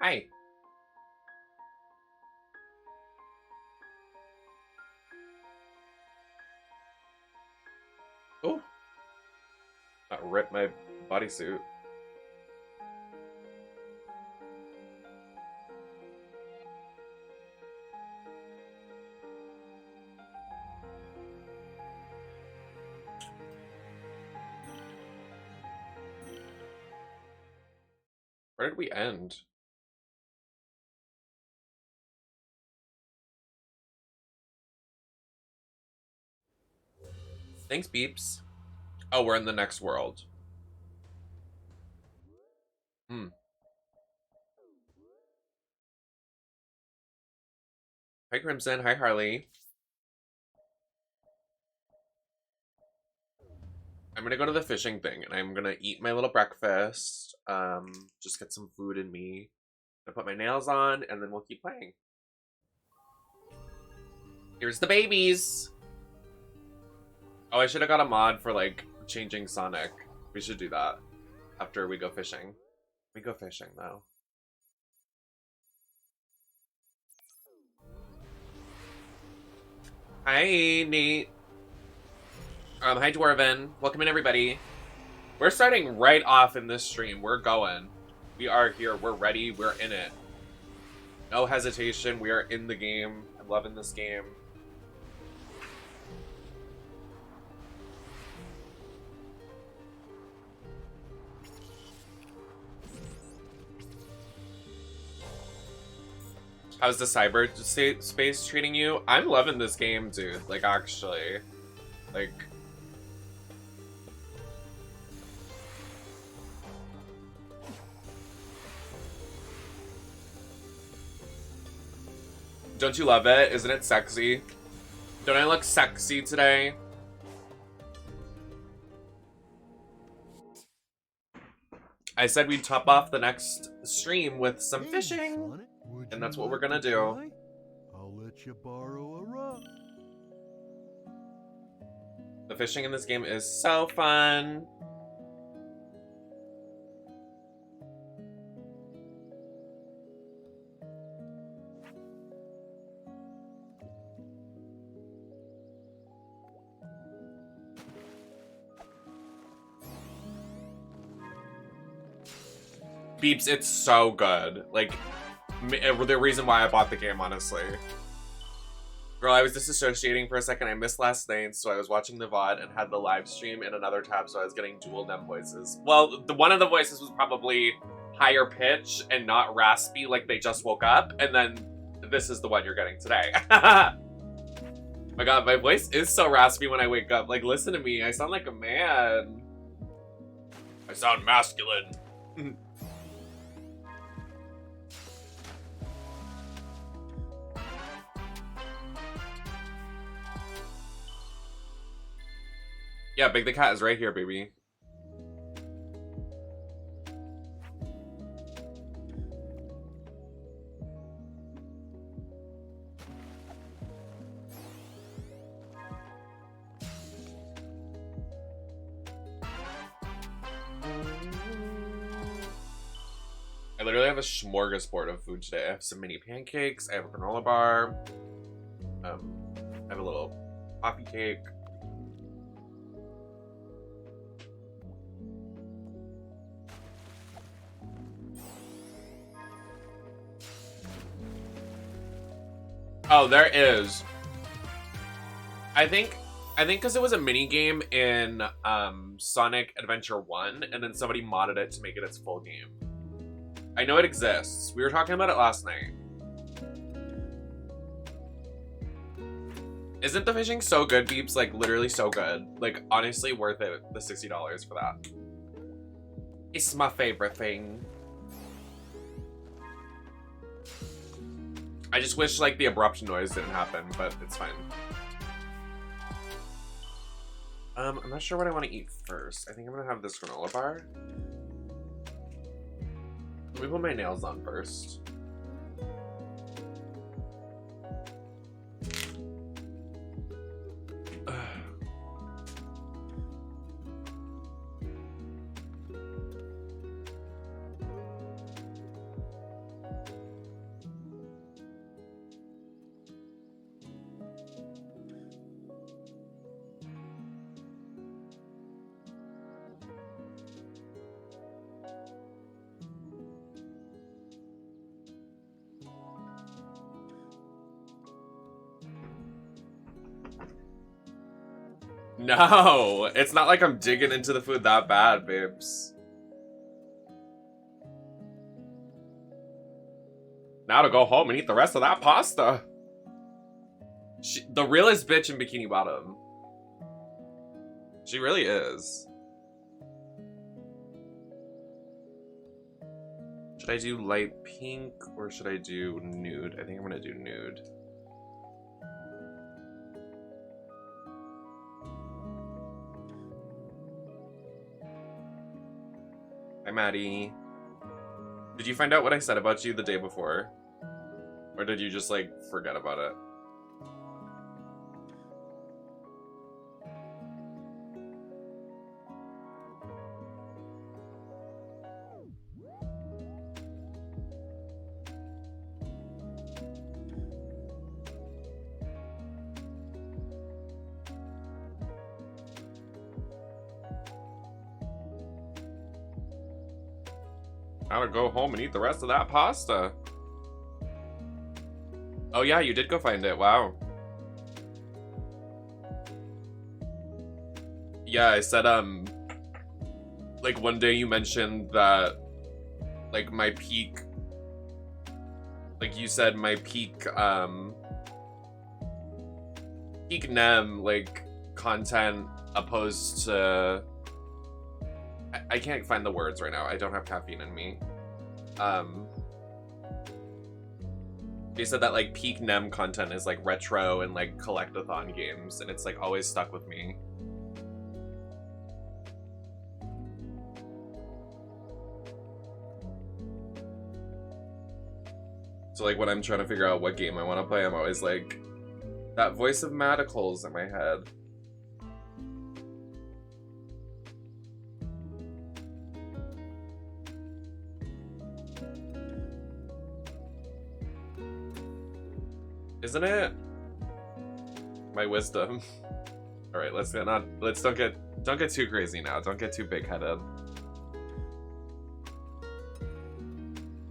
Hi. Oh, that ripped my bodysuit. Where did we end? Thanks, Beeps. Oh, we're in the next world. Hmm. Hi, Crimson. Hi, Harley. I'm gonna go to the fishing thing, and I'm gonna eat my little breakfast. Just get some food in me. I put my nails on, and then we'll keep playing. Here's the babies. Oh, I should have got a mod for, like, changing Sonic. We should do that after we go fishing. We go fishing, though. Hi, Nate. Hi, Dwarven. Welcome in, everybody. We're starting right off in this stream. We're going. We are here. We're ready. We're in it. No hesitation. We are in the game. I'm loving this game. How's the cyberspace treating you? I'm loving this game, dude. Like, actually. Like... Don't you love it? Isn't it sexy? Don't I look sexy today? I said we'd top off the next stream with some fishing. And that's what we're gonna do. I'll let you borrow a rod. The fishing in this game is so fun. Beeps, it's so good. Like, the reason why I bought the game, honestly. Girl, I was disassociating for a second. I missed last night, so I was watching the VOD and had the live stream in another tab, so I was getting dual Nem voices. Well, one of the voices was probably higher pitch and not raspy, like they just woke up, and then this is the one you're getting today. My god, my voice is so raspy when I wake up. Like, listen to me. I sound like a man. I sound masculine. Yeah, Big the Cat is right here, baby. I literally have a smorgasbord of food today. I have some mini pancakes, I have a granola bar, I have a little coffee cake. Oh, there is. I think because it was a mini game in Sonic Adventure 1, and then somebody modded it to make it its full game. I know it exists. We were talking about it last night. Isn't the fishing so good, Beeps? Like, literally so good. Like, honestly worth it, the $60 for that. It's my favorite thing. I just wish, like, the abrupt noise didn't happen, but it's fine. I'm not sure what I want to eat first. I think I'm gonna have this granola bar. Let me put my nails on first. No, it's not like I'm digging into the food that bad, babes. Now to go home and eat the rest of that pasta. The realest bitch in Bikini Bottom. She really is. Should I do light pink or should I do nude? I think I'm gonna do nude. Hi, Maddie. Did you find out what I said about you the day before? Or did you just, like, forget about it? Now to go home and eat the rest of that pasta. Oh yeah, you did go find it. Wow. Yeah, I said, like one day you mentioned that, like my peak, like you said my peak, peak Nem, like, content opposed to, I can't find the words right now. I don't have caffeine in me. They said that like peak Nem content is like retro and like collectathon games, and it's like always stuck with me. So like when I'm trying to figure out what game I want to play, I'm always like, that voice of Madicles in my head. Isn't it? My wisdom. All right, don't get too crazy now. Don't get too big-headed.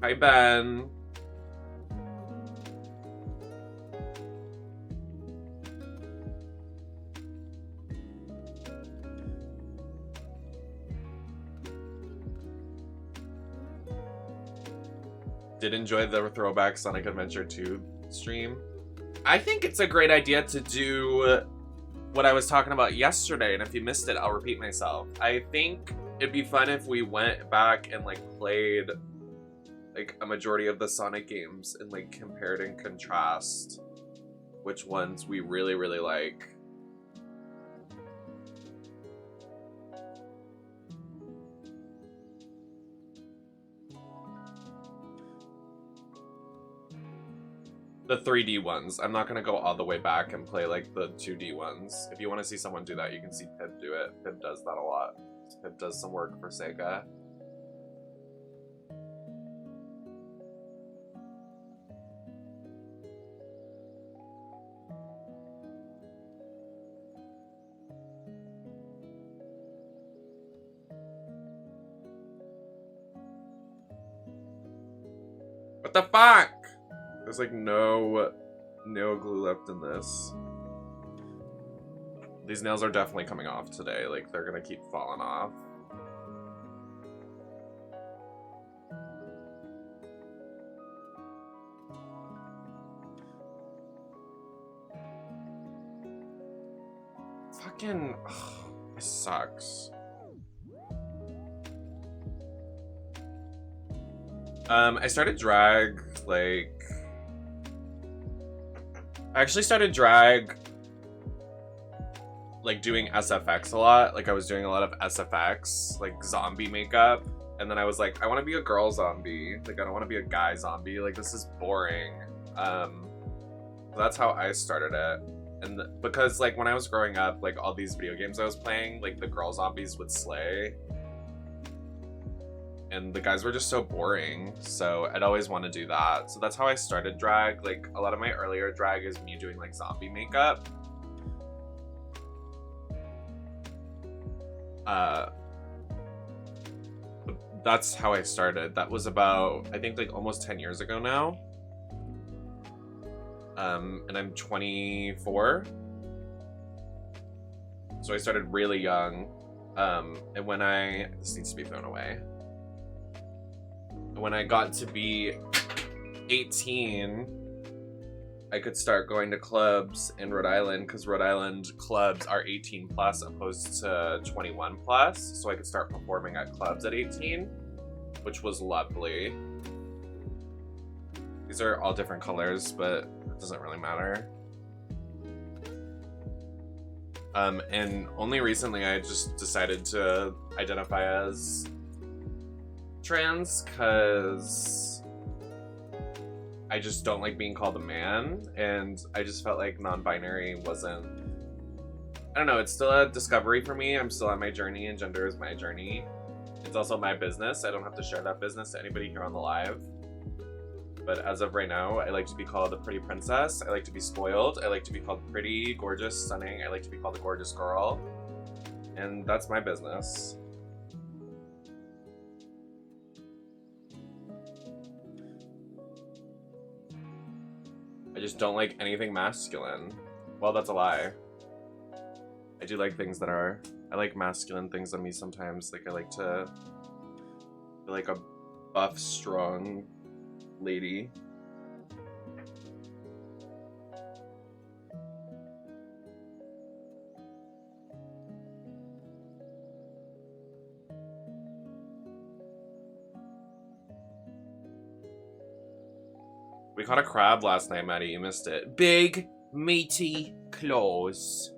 Hi, Ben. Did enjoy the throwback Sonic Adventure 2 stream. I think it's a great idea to do what I was talking about yesterday, and if you missed it, I'll repeat myself. I think it'd be fun if we went back and like played like a majority of the Sonic games and like compared and contrast which ones we really, really like. The 3D ones. I'm not gonna go all the way back and play like the 2D ones. If you want to see someone do that, you can see Pip do it. Pip does that a lot. Pip does some work for Sega. What the fuck? There's like no nail glue left in this. These nails are definitely coming off today. Like, they're gonna keep falling off. Fucking, ugh, this sucks. I started drag, like, I actually started drag, like, doing SFX a lot. Like, I was doing a lot of SFX, like, zombie makeup. And then I was like, I want to be a girl zombie. Like, I don't want to be a guy zombie. Like, this is boring. So that's how I started it. And because, like, when I was growing up, like, all these video games I was playing, like, the girl zombies would slay. And the guys were just so boring, so I'd always want to do that. So that's how I started drag. Like, a lot of my earlier drag is me doing, like, zombie makeup. That's how I started. That was about, I think, like, almost 10 years ago now. And I'm 24. So I started really young. And when this needs to be thrown away. When I got to be 18, I could start going to clubs in Rhode Island because Rhode Island clubs are 18 plus opposed to 21 plus. So I could start performing at clubs at 18, which was lovely. These are all different colors, but it doesn't really matter. And only recently I just decided to identify as trans because I just don't like being called a man, and I just felt like non-binary wasn't, I don't know, it's still a discovery for me. I'm still on my journey, and gender is my journey. It's also my business. I don't have to share that business to anybody here on the live. But as of right now, I like to be called a pretty princess. I like to be spoiled. I like to be called pretty, gorgeous, stunning. I like to be called a gorgeous girl. And that's my business. I just don't like anything masculine. Well, that's a lie. I do like things that are... I like masculine things on me sometimes. Like, I like to feel like a buff, strong lady. We caught a crab last night, Maddie. You missed it. Big, meaty claws.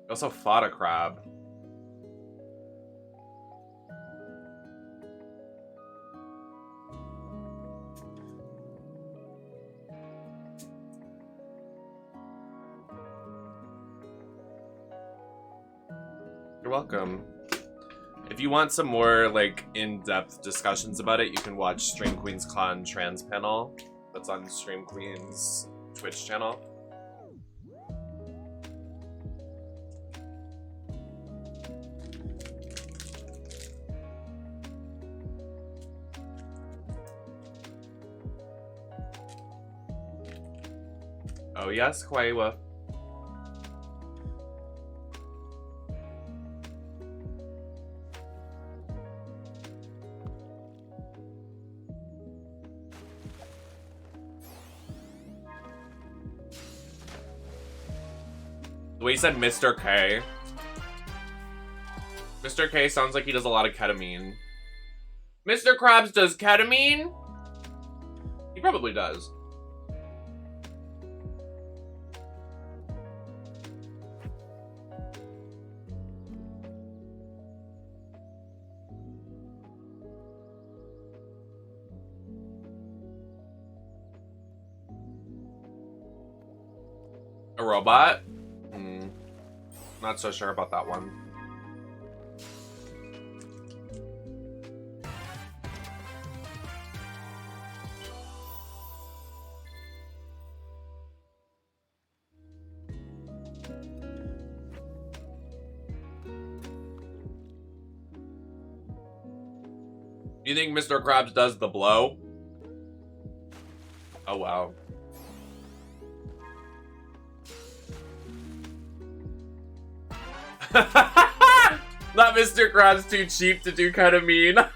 We also fought a crab. You're welcome. If you want some more, like, in-depth discussions about it, you can watch Stream Queen's Con Trans Panel. That's on Stream Queen's Twitch channel. Oh yes, Kwaiwa. The way he said Mr. K. Mr. K sounds like he does a lot of ketamine. Mr. Krabs does ketamine? He probably does. A robot? Not so sure about that one. Do you think Mr. Krabs does the blow? Oh wow. Not Mr. Krabs too cheap to do ketamine.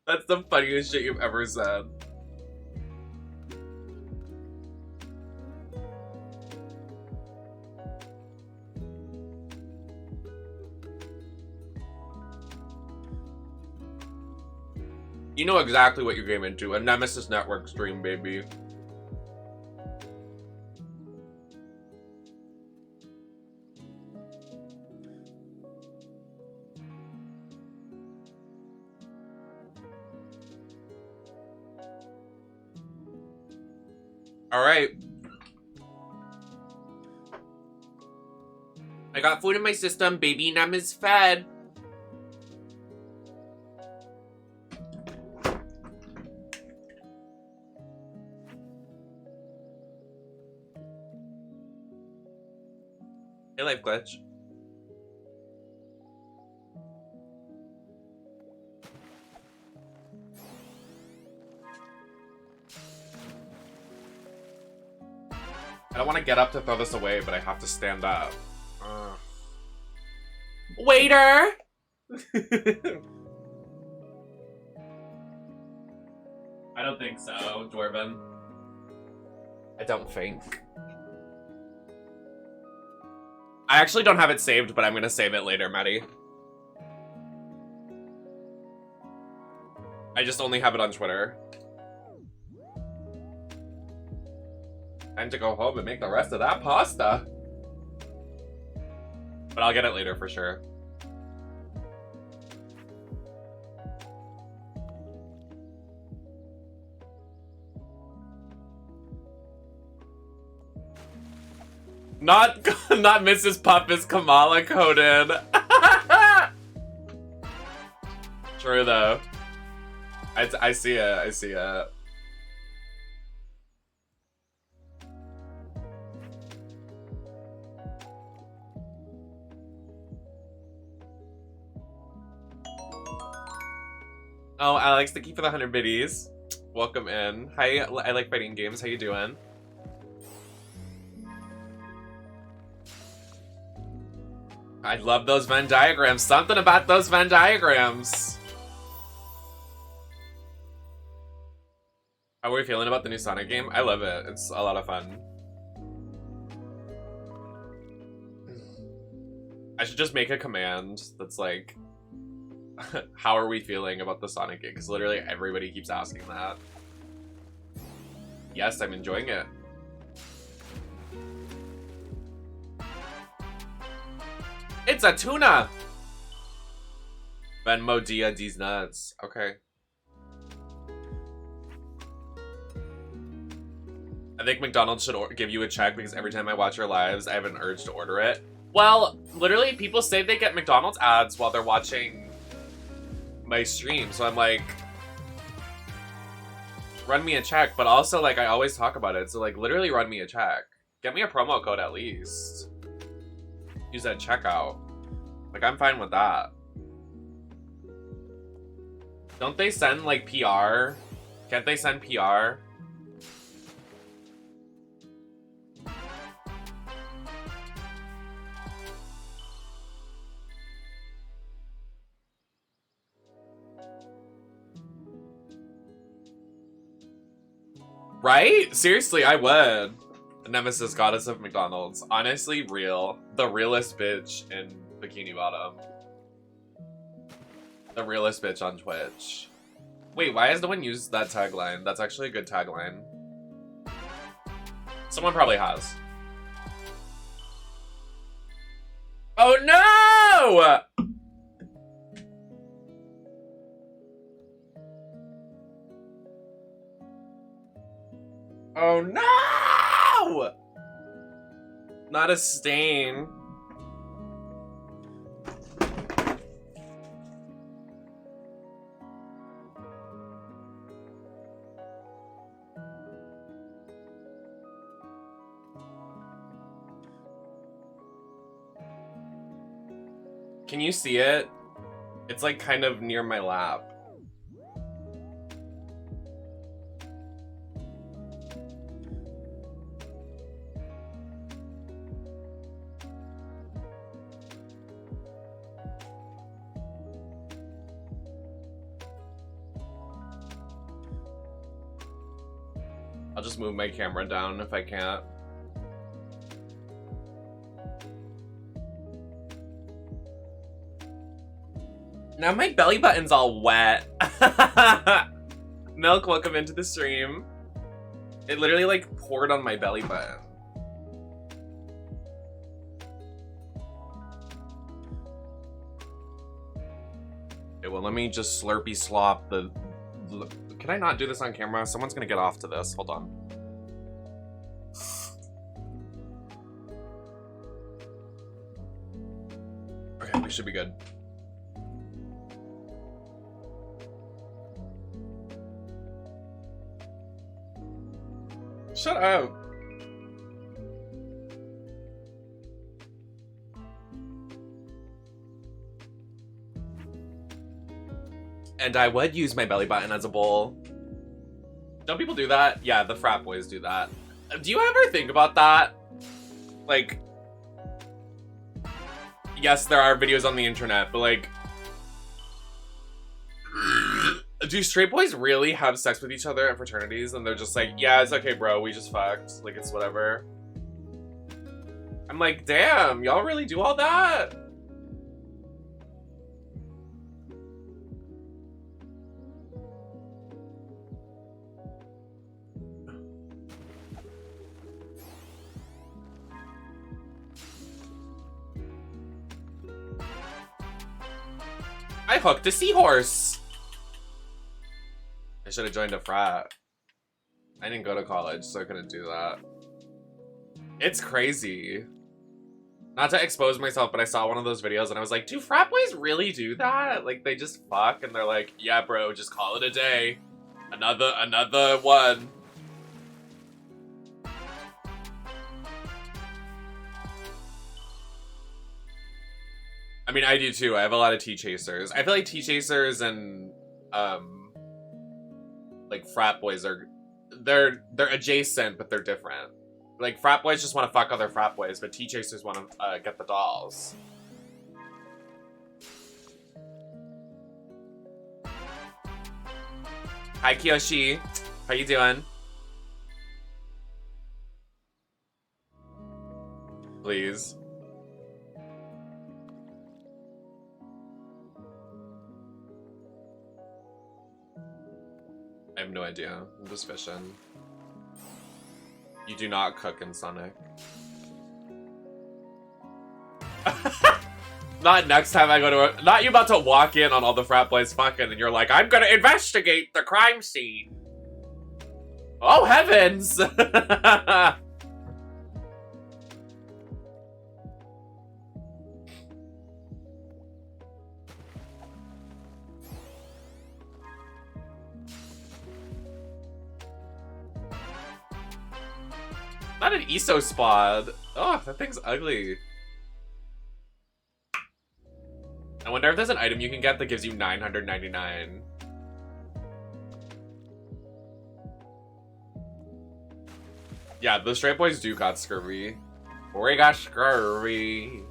That's the funniest shit you've ever said. You know exactly what you came into. A Nemesis Network stream, baby. All right. I got food in my system. Baby Nem is fed. Hey, Life Glitch. I don't want to get up to throw this away, but I have to stand up. Waiter! I don't think so, Dwarven. I don't think. I actually don't have it saved, but I'm gonna save it later, Maddie. I just only have it on Twitter. Time to go home and make the rest of that pasta. But I'll get it later for sure. Not Mrs. Puff is Kamala coded. True though. I see it. I see it. Oh, Alex, thank you for the 100 biddies. Welcome in. Hi, I like fighting games. How you doing? I love those Venn diagrams. Something about those Venn diagrams. How are we feeling about the new Sonic game? I love it. It's a lot of fun. I should just make a command that's like, how are we feeling about the Sonic game? Because literally everybody keeps asking that. Yes, I'm enjoying it. It's a tuna! Venmo dia these nuts. Okay. I think McDonald's should give you a check because every time I watch your lives, I have an urge to order it. Well, literally, people say they get McDonald's ads while they're watching my stream, so I'm like, run me a check, but also, like, I always talk about it, so, like, literally run me a check. Get me a promo code at least. Use that checkout. Like, I'm fine with that. Don't they send, like, PR? Can't they send PR? Right? Seriously, I would. Nemesis goddess of McDonald's. Honestly, real. The realest bitch in Bikini Bottom. The realest bitch on Twitch. Wait, why has no one used that tagline? That's actually a good tagline. Someone probably has. Oh no! Oh no! Not a stain. Can you see it? It's like kind of near my lap. I'll just move my camera down if I can't. Now my belly button's all wet. Milk, welcome into the stream. It literally like poured on my belly button. Okay, well let me just slurpy slop the... Can I not do this on camera? Someone's gonna get off to this. Hold on. Okay, we should be good. Shut up. And I would use my belly button as a bowl. Don't people do that? Yeah, the frat boys do that. Do you ever think about that? Like, yes, there are videos on the internet, but like, do straight boys really have sex with each other at fraternities and they're just like, yeah, it's okay, bro, we just fucked. Like, it's whatever. I'm like, damn, y'all really do all that? I hooked a seahorse. I should have joined a frat. I didn't go to college, so I couldn't do that. It's crazy. Not to expose myself, but I saw one of those videos and I was like, do frat boys really do that? Like, they just fuck and they're like, yeah, bro, just call it a day. Another one. I mean, I do too. I have a lot of tea chasers. I feel like tea chasers and, like, frat boys are, they're adjacent, but they're different. Like, frat boys just want to fuck other frat boys, but tea chasers want to get the dolls. Hi, Kiyoshi. How you doing? Please. I have no idea. I'm just fishing. You do not cook in Sonic. Not next time I go to not you about to walk in on all the frat boys fucking and you're like, I'm gonna investigate the crime scene. Oh heavens! Not an ESO spot. Oh, that thing's ugly. I wonder if there's an item you can get that gives you 999. Yeah, the straight boys do got scurvy. We got scurvy.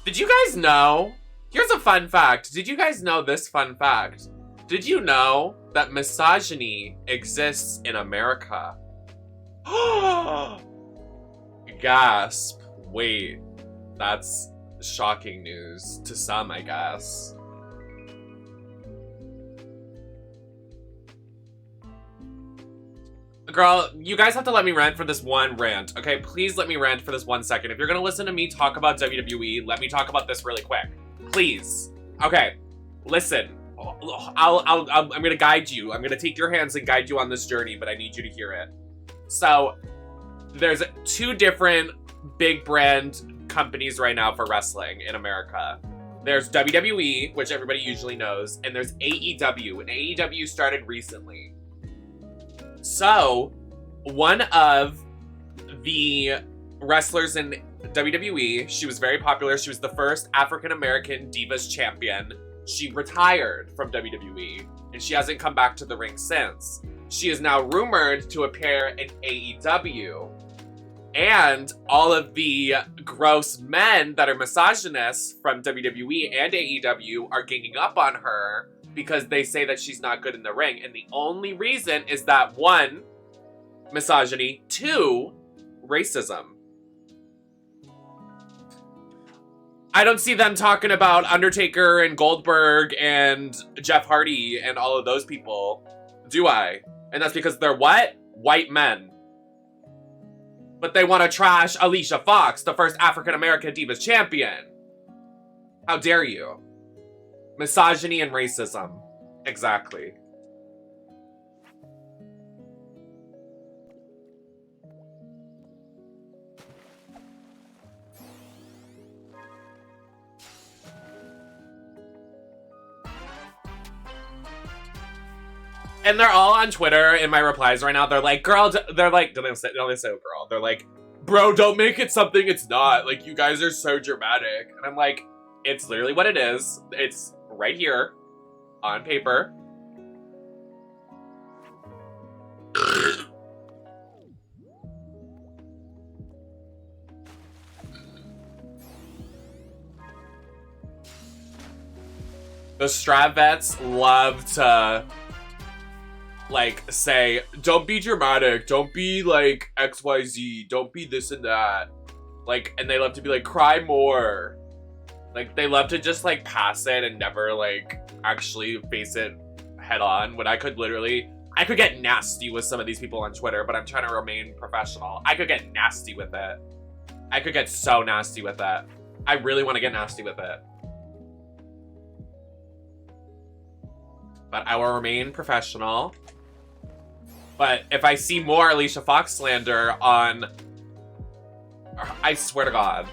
Did you guys know? Here's a fun fact. Did you guys know this fun fact? Did you know that misogyny exists in America? Gasp. Wait. That's shocking news to some, I guess. Girl, you guys have to let me rant for this one rant, okay? Please let me rant for this 1 second. If you're gonna listen to me talk about WWE, let me talk about this really quick. Please. Okay, listen. I'm gonna guide you. I'm gonna take your hands and guide you on this journey, but I need you to hear it. So, there's 2 different big brand companies right now for wrestling in America. There's WWE, which everybody usually knows, and there's AEW, and AEW started recently. So, one of the wrestlers in WWE, she was very popular. She was the first African-American Divas champion. She retired from WWE, and she hasn't come back to the ring since. She is now rumored to appear in AEW. And all of the gross men that are misogynists from WWE and AEW are ganging up on her because they say that she's not good in the ring. And the only reason is that 1, misogyny, 2, racism. I don't see them talking about Undertaker and Goldberg and Jeff Hardy and all of those people, do I? And that's because they're what? White men. But they want to trash Alicia Fox, the first African-American Divas champion. How dare you? Misogyny and racism. Exactly. And they're all on Twitter in my replies right now. They're like, girl, they're like, don't they say girl. They're like, bro, don't make it something it's not. Like, you guys are so dramatic. And I'm like, it's literally what it is. It's right here on paper. The strat vets love to, like, say, don't be dramatic, don't be, like, XYZ, don't be this and that. Like, and they love to be like, cry more. Like, they love to just, like, pass it and never, like, actually face it head on, when I could literally... I could get nasty with some of these people on Twitter, but I'm trying to remain professional. I could get nasty with it. I could get so nasty with it. I really want to get nasty with it. But I will remain professional. But if I see more Alicia Fox slander on... I swear to God.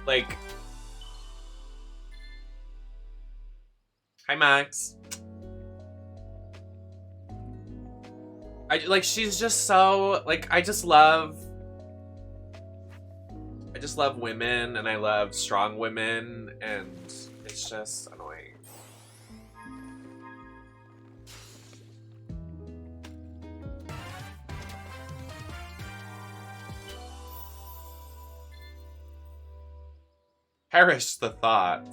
Like... Hi, Max. Like, she's just so... Like, I just love women, and I love strong women, and it's just annoying. Perish the thought.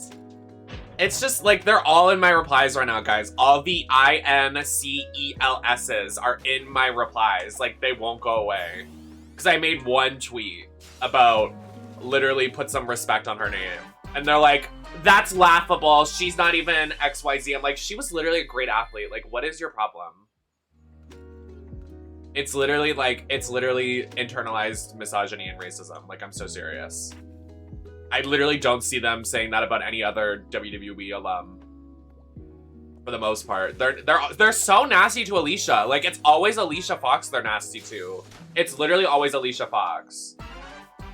It's just, like, they're all in my replies right now, guys. All the INCELS's are in my replies. Like, they won't go away. Because I made one tweet about literally put some respect on her name. And they're like, that's laughable. She's not even XYZ. I'm like, she was literally a great athlete. Like, what is your problem? It's literally, like, it's literally internalized misogyny and racism. Like, I'm so serious. I literally don't see them saying that about any other WWE alum. For the most part. They're so nasty to Alicia. Like, it's always Alicia Fox they're nasty to. It's literally always Alicia Fox.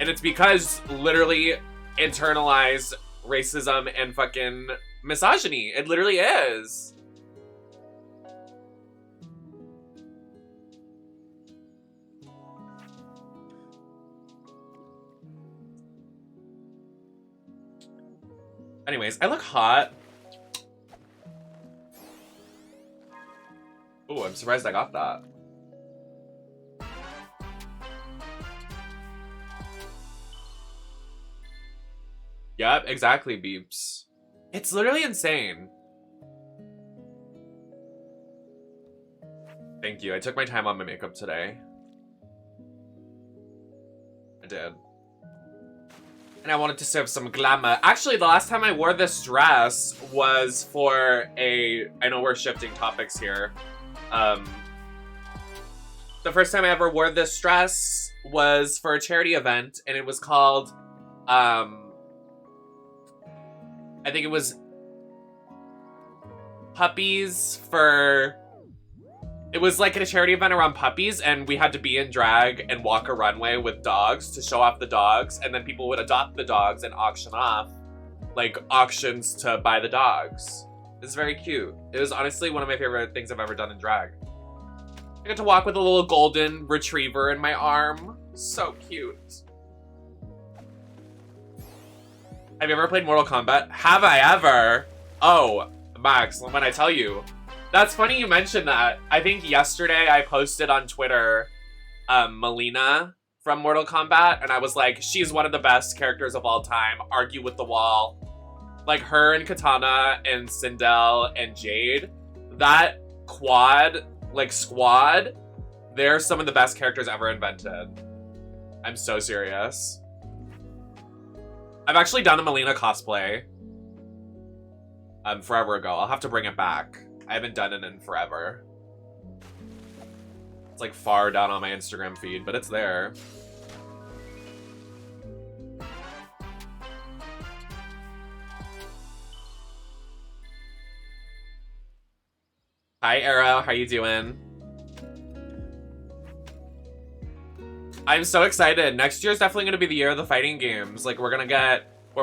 And it's because literally internalized racism and fucking misogyny. It literally is. Anyways, I look hot. Oh, I'm surprised I got that. Yep, exactly, Beeps. It's literally insane. Thank you. I took my time on my makeup today. I did. And I wanted to have some glamour. Actually, the last time I wore this dress was for a... I know we're shifting topics here. The first time I ever wore this dress was for a charity event, and it was called... I think it was... Puppies for... It was like a charity event around puppies, and we had to be in drag and walk a runway with dogs to show off the dogs, and then people would adopt the dogs and auction off, like, auctions to buy the dogs. It's very cute. It was honestly one of my favorite things I've ever done in drag. I got to walk with a little golden retriever in my arm. So cute. Have you ever played Mortal Kombat? Have I ever? Oh, Max, when I tell you. That's funny you mentioned that. I think yesterday I posted on Twitter Melina from Mortal Kombat, and I was like, she's one of the best characters of all time. Argue with the wall. Like, her and Katana and Sindel and Jade, that quad, like, squad, they're some of the best characters ever invented. I'm so serious. I've actually done a Melina cosplay forever ago. I'll have to bring it back. I haven't done it in forever. It's like far down on my Instagram feed, but it's there. Hi, Arrow. How you doing? I'm so excited. Next year's definitely going to be the year of the fighting games. Like, we're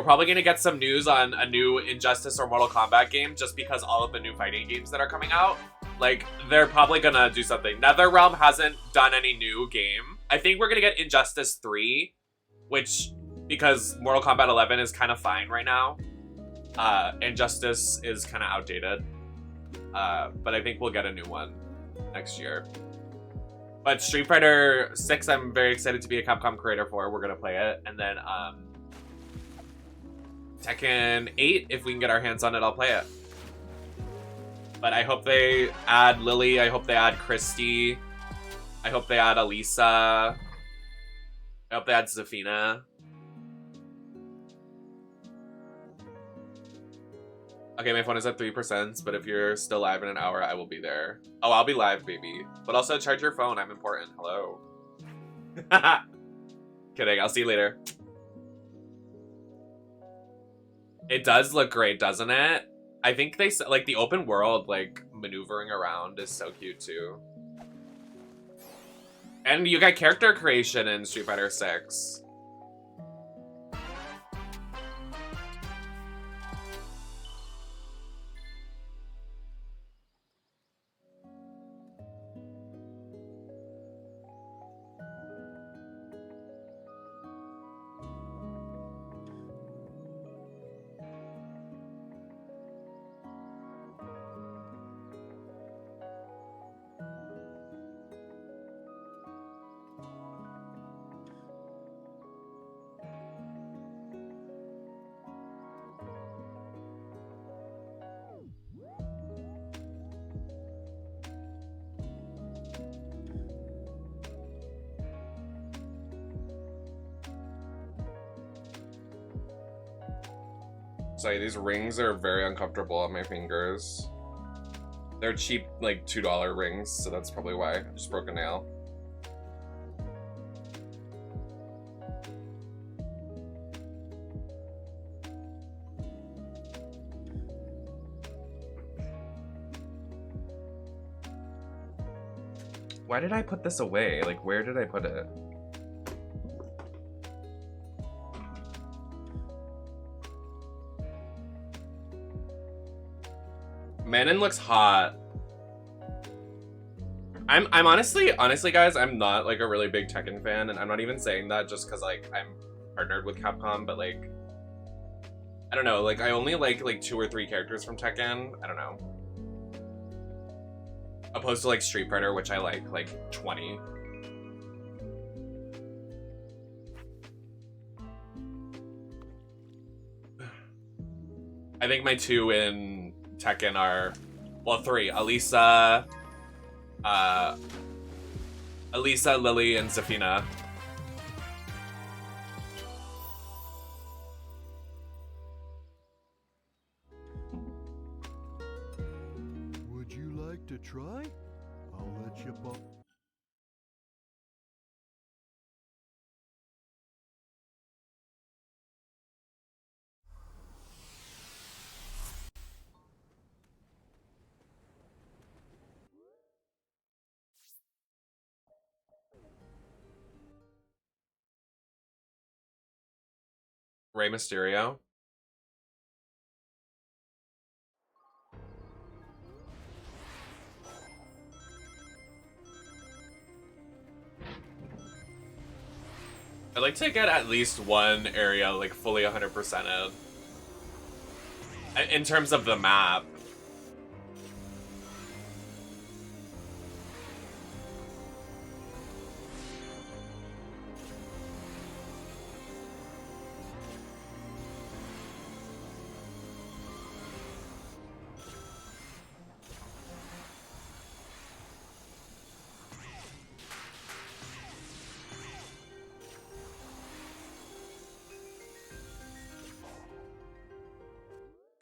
probably going to get some news on a new Injustice or Mortal Kombat game just because all of the new fighting games that are coming out, like, they're probably going to do something. NetherRealm hasn't done any new game. I think we're going to get Injustice 3, which, because Mortal Kombat 11 is kind of fine right now. Injustice is kind of outdated. But I think we'll get a new one next year. But Street Fighter 6, I'm very excited to be a Capcom creator for. We're going to play it. And then, Tekken 8, if we can get our hands on it, I'll play it. But I hope they add Lily. I hope they add Christy. I hope they add Elisa. I hope they add Zafina. Okay, my phone is at 3%, but if you're still live in an hour, I will be there. Oh, I'll be live, baby. But also charge your phone. I'm important. Hello. Kidding. I'll see you later. It does look great, doesn't it? I think they like the open world, like maneuvering around is so cute too. And you got character creation in Street Fighter 6. Sorry, these rings are very uncomfortable on my fingers. They're cheap, like $2 rings, so that's probably why. I just broke a nail. Why did I put this away? Like, where did I put it? Manon looks hot. I'm honestly, guys, I'm not like a really big Tekken fan, and I'm not even saying that just because like I'm partnered with Capcom, but like I don't know, like I only like 2 or 3 characters from Tekken. I don't know. Opposed to like Street Fighter, which I like 20. I think my 2 in Tekken are, well, 3. Elisa, Lily, and Zafina. Would you like to try? I'll let you borrow. Rey Mysterio. I'd like to get at least one area like fully 100%ed. In terms of the map.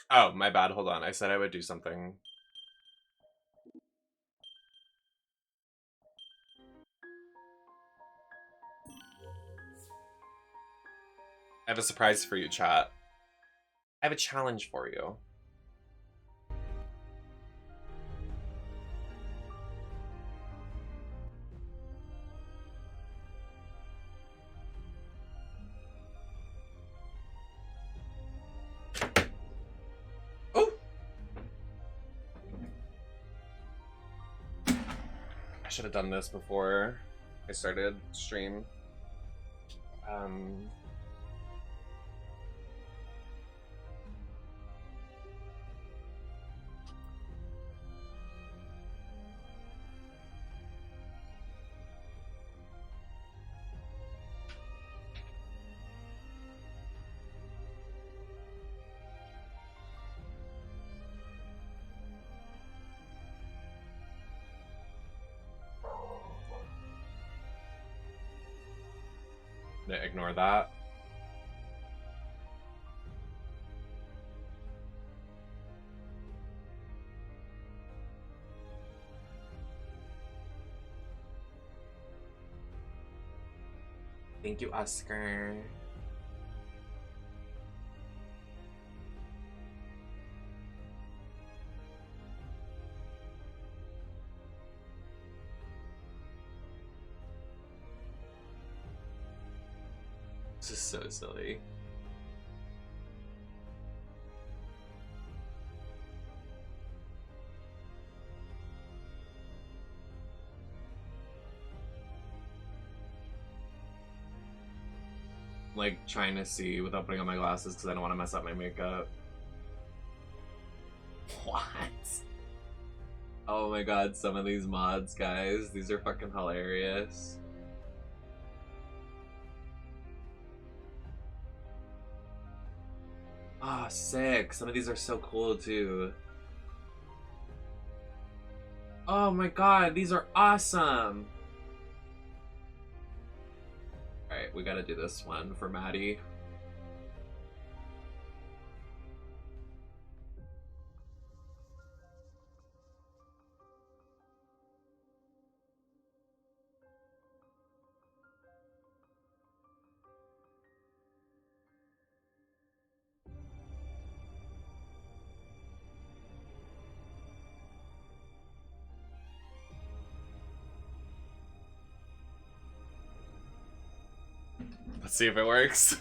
Oh, my bad. Hold on. I said I would do something. I have a surprise for you, chat. I have a challenge for you. Oh! I should have done this before I started stream. Ignore that. Thank you, Oscar. This is so silly. Like trying to see without putting on my glasses because I don't want to mess up my makeup. What? Oh my god, some of these mods, guys, these are fucking hilarious. Ah, oh, sick. Some of these are so cool too. Oh my god, these are awesome. Alright, we gotta do this one for Maddie. Let's see if it works.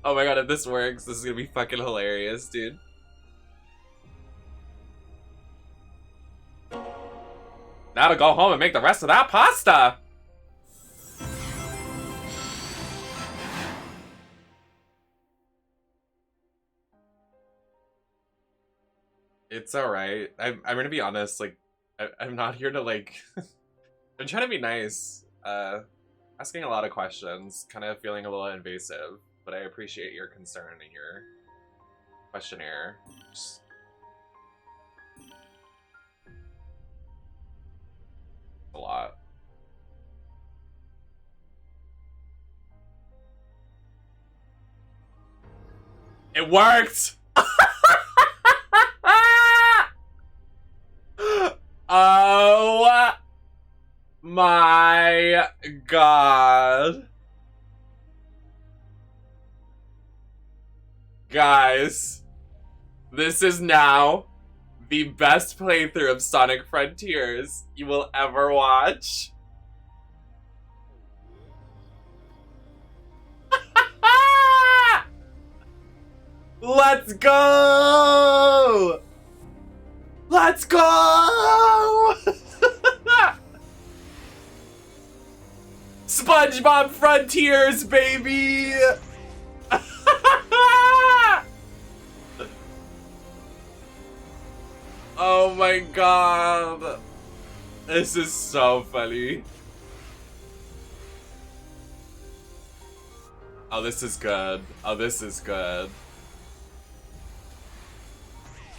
Oh my god, if this works, this is gonna be fucking hilarious, dude. Now to go home and make the rest of that pasta! It's alright. I'm gonna be honest, like, I'm not here to, like... I'm trying to be nice. Asking a lot of questions, kind of feeling a little invasive, but I appreciate your concern and your questionnaire. Just... a lot. It worked! Oh my god. Guys, this is now the best playthrough of Sonic Frontiers you will ever watch. Let's go! Let's go! SpongeBob Frontiers, baby! Oh my god. This is so funny. Oh, this is good. Oh, this is good.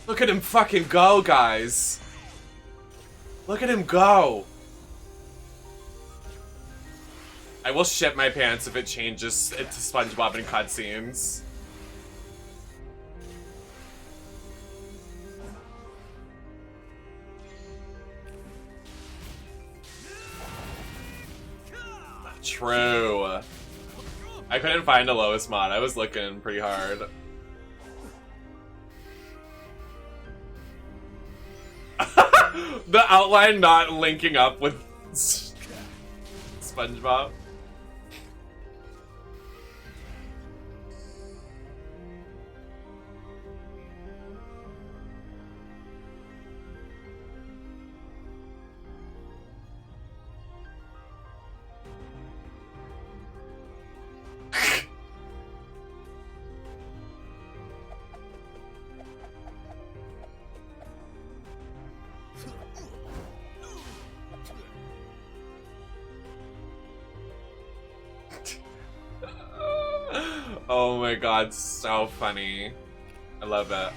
Look at him fucking go, guys. Look at him go. I will shit my pants if it changes it to SpongeBob in cutscenes. True. I couldn't find a lowest mod. I was looking pretty hard. The outline not linking up with SpongeBob. Oh my god, so funny. I love it.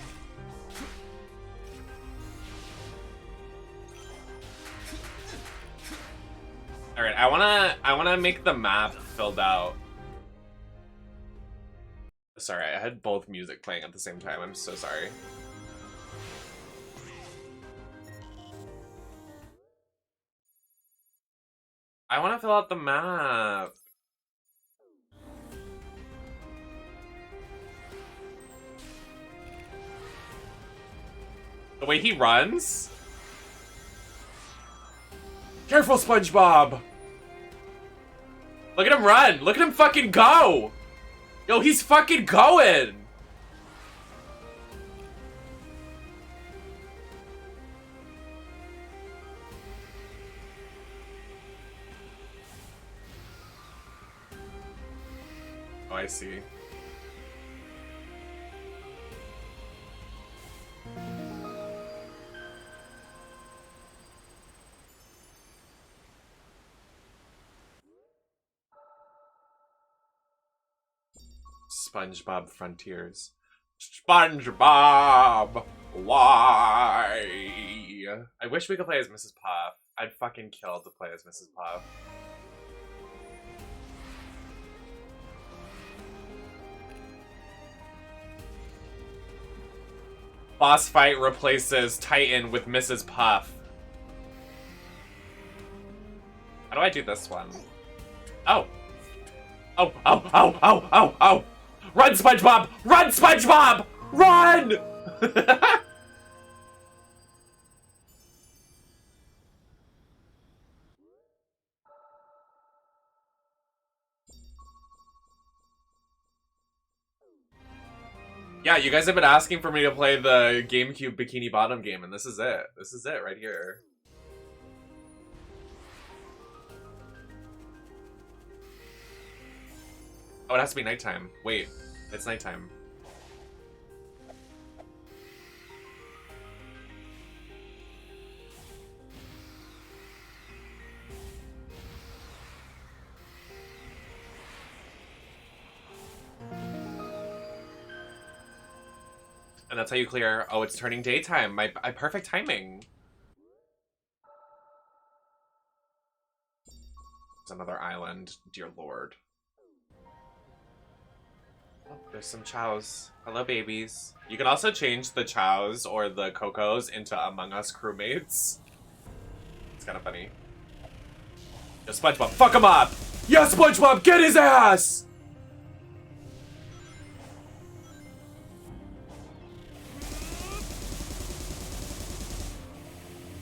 All right, I wanna make the map filled out. Sorry, I had both music playing at the same time. I'm so sorry. I want to fill out the map. The way he runs? Careful, SpongeBob! Look at him run! Look at him fucking go! Yo, he's fucking going! Oh, I see. SpongeBob Frontiers. SpongeBob! Why? I wish we could play as Mrs. Puff. I'd fucking kill to play as Mrs. Puff. Boss fight replaces Titan with Mrs. Puff. How do I do this one? Oh. Oh, oh, oh, oh, oh, oh! Run, SpongeBob! Run, SpongeBob! Run! Yeah, you guys have been asking for me to play the GameCube Bikini Bottom game, and this is it. This is it right here. Oh, it has to be nighttime. Wait, it's nighttime. And that's how you clear. Oh, it's turning daytime. My perfect timing. It's another island, dear lord. Oh, there's some chows. Hello, babies. You can also change the chows or the cocos into Among Us crewmates. It's kind of funny. Yo, SpongeBob, fuck him up! Yeah, SpongeBob, get his ass!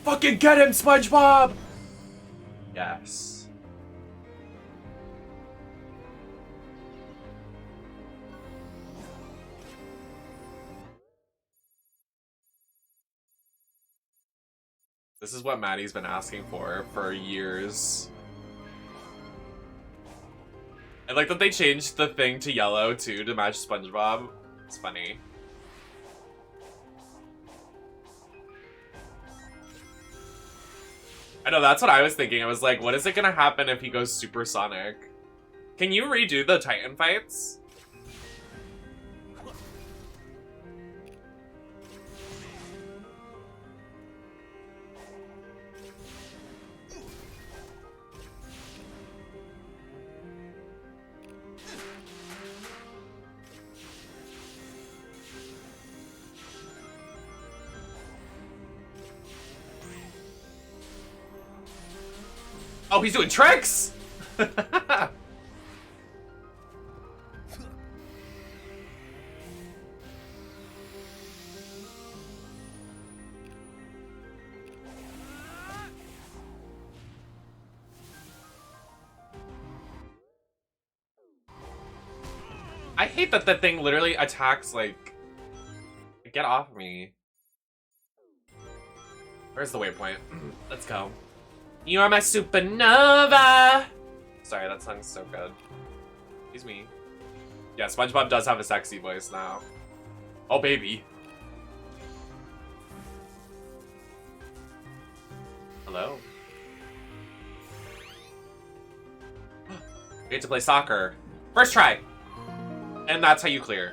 Fucking get him, SpongeBob! Yes. This is what Maddie's been asking for years. I like that they changed the thing to yellow too to match SpongeBob. It's funny. I know, that's what I was thinking. I was like, what is it gonna happen if he goes supersonic? Can you redo the Titan fights? Oh, he's doing tricks! I hate that that thing literally attacks, like... Get off me. Where's the waypoint? Let's go. You are my supernova! Sorry, that song's so good. Excuse me. Yeah, SpongeBob does have a sexy voice now. Oh, baby. Hello. We get to play soccer. First try! And that's how you clear.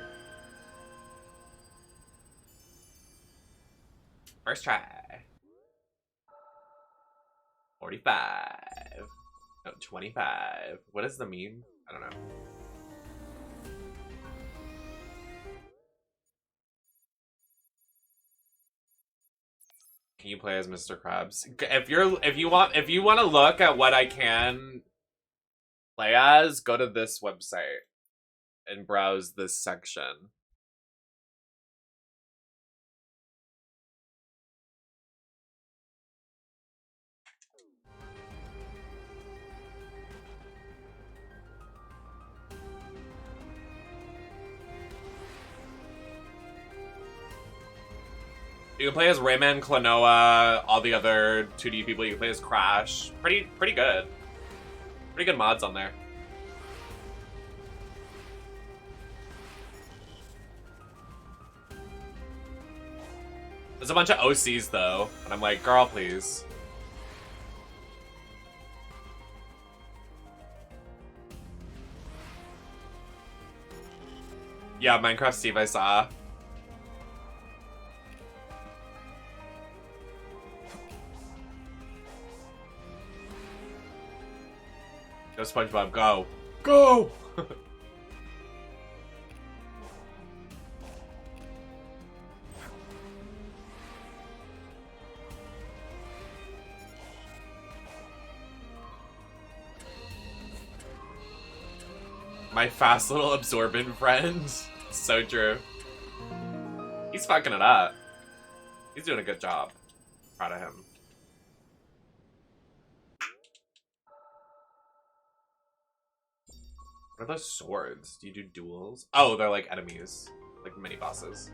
First try. 45. No, 25. What is the meme? I don't know. Can you play as Mr. Krabs? If you want to look at what I can play as, go to this website and browse this section. You can play as Rayman, Klonoa, all the other 2D people. You can play as Crash. Pretty good. Pretty good mods on there. There's a bunch of OCs though, and I'm like, girl, please. Yeah, Minecraft Steve I saw. Go SpongeBob, go. Go! My fast little absorbent friend. So true. He's fucking it up. He's doing a good job. Proud of him. What are those swords? Do you do duels? Oh, they're like enemies. Like mini bosses.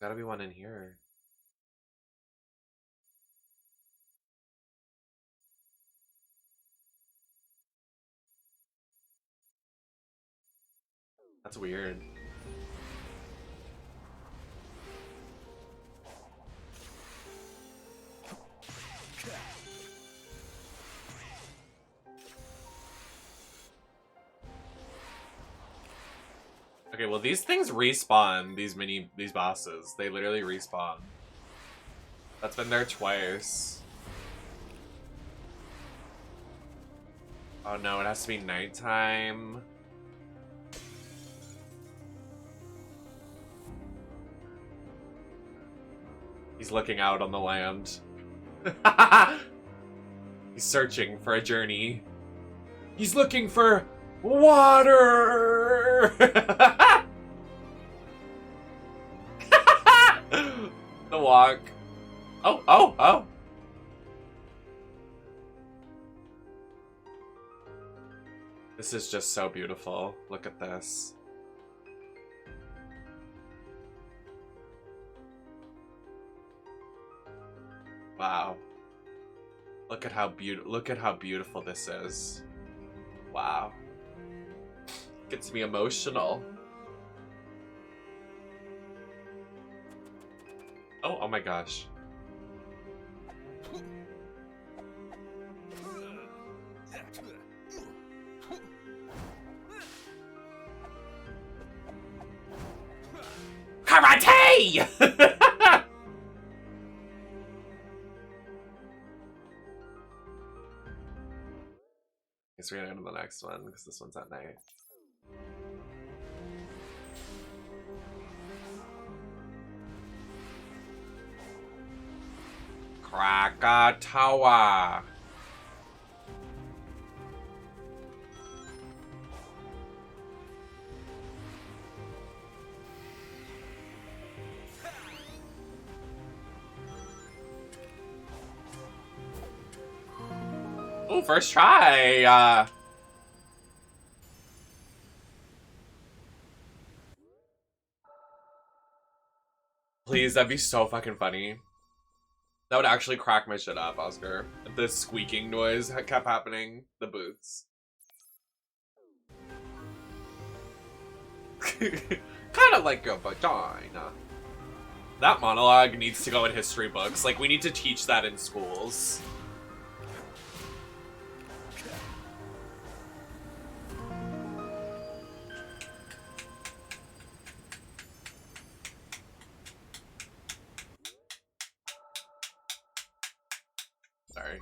Gotta be one in here. That's weird. Okay, well these things respawn, these bosses. They literally respawn. That's been there twice. Oh no, it has to be nighttime. He's looking out on the land. He's searching for a journey. He's looking for water! The walk. Oh. This is just so beautiful. Look at this. Wow. Look at how beautiful this is. Wow. Gets me emotional. Oh my gosh. Karate! Guess we're gonna go to the next one because this one's at night. Krakatawa. Oh, first try. Please, that'd be so fucking funny. That would actually crack my shit up, Oscar. The squeaking noise kept happening. The boots. Kind of like a vagina. That monologue needs to go in history books. Like, we need to teach that in schools. Sorry.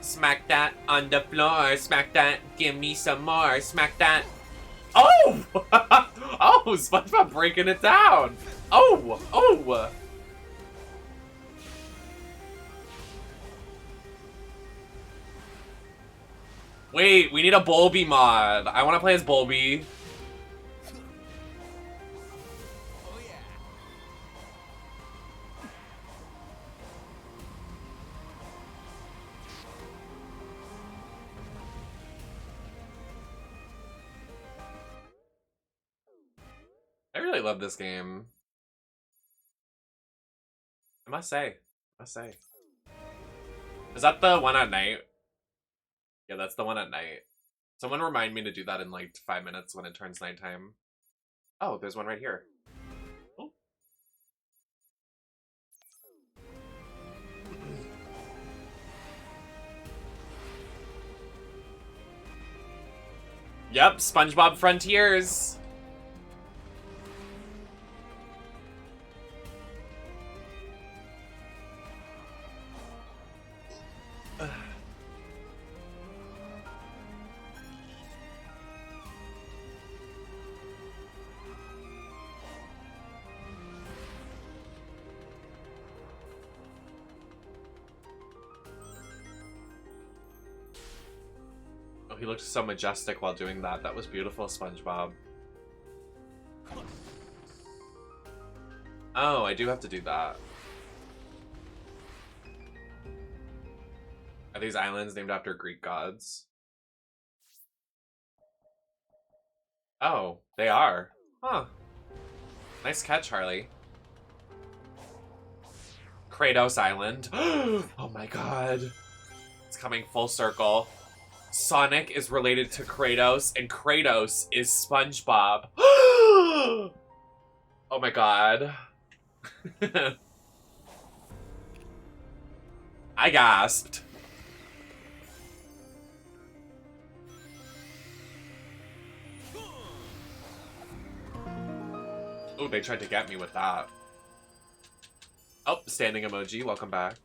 Smack that on the floor. Smack that. Give me some more. Smack that. Oh! Oh, SpongeBob breaking it down. Oh! Oh! Wait, we need a Bulby mod. I want to play as Bulby. I really love this game. I must say. Is that the one at night? Yeah, that's the one at night. Someone remind me to do that in like 5 minutes when it turns nighttime. Oh, there's one right here. Oh. Yep, SpongeBob Frontiers. Oh, he looked so majestic while doing that. That was beautiful, SpongeBob. Oh, I do have to do that. Are these islands named after Greek gods? Oh, they are. Huh. Nice catch, Harley. Kratos Island. Oh my god. It's coming full circle. Sonic is related to Kratos, and Kratos is SpongeBob. Oh my god. I gasped. Oh, they tried to get me with that. Oh, standing emoji, welcome back.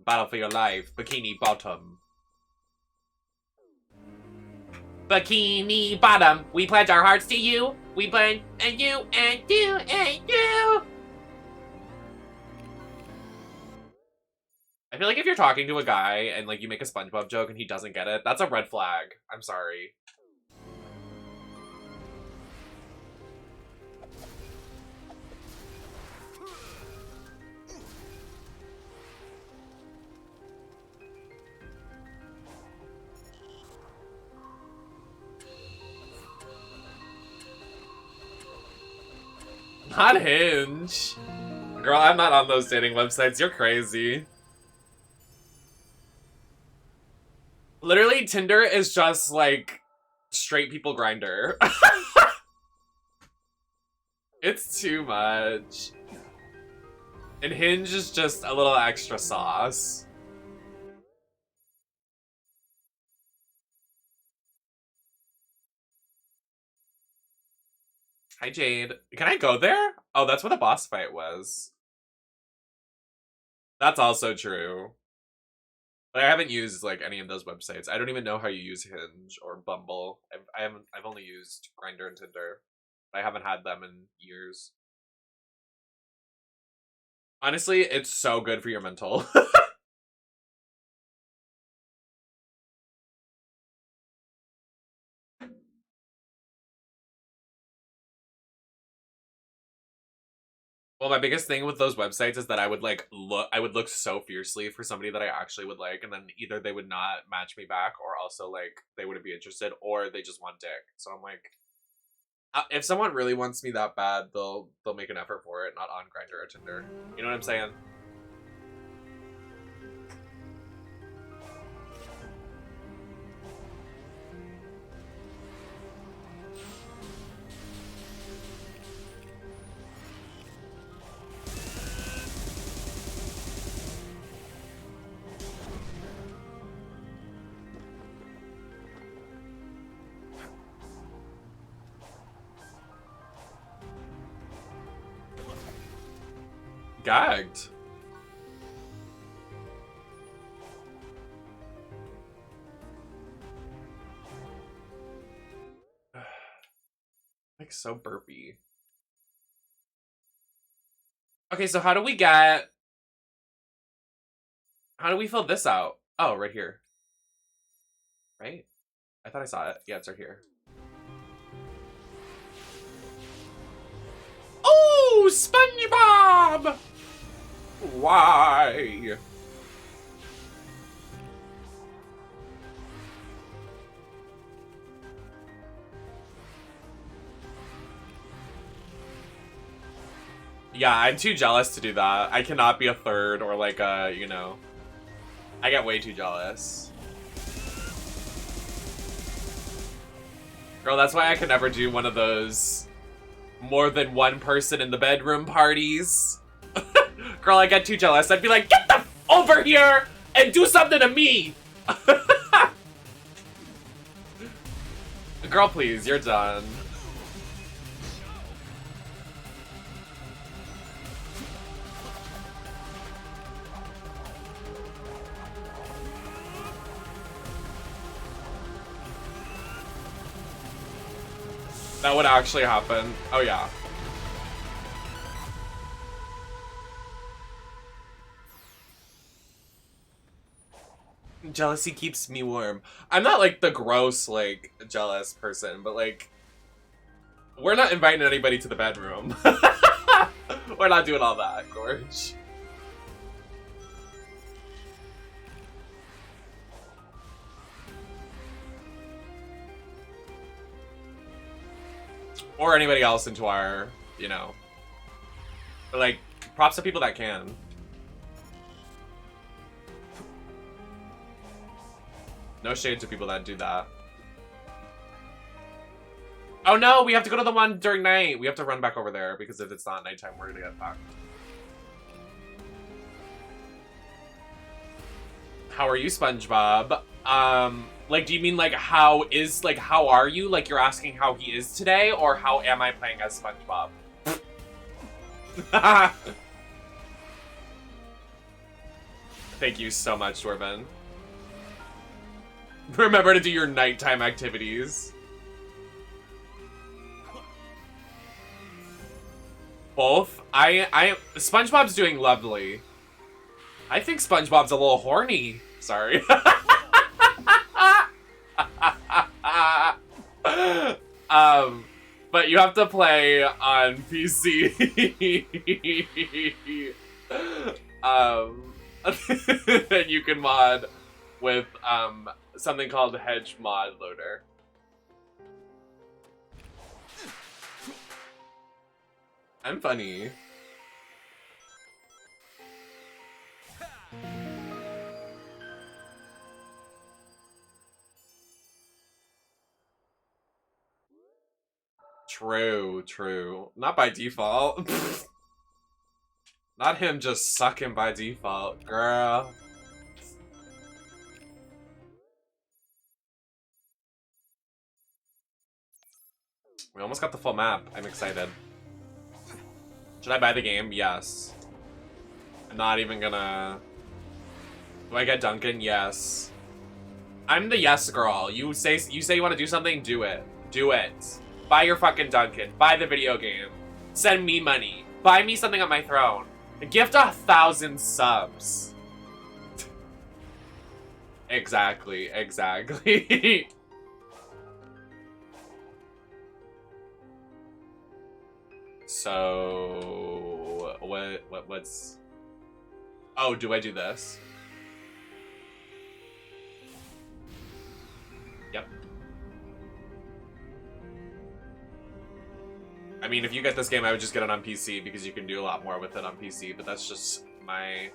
Battle for your life, Bikini Bottom. Bikini Bottom, we pledge our hearts to you. We burn and you and you and you. I feel like if you're talking to a guy and like you make a SpongeBob joke and he doesn't get it, that's a red flag. I'm sorry. Not Hinge. Girl, I'm not on those dating websites. You're crazy. Literally, Tinder is just like straight people grinder. It's too much. And Hinge is just a little extra sauce. Hi, Jade. Can I go there? Oh, that's what the boss fight was. That's also true. But I haven't used like any of those websites. I don't even know how you use Hinge or Bumble. I've only used Grindr and Tinder. I haven't had them in years. Honestly, it's so good for your mental. Well, my biggest thing with those websites is that I would look so fiercely for somebody that I actually would like, and then either they would not match me back, or also like they wouldn't be interested, or they just want dick. So I'm like, if someone really wants me that bad, they'll make an effort for it, not on Grindr or Tinder. You know what I'm saying? Gagged. Like so burpy. Okay, so how do we fill this out? Oh, right here. Right? I thought I saw it. Yeah, it's right here. Oh, SpongeBob! Why? Yeah, I'm too jealous to do that. I cannot be a third or like a, you know. I get way too jealous. Girl, that's why I can never do one of those more than one person in the bedroom parties. Girl, I get too jealous. I'd be like, get the f over here and do something to me. Girl, please, you're done. That would actually happen. Oh, yeah. Jealousy keeps me warm. I'm not, like, the gross, like, jealous person, but, like, we're not inviting anybody to the bedroom. We're not doing all that, Gorge. Or anybody else into our, you know. But, like, props to people that can. No shade to people that do that. Oh no, we have to go to the one during night. We have to run back over there because if it's not nighttime, we're gonna get fucked. How are you, SpongeBob? Like, do you mean, like, how are you? Like, you're asking how he is today, or how am I playing as SpongeBob? Thank you so much, Dwarven. Remember to do your nighttime activities. Both? SpongeBob's doing lovely. I think SpongeBob's a little horny. Sorry. But you have to play on PC. And you can mod with, something called Hedge Mod Loader. I'm funny. True, true. Not by default. Not him just sucking by default, girl. We almost got the full map. I'm excited. Should I buy the game? Yes. I'm not even gonna... Do I get Duncan? Yes. I'm the yes girl. You say you want to do something, do it. Do it. Buy your fucking Duncan. Buy the video game. Send me money. Buy me something on my throne. Gift 1,000 subs. Exactly, exactly. So what's... Oh, do I do this? Yep. I mean, if you get this game, I would just get it on PC because you can do a lot more with it on PC, but that's just my...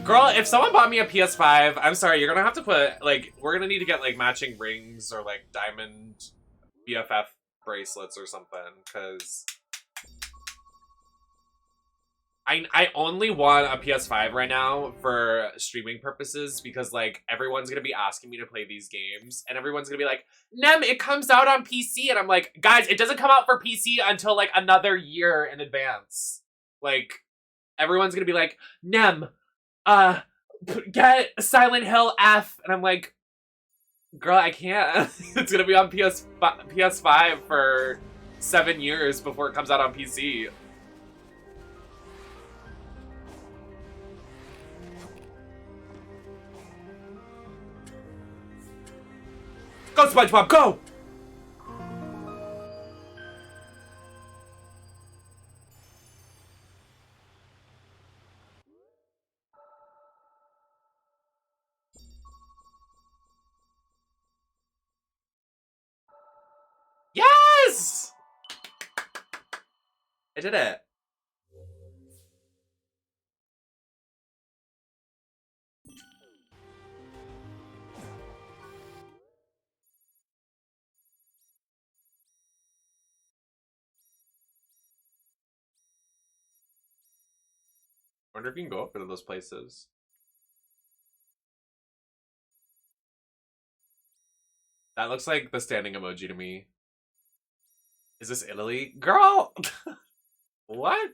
Girl, if someone bought me a PS5, I'm sorry, you're gonna have to put, like, we're gonna need to get, like, matching rings or, like, diamond BFF bracelets or something, because... I only want a PS5 right now for streaming purposes because, like, everyone's gonna be asking me to play these games, and everyone's gonna be like, Nem, it comes out on PC, and I'm like, guys, it doesn't come out for PC until, like, another year in advance. Like, everyone's gonna be like, Nem, get Silent Hill F, and I'm like, girl, I can't. It's gonna be on PS5 for 7 years before it comes out on PC. Go, SpongeBob, go! Yes! I did it. I wonder if you can go up into those places. That looks like the standing emoji to me. Is this Italy? Girl! What?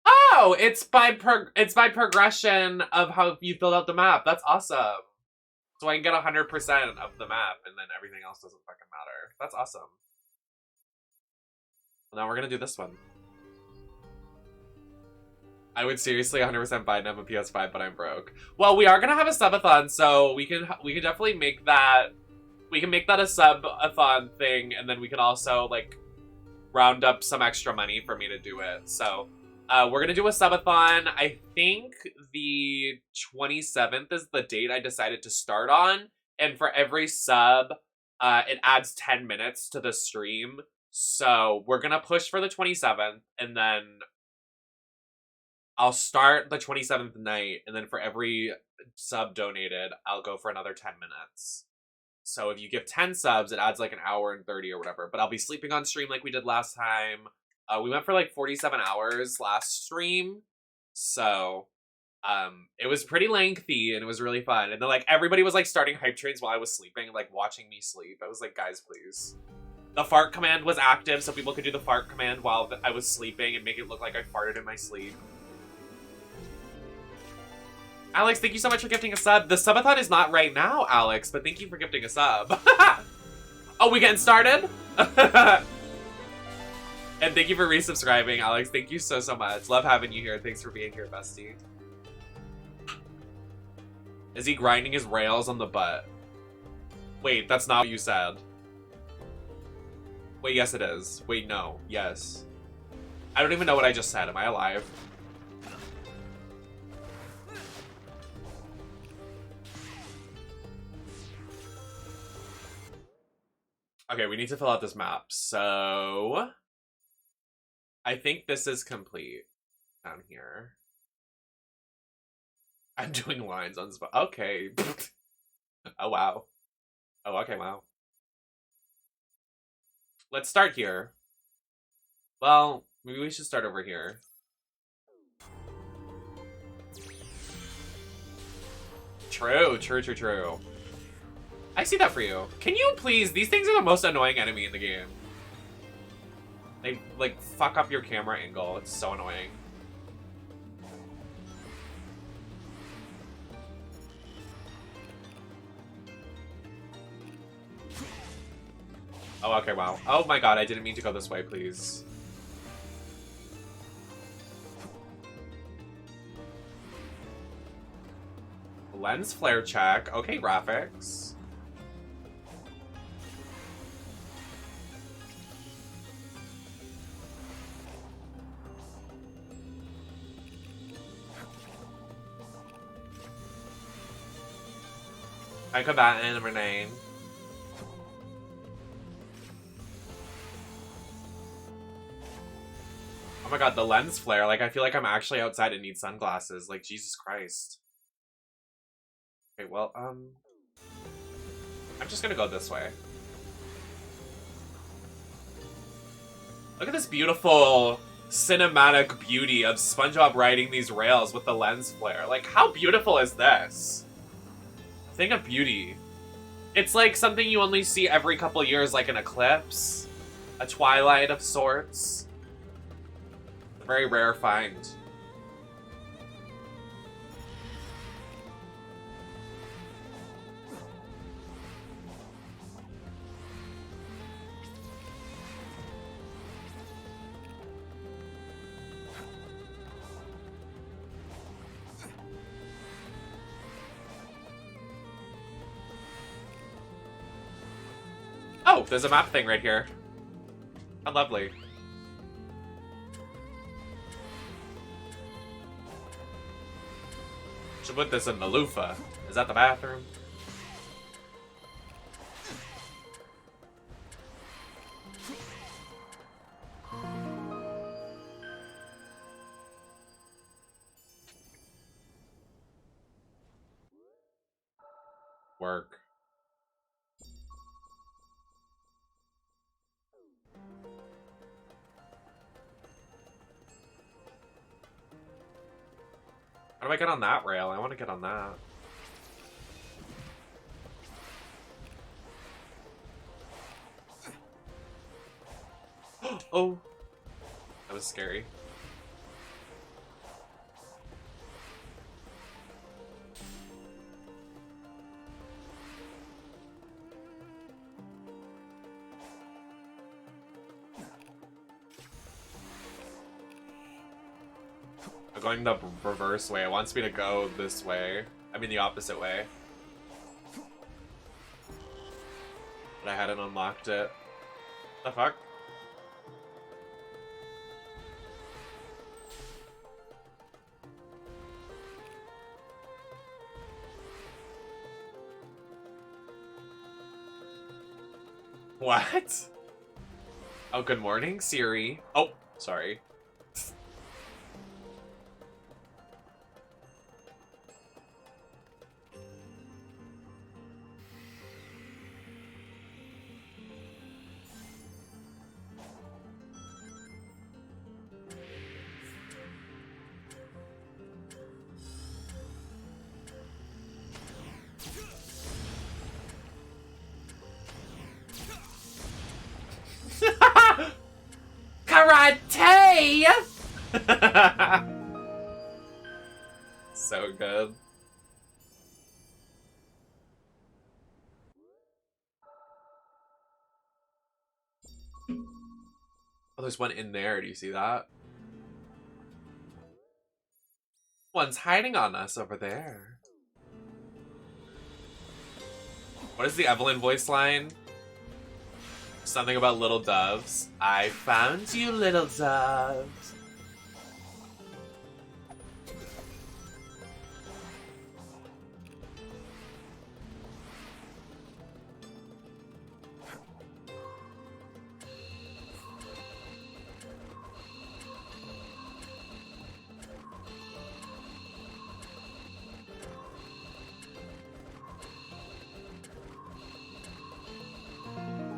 Oh, it's by progression of how you filled out the map. That's awesome. So I can get 100% of the map, and then everything else doesn't fucking matter. That's awesome. Well, now we're gonna do this one. I would seriously 100% buy them a PS5, but I'm broke. Well, we are gonna have a subathon, so we can definitely make that. We can make that a subathon thing, and then we can also like round up some extra money for me to do it. So we're gonna do a subathon. I think the 27th is the date I decided to start on, and for every sub, it adds 10 minutes to the stream. So we're gonna push for the 27th, and then I'll start the 27th night, and then for every sub donated, I'll go for another 10 minutes. So if you give 10 subs, it adds like an hour and 30 or whatever. But I'll be sleeping on stream like we did last time. We went for like 47 hours last stream. So it was pretty lengthy, and it was really fun. And then like everybody was like starting hype trains while I was sleeping, like watching me sleep. I was like, guys, please. The fart command was active, so people could do the fart command while I was sleeping and make it look like I farted in my sleep. Alex, thank you so much for gifting a sub. The subathon is not right now, Alex, but thank you for gifting a sub. Oh, we getting started? And thank you for resubscribing, Alex. Thank you so, so much. Love having you here. Thanks for being here, bestie. Is he grinding his rails on the butt? Wait, that's not what you said. Wait, yes it is. Wait, no. Yes. I don't even know what I just said. Am I alive? Okay, we need to fill out this map. So I think this is complete down here. I'm doing lines on spot. Okay. Oh, wow. Oh, okay, wow. Let's start here. Well, maybe we should start over here. True, true, true, true. I see that for you. Can you please? These things are the most annoying enemy in the game. They, like, fuck up your camera angle. It's so annoying. Oh, okay, wow. Oh my god, I didn't mean to go this way, please. Lens flare check. Okay, graphics. I combatant number 9. Oh my god, the lens flare. Like, I feel like I'm actually outside and need sunglasses. Like, Jesus Christ. Okay, well, I'm just gonna go this way. Look at this beautiful cinematic beauty of SpongeBob riding these rails with the lens flare. Like, how beautiful is this? Thing of beauty. It's like something you only see every couple years, like an eclipse, a twilight of sorts. A very rare find. Oh, there's a map thing right here. How lovely. Should put this in the loofah. Is that the bathroom? Work. How do I get on that rail? I want to get on that. Oh! That was scary. I'm going the reverse way. It wants me to go this way. I mean the opposite way. But I hadn't unlocked it. The fuck? What? Oh, good morning, Siri. Oh, sorry. Karate! So good. Oh, there's one in there. Do you see that? One's hiding on us over there. What is the Evelyn voice line? Something about little doves. I found you, little doves.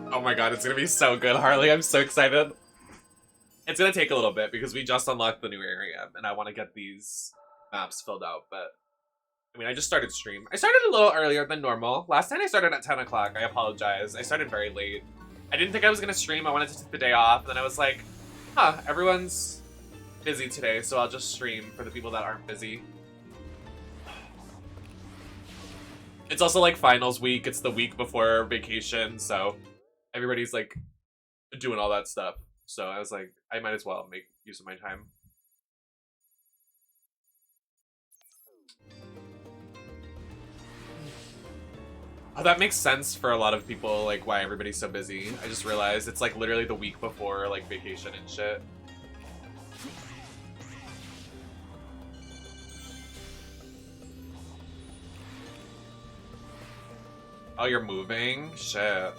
Oh my god, it's gonna be so good, Harley. I'm so excited. It's gonna take a little bit because we just unlocked the new area and I want to get these maps filled out, but I mean, I just started stream. I started a little earlier than normal. Last night I started at 10 o'clock. I apologize. I started very late. I didn't think I was gonna stream. I wanted to take the day off, and then I was like, huh, everyone's busy today, so I'll just stream for the people that aren't busy. It's also like finals week. It's the week before vacation, so everybody's like doing all that stuff. So I was like, I might as well make use of my time. Oh, that makes sense for a lot of people, like why everybody's so busy. I just realized it's like literally the week before like vacation and shit. Oh, you're moving? Shit.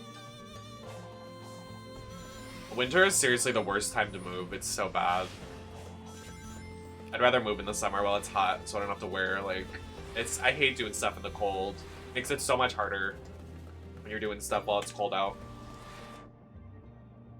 Winter is seriously the worst time to move. It's so bad. I'd rather move in the summer while it's hot, so I don't have to wear, like... I hate doing stuff in the cold. Makes it so much harder when you're doing stuff while it's cold out.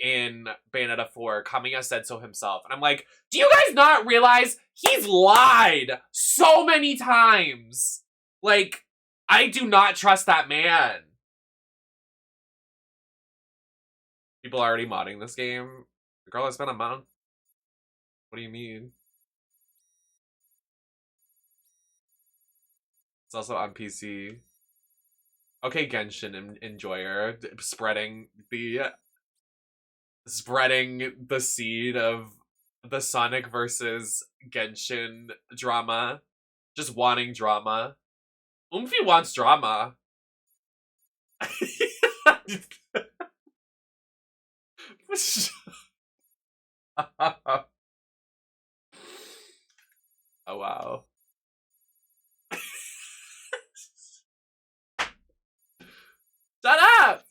in Bayonetta 4, Kamiya said so himself. And I'm like, do you guys not realize he's lied so many times? Like, I do not trust that man. People are already modding this game. Girl, it's been a month. What do you mean? It's also on PC. Okay, Genshin enjoyer, spreading the seed of the Sonic versus Genshin drama. Just wanting drama. Oomphy wants drama. Oh wow. Shut up!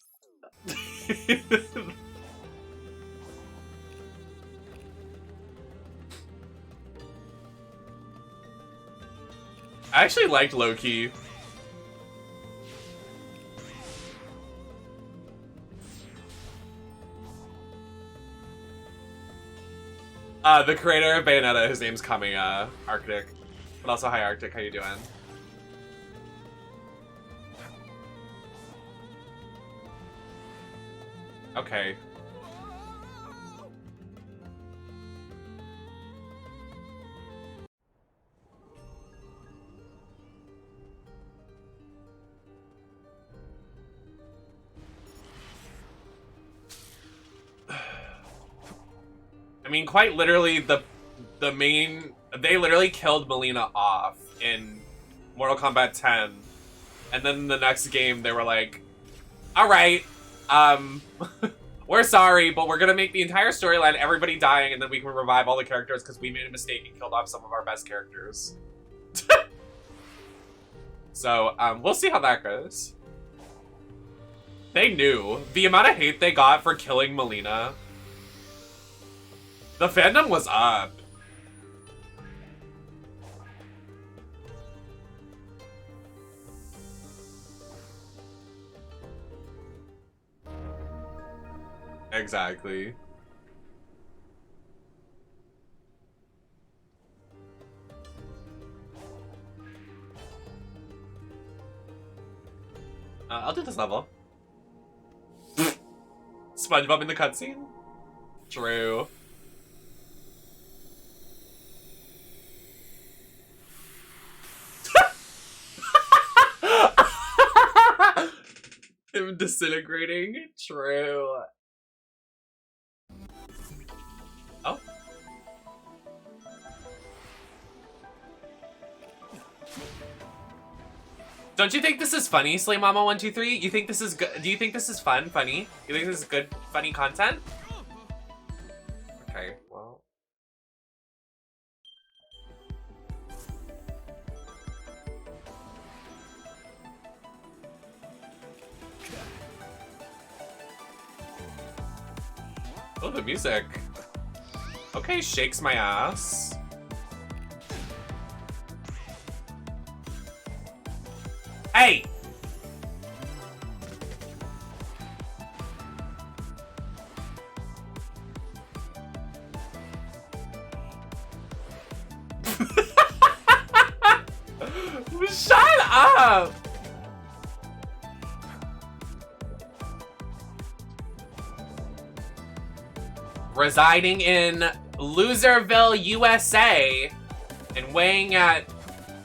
I actually liked Loki. The creator of Bayonetta, his name's Kamiya, Arctic. But also, hi Arctic, how you doing? Okay. I mean, quite literally, the main... They literally killed Melina off in Mortal Kombat 10. And then the next game, they were like, alright, we're sorry, but we're gonna make the entire storyline everybody dying, and then we can revive all the characters because we made a mistake and killed off some of our best characters. So, we'll see how that goes. They knew. The amount of hate they got for killing Melina. The fandom was up. Exactly. I'll do this level. SpongeBob in the cutscene? True. Him disintegrating? True. Oh. Don't you think this is funny, Slay Mama 123? You think this is good? Do you think this is fun, funny? You think this is good, funny content? Okay, well. Oh, the music. Okay, shakes my ass. Hey! Shut up! Residing in Loserville, USA, and weighing at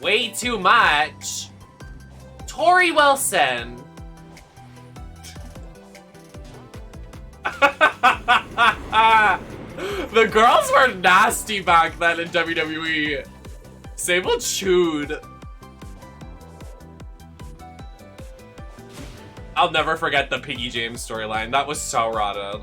way too much, Tori Wilson. The girls were nasty back then in WWE. Sable chewed. I'll never forget the Piggy James storyline. That was so rotted.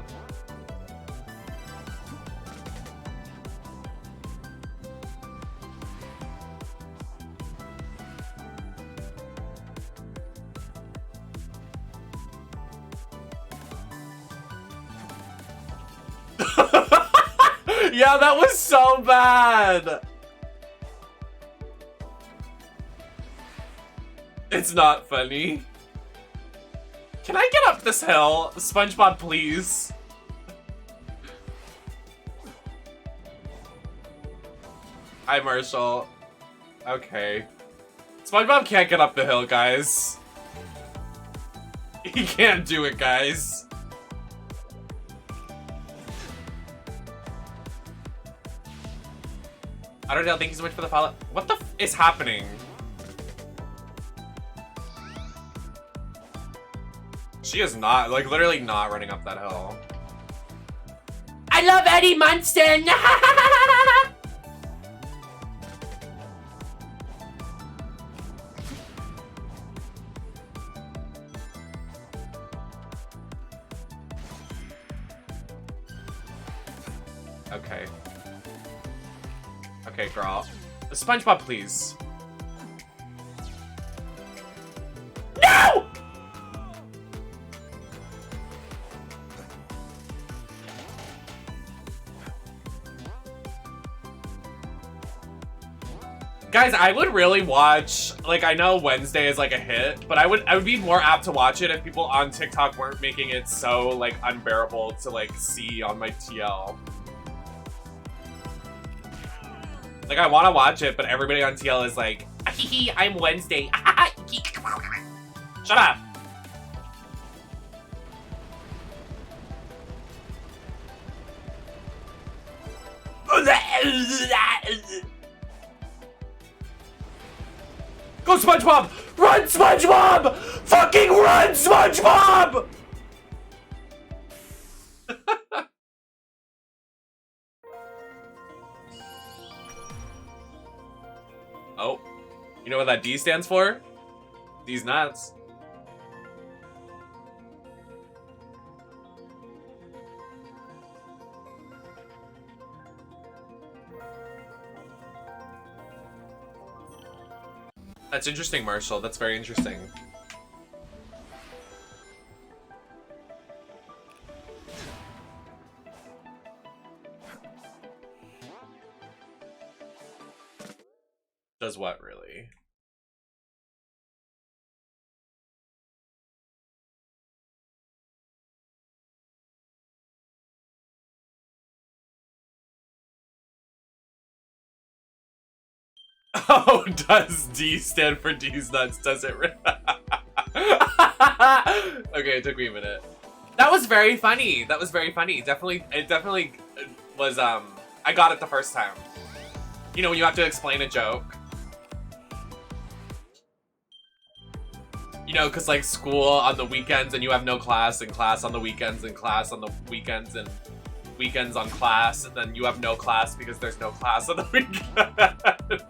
Yeah, that was so bad. It's not funny. Can I get up this hill? SpongeBob, please. Hi, Marshall. Okay. SpongeBob can't get up the hill, guys. He can't do it, guys. Otterdale, thank you so much for the follow. What the f is happening? She is not, like, literally not running up that hill. I love Eddie Munson! Okay. Okay, girl. SpongeBob, please. No! Guys, I would really watch, like, I know Wednesday is like a hit, but I would be more apt to watch it if people on TikTok weren't making it so, like, unbearable to, like, see on my TL. Like, I want to watch it, but everybody on TL is like, hee, I'm Wednesday. Shut up. Go, SpongeBob! Run, SpongeBob! Fucking run, SpongeBob! Oh, you know what that D stands for? D's nuts. That's interesting, Marshall. That's very interesting. Does what, really? Oh, does D stand for D's nuts? Does it? Okay, it took me a minute. That was very funny. That was very funny. Definitely, it definitely was, I got it the first time. You know, when you have to explain a joke. You know, because, like, school on the weekends and you have no class, and class on the weekends, and class on the weekends, and weekends on class, and then you have no class because there's no class on the weekend.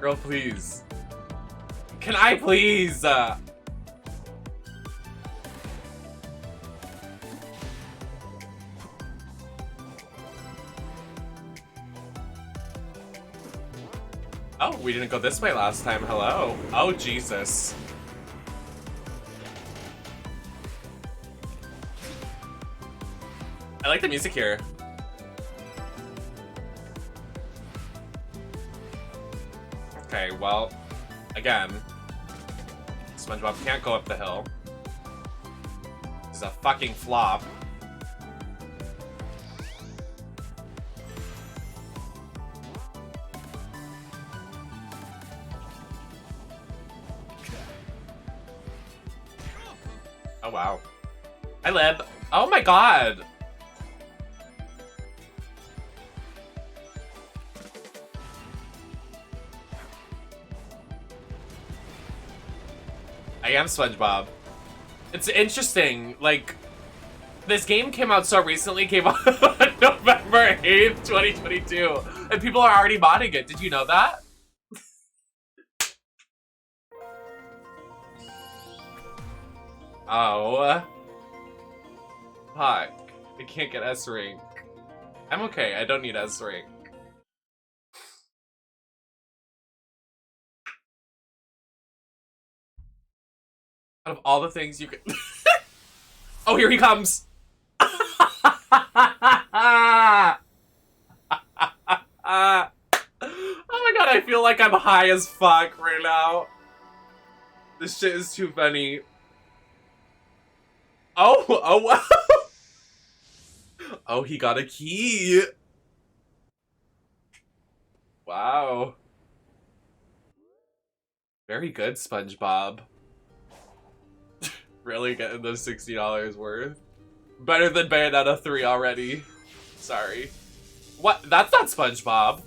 Girl, please. Can I please? Oh, we didn't go this way last time. Hello. Oh, Jesus. I like the music here. Okay, well, again, SpongeBob can't go up the hill. It's a fucking flop. Oh, wow. Hi, Lib. Oh my god. I am SpongeBob. It's interesting, like, this game came out so recently, came out on November 8th, 2022, and people are already modding it. Did you know that? Oh. Fuck. I can't get S rank. I'm okay, I don't need S rank. Out of all the things you could... Oh, here he comes! Oh my god, I feel like I'm high as fuck right now. This shit is too funny. Oh, wow. Oh, he got a key. Wow. Very good, SpongeBob. Really getting those $60 worth. Better than Bayonetta 3 already. Sorry. What? That's not SpongeBob.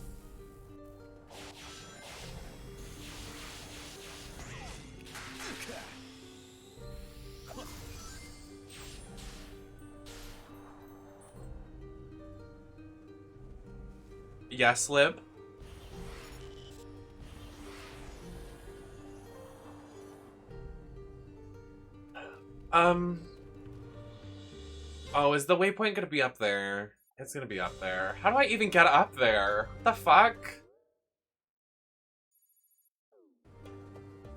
Yes, Lib. Oh, is the waypoint gonna be up there? It's gonna be up there. How do I even get up there? What the fuck?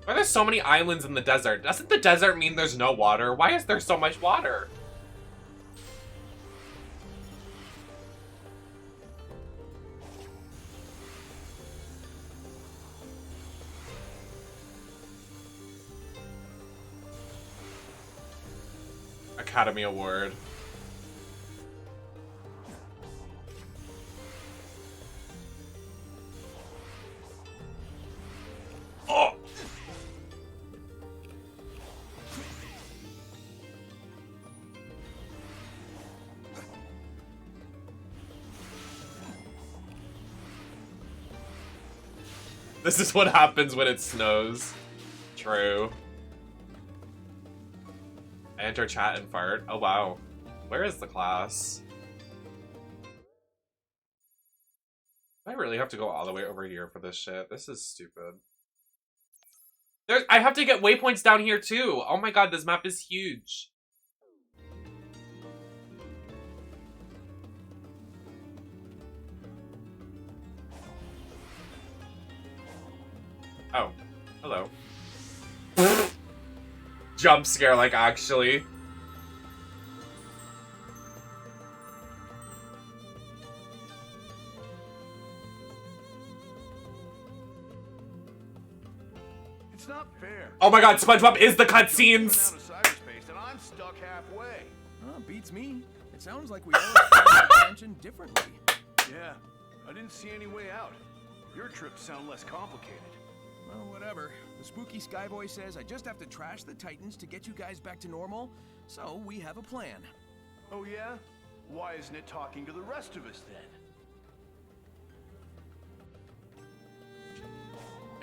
Why are there so many islands in the desert? Doesn't the desert mean there's no water? Why is there so much water? Academy Award. Oh! This is what happens when it snows. True. Enter chat and fart. Oh wow. Where is the class? I really have to go all the way over here for this shit. This is stupid. I have to get waypoints down here too. Oh my god, this map is huge. Oh, hello. Jump scare, like, actually. It's not fair. Oh my god, SpongeBob is the cutscenes! And I'm stuck halfway. Beats me. It sounds like we all pay attention differently. Yeah, I didn't see any way out. Your trips sound less complicated. Well, whatever. The spooky Skyboy says I just have to trash the Titans to get you guys back to normal, so we have a plan. Oh yeah? Why isn't it talking to the rest of us then?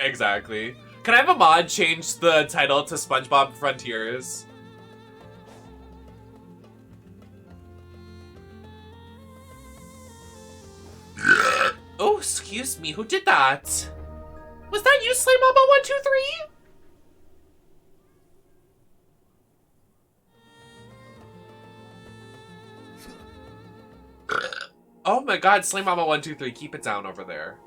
Exactly. Can I have a mod change the title to SpongeBob Frontiers? Oh, excuse me, who did that? Was that you, Slay Mama 123? Oh my god, Slay Mama 123, keep it down over there.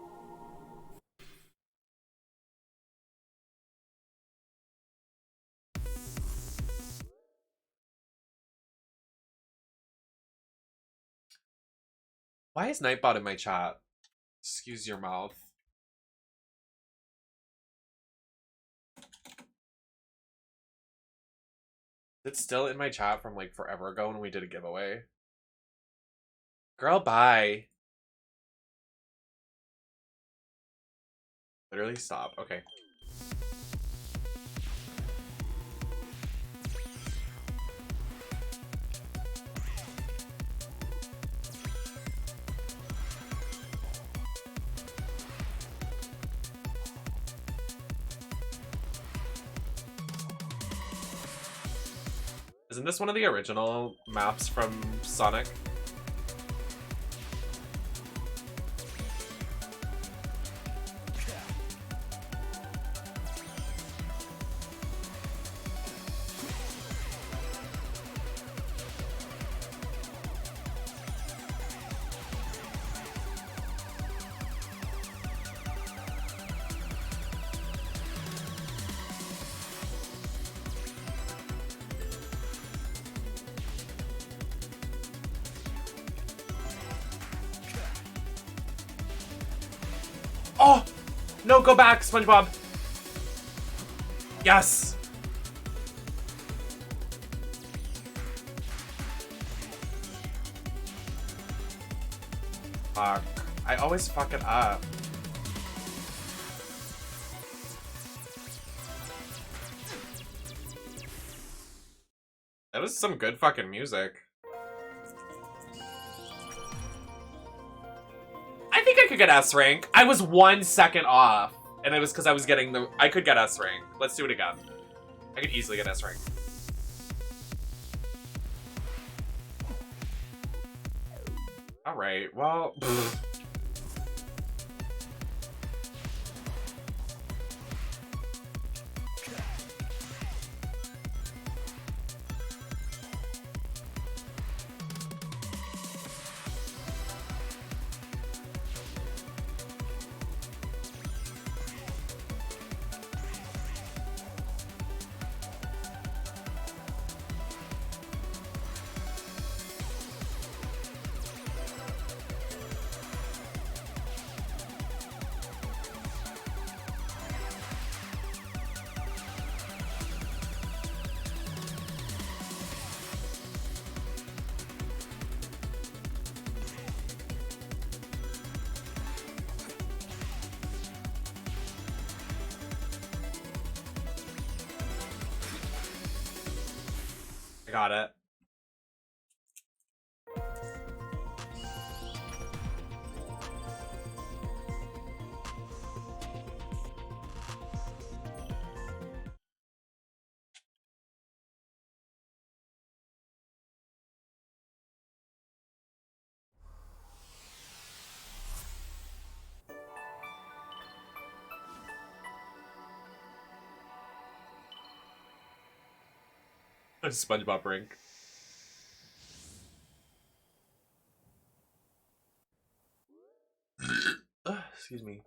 Why is Nightbot in my chat? Excuse your mouth. It's still in my chat from like forever ago when we did a giveaway. Girl, bye. Literally stop. Okay. Isn't this one of the original maps from Sonic? No, go back, SpongeBob. Yes. Fuck. I always fuck it up. That was some good fucking music. I think I could get S rank. I was 1 second off. And it was because I was getting the... I could get S rank. Let's do it again. I could easily get S rank. Alright, well... I got it. SpongeBob rink. Excuse me.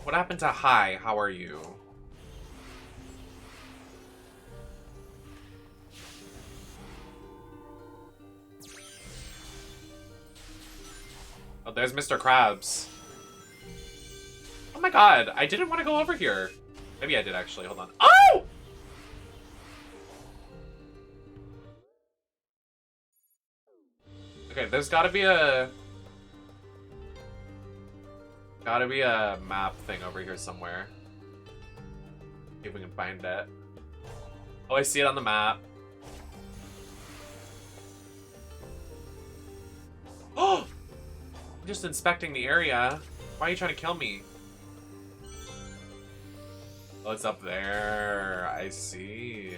What happened to hi? How are you? Oh, there's Mr. Krabs. Oh my god, I didn't want to go over here. Maybe I did actually, hold on. Oh! Okay, there's gotta be a map thing over here somewhere. See if we can find it. Oh, I see it on the map. Oh! I'm just inspecting the area. Why are you trying to kill me? Oh, it's up there. I see.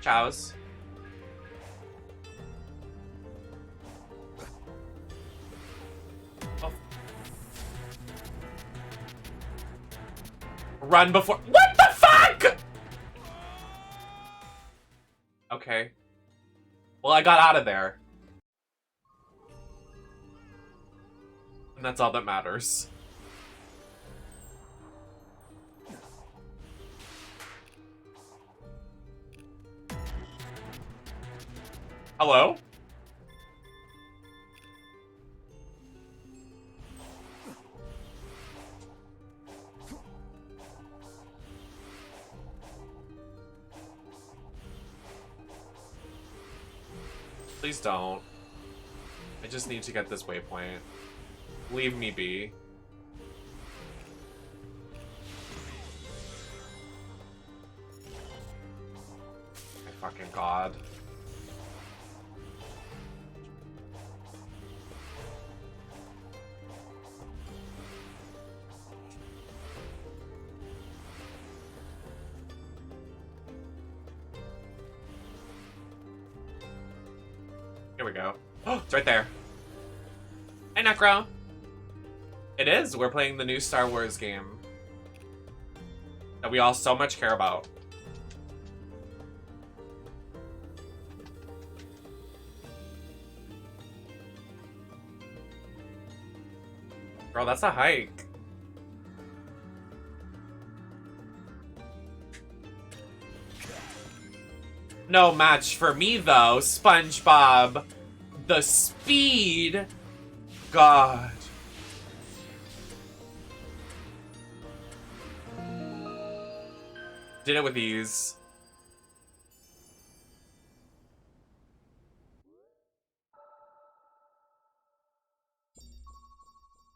Chows. Oh. Run before— what the fuck?! Okay. Well, I got out of there. And that's all that matters. Hello? Please don't. I just need to get this waypoint. Leave me be. My fucking god. Here we go. Oh, it's right there. Hey, Necro. It is. We're playing the new Star Wars game that we all so much care about. Girl, that's a hike. No match for me, though, SpongeBob. The speed. God. Did it with ease.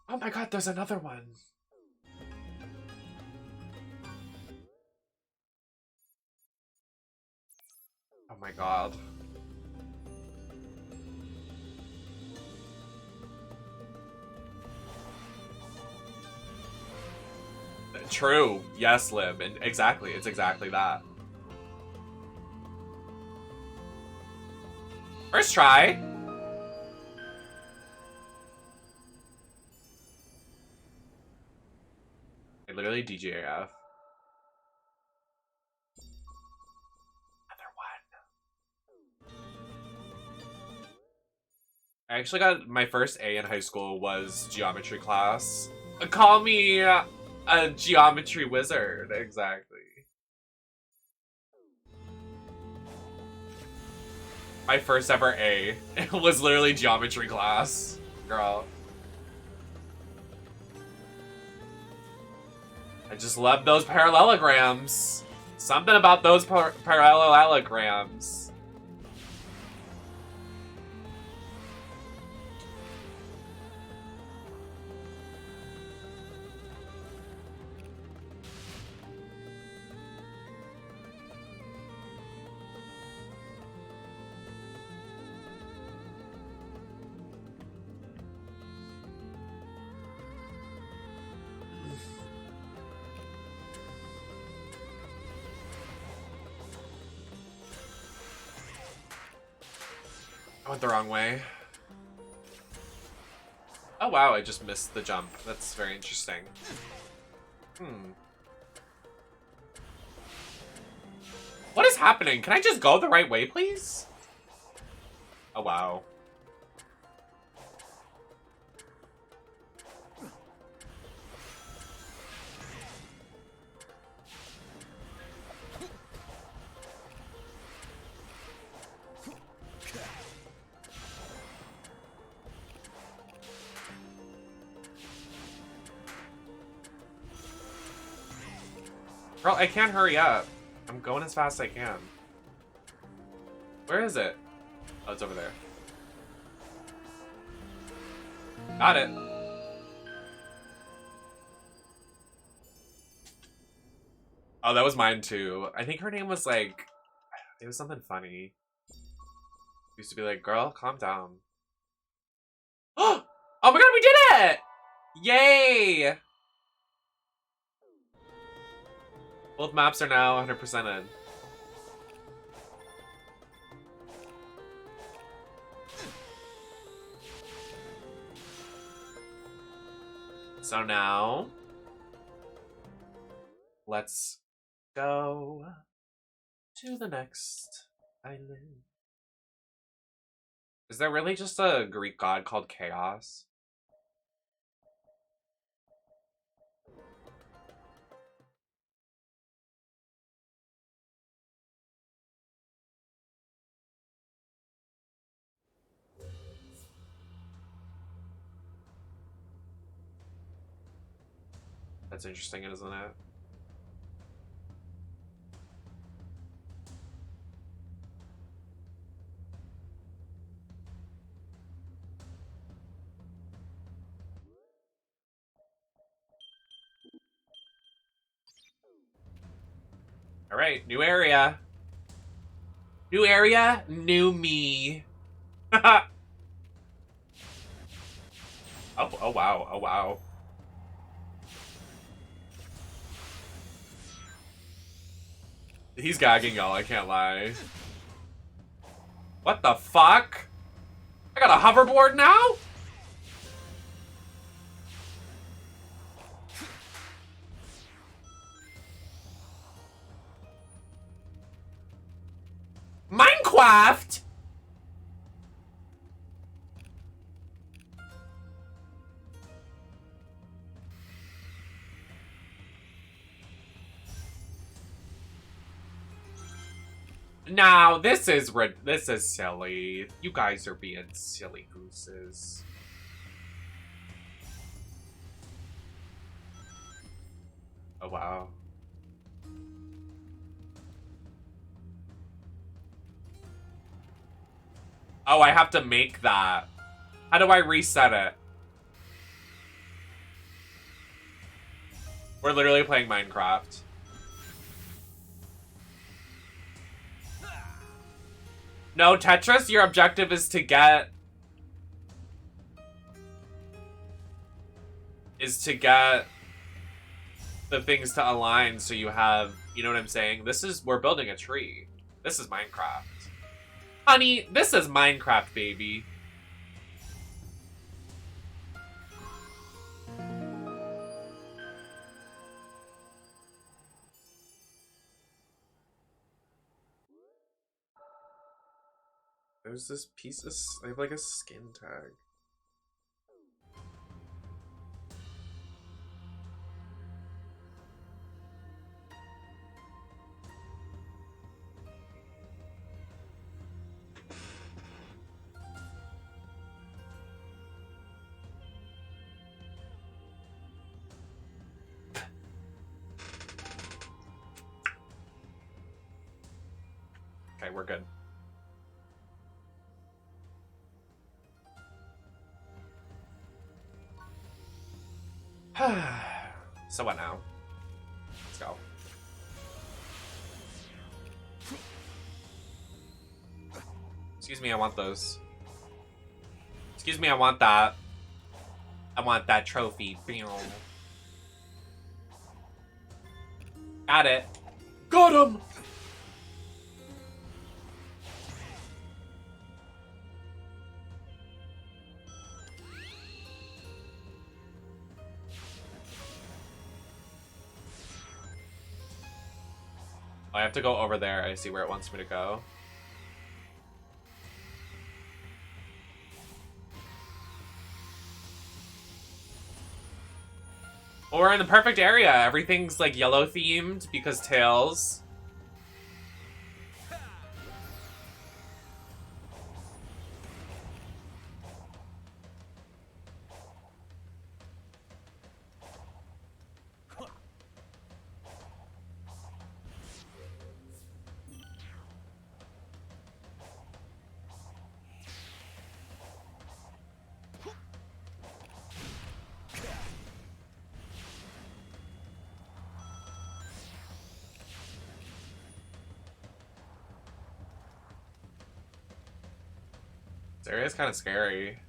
Oh my god, there's another one. Oh my god. True. Yes, Lim. And exactly. It's exactly that. First try. Literally DJF. Another one. I actually got my first A in high school was geometry class. Call me a geometry wizard. Exactly. My first ever A was literally geometry class. Girl. I just love those parallelograms. Something about those parallelograms. I went the wrong way. Oh wow, I just missed the jump. That's very interesting. What is happening? Can I just go the right way, please? Oh wow. Girl, I can't hurry up. I'm going as fast as I can. Where is it? Oh, it's over there. Got it. Oh, that was mine too. I think her name was like... It was something funny. Used to be like, girl, calm down. Oh my god, we did it! Yay! Both maps are now 100%ed. So now, let's go to the next island. Is there really just a Greek god called Chaos? That's interesting, isn't it? All right, new area. New area, new me. Oh wow, oh wow. He's gagging, y'all, I can't lie. What the fuck? I got a hoverboard now? Minecraft? Now, this is silly. You guys are being silly gooses. Oh, wow. Oh, I have to make that. How do I reset it? We're literally playing Minecraft. No, Tetris, your objective is to get... the things to align so you have... You know what I'm saying? We're building a tree. This is Minecraft. Honey, this is Minecraft, baby. There's this piece of... I have like a skin tag. Okay, we're good. So what now? Let's go. Excuse me, I want those. Excuse me, I want that. I want that trophy. Got it. Got him! I have to go over there. I see where it wants me to go. Well, we're in the perfect area. Everything's like yellow themed because tails. This area's kind of scary.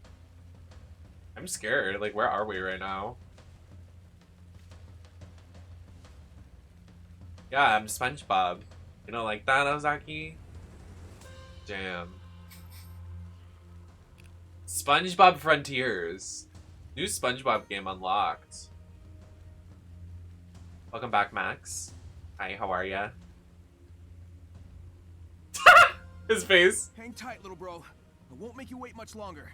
I'm scared. Like, where are we right now? Yeah, I'm SpongeBob. You don't like that, Ozaki? Damn. SpongeBob Frontiers. New SpongeBob game unlocked. Welcome back, Max. Hi, how are ya? His face. Hang tight, little bro. I won't make you wait much longer.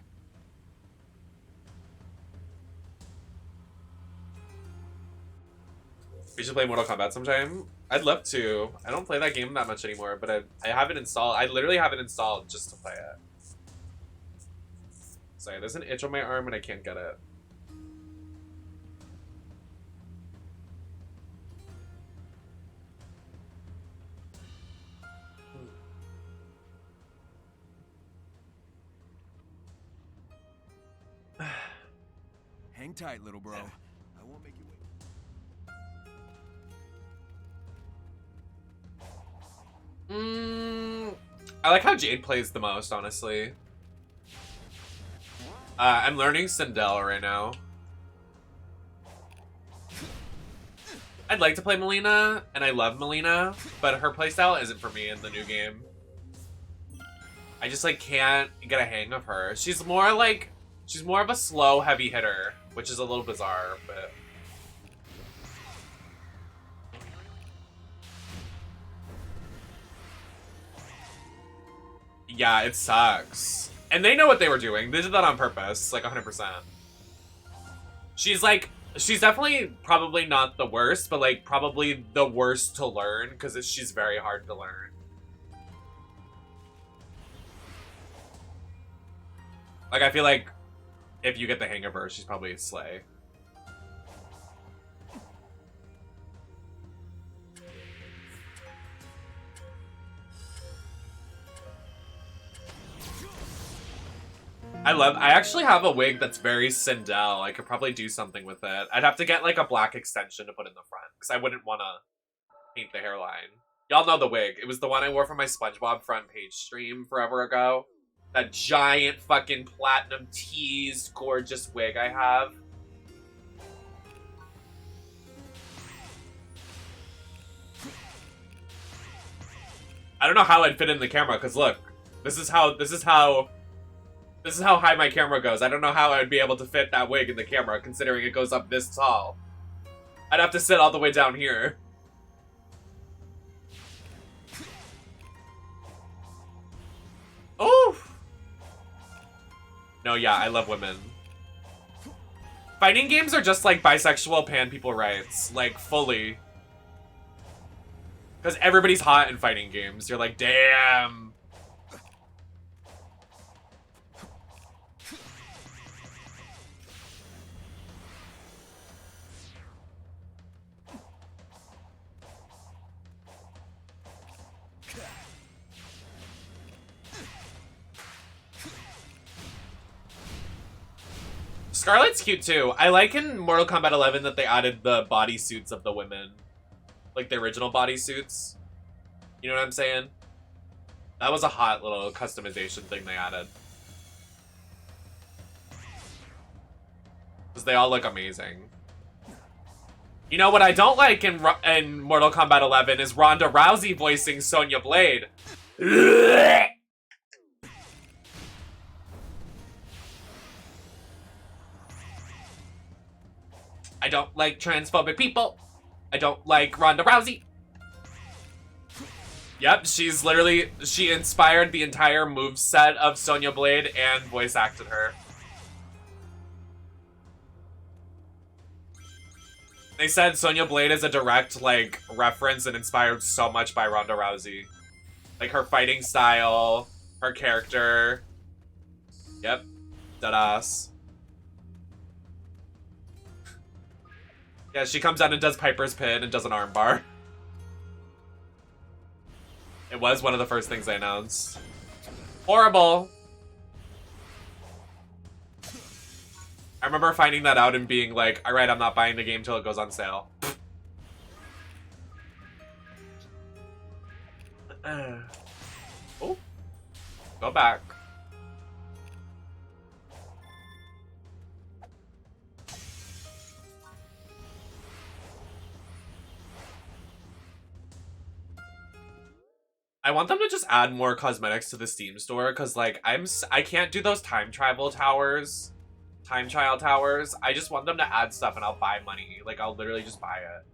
We should play Mortal Kombat sometime. I'd love to. I don't play that game that much anymore, but I have it installed. I literally have it installed just to play it. Sorry, there's an itch on my arm and I can't get it. Hang tight, little bro. I won't make you wait. I like how Jade plays the most, honestly. I'm learning Sindel right now. I'd like to play Melina, and I love Melina, but her playstyle isn't for me in the new game. I just like can't get a hang of her. She's more of a slow, heavy hitter, which is a little bizarre, but... Yeah, it sucks. And they know what they were doing. They did that on purpose, like 100%. She's definitely probably not the worst, but like probably the worst to learn, because she's very hard to learn. Like, I feel like if you get the hang of her, she's probably a slay. I actually have a wig that's very Sindel. I could probably do something with it. I'd have to get like a black extension to put in the front because I wouldn't want to paint the hairline. Y'all know the wig. It was the one I wore for my SpongeBob front page stream forever ago. That giant fucking platinum teased gorgeous wig I have. I don't know how I'd fit in the camera because look, this is how high my camera goes. I don't know how I would be able to fit that wig in the camera, considering it goes up this tall. I'd have to sit all the way down here. Oh! No, yeah, I love women. Fighting games are just like bisexual pan people rights. Like, fully. Because everybody's hot in fighting games. You're like, damn. Scarlet's cute too. I like in Mortal Kombat 11 that they added the bodysuits of the women. Like the original bodysuits. You know what I'm saying? That was a hot little customization thing they added. Because they all look amazing. You know what I don't like in Mortal Kombat 11 is Ronda Rousey voicing Sonya Blade. I don't like transphobic people. I don't like Ronda Rousey. Yep, she inspired the entire moveset of Sonya Blade and voice acted her. They said Sonya Blade is a direct, like, reference and inspired so much by Ronda Rousey. Like, her fighting style, her character. Yep, deadass. Yeah, she comes out and does Piper's Pin and does an armbar. It was one of the first things they announced. Horrible. I remember finding that out and being like, alright, I'm not buying the game till it goes on sale. Oh. Go back. I want them to just add more cosmetics to the Steam store because, like, I can't do those time trial towers. I just want them to add stuff and I'll buy money. Like, I'll literally just buy it.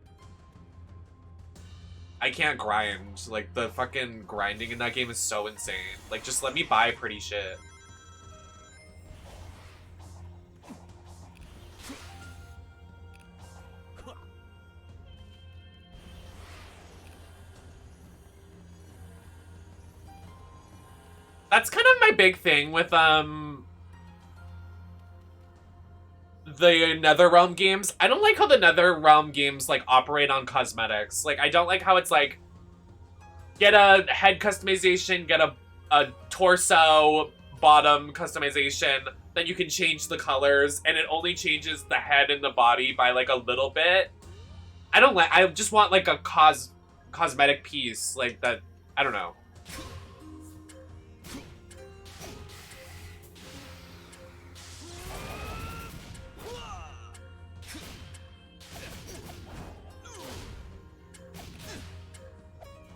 I can't grind. Like, the fucking grinding in that game is so insane. Like, just let me buy pretty shit. That's kind of my big thing with, the NetherRealm games. I don't like how the NetherRealm games, like, operate on cosmetics. Like, I don't like how it's, like, get a head customization, get a torso bottom customization, then you can change the colors, and it only changes the head and the body by, like, a little bit. I just want, like, a cosmetic piece, like, that, I don't know.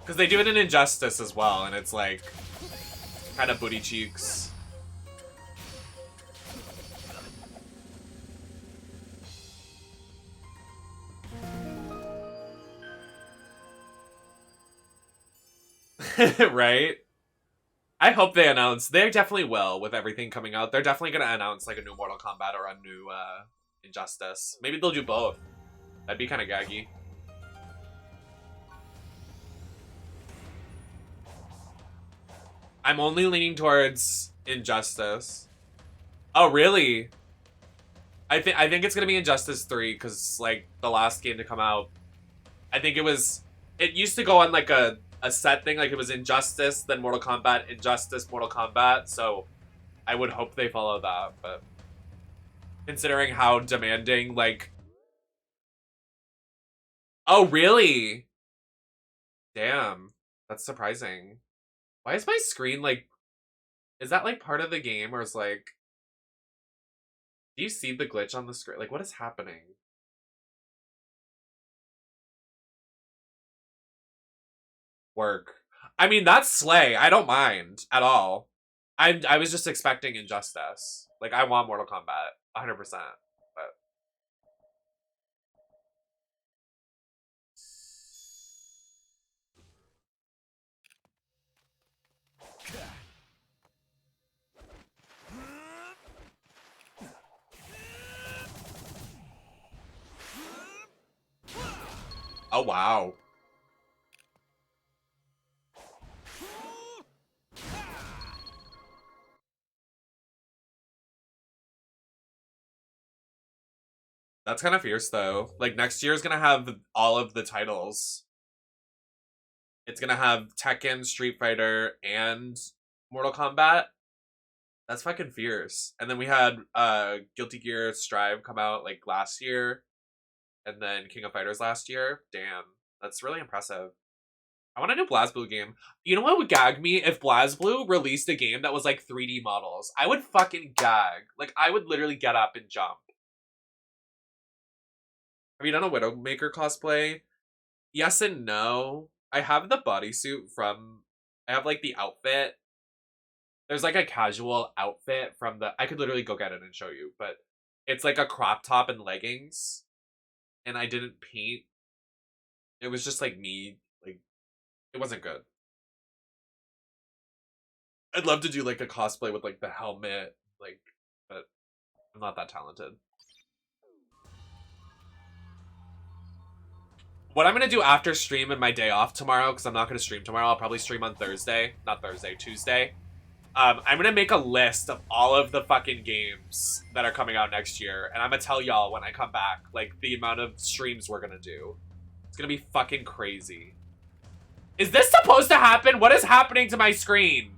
Because they do it in Injustice as well, and it's like, kind of booty cheeks. Right? I hope they announce. They definitely will with everything coming out. They're definitely going to announce like a new Mortal Kombat or a new Injustice. Maybe they'll do both. That'd be kind of gaggy. I'm only leaning towards Injustice. Oh, really? I think it's gonna be Injustice 3 because like the last game to come out, I think it used to go on like a set thing, like it was Injustice, then Mortal Kombat, Injustice, Mortal Kombat. So I would hope they follow that, but considering how demanding, like, oh really? Damn, that's surprising. Why is my screen like? Is that like part of the game, or is like? Do you see the glitch on the screen? Like, what is happening? Work. I mean, that's slay. I don't mind at all. I was just expecting Injustice. Like, I want Mortal Kombat, 100%. But oh wow. That's kind of fierce though. Like next year is gonna have all of the titles. It's gonna have Tekken, Street Fighter, and Mortal Kombat. That's fucking fierce. And then we had Guilty Gear Strive come out like last year, and then King of Fighters last year. Damn, that's really impressive. I want a new BlazBlue game. You know what would gag me if BlazBlue released a game that was like 3D models? I would fucking gag. Like I would literally get up and jump. Have you done a Widowmaker cosplay? Yes and no. I have the bodysuit from... I have, like, the outfit. There's, like, a casual outfit from the... I could literally go get it and show you, but it's, like, a crop top and leggings. And I didn't paint. It was just, like, me. Like, it wasn't good. I'd love to do, like, a cosplay with, like, the helmet. Like, but I'm not that talented. What I'm gonna do after stream and my day off tomorrow, because I'm not gonna stream tomorrow, I'll probably stream on Thursday. Not Thursday, Tuesday. I'm gonna make a list of all of the fucking games that are coming out next year, and I'm gonna tell y'all when I come back, like, the amount of streams we're gonna do. It's gonna be fucking crazy. Is this supposed to happen? What is happening to my screen?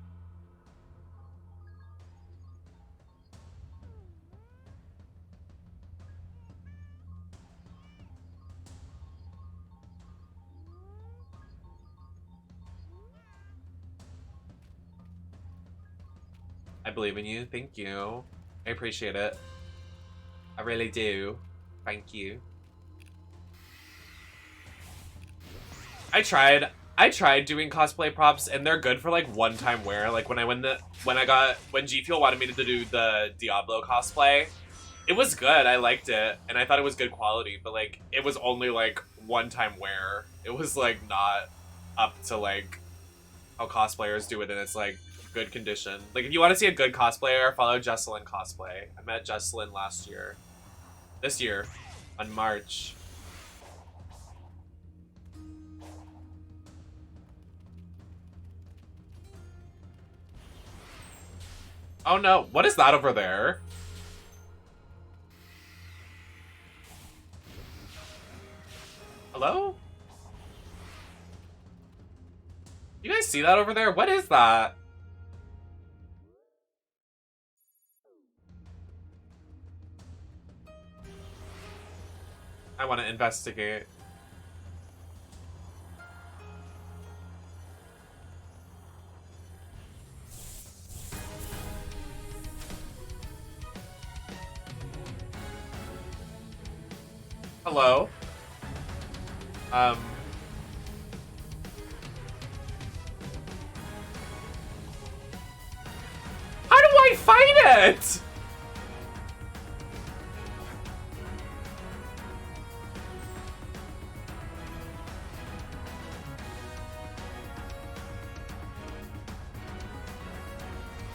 I believe in you. Thank you. I appreciate it. I really do. Thank you. I tried doing cosplay props, and they're good for like one-time wear. Like when G Fuel wanted me to do the Diablo cosplay, it was good. I liked it, and I thought it was good quality. But like, it was only like one-time wear. It was like not up to like how cosplayers do it, and it's like good condition. Like if you want to see a good cosplayer, follow Jesselyn Cosplay. I met Jesselyn this year, on March. Oh no, what is that over there? Hello? You guys see that over there? What is that? I want to investigate. Hello? How do I fight it?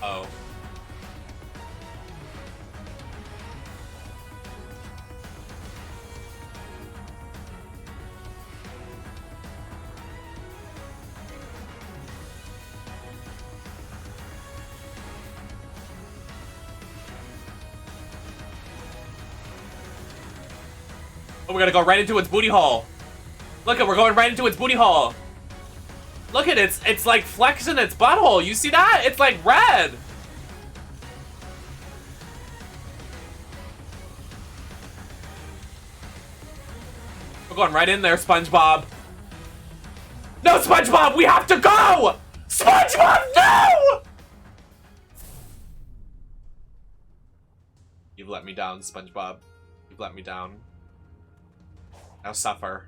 Oh. Oh, we're gonna go right into its booty hole. Look at, we're going right into its booty hole. Look at it, it's like flexing its butthole. You see that? It's like red. We're going right in there, SpongeBob. No, SpongeBob, we have to go! SpongeBob, no! You've let me down, SpongeBob. You've let me down. Now suffer.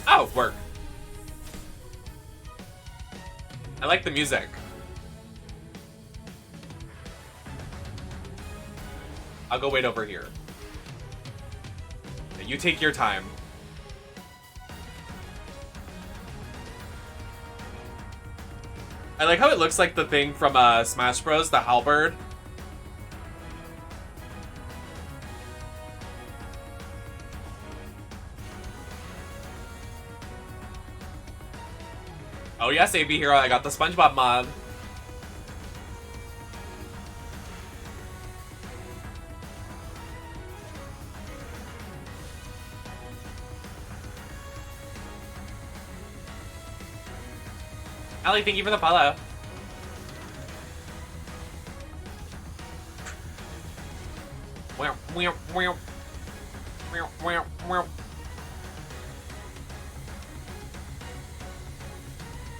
Oh, work. I like the music. I'll go wait over here. Yeah, you take your time. I like how it looks like the thing from Smash Bros, the halberd. Oh yes, AB Hero, I got the SpongeBob mod. Ali, thank you for the follow.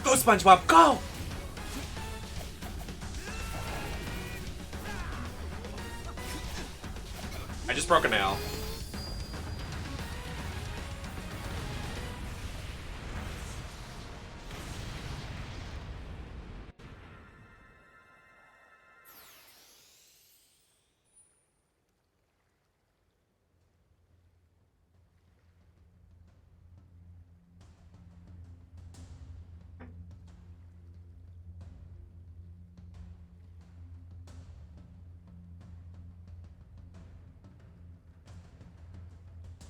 Go, SpongeBob, go! I just broke a nail.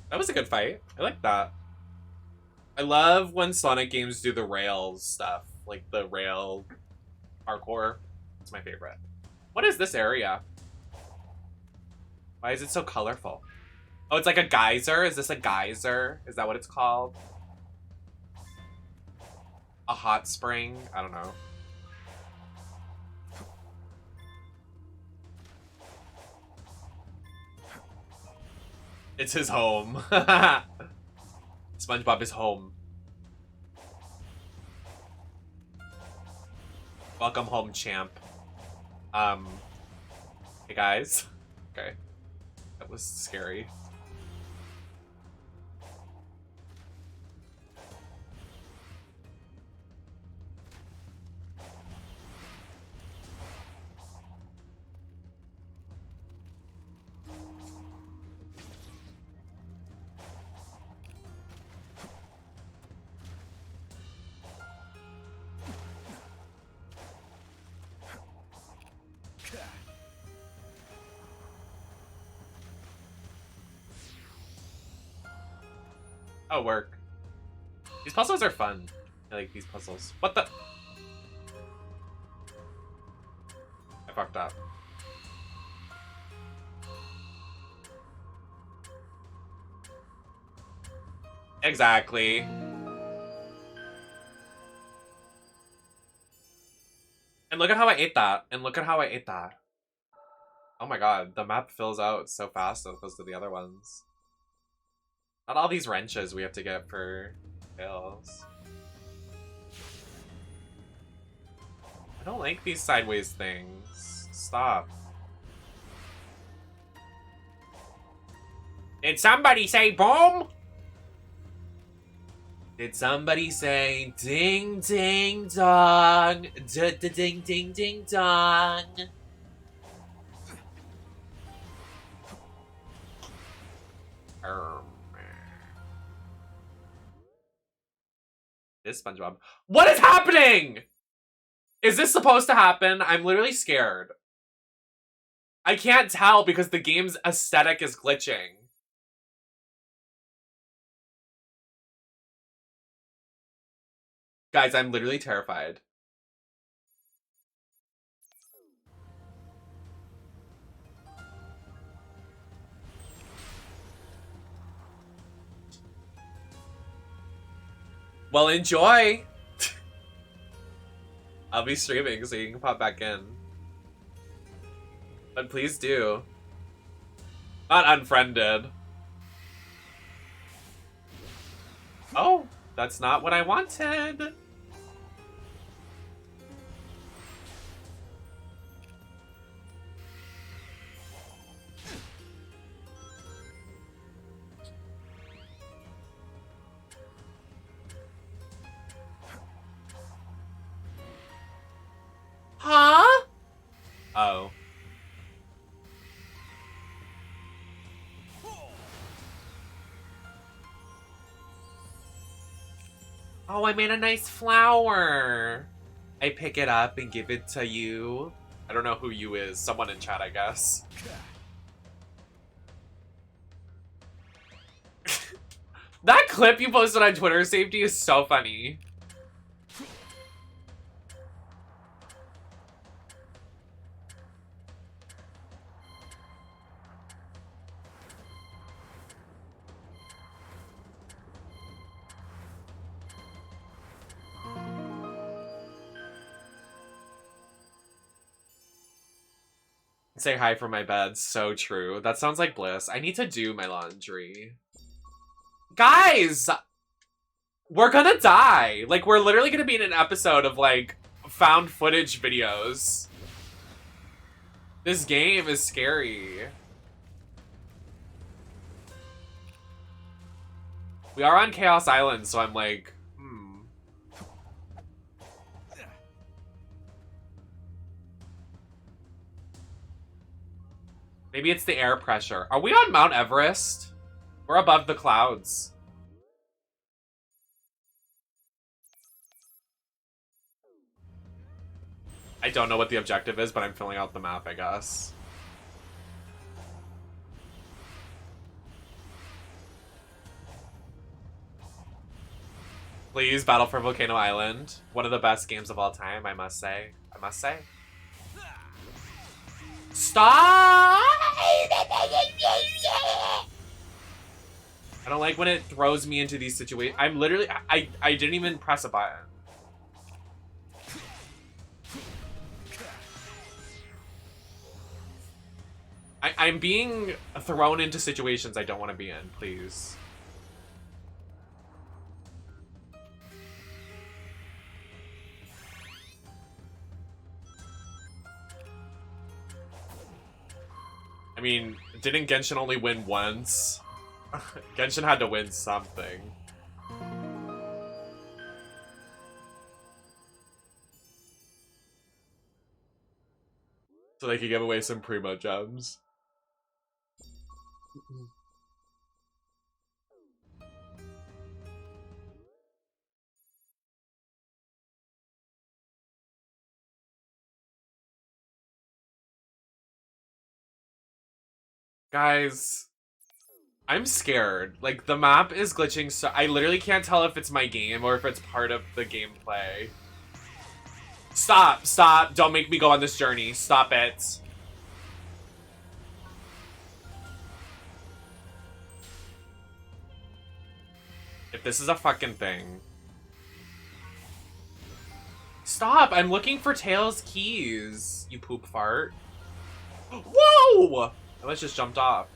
That was a good fight. I like that. I love when Sonic games do the rails stuff, like the rail parkour. It's my favorite. What is this area? Why is it so colorful? Oh, it's like a geyser? Is this a geyser? Is that what it's called? A hot spring? I don't know. It's his home. SpongeBob is home. Welcome home, champ. Hey guys. Okay. That was scary. Oh, work. These puzzles are fun. I like these puzzles. What the? I fucked up. Exactly. And look at how I ate that. And look at how I ate that. Oh my god, the map fills out so fast as opposed to the other ones. Not all these wrenches we have to get for fails. I don't like these sideways things. Stop. Did somebody say boom? Did somebody say ding ding dong? Ding ding ding dong. This SpongeBob. What is happening? Is this supposed to happen? I'm literally scared. I can't tell because the game's aesthetic is glitching. Guys, I'm literally terrified. Well, enjoy. I'll be streaming so you can pop back in. But please do. Not unfriended. Oh, that's not what I wanted. Huh? Oh. Oh, I made a nice flower. I pick it up and give it to you. I don't know who you is. Someone in chat, I guess. That clip you posted on Twitter, Safety, is so funny. Say hi from my bed. So true. That sounds like bliss. I need to do my laundry. Guys! We're gonna die. Like, we're literally gonna be in an episode of, like, found footage videos. This game is scary. We are on Chaos Island, so I'm like, Maybe it's the air pressure. Are we on Mount Everest? We're above the clouds. I don't know what the objective is, but I'm filling out the map, I guess. Please, Battle for Volcano Island. One of the best games of all time, I must say. I must say. Stop! I don't like when it throws me into these situations. I'm literally... I didn't even press a button. I'm being thrown into situations I don't want to be in, please. I mean, didn't Genshin only win once? Genshin had to win something. So they could give away some Primo gems. Guys, I'm scared. Like, the map is glitching so... I literally can't tell if it's my game or if it's part of the gameplay. Stop! Stop! Don't make me go on this journey. Stop it. If this is a fucking thing. Stop! I'm looking for Tails' keys, you poop fart. Whoa! I almost just jumped off.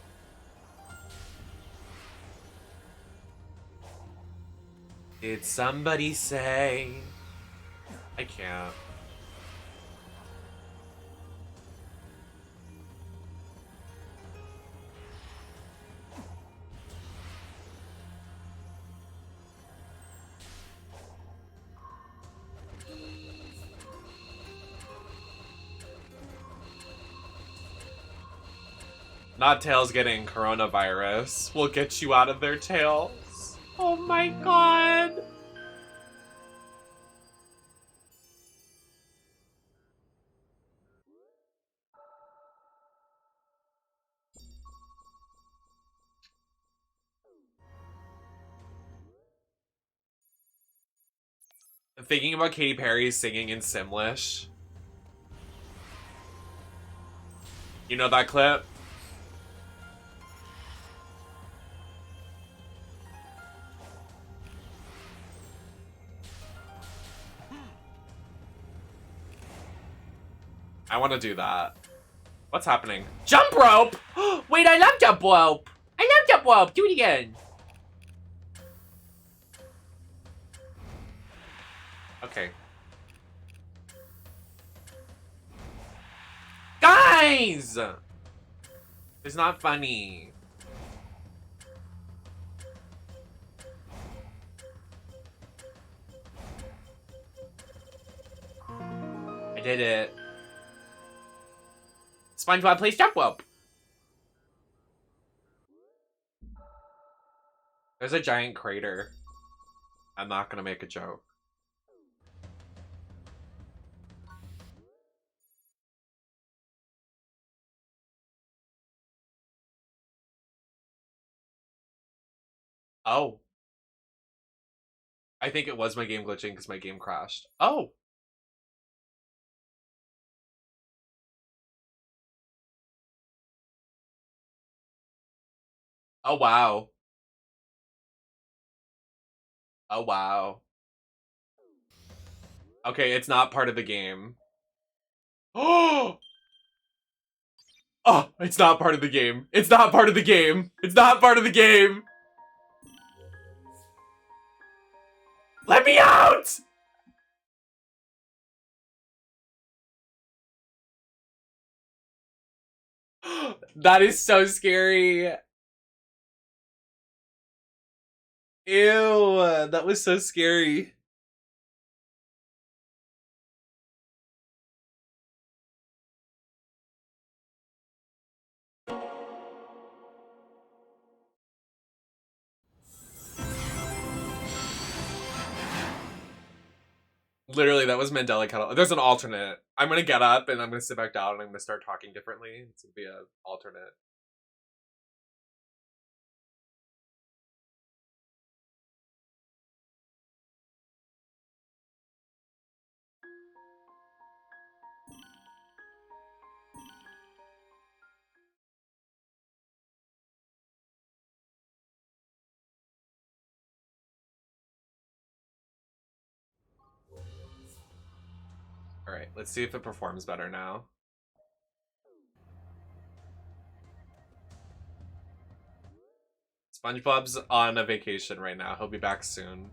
Did somebody say... I can't. Not Tails getting coronavirus. We'll get you out of there, Tails. Oh my god. Thinking about Katy Perry singing in Simlish. You know that clip? I want to do that. What's happening? Jump rope! Wait, I love jump rope! I love jump rope! Do it again! Okay. Guys! It's not funny. I did it. SpongeBob plays jump rope. There's a giant crater. I'm not gonna make a joke. Oh. I think it was my game glitching because my game crashed. Oh. Oh, wow. Oh, wow. Okay, it's not part of the game. Oh! Oh, it's not part of the game. It's not part of the game. It's not part of the game. Let me out! That is so scary. Ew, that was so scary. Literally, that was Mandela Kettle. There's an alternate. I'm gonna get up and I'm gonna sit back down and I'm gonna start talking differently. It's gonna be an alternate. Alright, let's see if it performs better now. SpongeBob's on a vacation right now. He'll be back soon.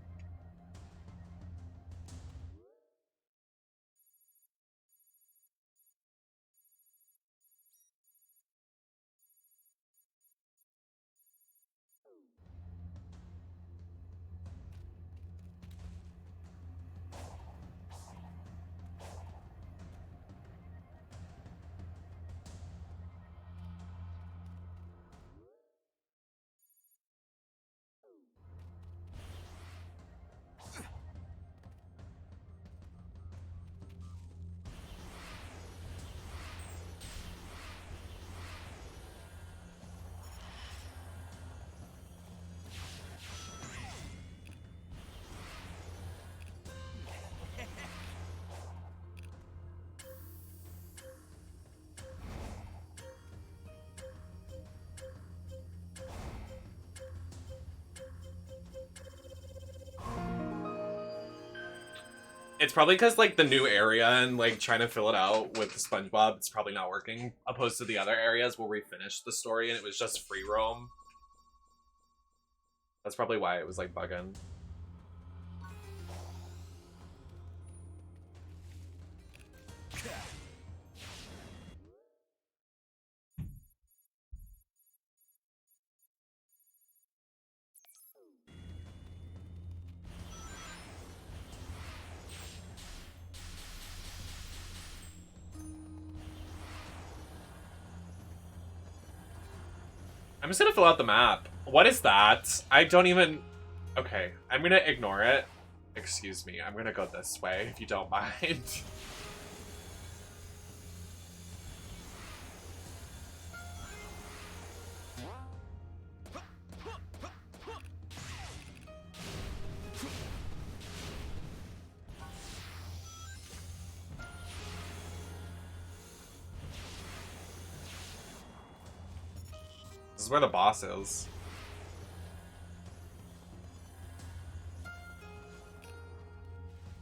It's probably because, like, the new area and, like, trying to fill it out with SpongeBob, it's probably not working. Opposed to the other areas where we finished the story and it was just free roam. That's probably why it was, like, bugging. I'm just gonna fill out the map. What is that? I don't even... Okay, I'm gonna ignore it. Excuse me, I'm gonna go this way, if you don't mind. This is where the boss is.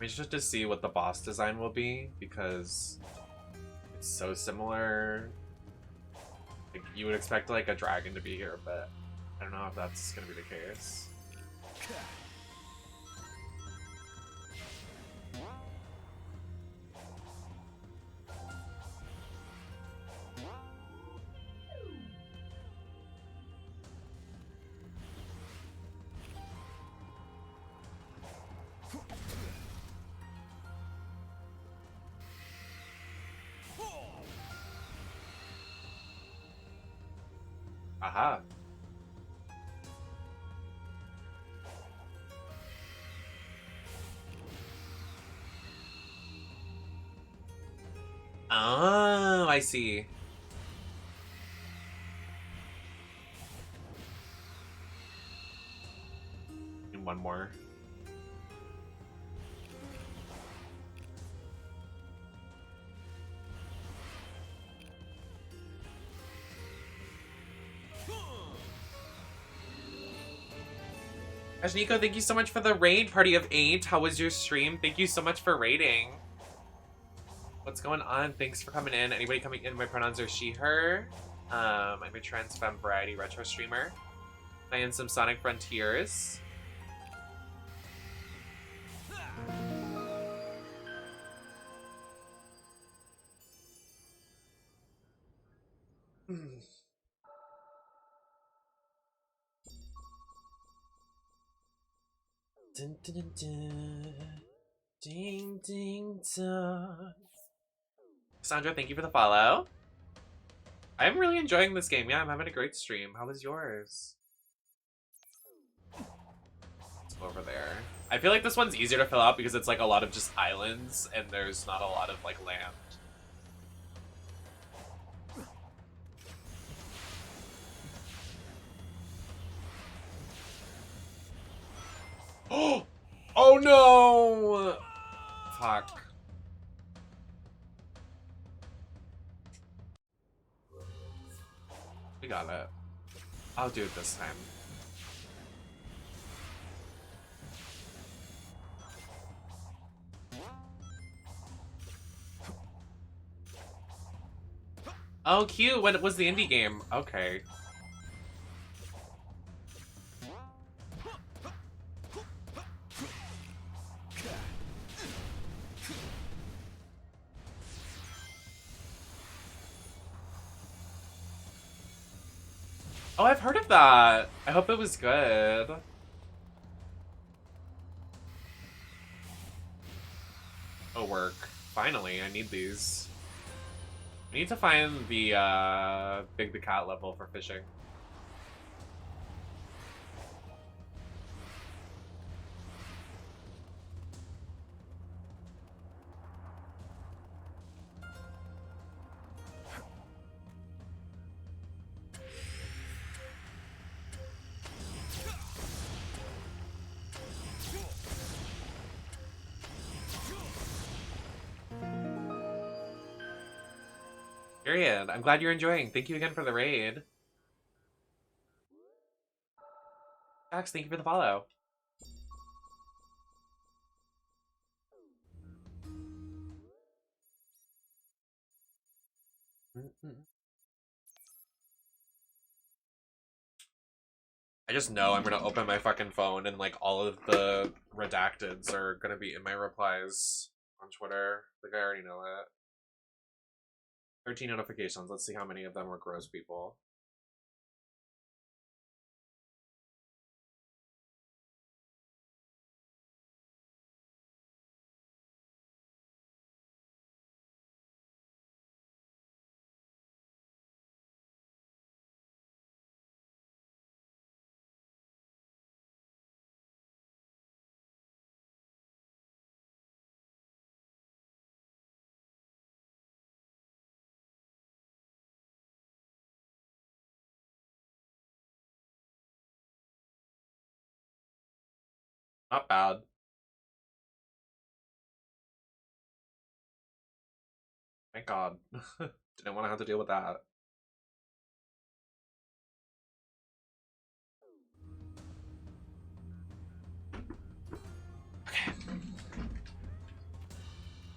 We should just see what the boss design will be, because so similar. Like, you would expect like a dragon to be here, but I don't know if that's gonna be the case. Aha. Oh, I see. And one more. Gosh, Nico, thank you so much for the raid, Party of 8. How was your stream? Thank you so much for raiding. What's going on? Thanks for coming in. Anybody coming in? My pronouns are she, her. I'm a trans femme variety retro streamer. Playing some Sonic Frontiers. Dun, dun, dun, dun. Ding, ding, dong. Sandra, thank you for the follow. I'm really enjoying this game. Yeah, I'm having a great stream. How was yours? Let's go over there. I feel like this one's easier to fill out because it's like a lot of just islands and there's not a lot of like land. Oh no! Fuck. We got it. I'll do it this time. Oh, cute. What was the indie game? Okay. Oh, I've heard of that. I hope it was good. Oh, work. Finally, I need these. I need to find the Big the Cat level for fishing. Period. I'm glad you're enjoying. Thank you again for the raid. Jax, thank you for the follow. I just know I'm gonna open my fucking phone and like all of the redacteds are gonna be in my replies on Twitter. Like I already know it. 13 notifications. Let's see how many of them were gross people. Not bad. Thank God. Didn't want to have to deal with that. Okay.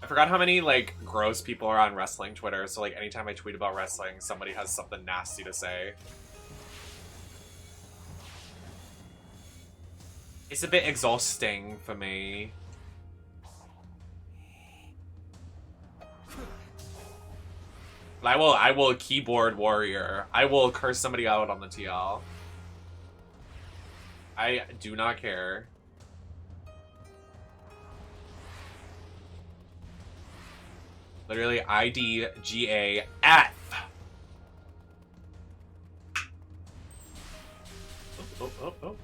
I forgot how many, like, gross people are on wrestling Twitter, so, like, anytime I tweet about wrestling, somebody has something nasty to say. It's a bit exhausting for me. But I will keyboard warrior. I will curse somebody out on the TL. I do not care. Literally IDGAF. Oh.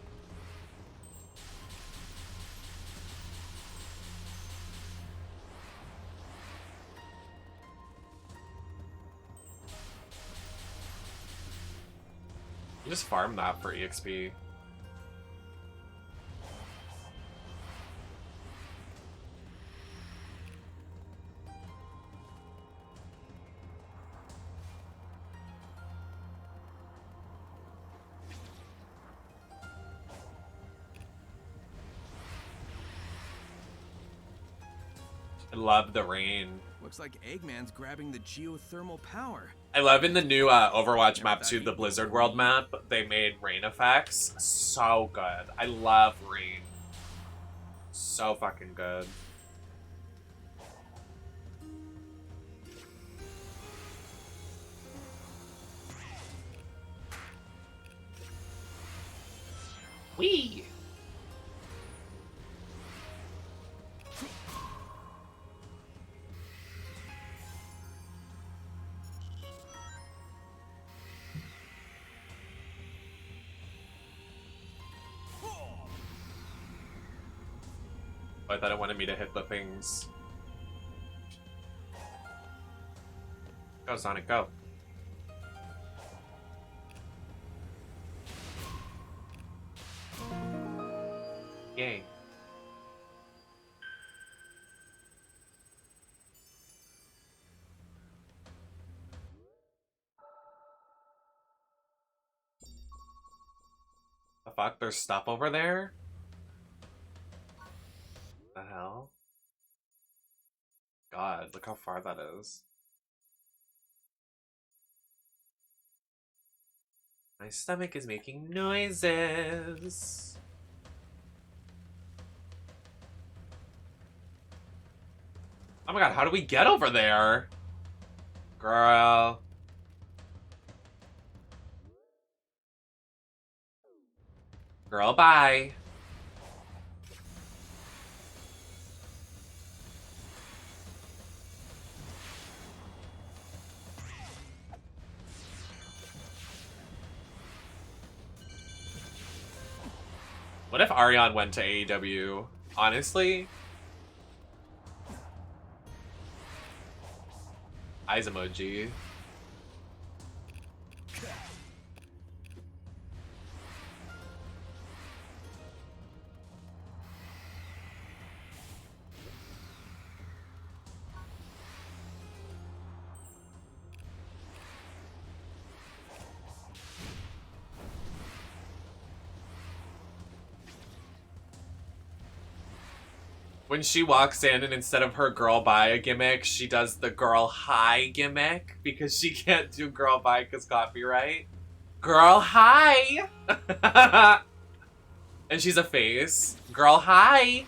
You just farm that for EXP. I love the rain. Looks like Eggman's grabbing the geothermal power. I love in the new Overwatch map too, the Blizzard World map, they made rain effects. So good. I love rain. So fucking good. Wee! I thought it wanted me to hit the things. Go, Sonic, go. Yay. The fuck? There's stuff over there? The hell? God, look how far that is. My stomach is making noises. Oh my god, how do we get over there? Girl. Girl, bye. What if Ariane went to AEW? Honestly? Eyes emoji. When she walks in and instead of her girl bye gimmick, she does the girl hi gimmick because she can't do girl bye because copyright. Girl hi! And she's a face. Girl hi!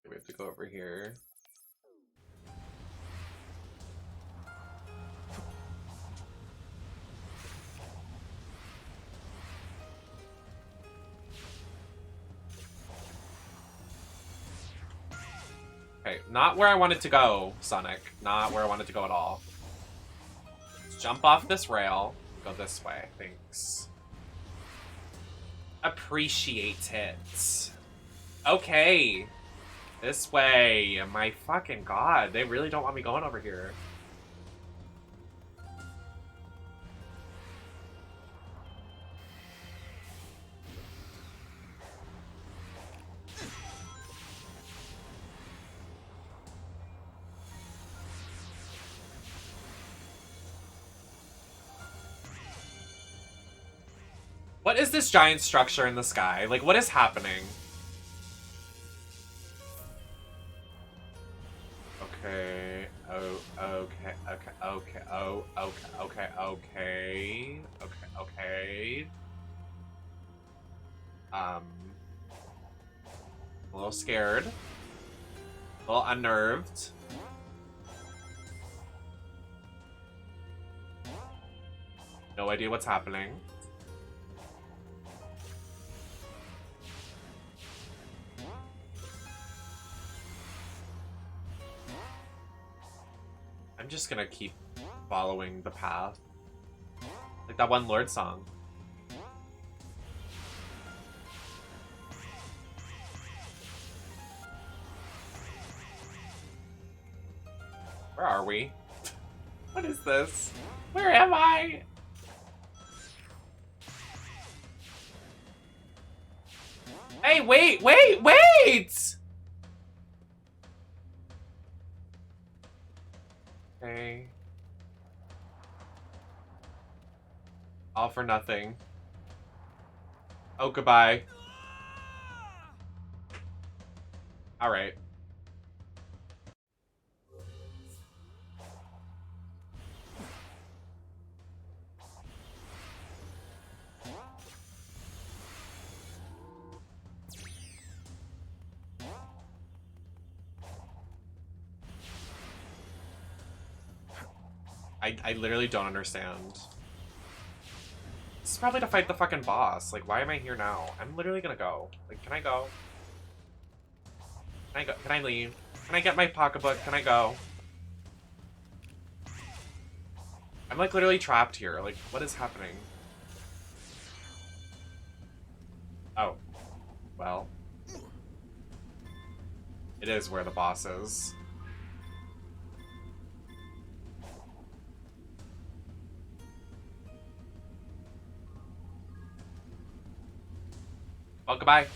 We have to go over here. Okay, not where I wanted to go, Sonic. Not where I wanted to go at all. Let's jump off this rail. Go this way, thanks. Appreciate it. Okay. This way. My fucking god. They really don't want me going over here. What is this giant structure in the sky? Like, what is happening? Okay. Oh, okay, okay, okay, oh, okay, okay, okay, okay, okay. I'm a little scared. A little unnerved. No idea what's happening. I'm just gonna keep following the path. Like that one Lorde song. Where are we? What is this? Where am I? Hey, wait, wait, wait! Okay. All for nothing. Oh, goodbye. Alright. I literally don't understand. This is probably to fight the fucking boss. Like, why am I here now? I'm literally gonna go. Like, can I go? Can I go? Can I leave? Can I get my pocketbook? Can I go? I'm like literally trapped here. Like, what is happening? Oh. Well. It is where the boss is. Oh, goodbye.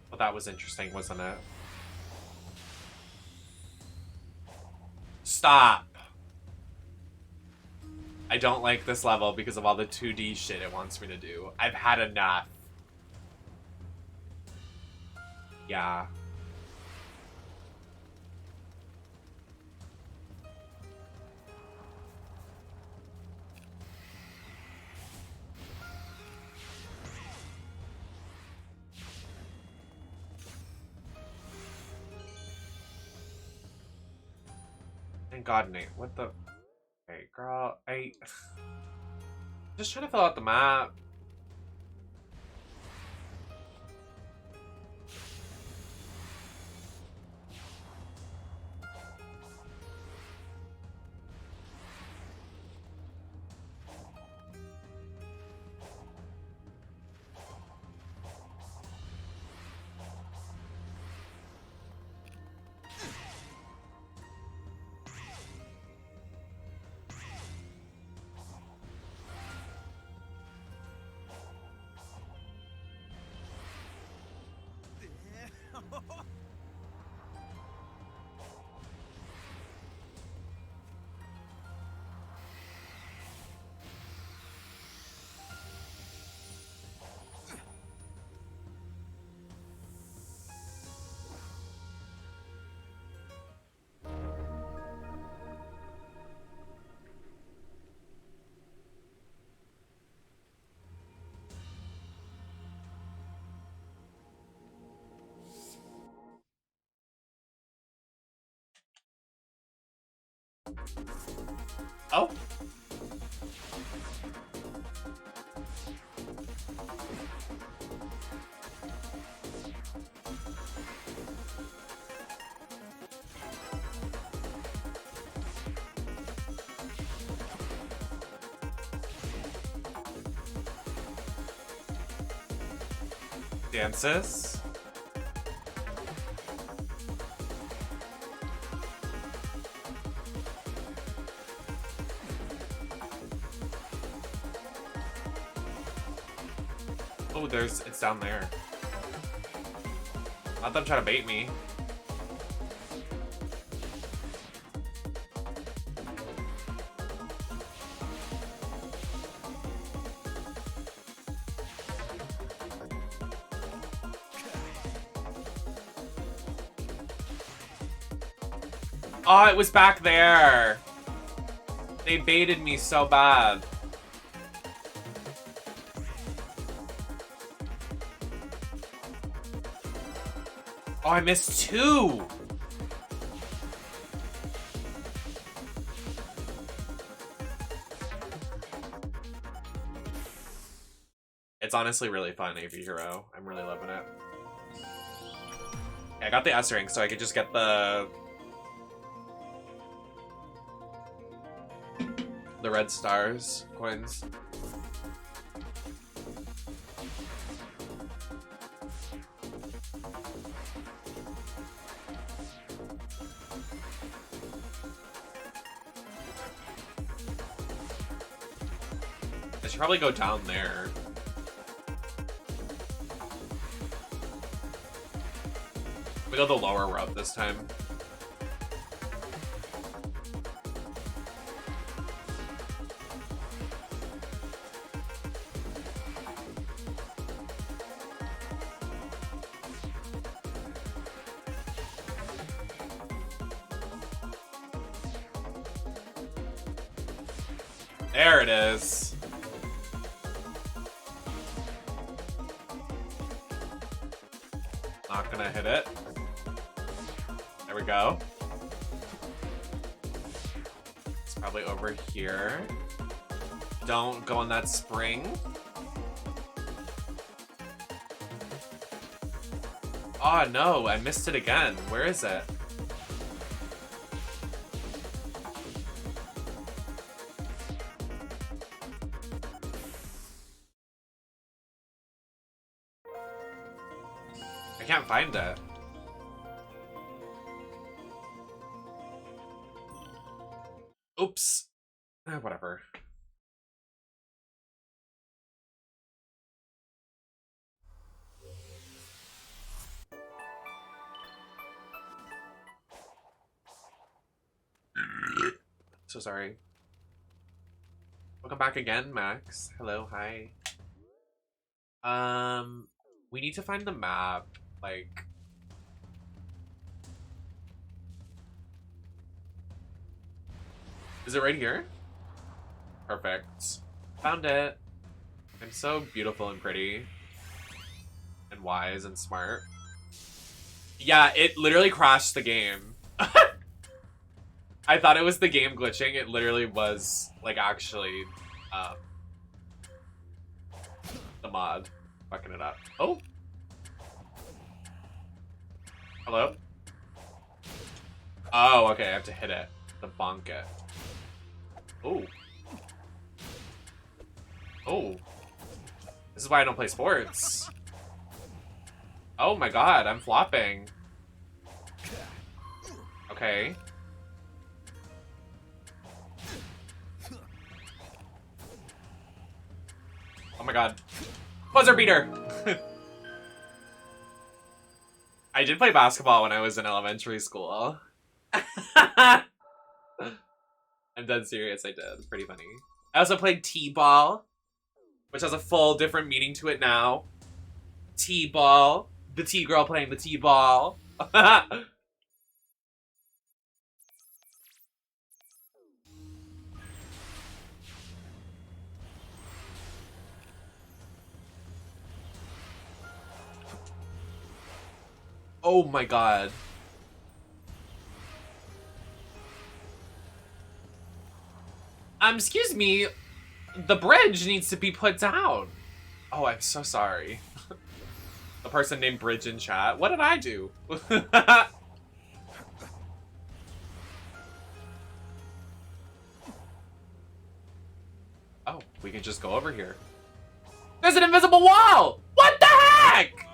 Well, that was interesting, wasn't it? Stop! I don't like this level because of all the 2D shit it wants me to do. I've had enough. Yeah. Thank God, Nate. What the... Hey, girl, just trying to fill out the map. Oh. Dances. it's down there. Not them trying to bait me. Oh, it was back there. They baited me so bad. Oh, I missed 2. It's honestly really fun, AV Hero. I'm really loving it. I got the S ring, so I could just get the red stars coins. I should probably go down there. We go the lower route this time. There it is. Not gonna hit it. There we go. It's probably over here. Don't go on that spring. Oh no, I missed it again. Where is it? I can't find it. Oops. Whatever. So sorry. Welcome back again, Max. Hello, hi. We need to find the map. Like, is it right here? Perfect. Found it. I'm so beautiful and pretty. And wise and smart. Yeah, it literally crashed the game. I thought it was the game glitching. It literally was, like, actually, the mod fucking it up. Oh! Hello? Oh, okay, I have to hit it. To bonk it. Oh. Oh. This is why I don't play sports. Oh my god, I'm flopping. Okay. Oh my god. Buzzer beater! I did play basketball when I was in elementary school. I'm dead serious, I did. It's pretty funny. I also played T-ball, which has a full different meaning to it now. T-ball. The T-girl playing the T-ball. Oh my god. Excuse me. The bridge needs to be put down. Oh, I'm so sorry. A person named Bridge in chat. What did I do? Oh, we can just go over here. There's an invisible wall! What the heck?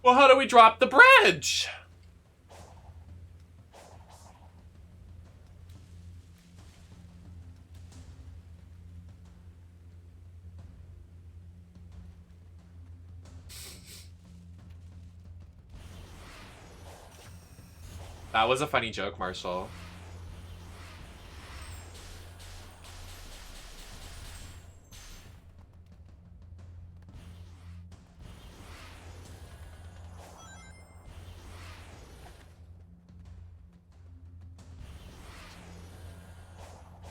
Well, how do we drop the bridge? That was a funny joke, Marshall.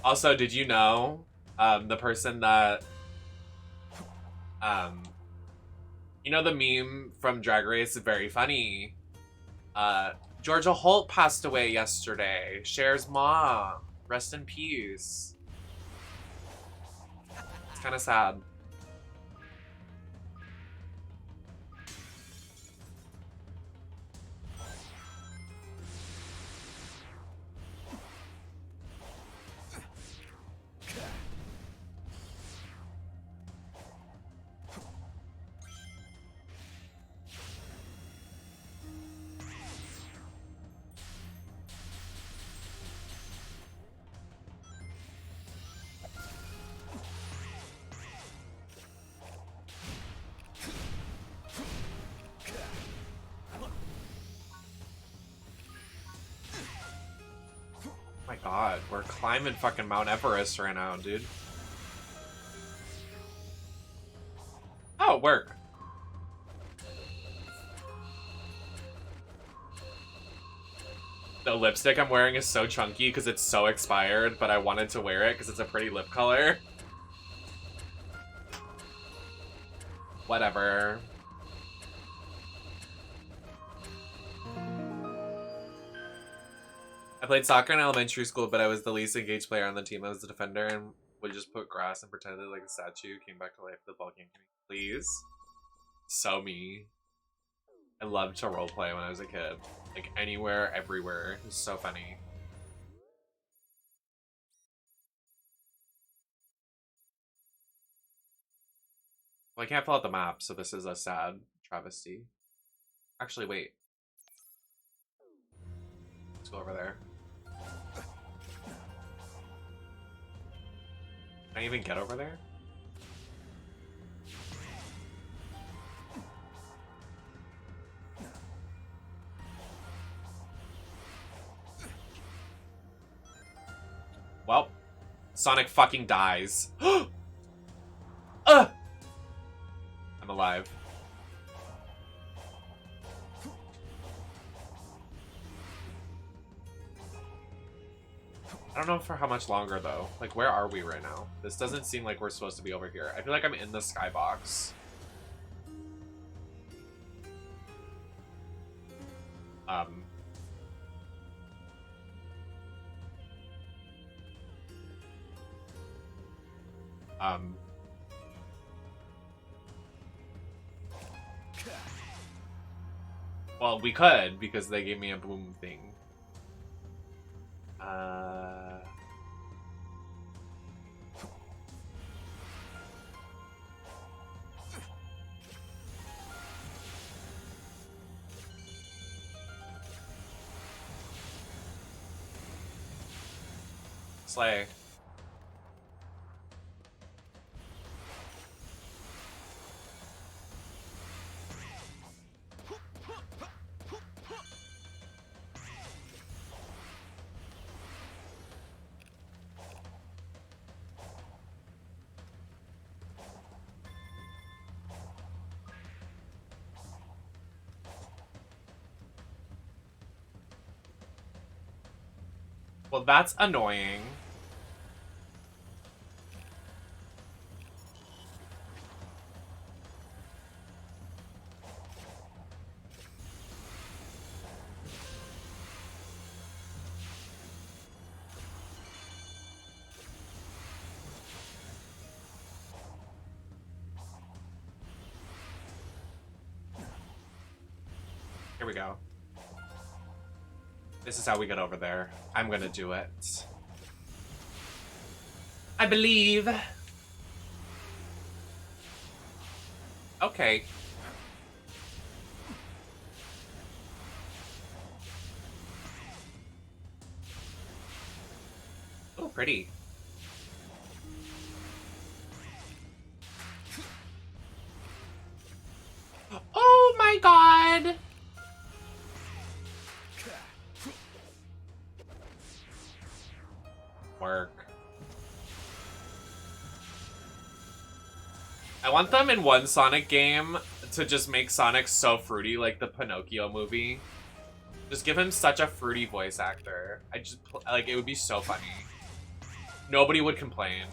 Also, did you know the person that you know the meme from Drag Race, very funny. Georgia Holt passed away yesterday. Cher's mom. Rest in peace. It's kind of sad. Oh my god, we're climbing fucking Mount Everest right now, dude. Oh, work. The lipstick I'm wearing is so chunky because it's so expired, but I wanted to wear it because it's a pretty lip color. Whatever. I played soccer in elementary school, but I was the least engaged player on the team. I was the defender and would just put grass and pretended like a statue. Came back to life. The ball came to me. Please. So me. I loved to roleplay when I was a kid. Like anywhere, everywhere. It was so funny. Well, I can't fill out the map, so this is a sad travesty. Actually, wait. Let's go over there. Can I even get over there? Well, Sonic fucking dies. I'm alive. I don't know for how much longer though. Like, where are we right now? This doesn't seem like we're supposed to be over here. I feel like I'm in the skybox. Well, we could, because they gave me a boom thing. Slay. Well, that's annoying. Here we go. This is how we get over there. I'm gonna do it. I believe. Okay. Oh, pretty. Oh my god! work. I want them in one Sonic game to just make Sonic so fruity like the Pinocchio movie. Just give him such a fruity voice actor. Like, it would be so funny. Nobody would complain.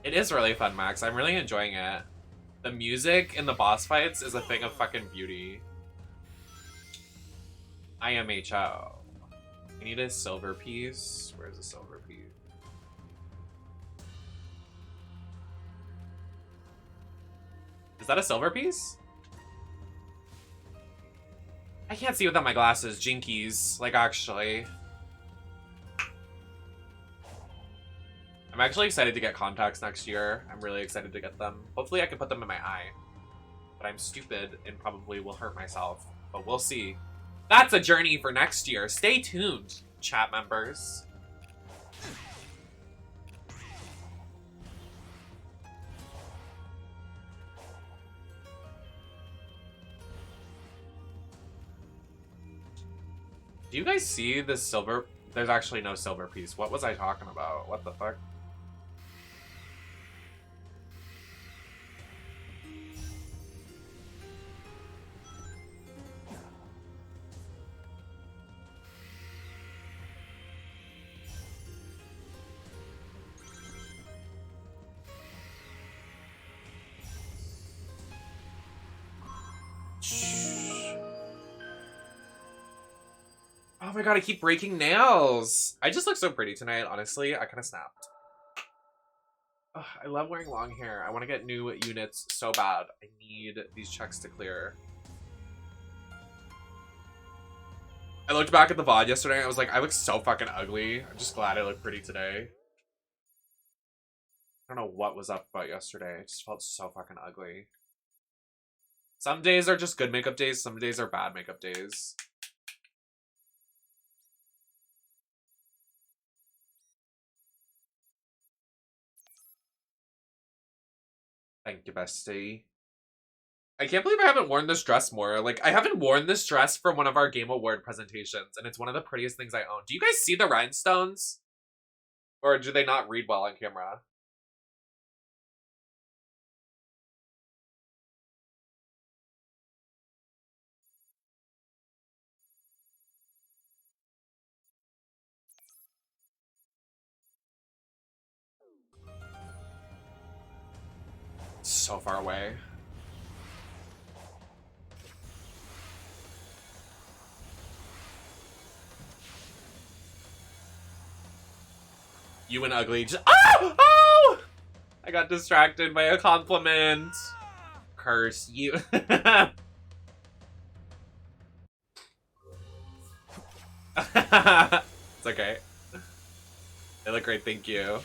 It is really fun, Max. I'm really enjoying it. The music in the boss fights is a thing of fucking beauty. IMHO. I need a silver piece. Where's the silver piece? Is that a silver piece? I can't see without my glasses. Jinkies. Like, actually. I'm actually excited to get contacts next year. I'm really excited to get them. Hopefully I can put them in my eye. But I'm stupid and probably will hurt myself. But we'll see. That's a journey for next year. Stay tuned, chat members. Do you guys see the silver? There's actually no silver piece. What was I talking about? What the fuck? Oh my god, I keep breaking nails. I just look so pretty tonight, honestly. I kind of snapped. Ugh, I love wearing long hair. I want to get new units so bad. I need these checks to clear. I looked back at the VOD yesterday and I was like, I look so fucking ugly. I'm just glad I look pretty today. I don't know what was up about yesterday. I just felt so fucking ugly. Some days are just good makeup days. Some days are bad makeup days. Thank you, bestie. I can't believe I haven't worn this dress more. Like, I haven't worn this dress from one of our Game Award presentations, and it's one of the prettiest things I own. Do you guys see the rhinestones? Or do they not read well on camera? So far away. You and ugly just— oh! Oh! I got distracted by a compliment. Curse you. It's okay. They look great, thank you.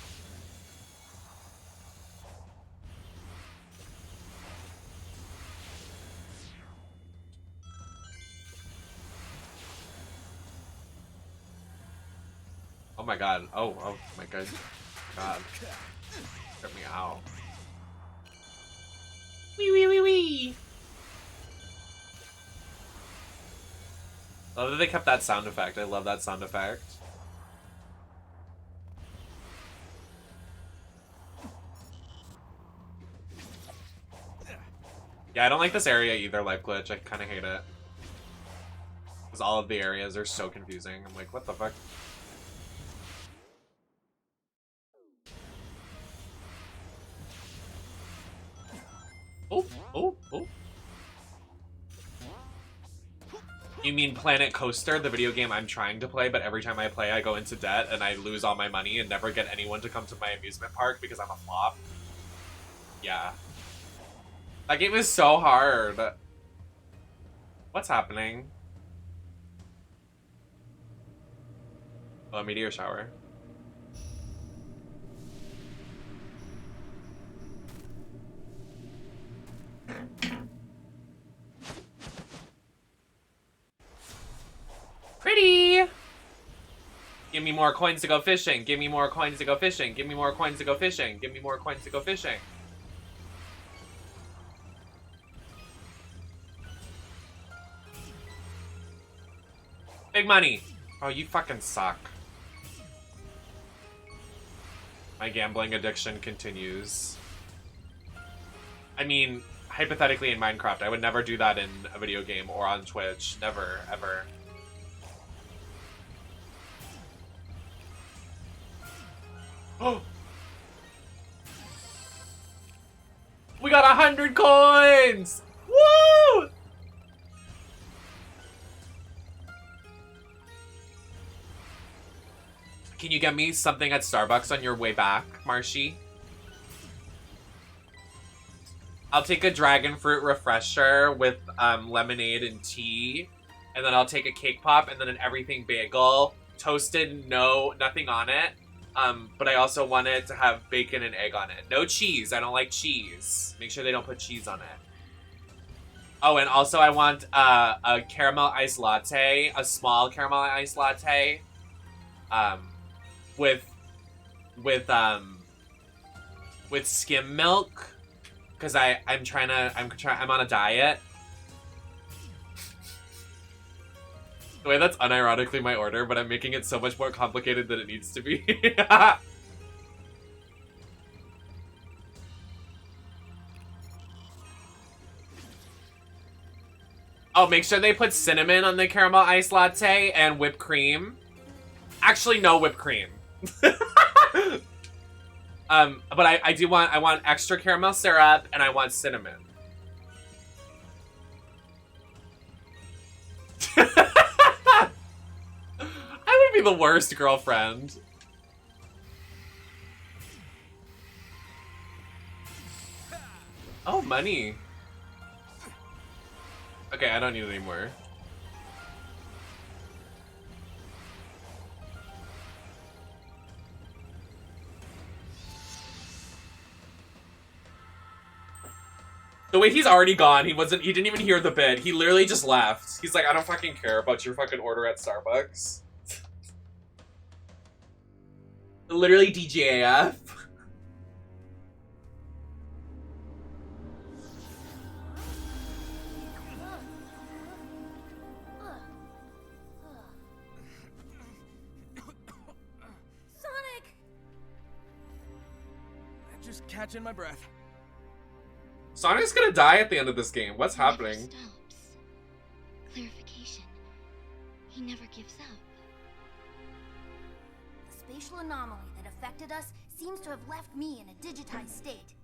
Oh my god. Oh my god. God. Get me out. Wee wee wee wee. I love that they kept that sound effect. I love that sound effect. Yeah, I don't like this area either, Life Glitch. I kind of hate it. Because all of the areas are so confusing. I'm like, what the fuck? Oh, oh, oh. You mean Planet Coaster, the video game I'm trying to play, but every time I play I go into debt and I lose all my money and never get anyone to come to my amusement park because I'm a flop? Yeah. That game is so hard. What's happening? Oh, a meteor shower. Pretty! Give me more coins to go fishing. Give me more coins to go fishing. Give me more coins to go fishing. Give me more coins to go fishing. Big money. Oh, you fucking suck. My gambling addiction continues. I mean, hypothetically in Minecraft, I would never do that in a video game or on Twitch. Never, ever. Oh! We got 100 coins! Woo! Can you get me something at Starbucks on your way back, Marshy? I'll take a dragon fruit refresher with lemonade and tea. And then I'll take a cake pop and then an everything bagel. Toasted, nothing on it. But I also want it to have bacon and egg on it. No cheese. I don't like cheese. Make sure they don't put cheese on it. Oh, and also I want a caramel iced latte. A small caramel iced latte. With skim milk. Because I'm on a diet. The way that's unironically my order, but I'm making it so much more complicated than it needs to be. Oh, make sure they put cinnamon on the caramel iced latte and whipped cream. Actually, no whipped cream. But I want extra caramel syrup and I want cinnamon. I would be the worst girlfriend. Oh, money. Okay, I don't need it anymore. The way he's already gone, he didn't even hear the bid. He literally just left. He's like, I don't fucking care about your fucking order at Starbucks. Literally DJAF. Sonic! Just catching my breath. Sonic's gonna die at the end of this game. What's happening? Never stops. Clarification. He never gives up. The spatial anomaly that affected us seems to have left me in a digitized state.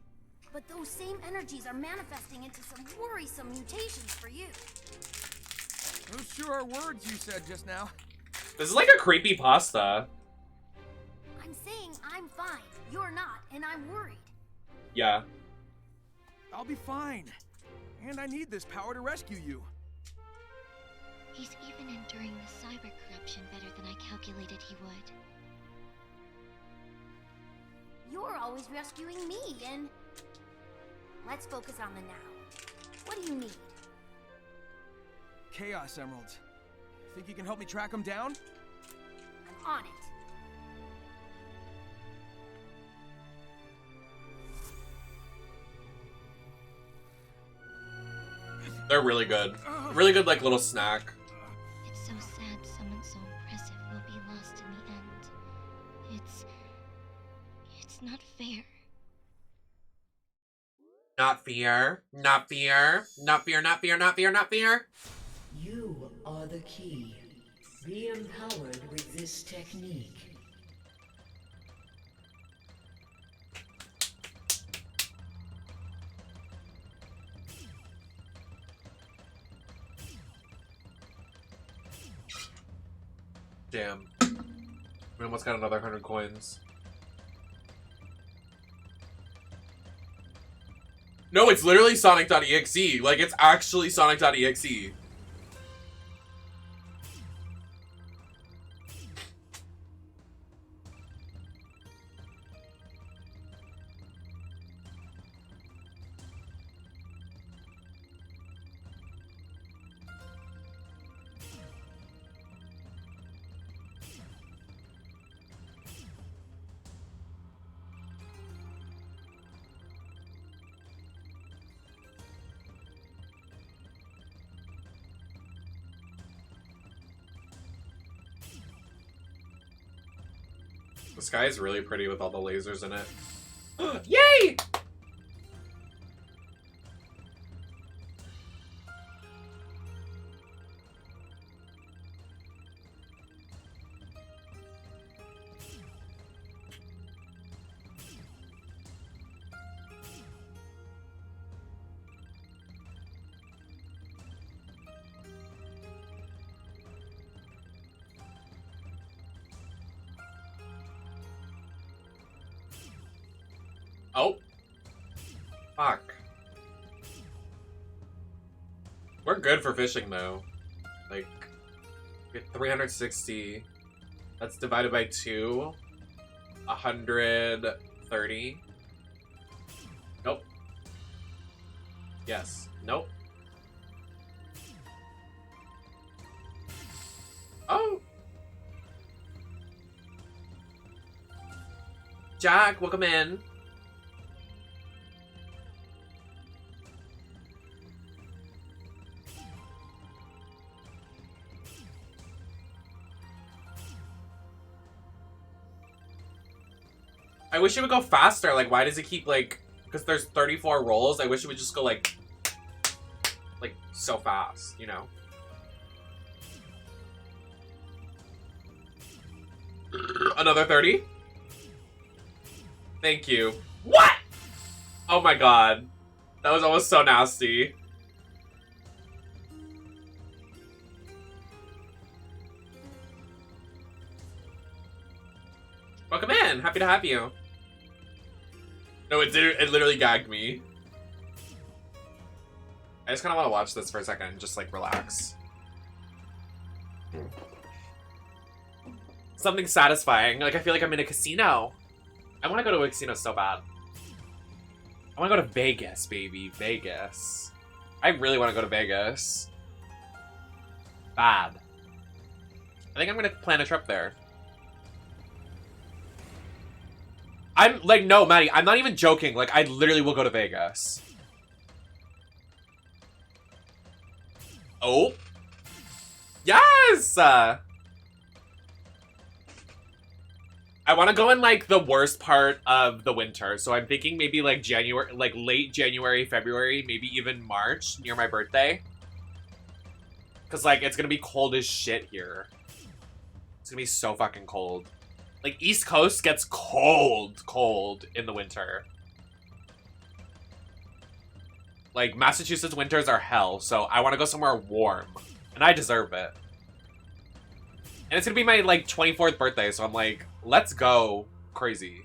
But those same energies are manifesting into some worrisome mutations for you. Those sure are words you said just now. This is like a creepy pasta. I'm saying I'm fine. You're not, and I'm worried. Yeah. I'll be fine. And I need this power to rescue you. He's even enduring the cyber corruption better than I calculated he would. You're always rescuing me, and... Let's focus on the now. What do you need? Chaos Emeralds. Think you can help me track them down? I'm on it. They're really good. Really good, like, little snack. It's so sad someone so impressive will be lost in the end. It's not fair. Not fear. Not fear. Not fear, not fear, not fear, not fear. You are the key. Be empowered with this technique. Damn. We almost got another 100 coins. No, it's literally Sonic.exe. Like, it's actually Sonic.exe. The sky is really pretty with all the lasers in it. Yay! Oh. Fuck. We're good for fishing though. Like, we have 360. That's divided by 2. 130. Nope. Yes. Nope. Oh. Jack, welcome in. I wish it would go faster. Like, why does it keep, like... Because there's 34 rolls. I wish it would just go, like, so fast, you know? Another 30? Thank you. What? Oh my god. That was almost so nasty. Welcome in. Happy to have you. No, it literally gagged me. I just kind of want to watch this for a second and just, like, relax. Something satisfying. Like, I feel like I'm in a casino. I want to go to a casino so bad. I want to go to Vegas, baby. Vegas. I really want to go to Vegas. Bad. I think I'm going to plan a trip there. I'm, like, no, Maddie, I'm not even joking. Like, I literally will go to Vegas. Oh. Yes! I want to go in, like, the worst part of the winter. So I'm thinking maybe, like, January, like, late January, February, maybe even March, near my birthday. Because, like, it's going to be cold as shit here. It's going to be so fucking cold. Like, East Coast gets cold in the winter. Like, Massachusetts winters are hell, so I want to go somewhere warm. And I deserve it. And it's gonna be my, like, 24th birthday, so I'm like, let's go crazy.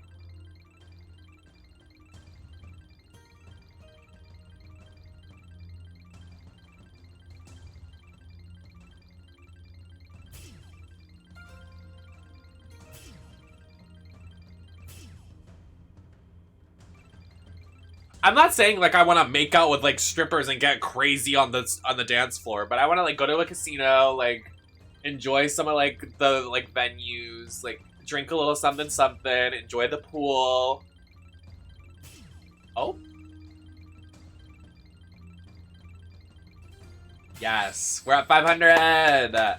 I'm not saying, like, I want to make out with, like, strippers and get crazy on the dance floor, but I want to, like, go to a casino, like, enjoy some of, like, the, like, venues, like, drink a little something something, enjoy the pool. Oh. Yes, we're at 500.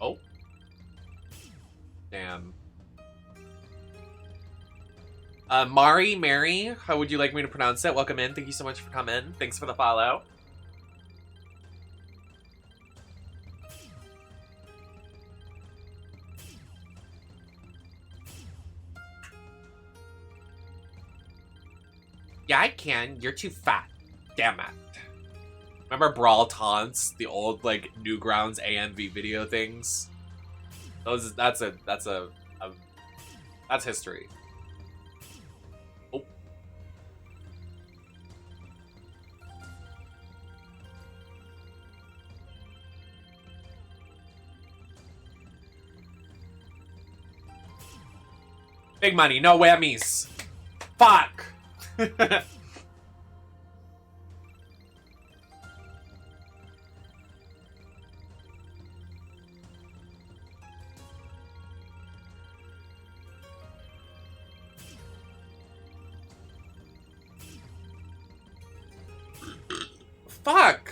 Oh. Damn. Mary, how would you like me to pronounce it? Welcome in. Thank you so much for coming. Thanks for the follow. Yeah, I can. You're too fat. Damn it. Remember Brawl Taunts? The old, like, Newgrounds AMV video things? That's history. Oh. Big money, no whammies. Fuck. fuck?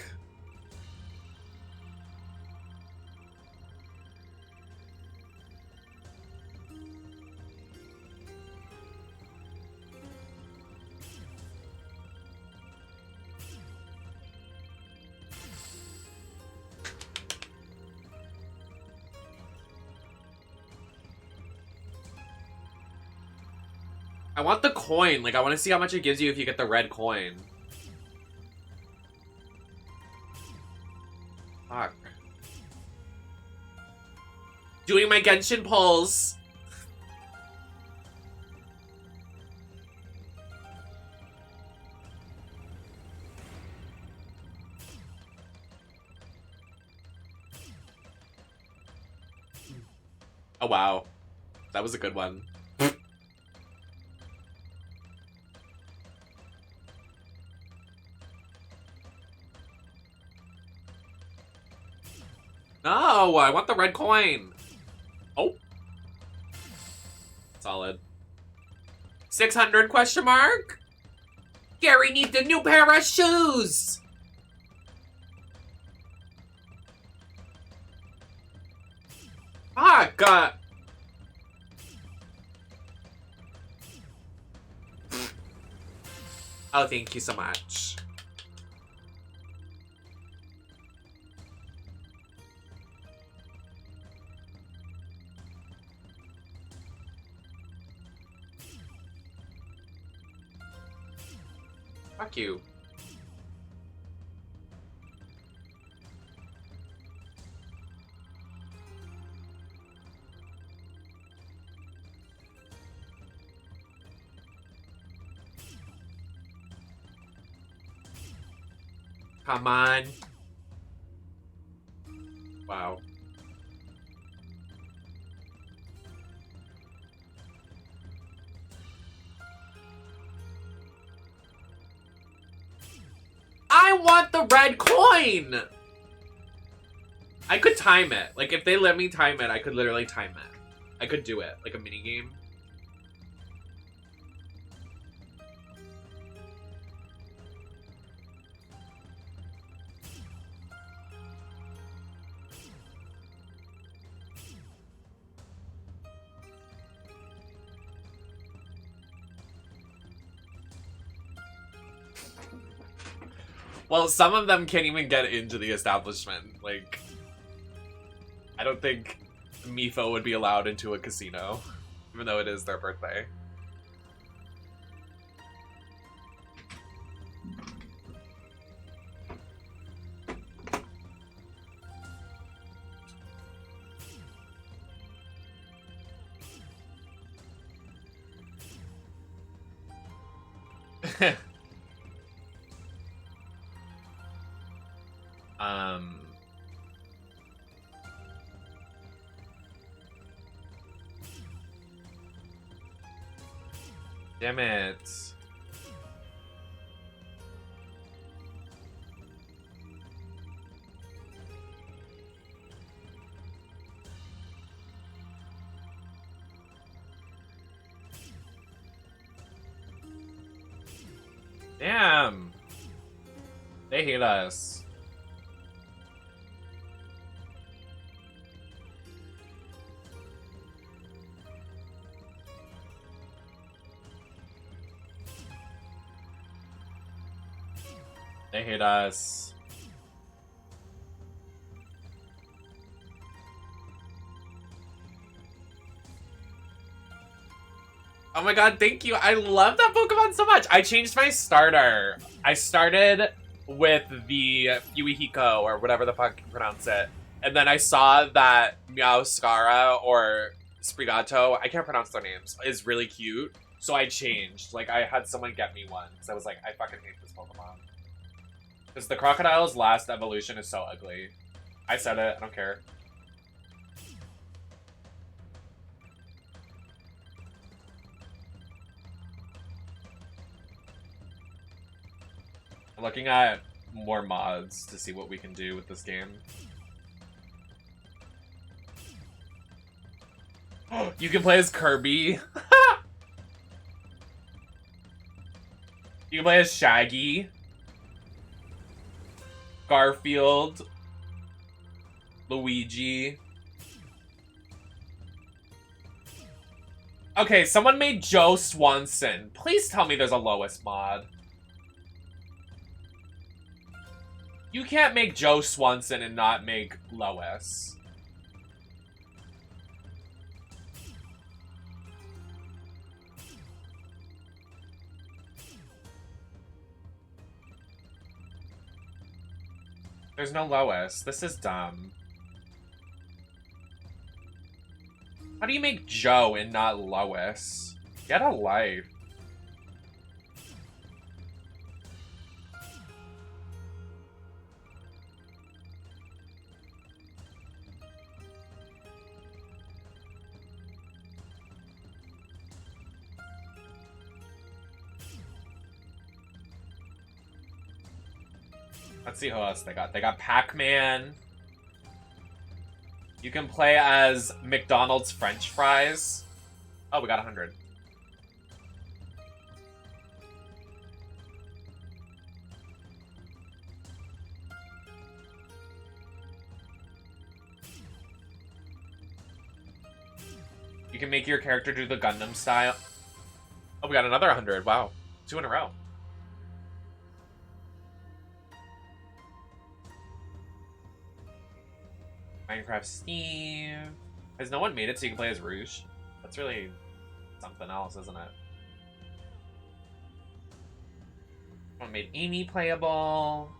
I want the coin. Like, I want to see how much it gives you if you get the red coin. Fuck. Doing my Genshin pulls. Oh, wow. That was a good one. No, I want the red coin. Oh. Solid. 600 question mark? Gary needs a new pair of shoes. Fuck. Oh, thank you so much. Fuck you. Come on. Wow. I want the red coin! I could time it. Like, if they let me time it, I could literally time it. I could do it. Like a mini game. Well, some of them can't even get into the establishment. Like, I don't think Mifo would be allowed into a casino, even though it is their birthday. Damn it. Damn. They hate us. They hate us. Oh my god, thank you. I love that Pokemon so much. I changed my starter. I started with the Fuihiko, or whatever the fuck you pronounce it. And then I saw that Meowscara or Sprigato, I can't pronounce their names, is really cute. So I changed. Like, I had someone get me one. Because I was like, I fucking hate this Pokemon. Because the Crocodile's last evolution is so ugly. I said it, I don't care. I'm looking at more mods to see what we can do with this game. You can play as Kirby. You can play as Shaggy. Garfield. Luigi. Okay, someone made Joe Swanson. Please tell me there's a Lois mod. You can't make Joe Swanson and not make Lois. There's no Lois. This is dumb. How do you make Joe and not Lois? Get a life. Let's see who else they got. They got Pac-Man. You can play as McDonald's French fries. Oh, we got 100. You can make your character do the Gundam style. Oh, we got another 100. Wow. 2 in a row. Minecraft Steve. Has no one made it so you can play as Rouge? That's really something else, isn't it? Someone made Amy playable.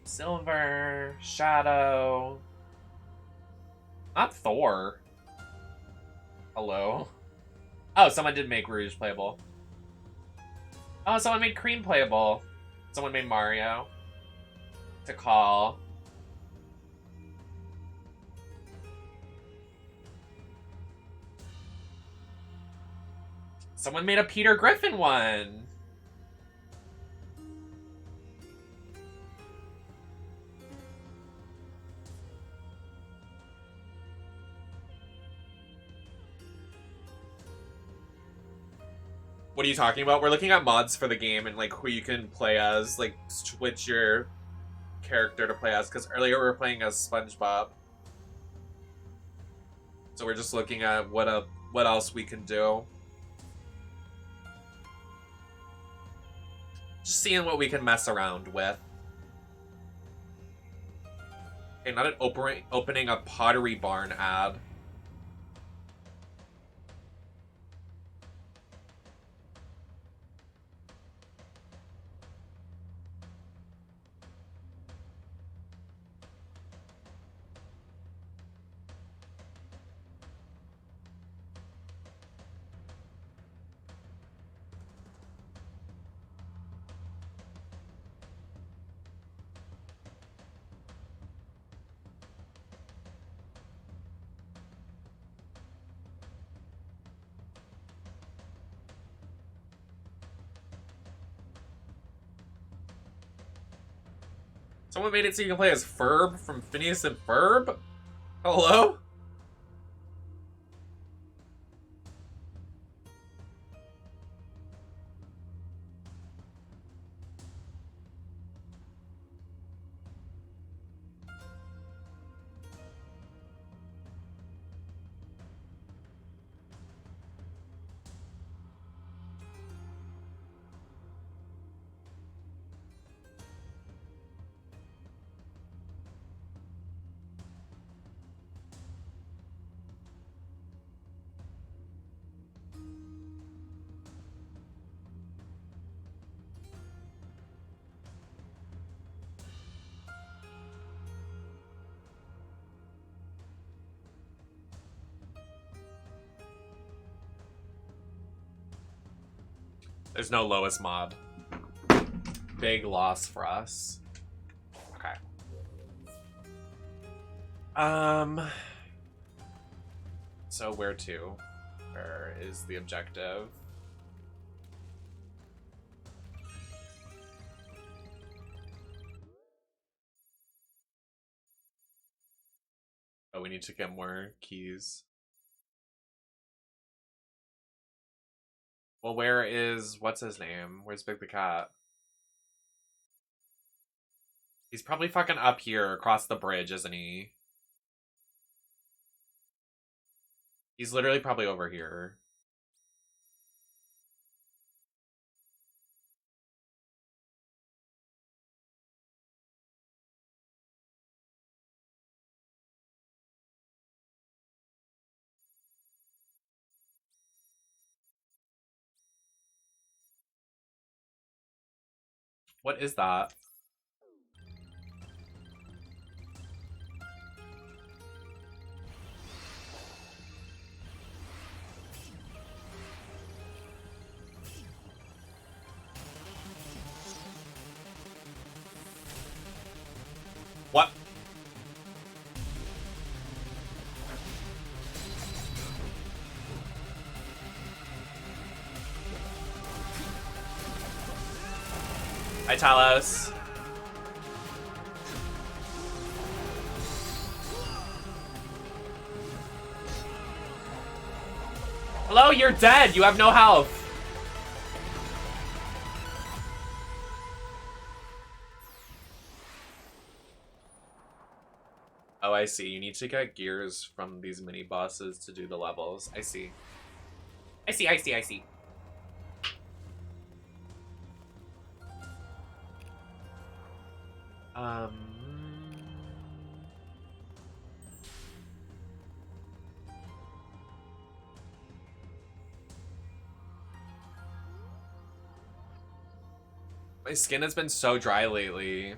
Silver. Shadow. Not Thor. Hello. Oh, someone did make Rouge playable. Oh, someone made Cream playable. Someone made Mario. To call. Someone made a Peter Griffin one. What are you talking about? We're looking at mods for the game and like who you can play as, like switch your character to play as, because earlier we were playing as SpongeBob. So we're just looking at what else we can do. Just seeing what we can mess around with. Okay, not an opening a Pottery Barn ad. Someone made it so you can play as Ferb from Phineas and Ferb? Hello? There's no Lois mod. Big loss for us. Okay. So where to? Where is the objective? Oh, we need to get more keys. Well, where is... what's his name? Where's Big the Cat? He's probably fucking up here across the bridge, isn't he? He's literally probably over here. What is that? What? Hi, Talos. Hello, you're dead. You have no health. Oh, I see. You need to get gears from these mini bosses to do the levels. I see. I see, I see, I see. My skin has been so dry lately.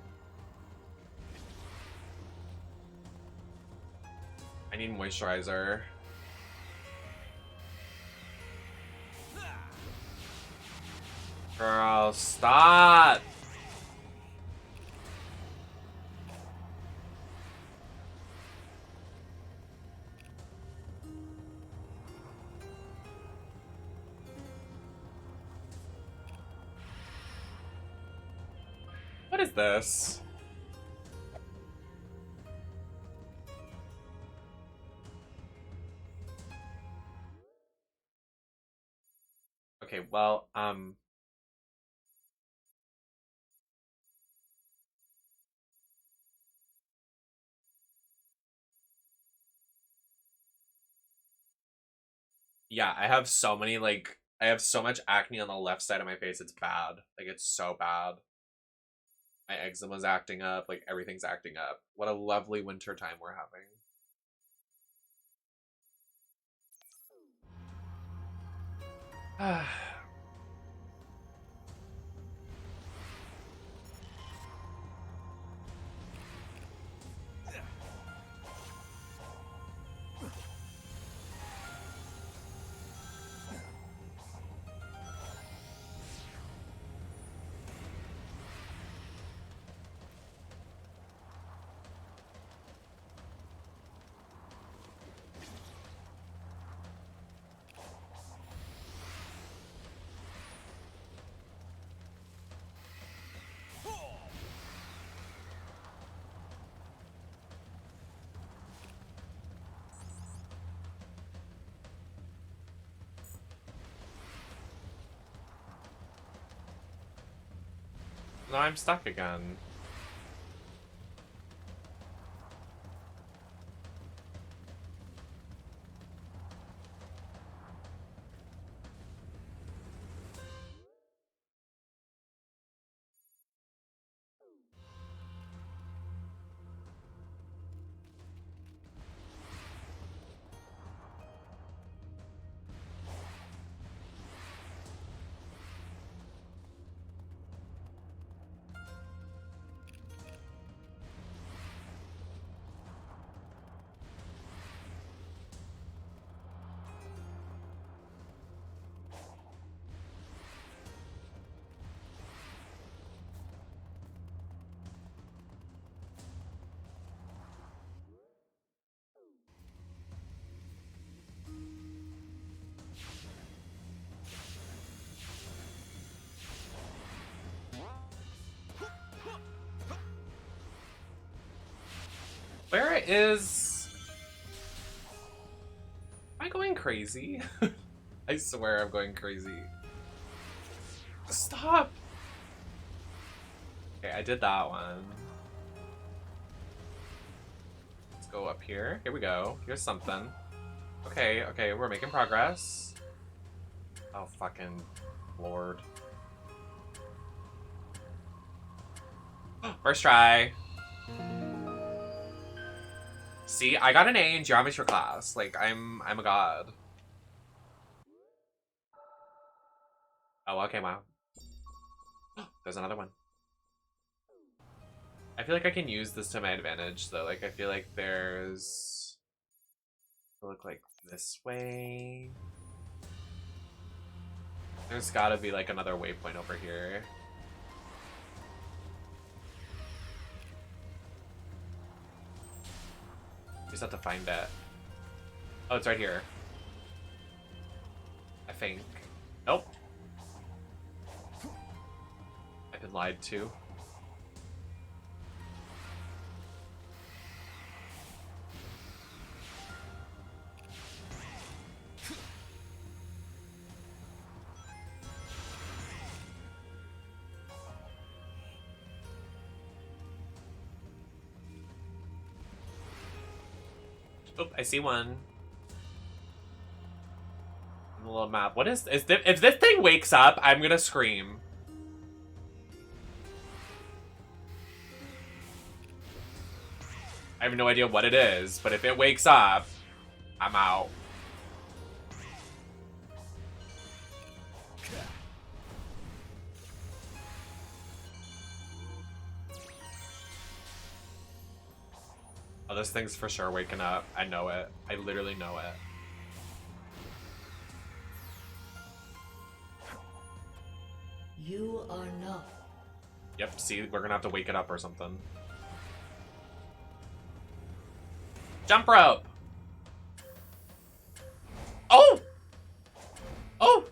I need moisturizer. Girl, stop! What is this? Okay, well, yeah, I have so many, like, I have so much acne on the left side of my face, it's bad. Like, it's so bad. My eczema's acting up, like, everything's acting up. What a lovely winter time we're having. No, I'm stuck again. Where is... Am I going crazy? I swear I'm going crazy. Stop! Okay, I did that one. Go up here. Here we go. Here's something. Okay, okay, we're making progress. Oh, fucking Lord. First try. See, I got an A in geometry class. Like, I'm a god. Oh, okay, wow. There's another one. I feel like I can use this to my advantage, though. Like, I feel like there's... Look like this way. There's gotta be, like, another waypoint over here. Just have to find it. Oh, it's right here. I think. Nope. I've been lied to. Oh, I see one. A little map. What is this? If this thing wakes up, I'm gonna scream. I have no idea what it is, but if it wakes up, I'm out. Oh, this thing's for sure waking up. I know it. I literally know it. You are not. Yep, see, we're gonna have to wake it up or something. Jump rope! Oh! Oh!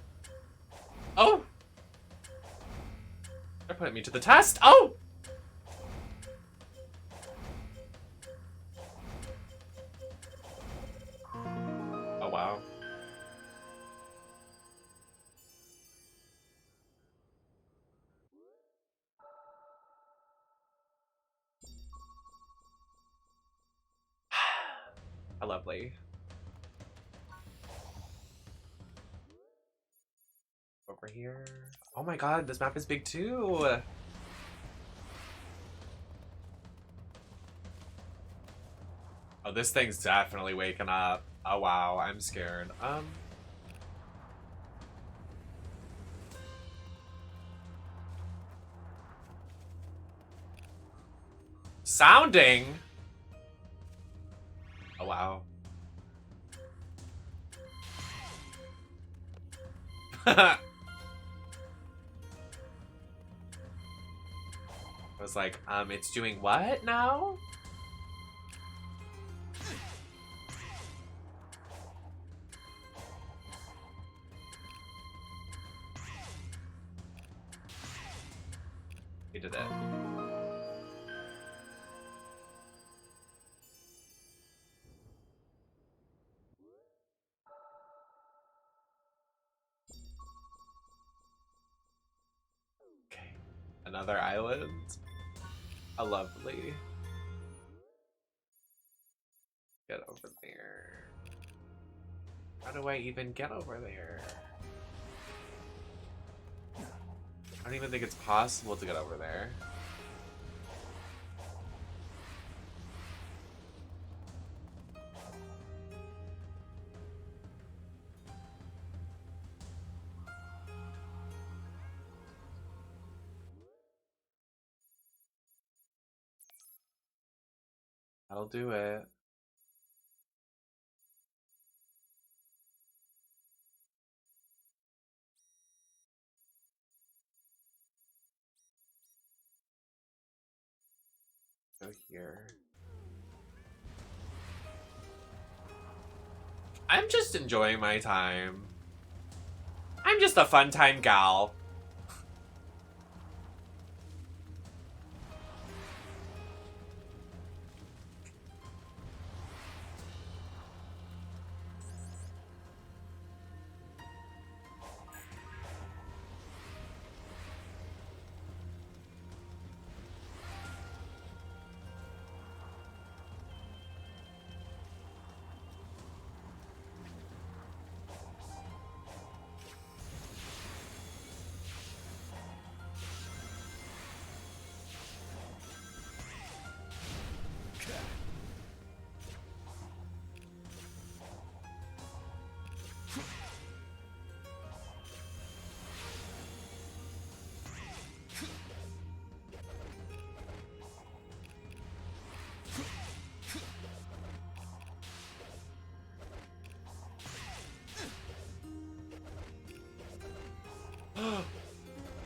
Oh! They're putting me to the test! Oh! Oh, wow. How lovely. Over here. Oh my god, this map is big too! Oh, this thing's definitely waking up. Oh wow, I'm scared. Sounding? Oh wow. I was like, it's doing what now? He did it. Okay, another island. A lovely. Get over there. How do I even get over there? I don't even think it's possible to get over there. That'll do it. Go here. I'm just enjoying my time. I'm just a fun time gal.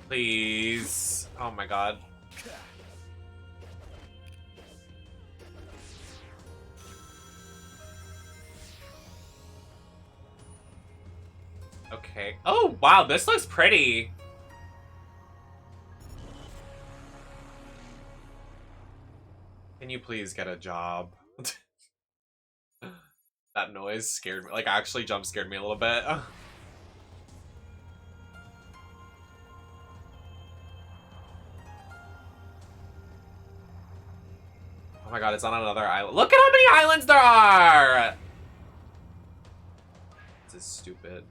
Please. Oh my god. Okay. Oh, wow, this looks pretty. Can you please get a job? That noise scared me. Like, actually jump scared me a little bit. Oh my god, it's on another island. Look at how many islands there are! This is stupid.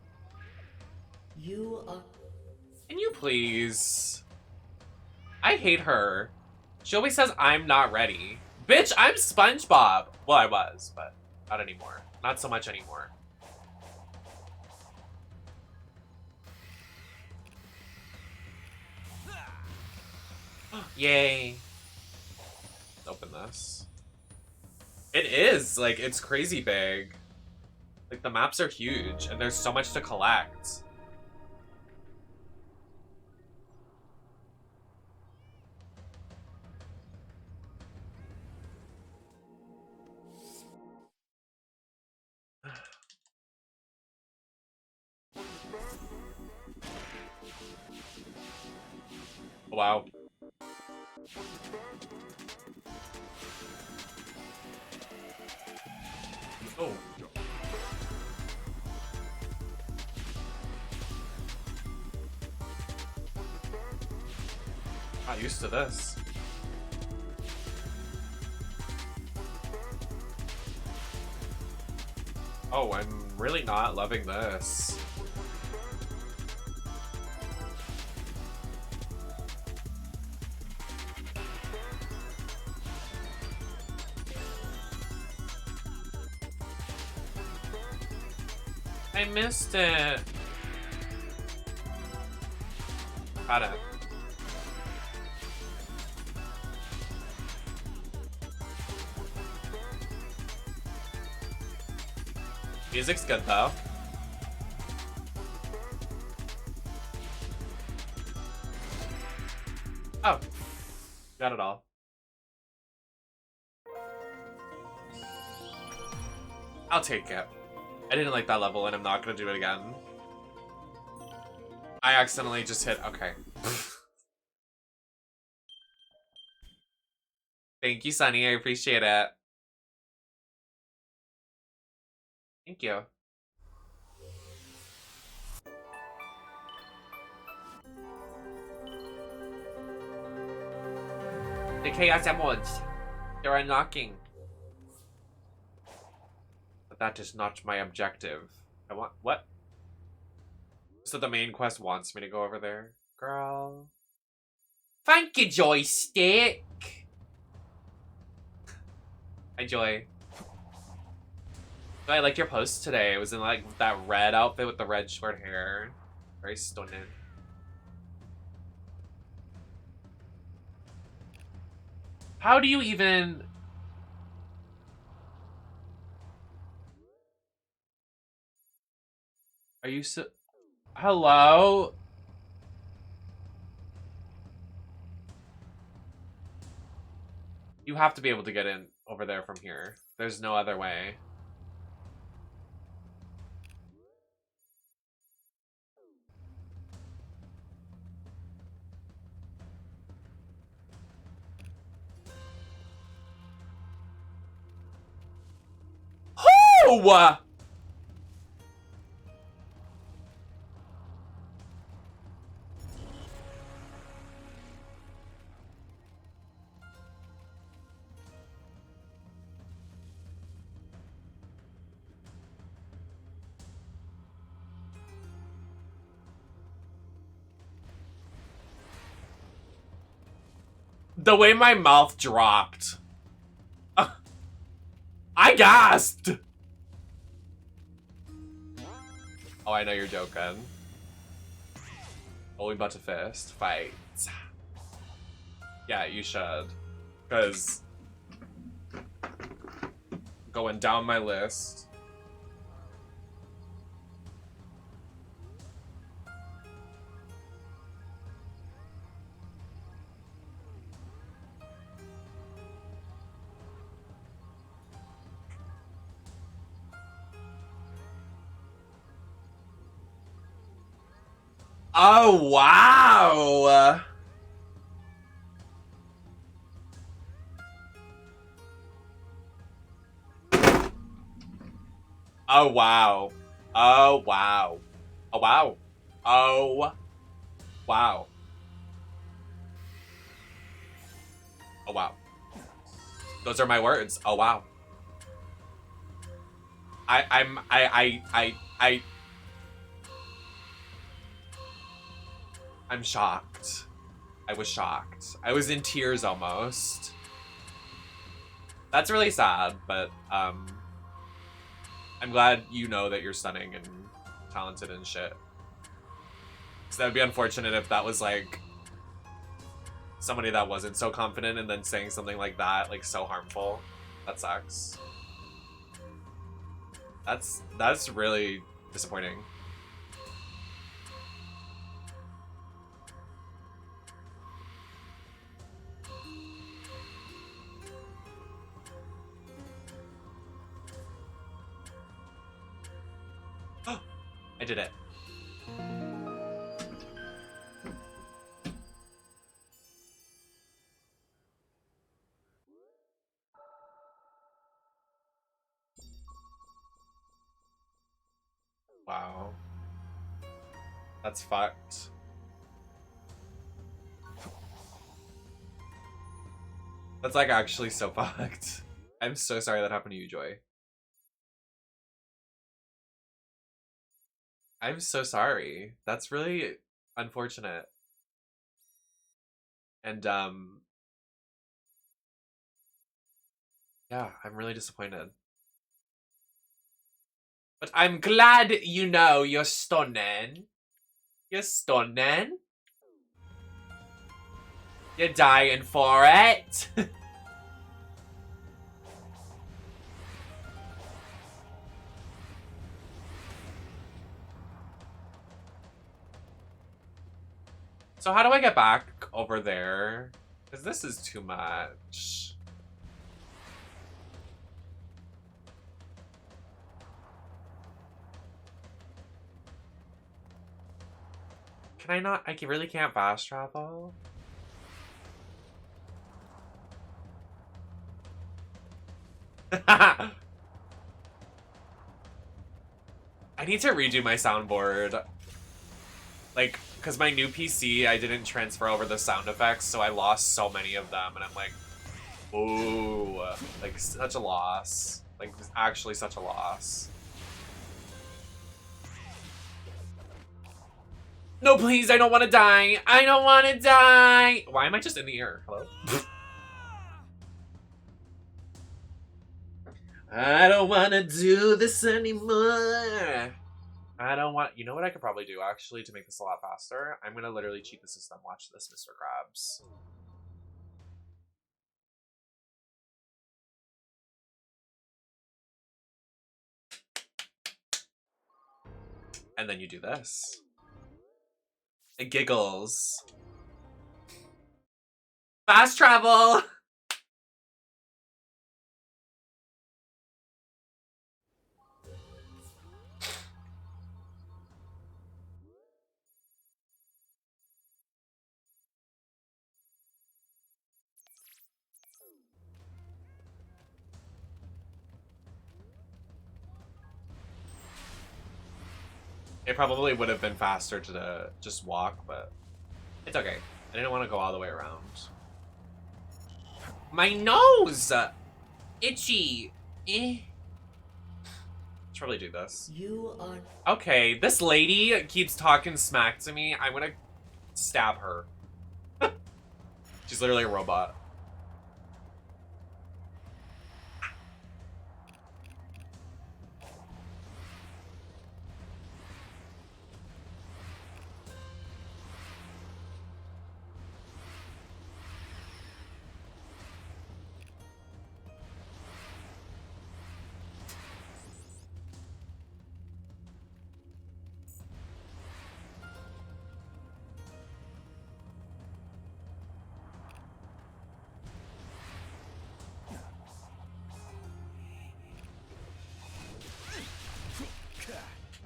You are. Can you please? I hate her. She always says I'm not ready. Bitch, I'm SpongeBob. Well, I was, but not anymore. Not so much anymore. Yay. Let's open this. It is, like, it's crazy big. Like, the maps are huge, and there's so much to collect. Wow. Oh. Not used to this. Oh, I'm really not loving this. I missed it. Got it. Music's good though. Oh, got it all. I'll take it. I didn't like that level and I'm not gonna do it again. I accidentally just hit, okay. Thank you, Sunny, I appreciate it. Thank you. The Chaos Emeralds. They're unlocking. But that is not my objective. I want... What? So the main quest wants me to go over there? Girl. Thank you, Joystick! Hi, Joy. I liked your post today. It was in like that red outfit with the red short hair. Very stunning. How do you even... Are you so... Hello? You have to be able to get in over there from here. There's no other way. Oh! The way my mouth dropped. I gasped! Oh, I know you're joking. Only about to fist. Fight. Yeah, you should. Because... Going down my list. Oh, wow! Oh, wow. Oh, wow. Oh, wow. Oh, wow. Oh, wow. Those are my words. Oh, wow. I'm shocked. I was shocked. I was in tears almost. That's really sad, but I'm glad you know that you're stunning and talented and shit. Because that would be unfortunate if that was like somebody that wasn't so confident and then saying something like that, like so harmful. That sucks. That's really disappointing. I did it. Wow. That's fucked. That's like actually so fucked. I'm so sorry that happened to you, Joy. I'm so sorry. That's really unfortunate. And yeah, I'm really disappointed. But I'm glad you know you're stunning. You're stunning. You're dying for it. So how do I get back over there? Because this is too much. Can I not? I really can't fast travel? I need to redo my soundboard. Like, because my new PC, I didn't transfer over the sound effects, so I lost so many of them, and I'm like, ooh, like, such a loss. Like, actually such a loss. No, please, I don't want to die. I don't want to die. Why am I just in the air? Hello? I don't want to do this anymore. I don't want... You know what I could probably do, actually, to make this a lot faster? I'm going to literally cheat the system. Watch this, Mr. Krabs. And then you do this. It giggles. Fast travel! It probably would have been faster to just walk, but it's okay. I didn't want to go all the way around. My nose! Itchy! Eh. Let's probably do this. You are Okay, this lady keeps talking smack to me. I'm gonna stab her. She's literally a robot.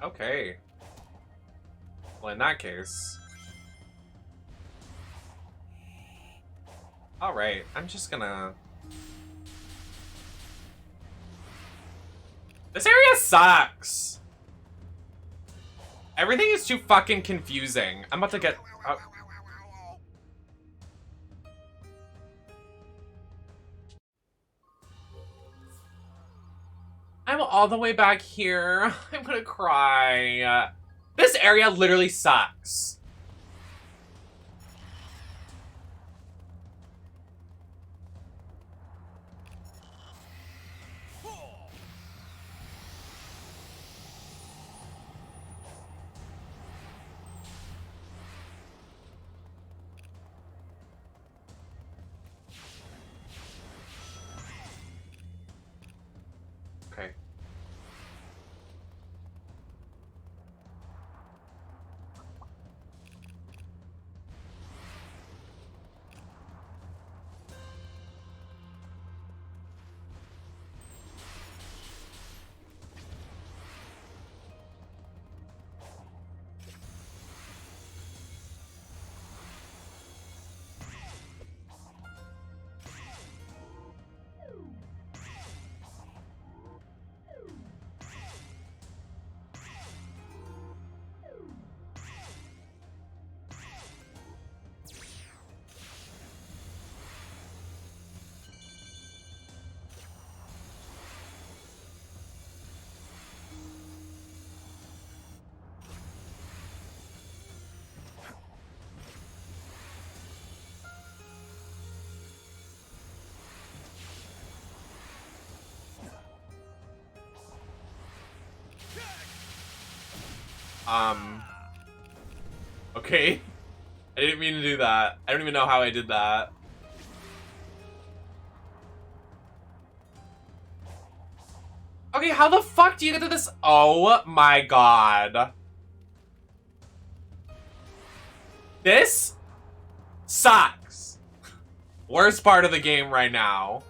Okay. Well, in that case... Alright, I'm just gonna... This area sucks! Everything is too fucking confusing. I'm about to get... I'm all the way back here. I'm gonna cry. This area literally sucks. Okay. Okay. I didn't mean to do that. I don't even know how I did that. Okay, how the fuck do you get to this? Oh my god. This sucks. Worst part of the game right now.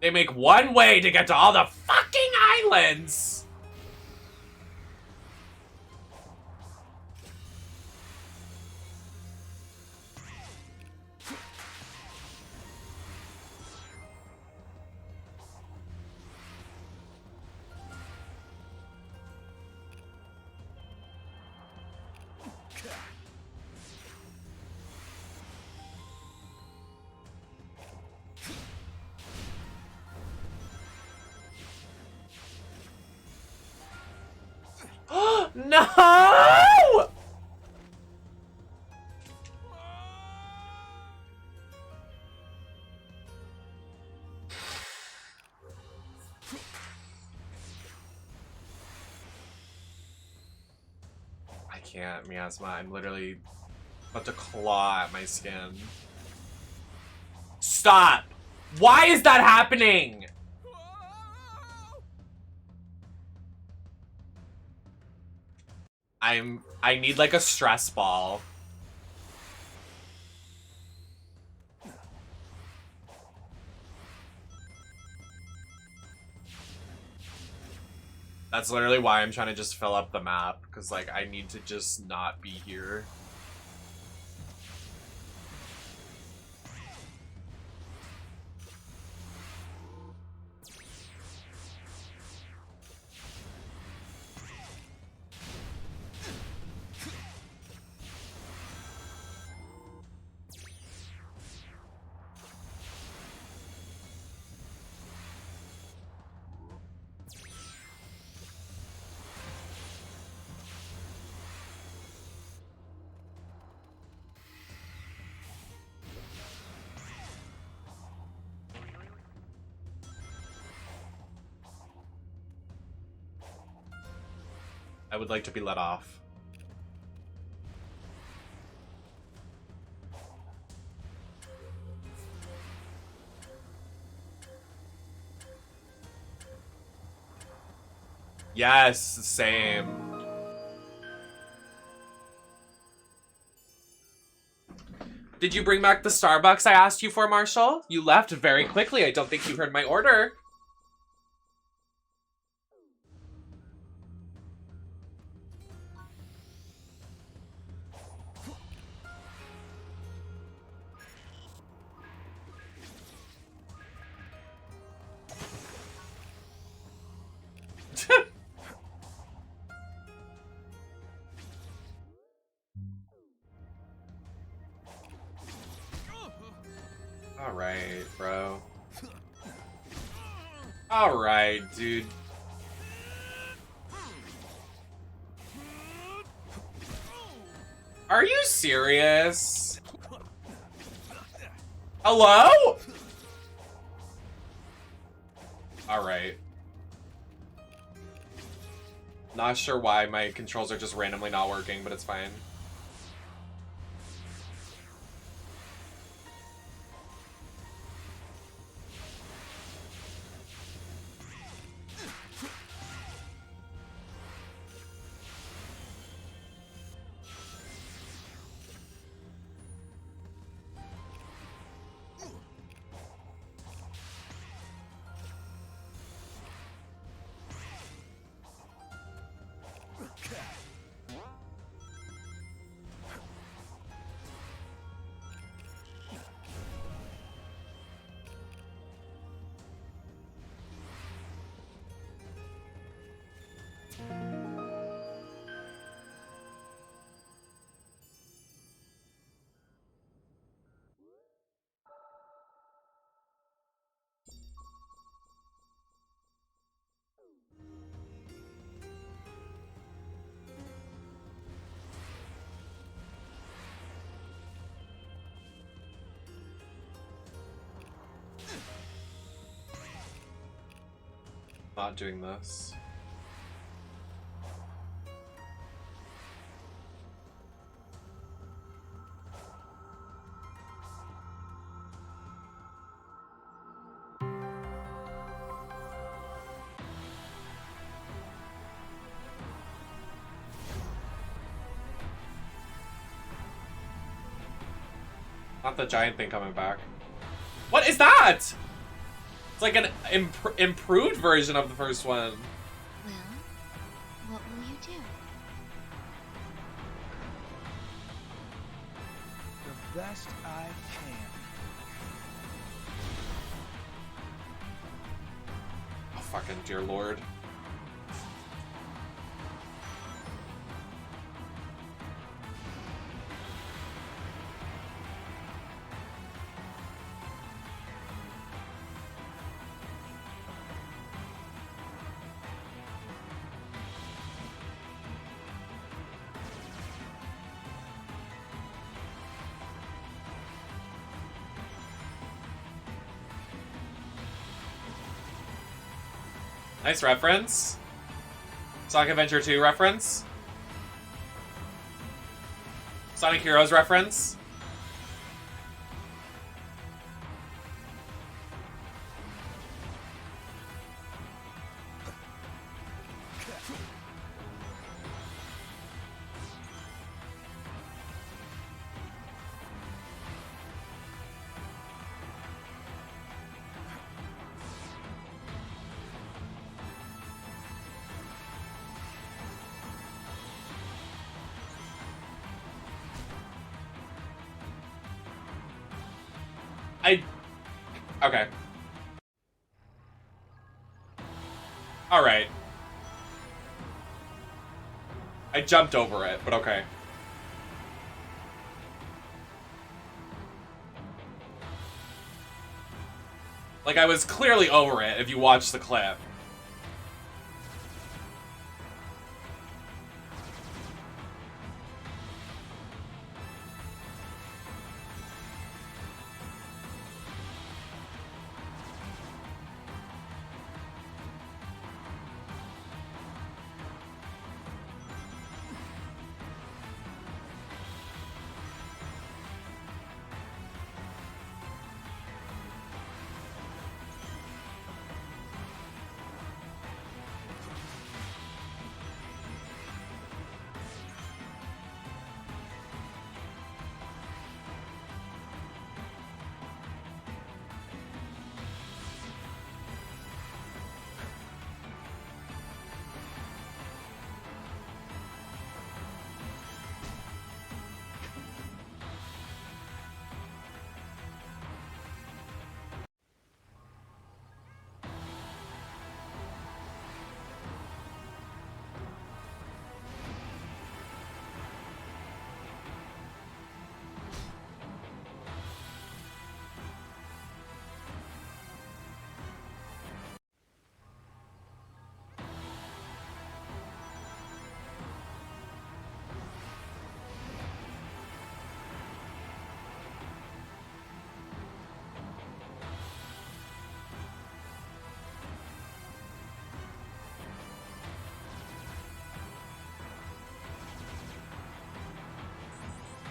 They make one way to get to all the fucking islands. No! I can't, Miasma. I'm literally about to claw at my skin. Stop! Why is that happening? I need like a stress ball. That's literally why I'm trying to just fill up the map, because like I need to just not be here. I would like to be let off. Yes, same. Did you bring back the Starbucks I asked you for, Marshall? You left very quickly. I don't think you heard my order. Alright, bro. Alright, dude. Are you serious? Hello? Alright. Not sure why my controls are just randomly not working, but it's fine. Not doing this. Not the giant thing coming back. What is that? It's like an improved version of the first one. Well, what will you do? The best I can. Oh, fucking dear lord. Nice reference. Sonic Adventure 2 reference. Sonic Heroes reference. Okay. Alright. I jumped over it, but okay. Like, I was clearly over it if you watch the clip.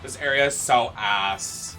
This area is so ass.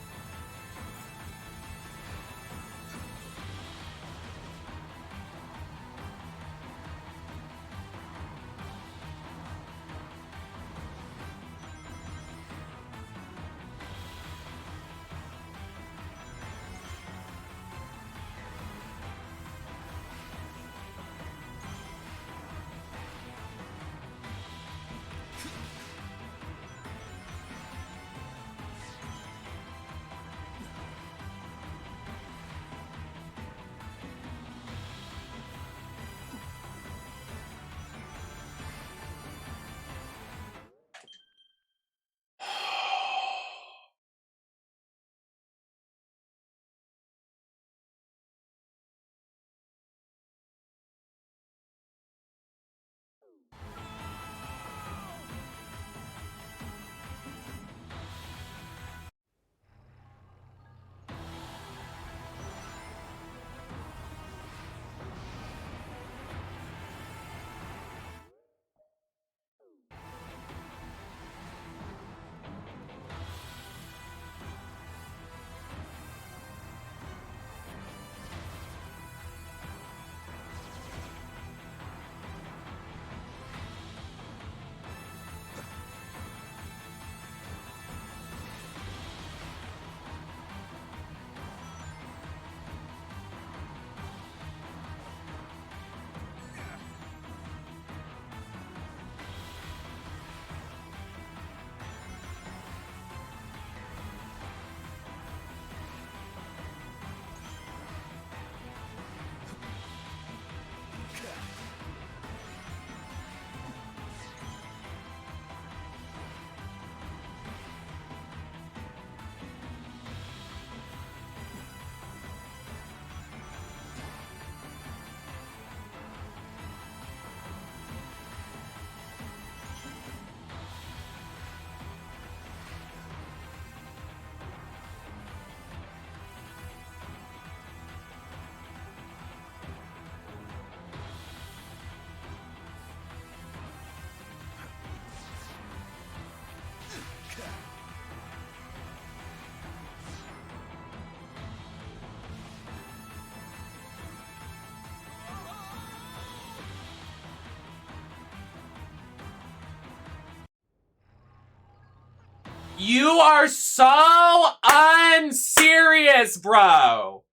You are so unserious, bro.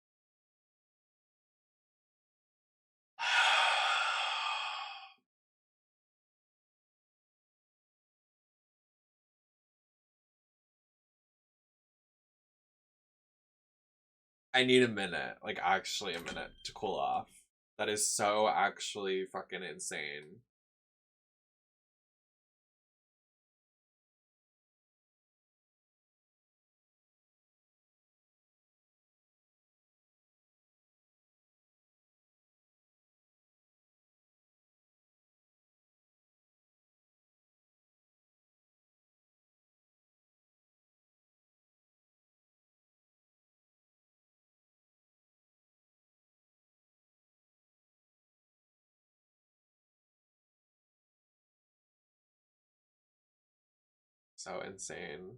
I need a minute, like actually a minute to cool off. That is so actually fucking insane. So insane.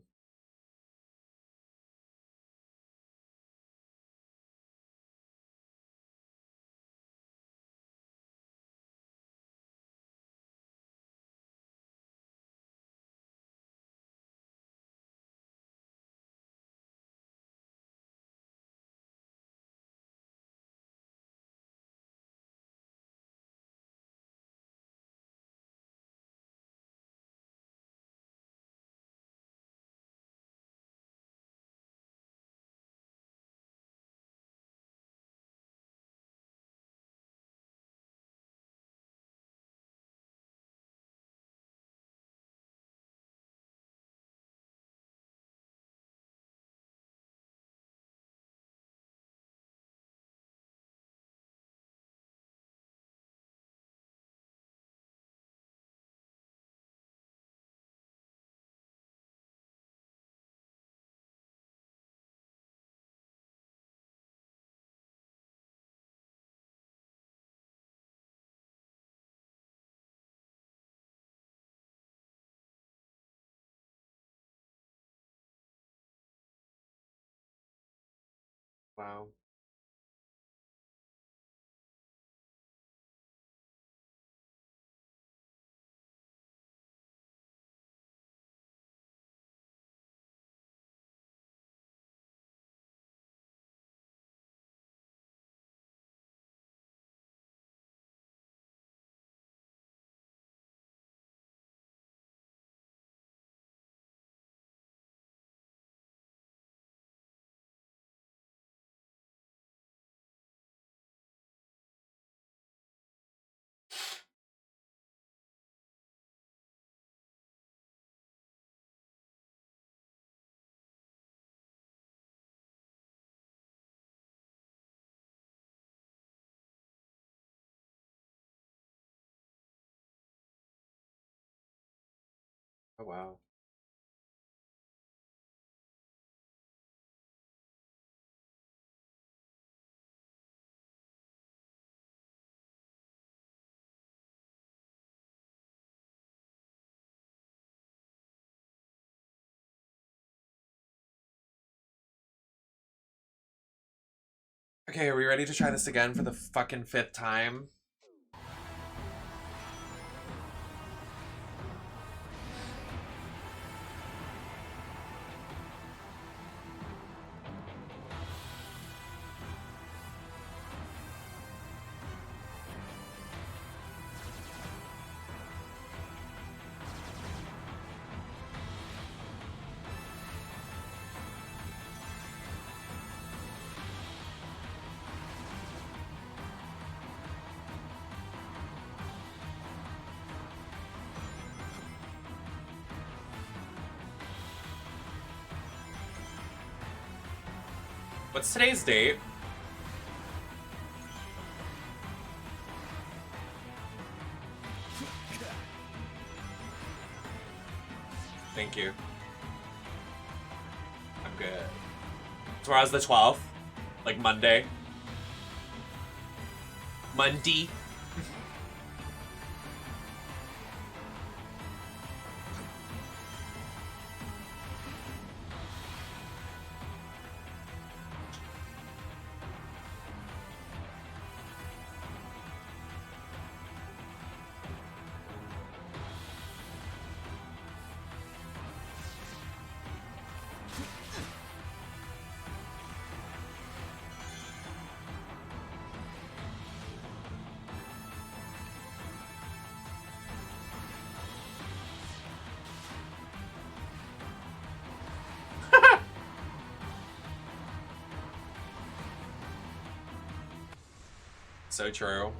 Wow. Oh, wow. Okay, are we ready to try this again for the fucking 5th time? What's today's date? Thank you. I'm good. Tomorrow's the 12th. Like Monday. Monday. So true.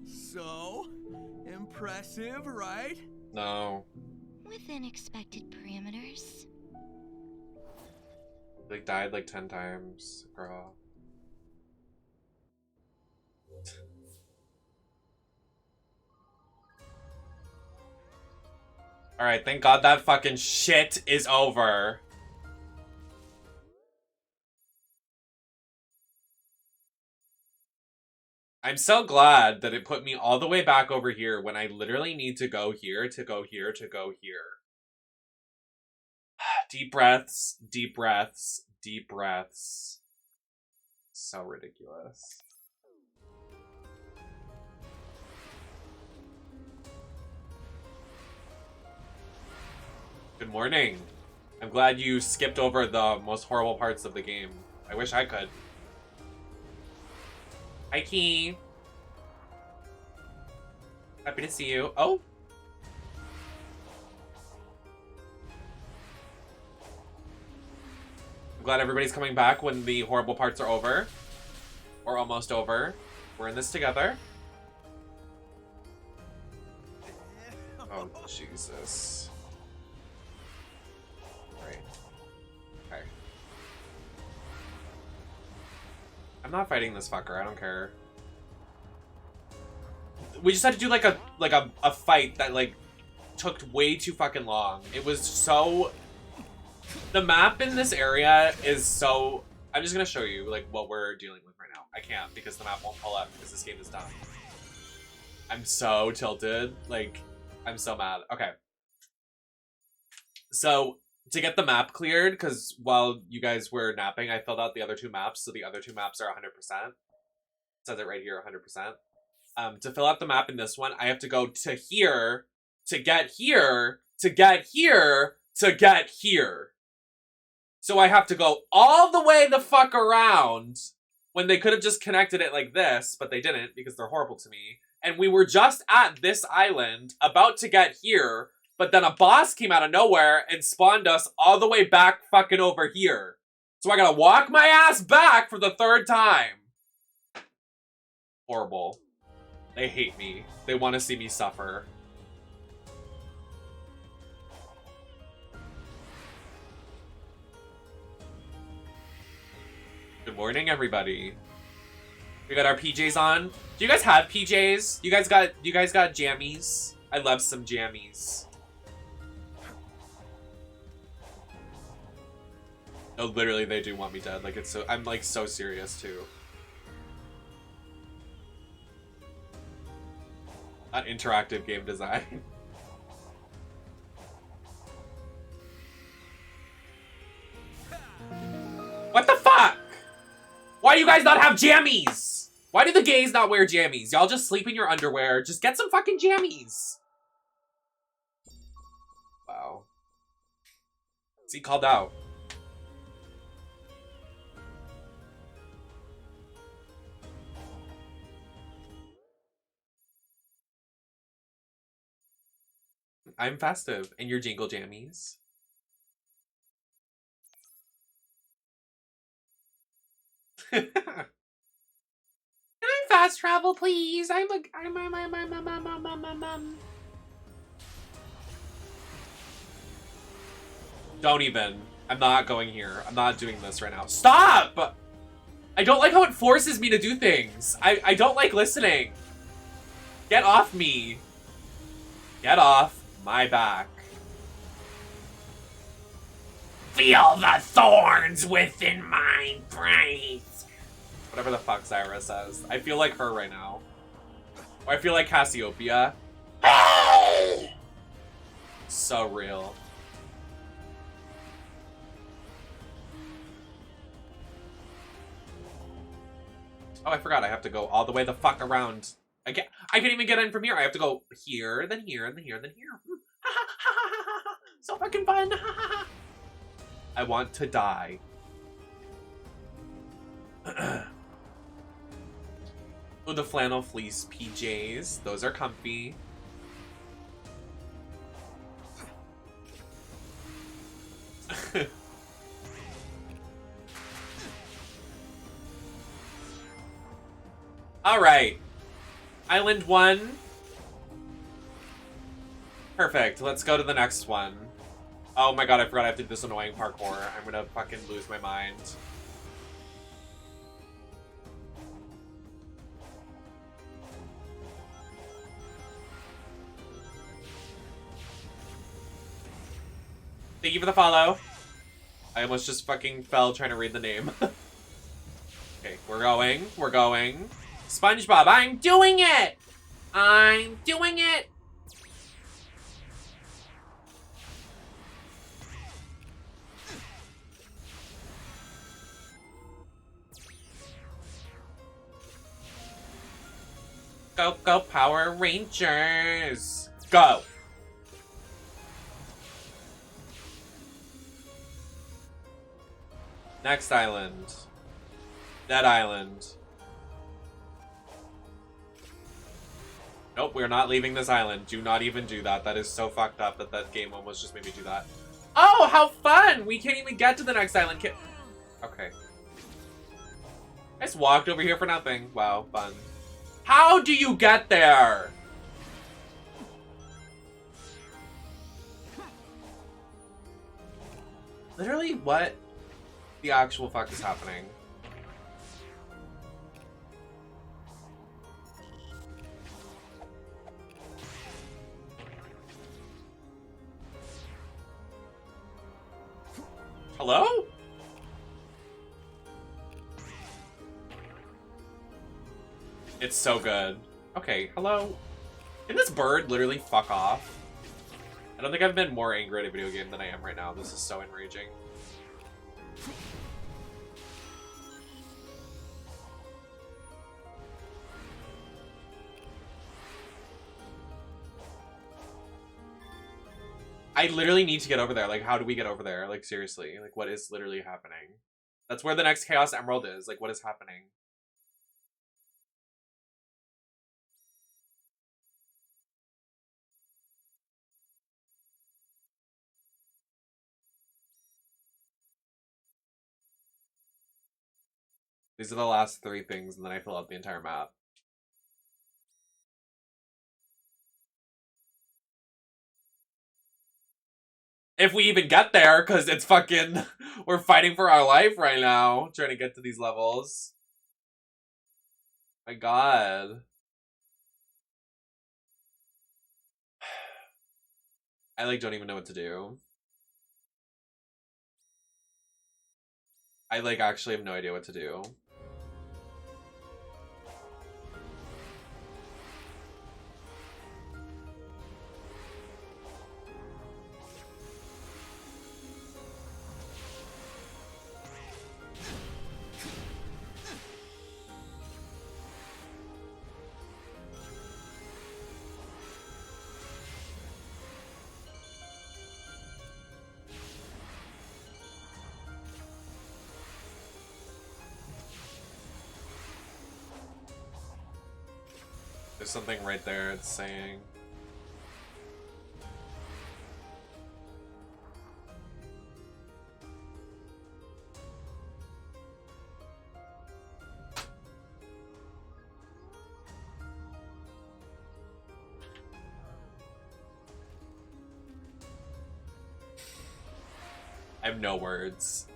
So impressive, right? No. Within expected parameters. Like, died like 10 times, girl. Alright, thank God that fucking shit is over. I'm so glad that it put me all the way back over here when I literally need to go here, to go here, to go here. Deep breaths, deep breaths, deep breaths. So ridiculous. Good morning. I'm glad you skipped over the most horrible parts of the game. I wish I could. Hi, Key. Happy to see you. Oh. I'm glad everybody's coming back when the horrible parts are over. Or almost over. We're in this together. Oh, Jesus. Right. Okay. I'm not fighting this fucker. I don't care. We just had to do like a fight that like took way too fucking long. It was so... The map in this area is so... I'm just gonna show you like what we're dealing with right now. I can't because the map won't pull up because this game is done. I'm so tilted. Like, I'm so mad. Okay. So, to get the map cleared, because while you guys were napping, I filled out the other 2 maps, so the other 2 maps are 100%. It says it right here, 100%. To fill out the map in this one, I have to go to here, to get here, to get here, to get here. So I have to go all the way the fuck around when they could have just connected it like this, but they didn't because they're horrible to me. And we were just at this island, about to get here, but then a boss came out of nowhere and spawned us all the way back fucking over here. So I gotta walk my ass back for the 3rd time. Horrible. They hate me. They want to see me suffer. Good morning, everybody. We got our PJs on. Do you guys have PJs? You guys got jammies? I love some jammies. Oh, literally, they do want me dead. Like, it's so, I'm like so serious too. Not interactive game design. What the fuck? Why do you guys not have jammies? Why do the gays not wear jammies? Y'all just sleep in your underwear. Just get some fucking jammies. Wow. See, called out. I'm festive. And your jingle jammies. Can I fast travel, please? I'm. Don't even. I'm not going here. I'm not doing this right now. Stop! I don't like how it forces me to do things. I don't like listening. Get off me. Get off my back. Feel the thorns within my brain. Whatever the fuck Zyra says. I feel like her right now. Or I feel like Cassiopeia. So real. Oh, I forgot. I have to go all the way the fuck around. I can't even get in from here. I have to go here, then here, and then here, and then here. So fucking fun. I want to die. Oh, the flannel fleece PJs. Those are comfy. All right. Island 1. Perfect. Let's go to the next one. Oh my god, I forgot I have to do this annoying parkour. I'm gonna fucking lose my mind. Thank you for the follow. I almost just fucking fell trying to read the name. Okay, we're going. We're going. SpongeBob, I'm doing it! I'm doing it! Go, go, Power Rangers! Go! Next island. That island. Nope, we're not leaving this island. Do not even do that. That is so fucked up that that game almost just made me do that. Oh, how fun! We can't even get to the next island. Okay. I just walked over here for nothing. Wow, fun. How do you get there? Literally, what the actual fuck is happening? Hello? It's so good. Okay, hello? Can this bird literally fuck off? I don't think I've been more angry at a video game than I am right now. This is so enraging. I literally need to get over there. Like, how do we get over there? Like, seriously. Like, what is literally happening? That's where the next Chaos Emerald is. Like, what is happening? These are the last 3 things, and then I fill out the entire map. If we even get there, because it's fucking... We're fighting for our life right now, trying to get to these levels. My god. I, like, don't even know what to do. I, like, actually have no idea what to do. There's something right there, it's saying. I have no words.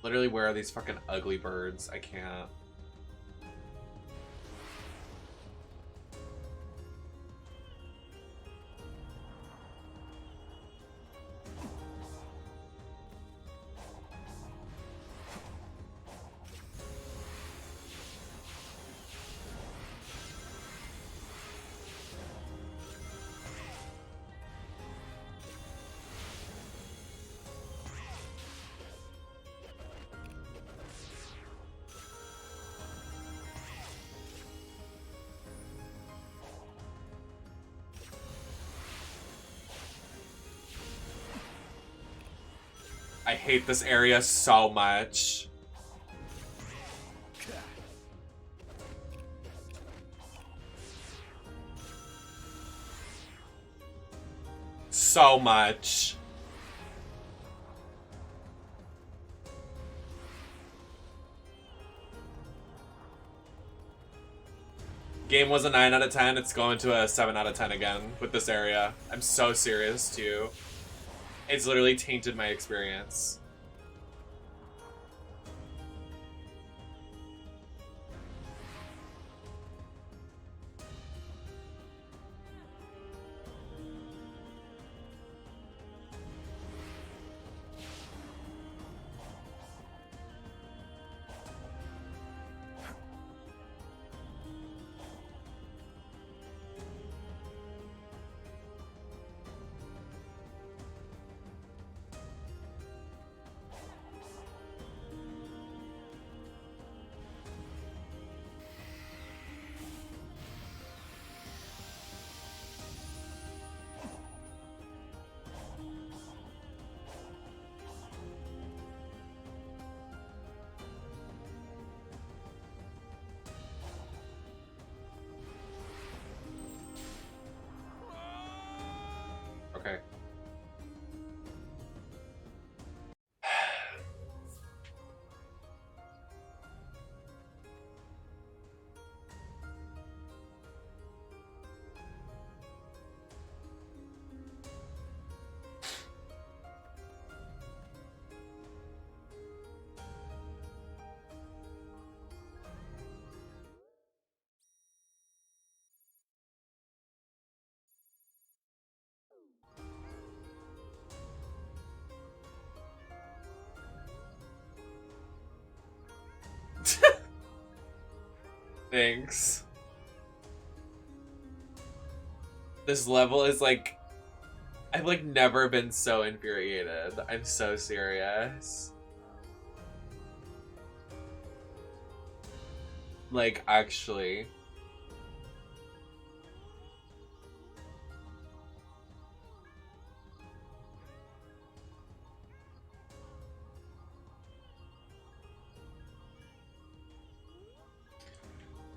Literally, where are these fucking ugly birds? I can't. I hate this area so much. So much. Game was a 9 out of 10. It's going to a 7 out of 10 again with this area. I'm so serious, too. It's literally tainted my experience. Thanks. This level is like... I've like never been so infuriated. I'm so serious. Like, actually.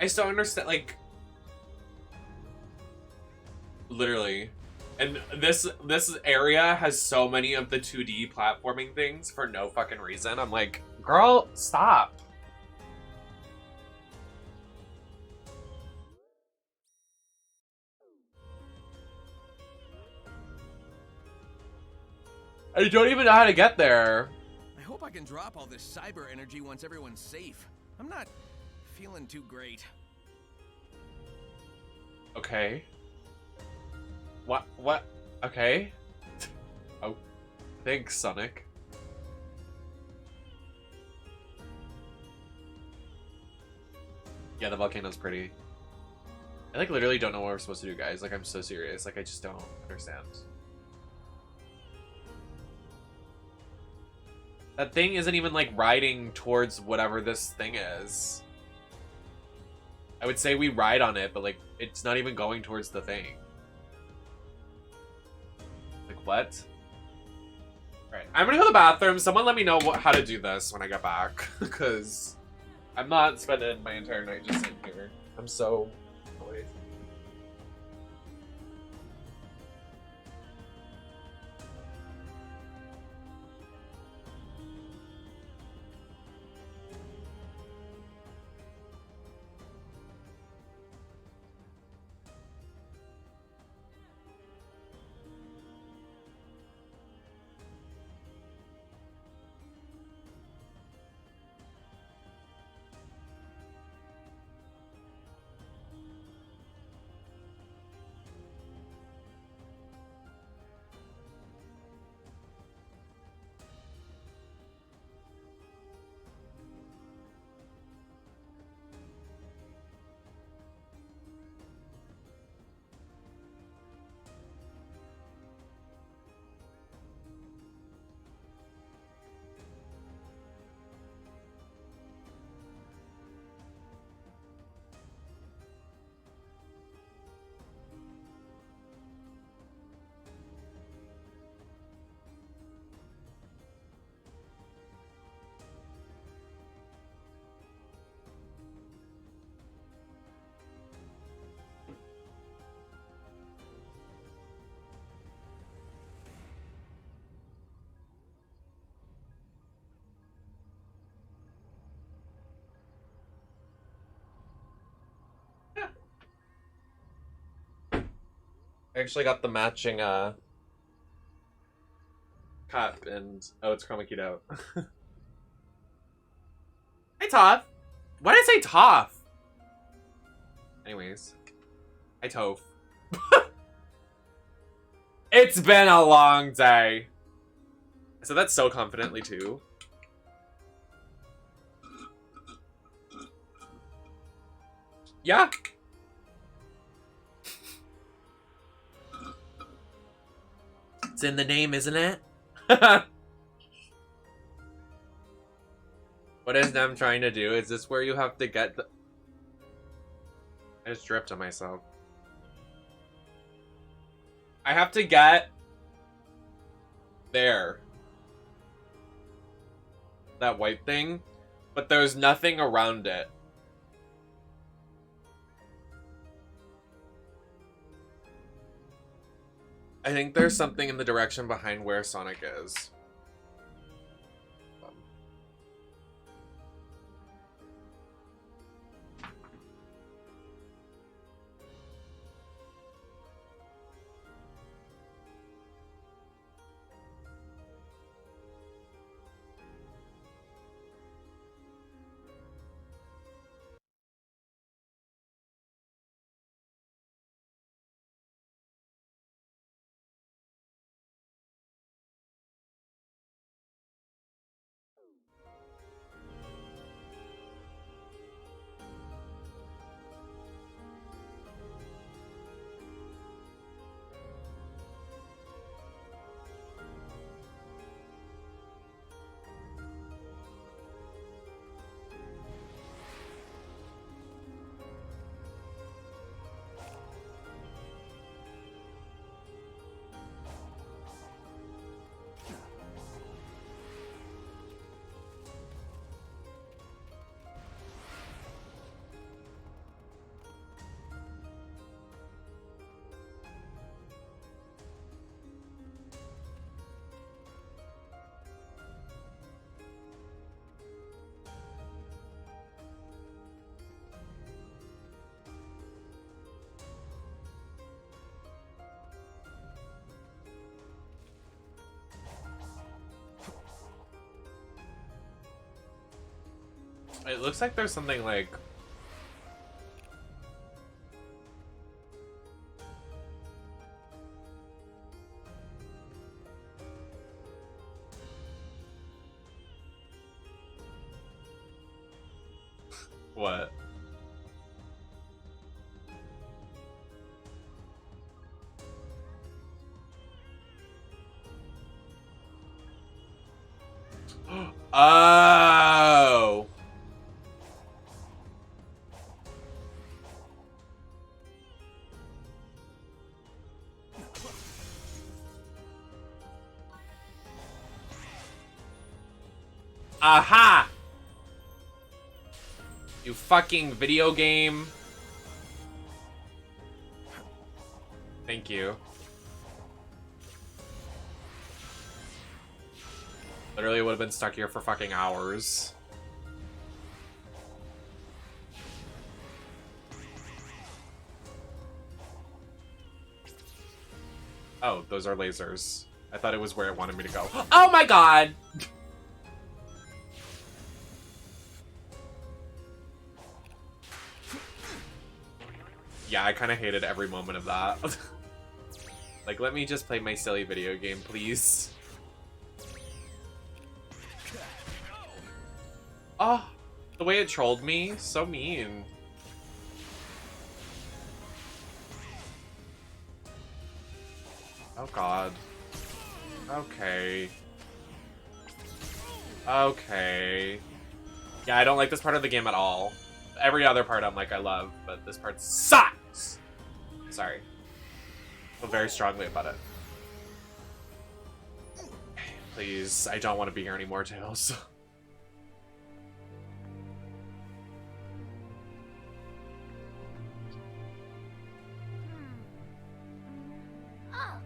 I still don't understand, like... Literally. And this area has so many of the 2D platforming things for no fucking reason. I'm like, girl, stop. I don't even know how to get there. I hope I can drop all this cyber energy once everyone's safe. I'm not feeling too great. Okay. What? Okay. Oh, thanks, Sonic. Yeah, the volcano's pretty. I like literally don't know what we're supposed to do, guys. Like, I'm so serious. Like, I just don't understand. That thing isn't even like riding towards whatever this thing is. I would say we ride on it, but like it's not even going towards the thing. Like what? Alright, I'm gonna go to the bathroom. Someone let me know how to do this when I get back. Because I'm not spending my entire night just sitting here. I'm so annoyed. I actually got the matching cup and oh, it's chroma keyed out. Hey Toph! Why did I say Toph? Anyways. Hi Toph. It's been a long day. I said that so confidently too. Yeah. It's in the name, isn't it? What is them trying to do? Is this where you have to get the... I just dripped on myself. I have to get... there. That white thing. But there's nothing around it. I think there's something in the direction behind where Sonic is. It looks like there's something like... What? Oh! Aha! You fucking video game. Thank you. Literally would have been stuck here for fucking hours. Oh, those are lasers. I thought it was where it wanted me to go. Oh my god! Yeah, I kind of hated every moment of that. Like, let me just play my silly video game, please. Oh, the way it trolled me, so mean. Oh god. Okay. Okay. Yeah, I don't like this part of the game at all. Every other part I'm like, I love, but this part sucks! Sorry. I feel very strongly about it. Please, I don't want to be here anymore, Tails. Oh,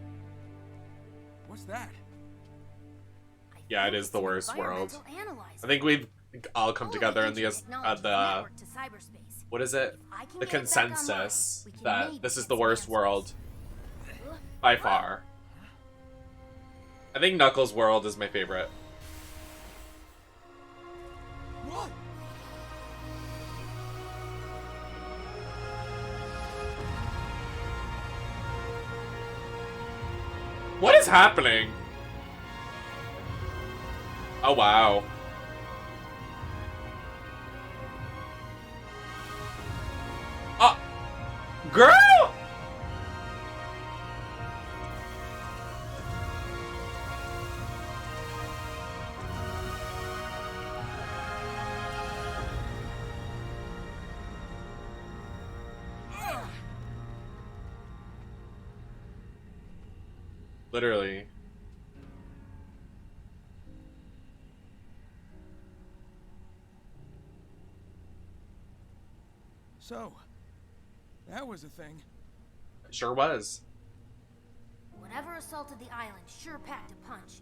What's that? Yeah, it is the worst world. I think we've all come together in the what is it? The consensus that this is the worst world by far. I think Knuckles' world is my favorite. What? What is happening? Oh wow. Oh, girl! Literally. So, that was a thing. It sure was. Whatever assaulted the island sure packed a punch.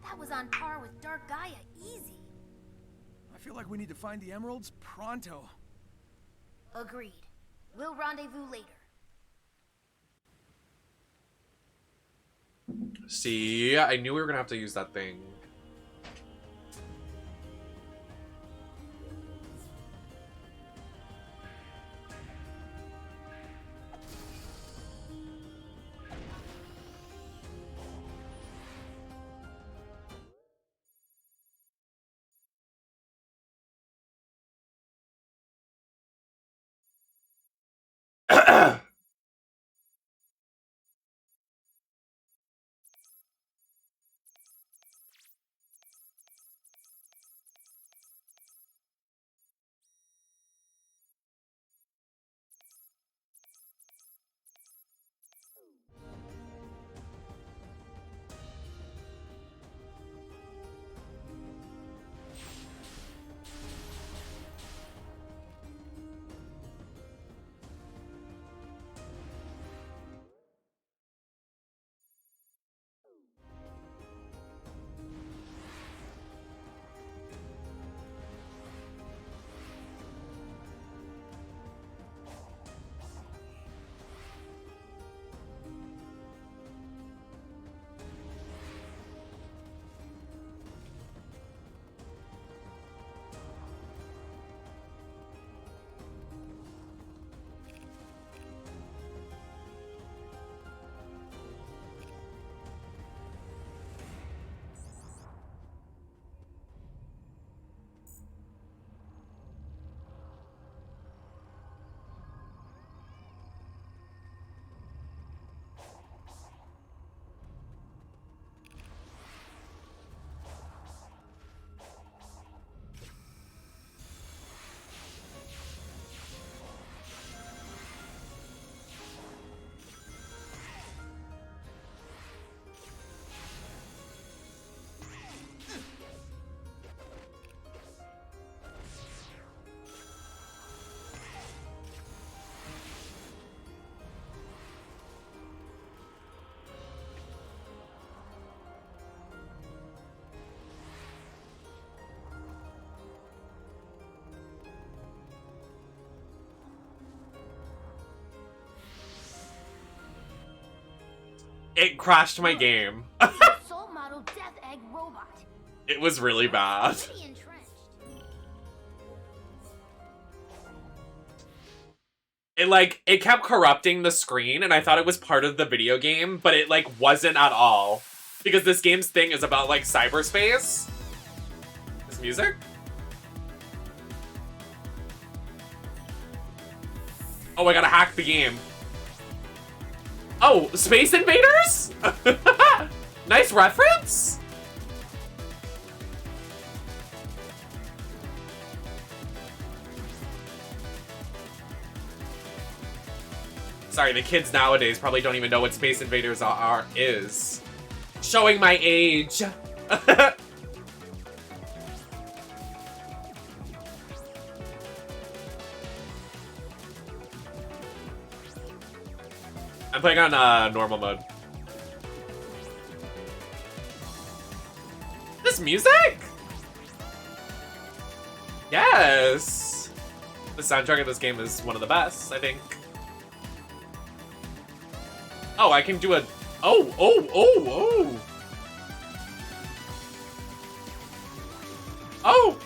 That was on par with Dark Gaia, easy. I feel like we need to find the emeralds pronto. Agreed. We'll rendezvous later. See, I knew we were gonna have to use that thing. It crashed my game. Assault model Death Egg robot. It was really bad. Pretty entrenched. It kept corrupting the screen, and I thought it was part of the video game, but it, like, wasn't at all. Because this game's thing is about, like, cyberspace. This music? Oh, I gotta hack the game. Oh, Space Invaders? Nice reference? Sorry, the kids nowadays probably don't even know what Space Invaders is. Showing my age. I'm playing on normal mode. This music? Yes. The soundtrack of this game is one of the best, I think. Oh, I can do a... Oh, oh, oh, oh. Oh.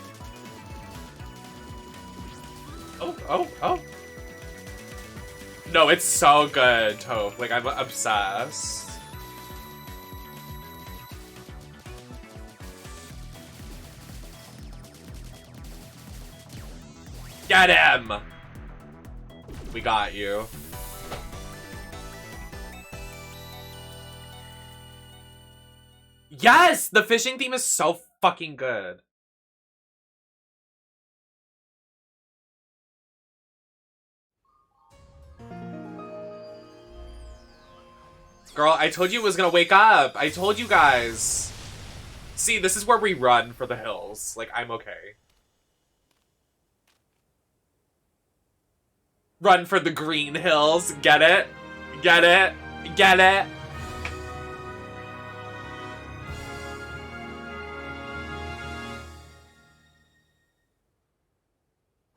Oh, oh, oh. No, it's so good, Toph. Like, I'm obsessed. Get him! We got you. Yes! The fishing theme is so fucking good. Girl, I told you it was gonna wake up. I told you guys. See, this is where we run for the hills. Like, I'm okay. Run for the green hills. Get it? Get it? Get it?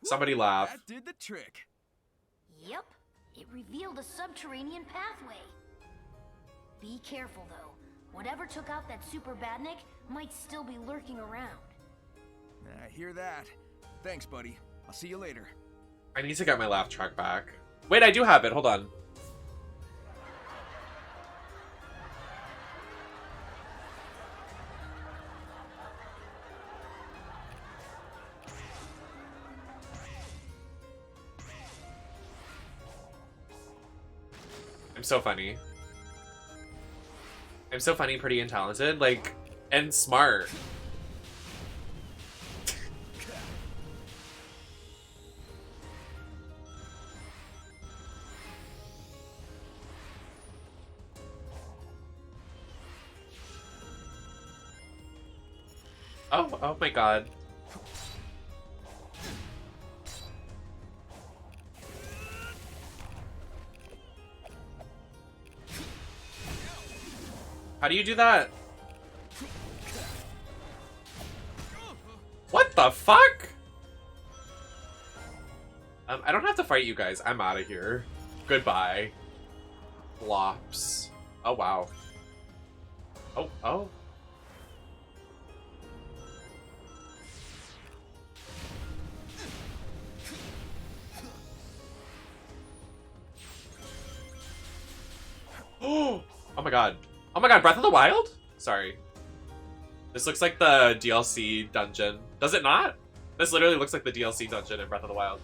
Somebody laugh. That did the trick. Yep, it revealed a subterranean pathway. Be careful though. Whatever took out that super badnik might still be lurking around. I hear that. Thanks, buddy. I'll see you later. I need to get my laugh track back. Wait, I do have it. Hold on. I'm so funny. I'm so funny, pretty, and talented. Like, and smart. Oh my god. How do you do that? What the fuck? I don't have to fight you guys. I'm out of here. Goodbye. Flops. Oh, wow. Oh, oh. Oh my god. Oh my god, Breath of the Wild? Sorry. This looks like the DLC dungeon. Does it not? This literally looks like the DLC dungeon in Breath of the Wild.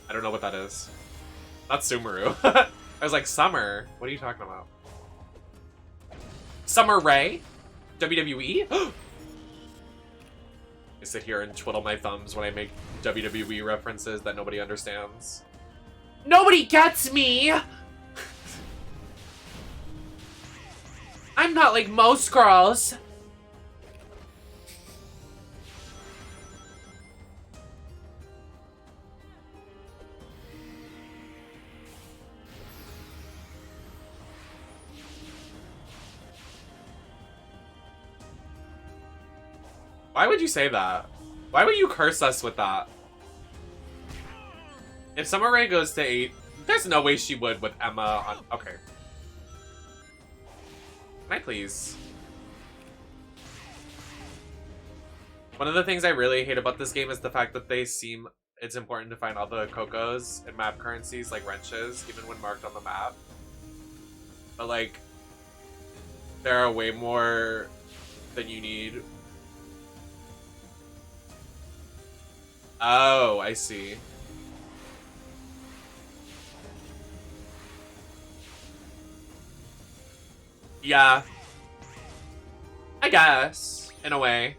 I don't know what that is. That's Sumeru. I was like, Summer? What are you talking about? Summer Rae? WWE? I sit here and twiddle my thumbs when I make WWE references that nobody understands. Nobody gets me! I'm not like most girls. Why would you say that? Why would you curse us with that? If Summer Rae goes to 8, there's no way she would with Emma on... Okay. Can I please? One of the things I really hate about this game is the fact that they seem... It's important to find all the Cocos and map currencies, like wrenches, even when marked on the map. But, like, there are way more than you need. Oh, I see. Yeah. I guess, in a way.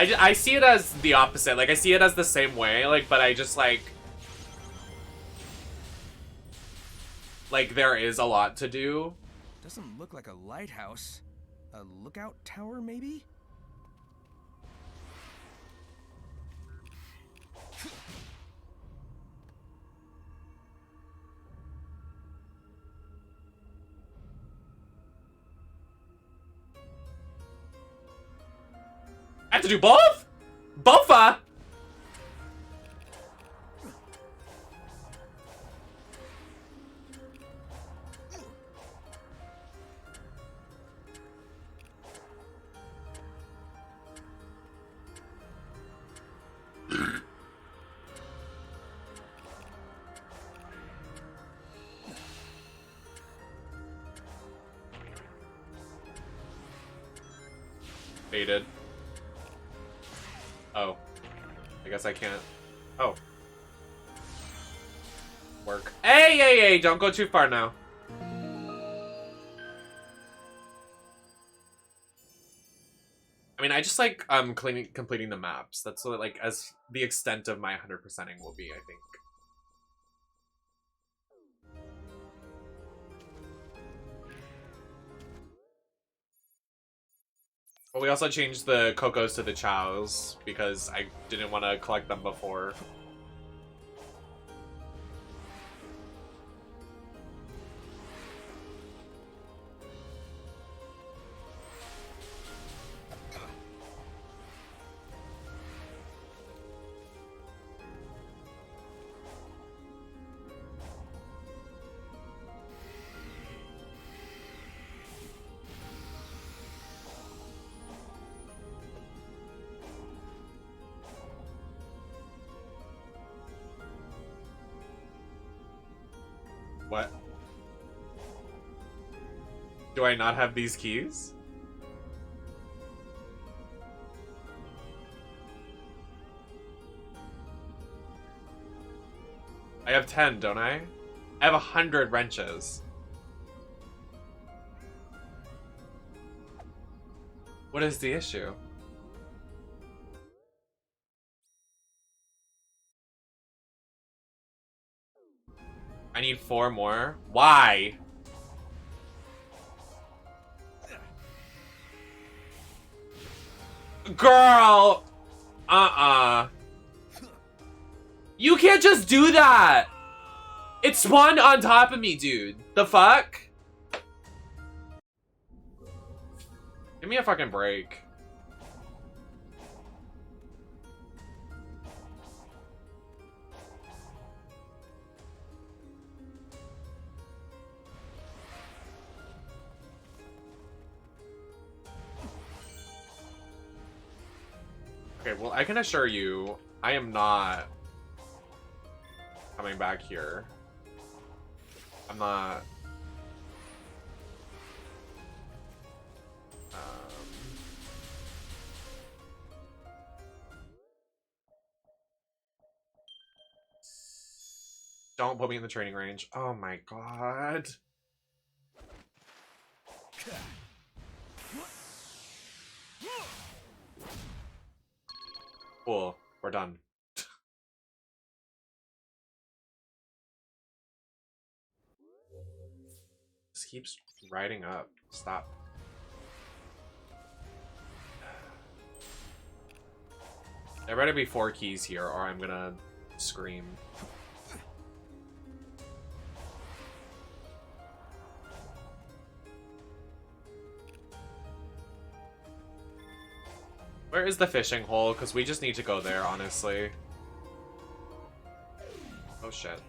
I see it as the opposite. Like, I see it as the same way, like, but I just, like, there is a lot to do. Doesn't look like a lighthouse. A lookout tower, maybe? I have to do both? Bofa! Baited. Oh. I guess I can't. Oh. Work. Hey, hey, hey! Don't go too far now. I mean, I just like completing the maps. That's what, like, as the extent of my 100%ing will be, I think. But we also changed the Cocos to the Chows because I didn't want to collect them before. What? Do I not have these keys? I have 10, don't I? I have 100 wrenches. What is the issue? I need 4 more. Why? Girl! You can't just do that! It spawned on top of me, dude. The fuck? Give me a fucking break. Okay, well, I can assure you, I am not coming back here. I'm not... Don't put me in the training range. Oh my god. Cool. We're done. This keeps riding up. Stop. There better be 4 keys here or I'm gonna scream. Where is the fishing hole? Because we just need to go there, honestly. Oh shit.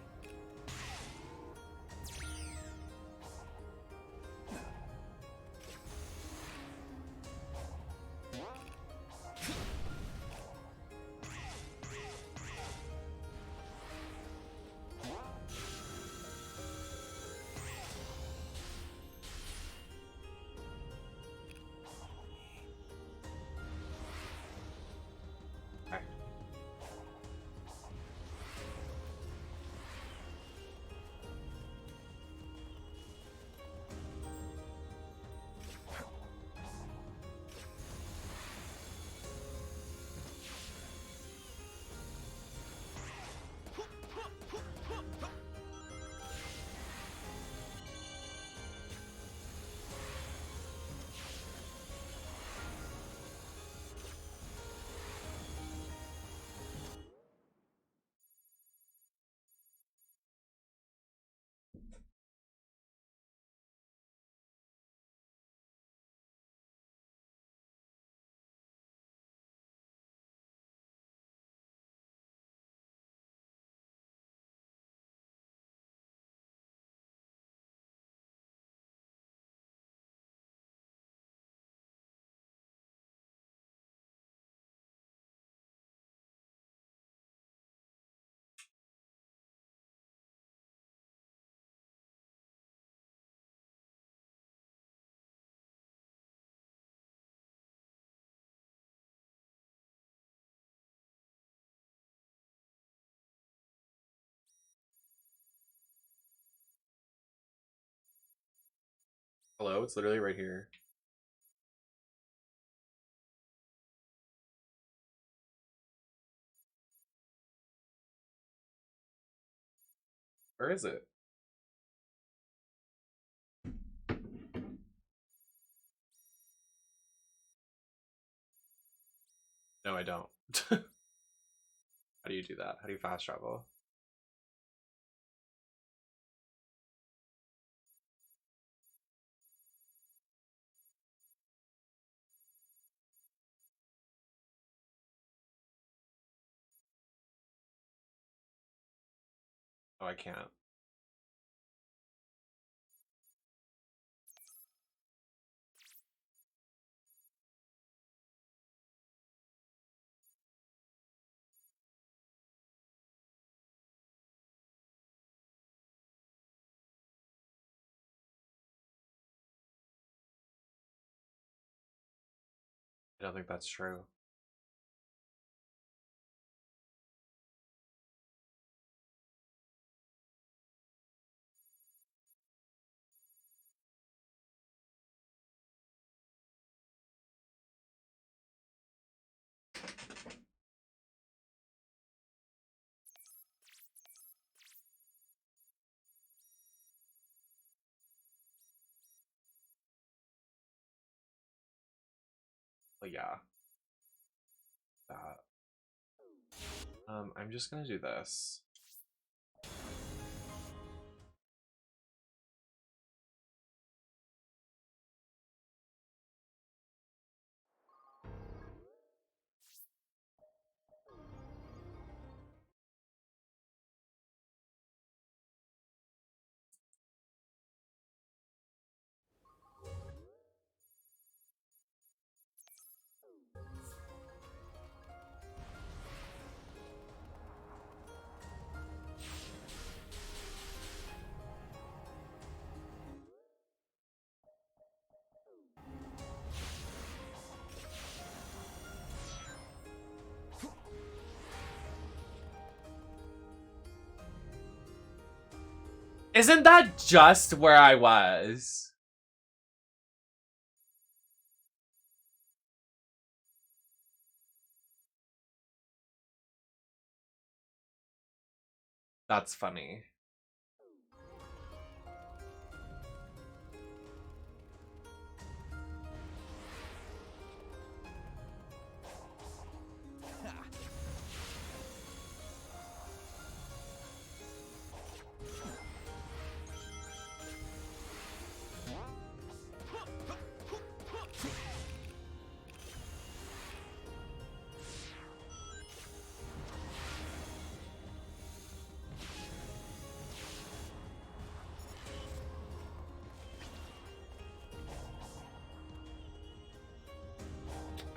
Hello, it's literally right here. Where is it? No, I don't. How do you do that? How do you fast travel? Oh, I can't. I don't think that's true. Well, yeah. That. I'm just gonna do this. Isn't that just where I was? That's funny.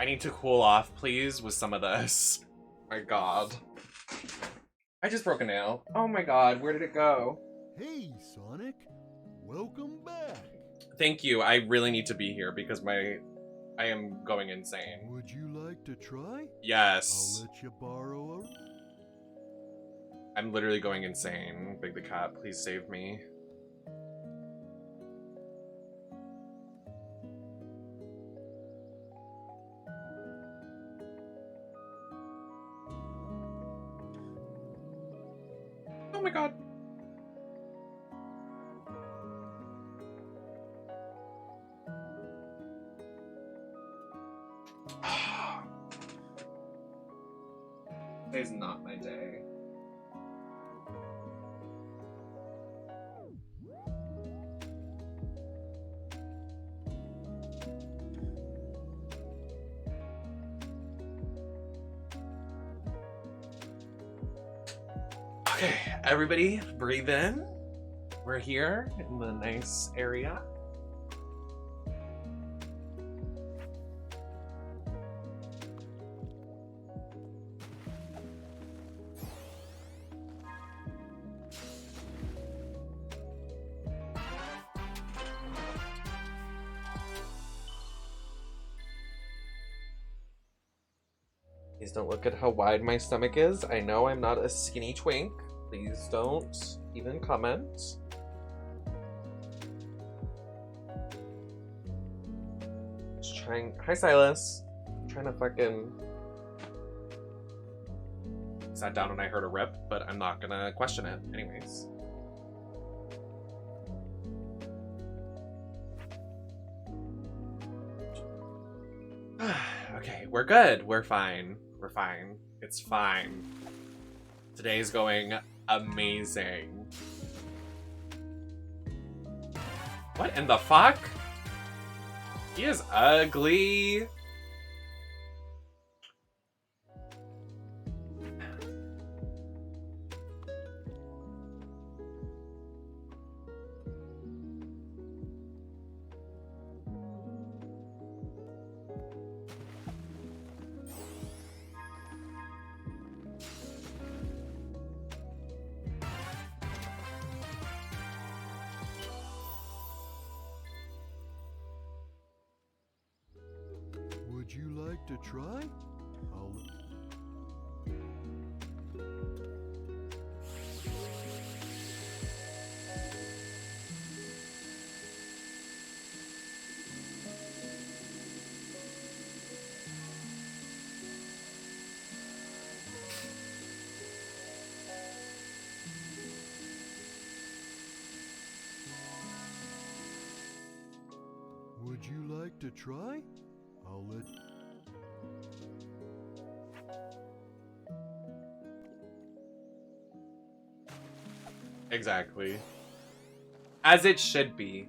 I need to cool off, please, with some of this. My god. I just broke a nail. Oh my god, where did it go? Hey, Sonic. Welcome back. Thank you. I really need to be here because I am going insane. Would you like to try? Yes. I'll let you borrow a... I'm literally going insane. Big the Cat, please save me. Oh my god. Today's not my day. Okay, everybody breathe in. We're here in the nice area. Please don't look at how wide my stomach is. I know I'm not a skinny twink. Please don't even comment. Just trying. Hi, Silas. I'm trying to fucking. Sat down and I heard a rip, but I'm not gonna question it. Anyways. Okay, we're good. We're fine. We're fine. It's fine. Today's going amazing. What in the fuck? He is ugly. Would you like to try? I'll... Would you like to try? I'll let... Exactly. As it should be.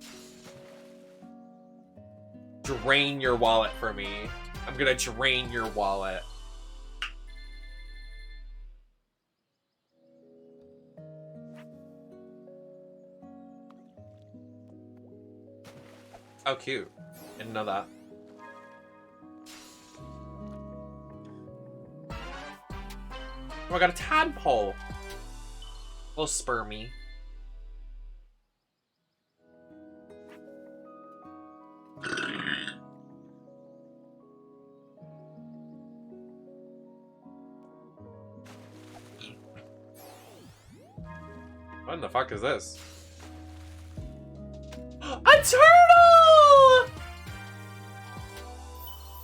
Drain your wallet for me. I'm gonna drain your wallet. Oh, cute. Didn't know that. Oh, I got a tadpole. A little spermy. What in the fuck is this? A turtle!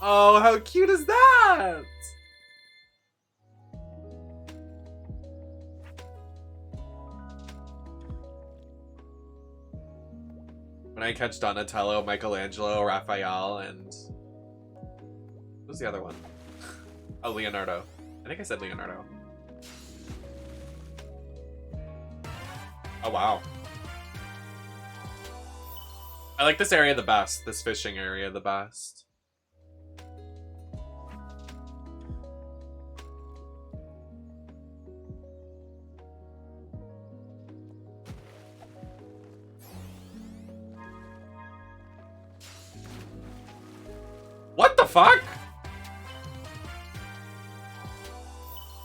Oh, how cute is that? When I catch Donatello, Michelangelo, Raphael, and... Who's the other one? Oh, Leonardo. I think I said Leonardo. Oh, wow. I like this area the best. This fishing area the best. What the fuck?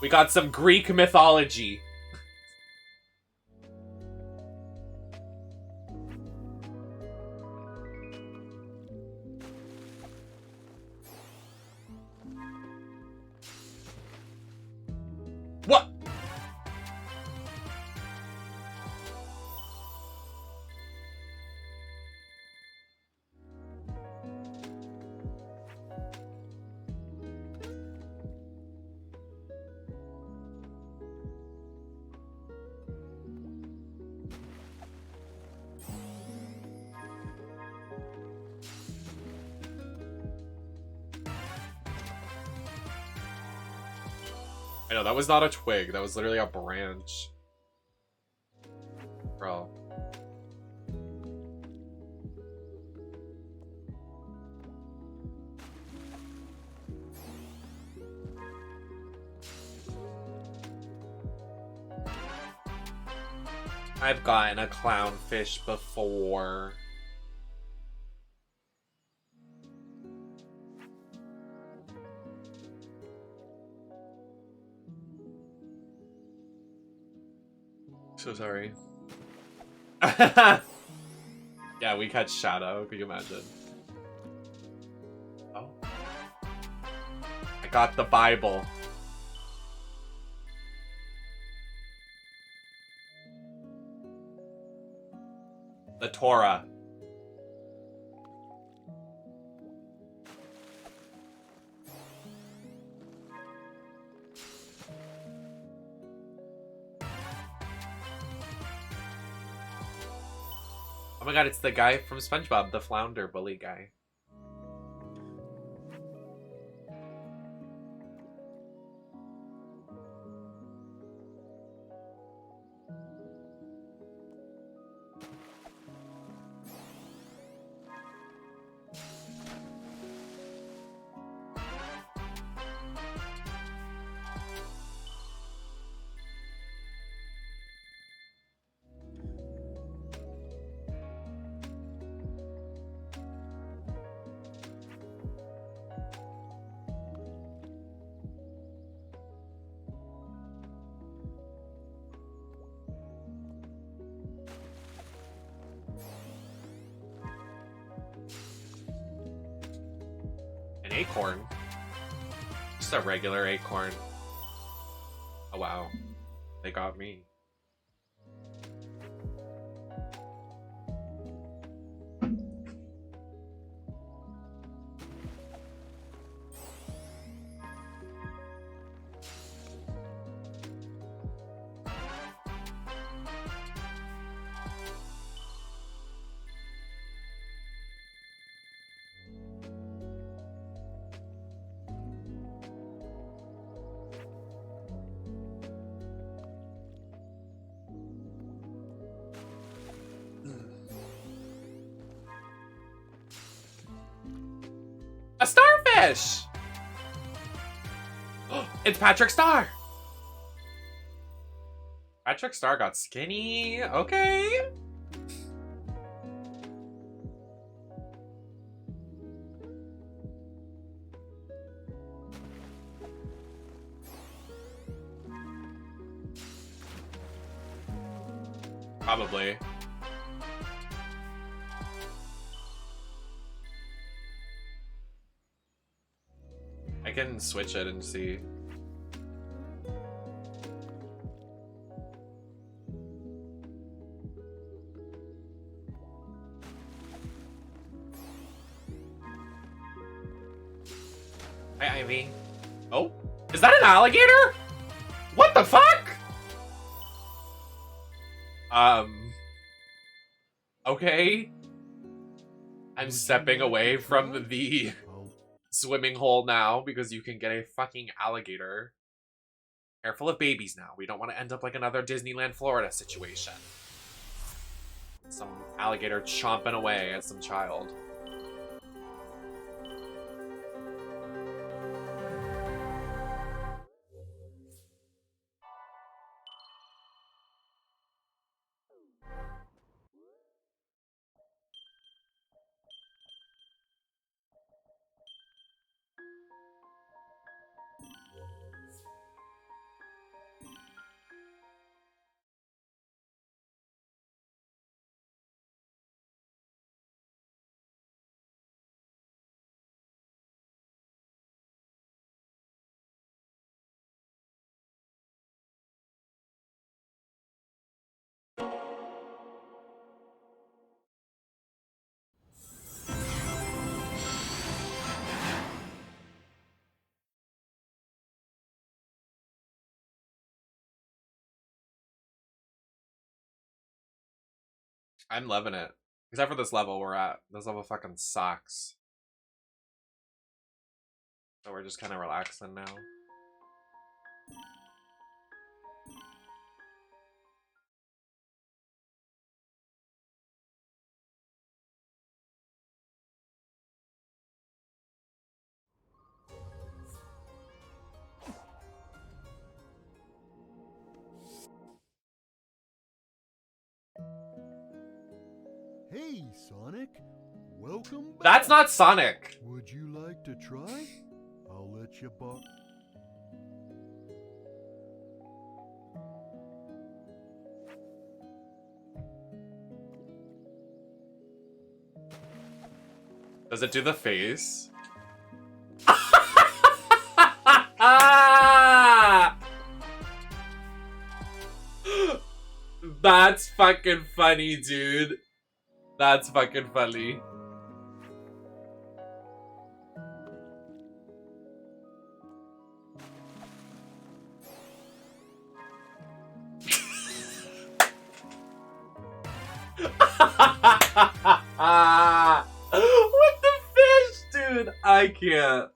We got some Greek mythology. What? I know, that was not a twig. That was literally a branch. Bro. I've gotten a clownfish before. So sorry. Yeah, we catch Shadow. Could you imagine? Oh. I got the Bible. The Torah. Oh my god, it's the guy from SpongeBob, the flounder bully guy. An acorn? Just a regular acorn. Oh wow. They got me. A starfish! It's Patrick Star! Patrick Star got skinny. Okay. Probably. I can switch it and see. Hi, Ivy. Oh, is that an alligator? What the fuck? Okay. I'm stepping away from the swimming hole now because you can get a fucking alligator. Careful of babies now. We don't want to end up like another Disneyland Florida situation. Some alligator chomping away at some child. I'm loving it. Except for this level we're at. This level fucking sucks. So we're just kind of relaxing now. Hey, Sonic. Welcome back. That's not Sonic. Would you like to try? I'll let you borrow. Does it do the face? That's fucking funny, dude. That's fucking funny. What the fish, dude? I can't.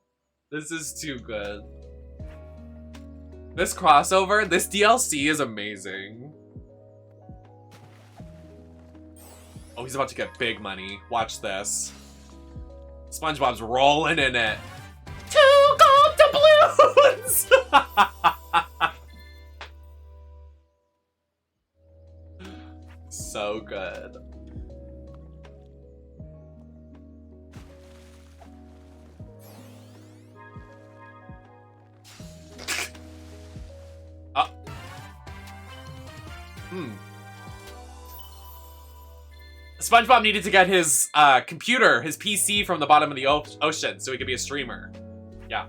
This is too good. This crossover, this DLC is amazing. Oh, he's about to get big money. Watch this. SpongeBob's rolling in it. 2 gold doubloons! So good. SpongeBob needed to get his computer, his PC from the bottom of the ocean so he could be a streamer. Yeah.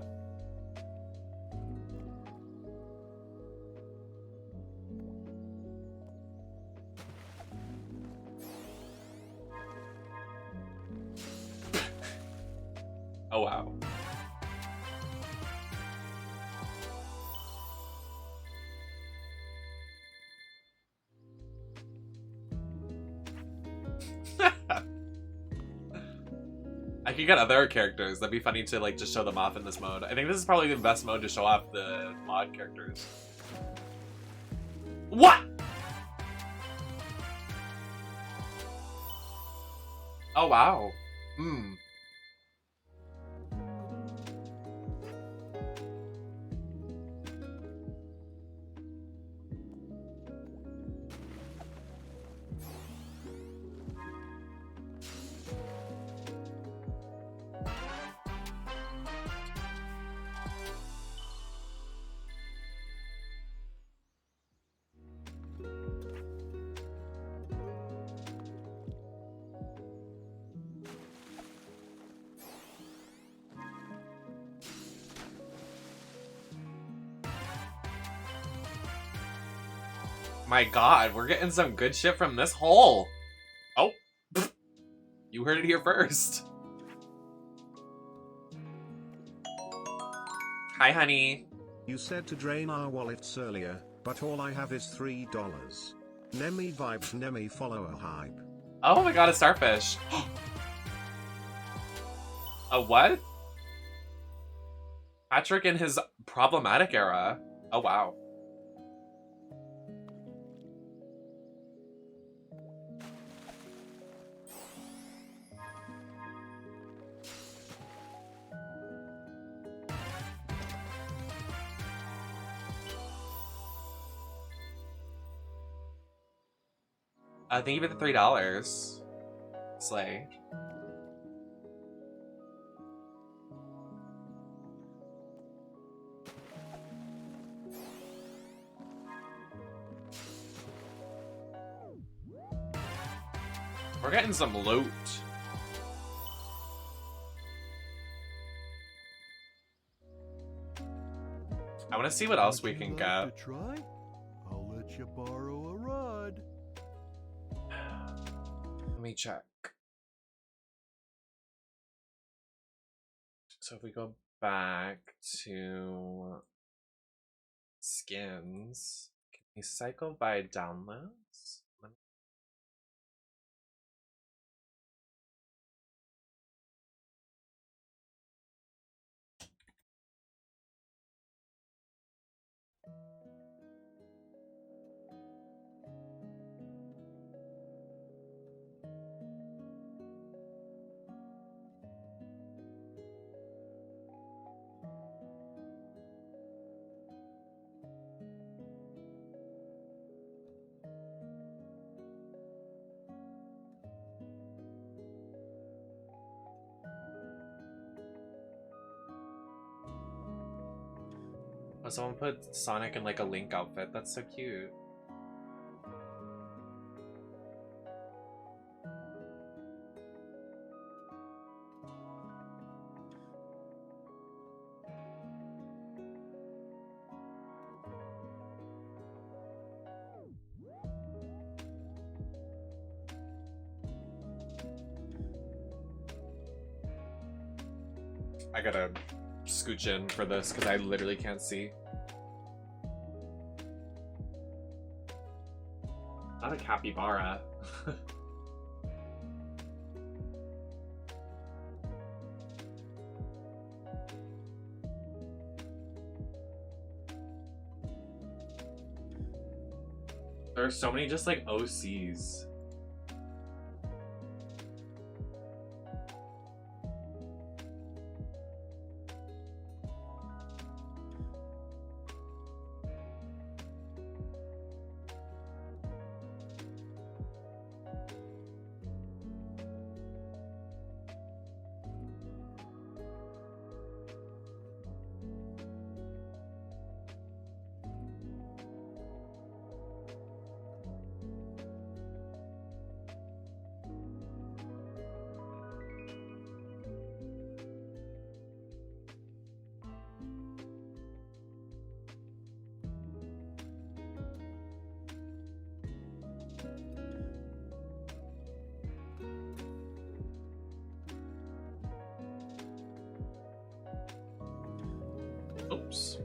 Oh, wow. I could get other characters. That'd be funny to like just show them off in this mode. I think this is probably the best mode to show off the mod characters. What? Oh wow. Hmm. My god, we're getting some good shit from this hole. Oh. You heard it here first. Hi, honey. You said to drain our wallets earlier, but all I have is $3. Nemi vibes, Nemi follower hype. Oh my god, a starfish. A what? Patrick in his problematic era. Oh wow. Thank you for the $3. Slay. We're getting some loot. I want to see what else we can get. To try? I'll let you borrow a rod. Let me check. So if we go back to skins, can we cycle by downloads? someone put Sonic in like a Link outfit. That's so cute. I gotta scooch in for this because I literally can't see. Not a capybara. There are so many just like OCs. Oops.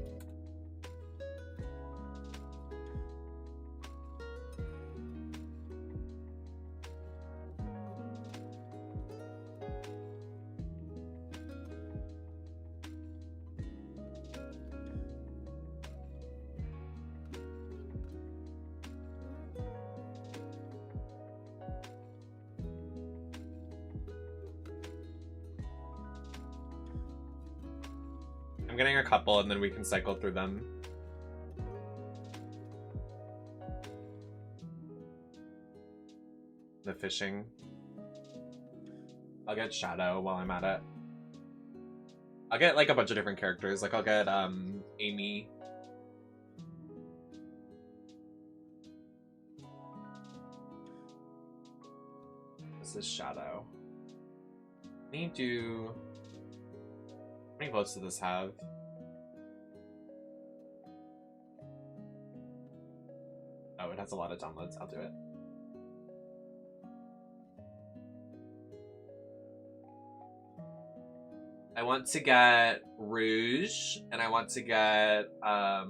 I'm getting a couple and then we can cycle through them. The fishing. I'll get Shadow while I'm at it. I'll get like a bunch of different characters. Like I'll get Amy. This is Shadow. Need to. How many votes does this have? Oh, it has a lot of downloads. I'll do it. I want to get Rouge, and I want to get oh,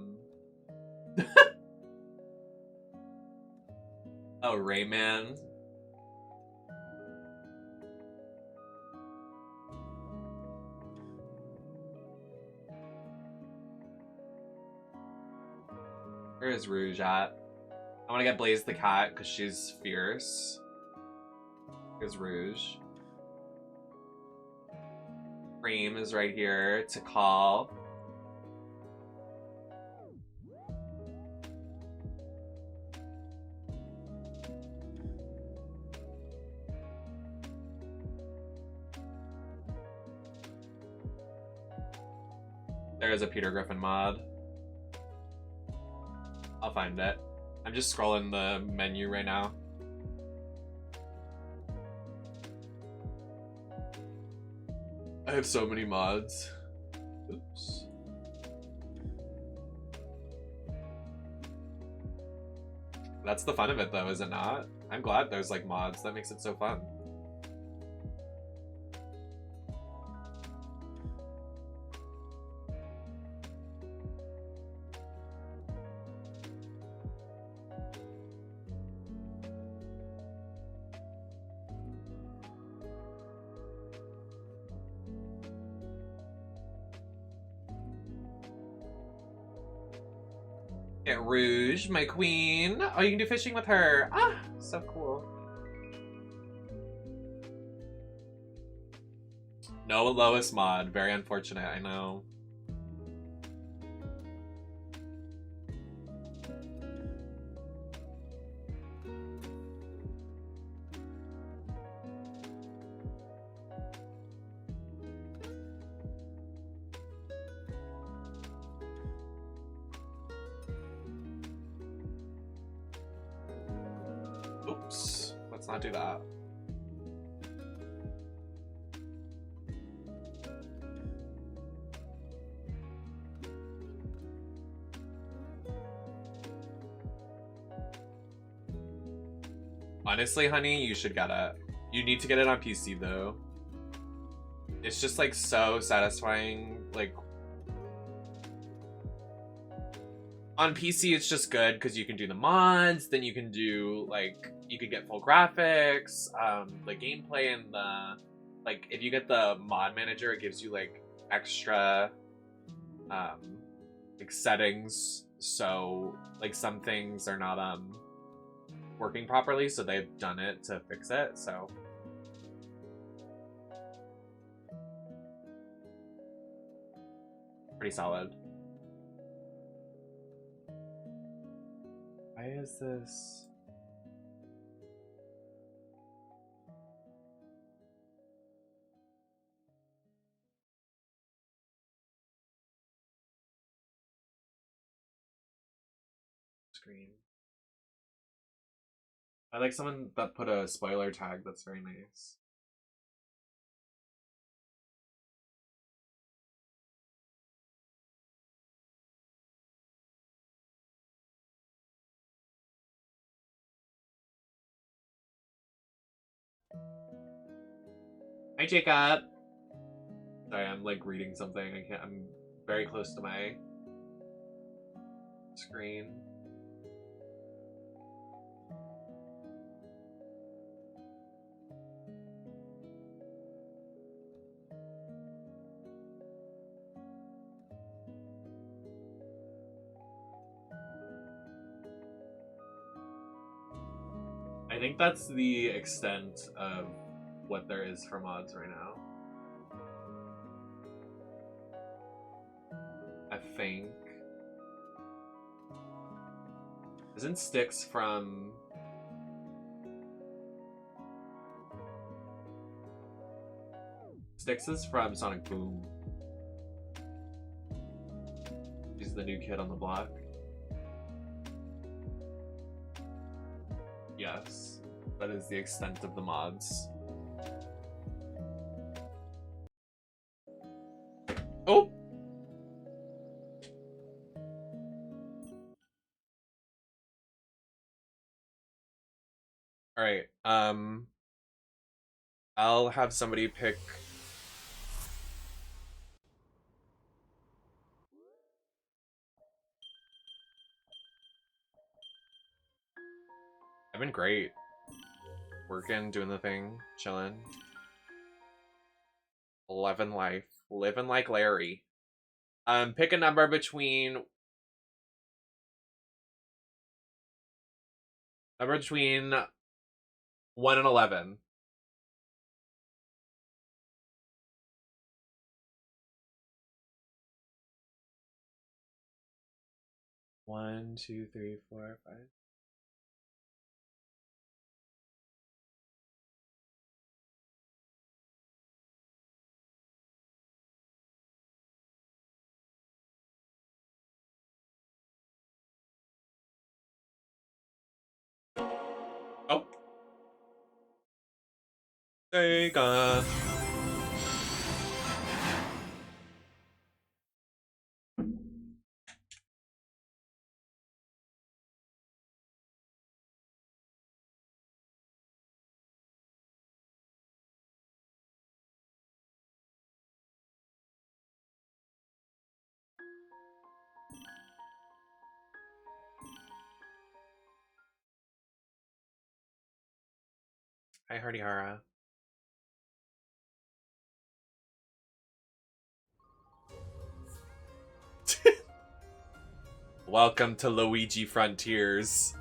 Rayman. Where is Rouge at? I want to get Blaze the cat because she's fierce. Here's Rouge. Cream is right here to call. There is a Peter Griffin mod. I'll find it. I'm just scrolling the menu right now. I have so many mods. Oops. That's the fun of it though, is it not? I'm glad there's like mods. That makes it so fun. Get Rouge, my queen. Oh, you can do fishing with her. Ah, so cool. No Lois mod. Very unfortunate, I know. Oops. Let's not do that. Honestly, honey, you should get it. You need to get it on PC though. It's just like so satisfying. Like on PC, it's just good because you can do the mods. Then you can do like you can get full graphics, the gameplay, and the like. If you get the mod manager, it gives you like extra like settings. So like some things are not working properly, so they've done it to fix it. So pretty solid. Why is this? Screen. I like someone that put a spoiler tag. That's very nice. Hi, Jacob. Sorry, I'm like reading something. I'm very close to my screen. I think that's the extent of what there is for mods right now. I think. Isn't Styx from... Styx is from Sonic Boom. He's the new kid on the block. Yes, that is the extent of the mods. Oh! Alright, I'll have somebody pick... I've been great. Working, doing the thing, chilling. 11 life. Living like Larry. Pick a number between... Number between 1 and 11. One, two, three, four, five. Oh. Sega. Hi, Hardihara. Welcome to Luigi Frontiers.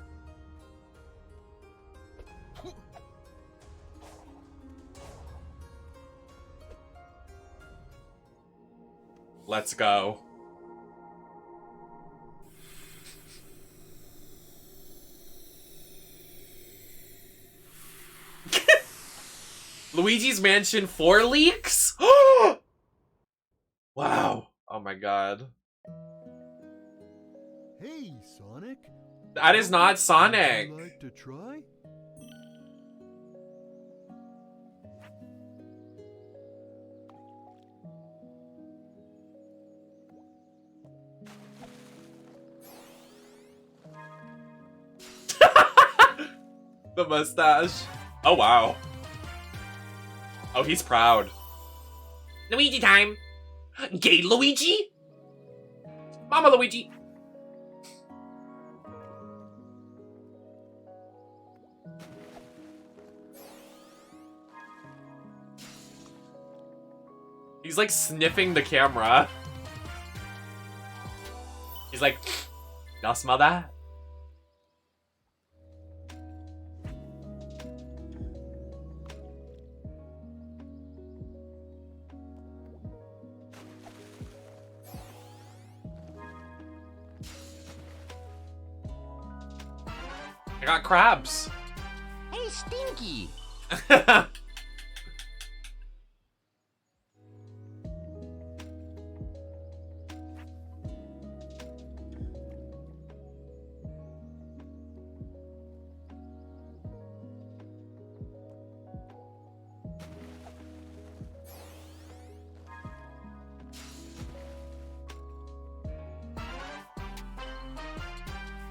Let's go. Luigi's Mansion 4 leaks? Wow. Oh my god. Hey, Sonic. That is not Sonic. Would you like to try? The mustache. Oh, wow. Oh, he's proud. Luigi time. Gay Luigi? Mama Luigi. He's like sniffing the camera. He's like, y'all smell that? I got crabs. Hey, Stinky!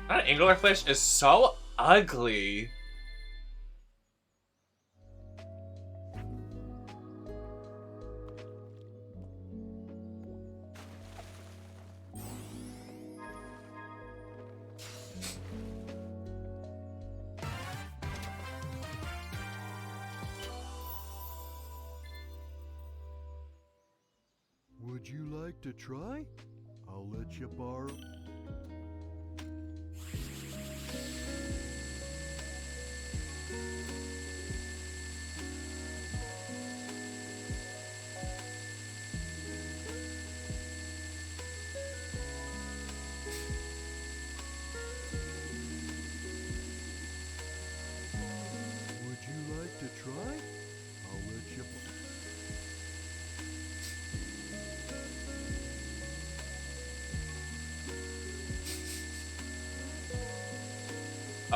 That anglerfish is so ugly. Would you like to try? I'll let you borrow. Would you like to try? I'll let you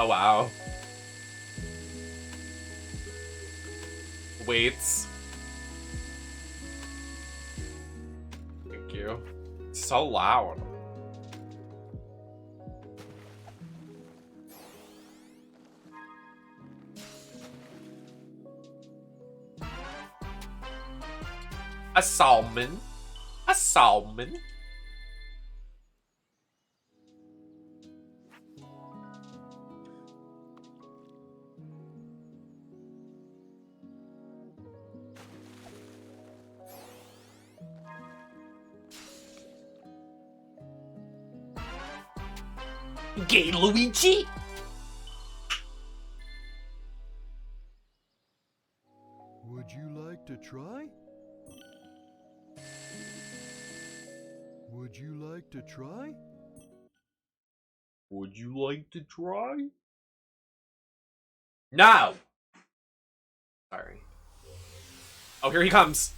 Oh, wow. Weights. Thank you. It's so loud. A salmon. A salmon. Gay Luigi? Would you like to try? Would you like to try? Would you like to try? No! Sorry. Oh, here he comes.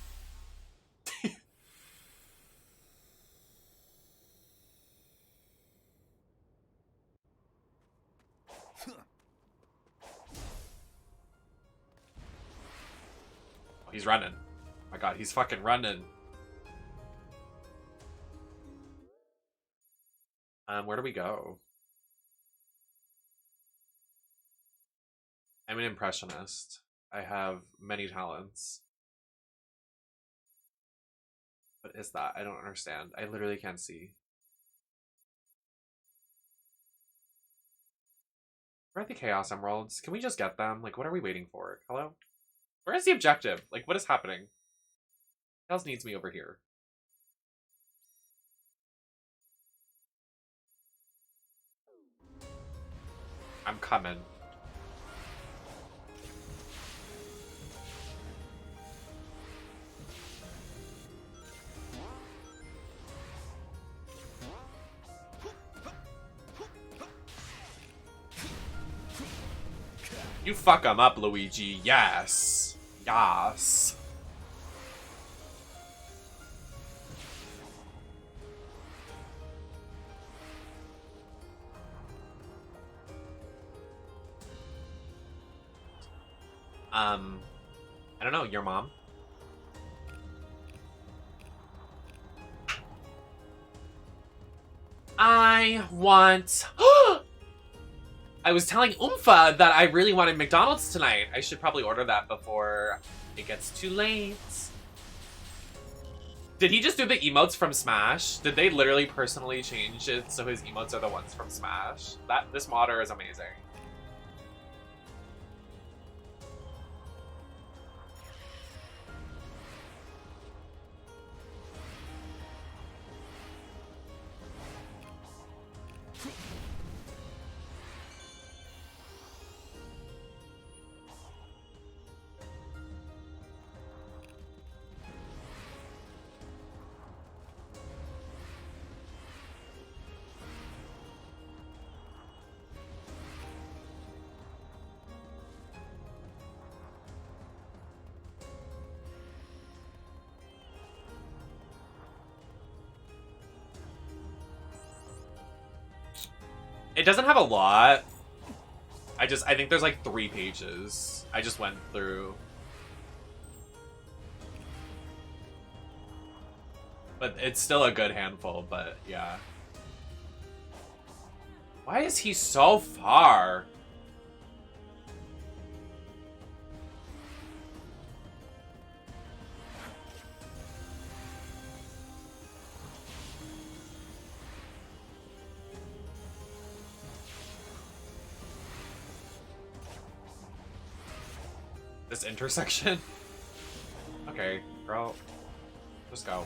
Oh, he's running. Oh my god, he's fucking running. Where do we go? I'm an impressionist. I have many talents. What is that? I don't understand. I literally can't see. We're at the Chaos Emeralds. Can we just get them? Like, what are we waiting for? Hello? Where is the objective? Like, what is happening? What else needs me over here? I'm coming. You fuck him up, Luigi. Yes. Yes. I don't know, your mom? I want I was telling Oomfa that I really wanted McDonald's tonight. I should probably order that before it gets too late. Did he just do the emotes from Smash? Did they literally personally change it so his emotes are the ones from Smash? This modder is amazing. It doesn't have a lot. I think there's like 3 pages. I just went through. But it's still a good handful, but yeah. Why is he so far? This intersection? Okay, girl. Just go.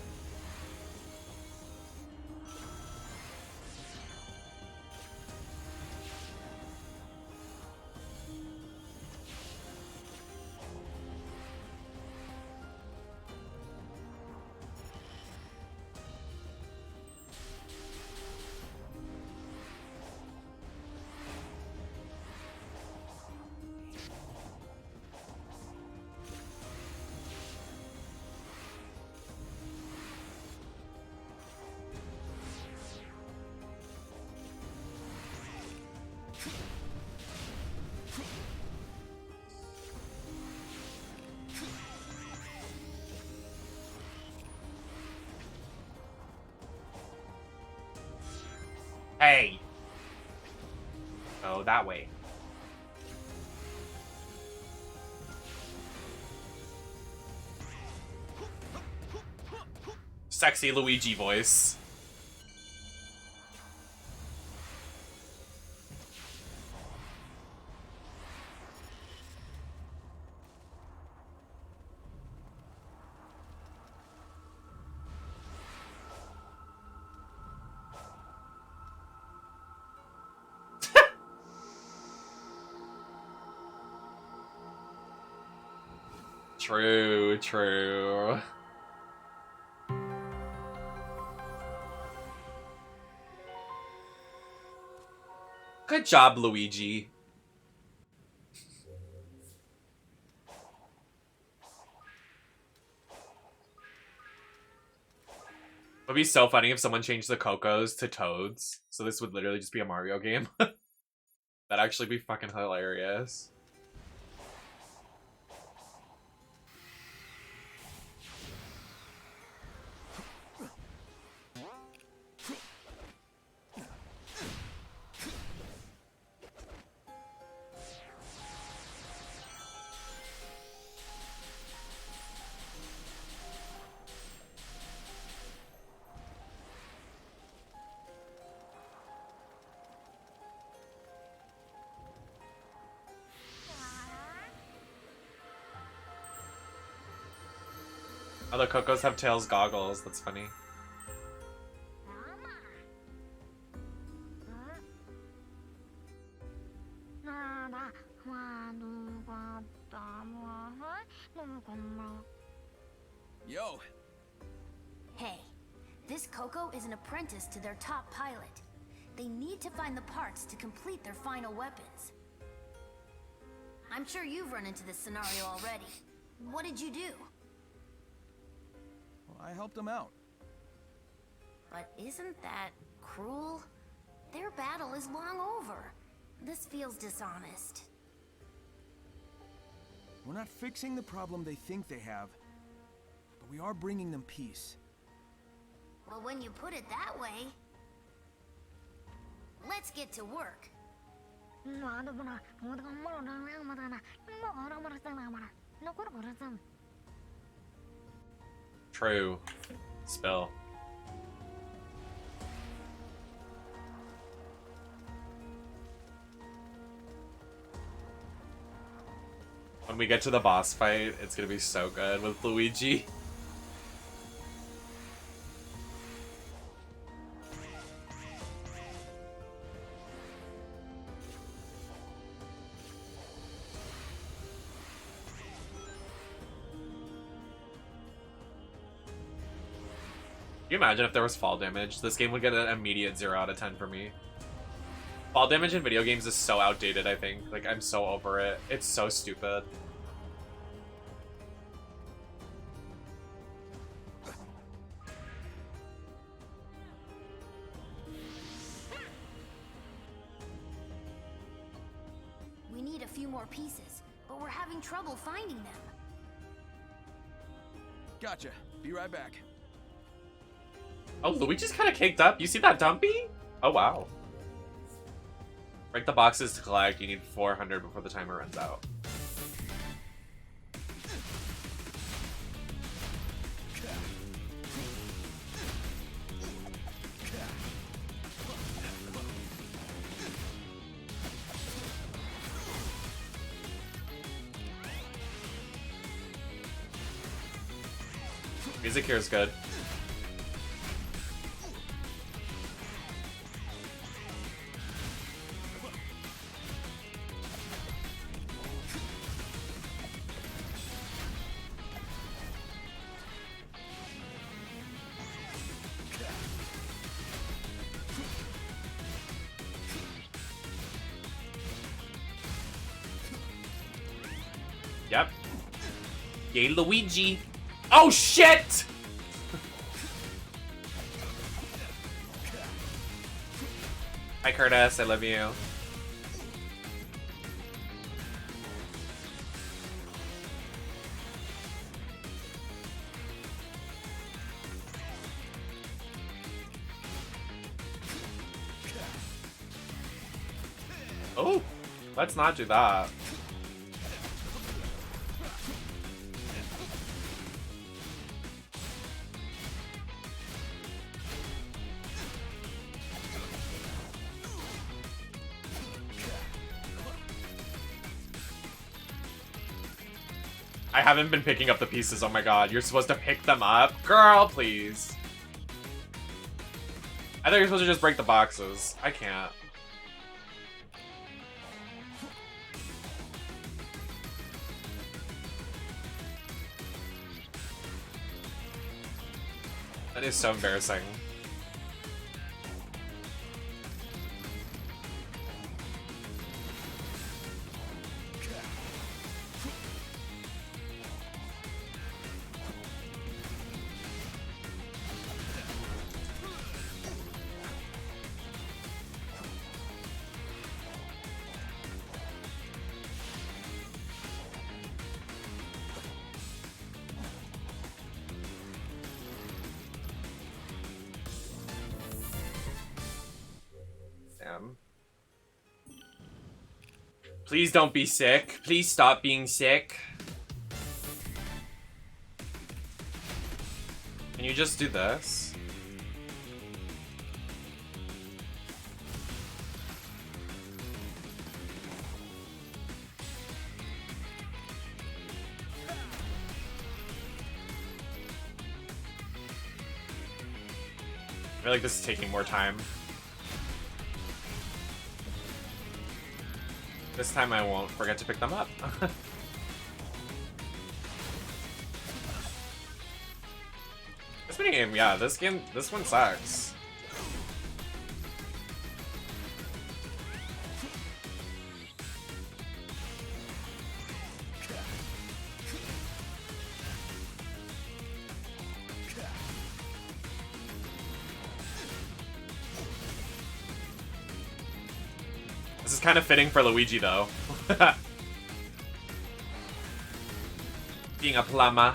Hey! Go that way. Sexy Luigi voice. True, true. Good job, Luigi. It would be so funny if someone changed the Cocos to Toads. So this would literally just be a Mario game. That'd actually be fucking hilarious. Oh, the Cocos have Tails goggles. That's funny. Yo. Hey, this Coco is an apprentice to their top pilot. They need to find the parts to complete their final weapons. I'm sure you've run into this scenario already. What did you do? Well, I helped them out. But isn't that cruel? Their battle is long over. This feels dishonest. We're not fixing the problem they think they have, but we are bringing them peace. Well, when you put it that way... Let's get to work. True. Spill. When we get to the boss fight, it's gonna be so good with Luigi. Can you imagine if there was fall damage? This game would get an immediate 0 out of 10 for me. Fall damage in video games is so outdated, I think. Like, I'm so over it. It's so stupid. We need a few more pieces, but we're having trouble finding them. Gotcha. Be right back. Oh, Luigi's kind of caked up. You see that dumpy? Oh, wow. Break the boxes to collect. You need 400 before the timer runs out. Music here is good. Yep. Yay, Luigi. Oh, shit! Hi, Curtis. I love you. Oh, let's not do that. I haven't been picking up the pieces. Oh my god, you're supposed to pick them up? Girl, please. I thought you're supposed to just break the boxes. I can't. That is so embarrassing. Please don't be sick. Please stop being sick. Can you just do this? I feel like this is taking more time. This time I won't forget to pick them up. This minigame, yeah, this one sucks. This is kind of fitting for Luigi, though. Being a plumber.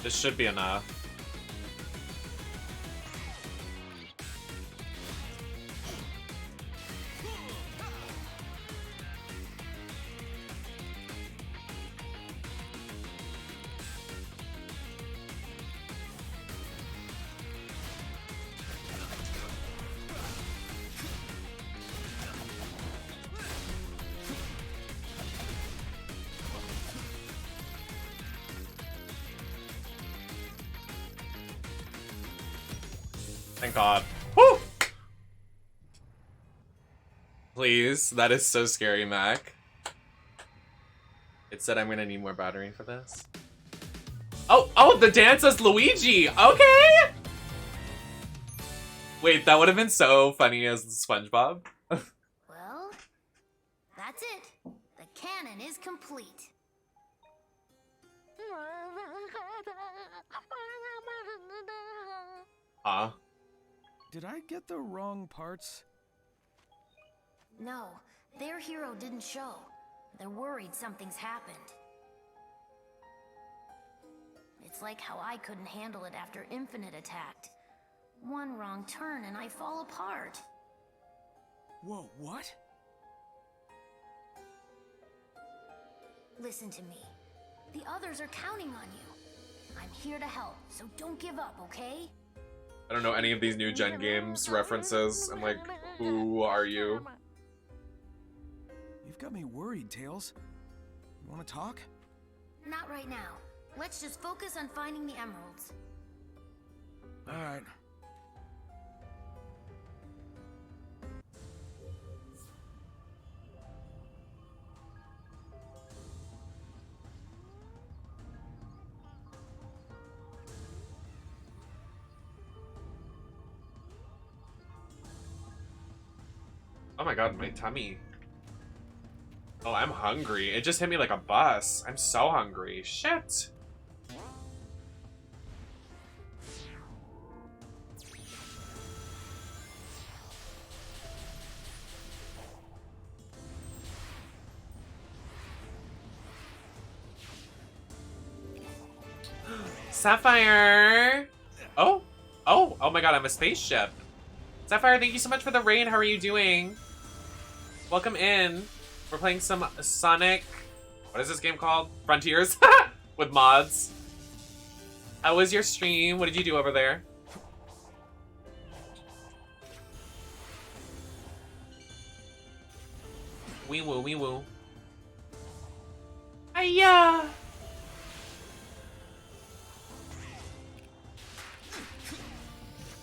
This should be enough. Thank God. Woo! Please, that is so scary, Mac. It said I'm gonna need more battery for this. Oh, the dance as Luigi! Okay! Wait, that would have been so funny as SpongeBob. Well, that's it. The cannon is complete. Huh? Did I get the wrong parts? No, their hero didn't show. They're worried something's happened. It's like how I couldn't handle it after Infinite attacked. One wrong turn and I fall apart. Whoa, what? Listen to me. The others are counting on you. I'm here to help, so don't give up, okay? I don't know any of these new gen games references. I'm like, who are you? You've got me worried, Tails. You want to talk? Not right now. Let's just focus on finding the emeralds. All right. Oh my God, my tummy. Oh, I'm hungry. It just hit me like a bus. I'm so hungry. Shit. Sapphire! Oh my God, I'm a spaceship. Sapphire, thank you so much for the raid. How are you doing? Welcome in. We're playing some Sonic... What is this game called? Frontiers? With mods. How was your stream? What did you do over there? Wee woo, wee woo. Hiya!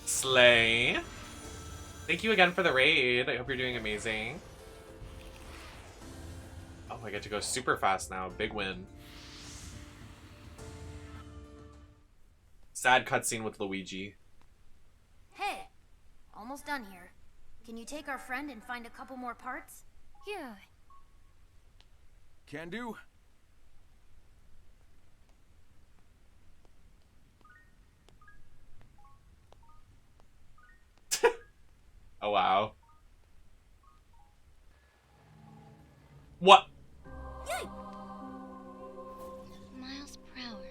Slay. Thank you again for the raid. I hope you're doing amazing. Oh, I get to go super fast now. Big win. Sad cutscene with Luigi. Hey, almost done here. Can you take our friend and find a couple more parts? Yeah. Can do. Oh, wow. What? Yay! Miles per hour.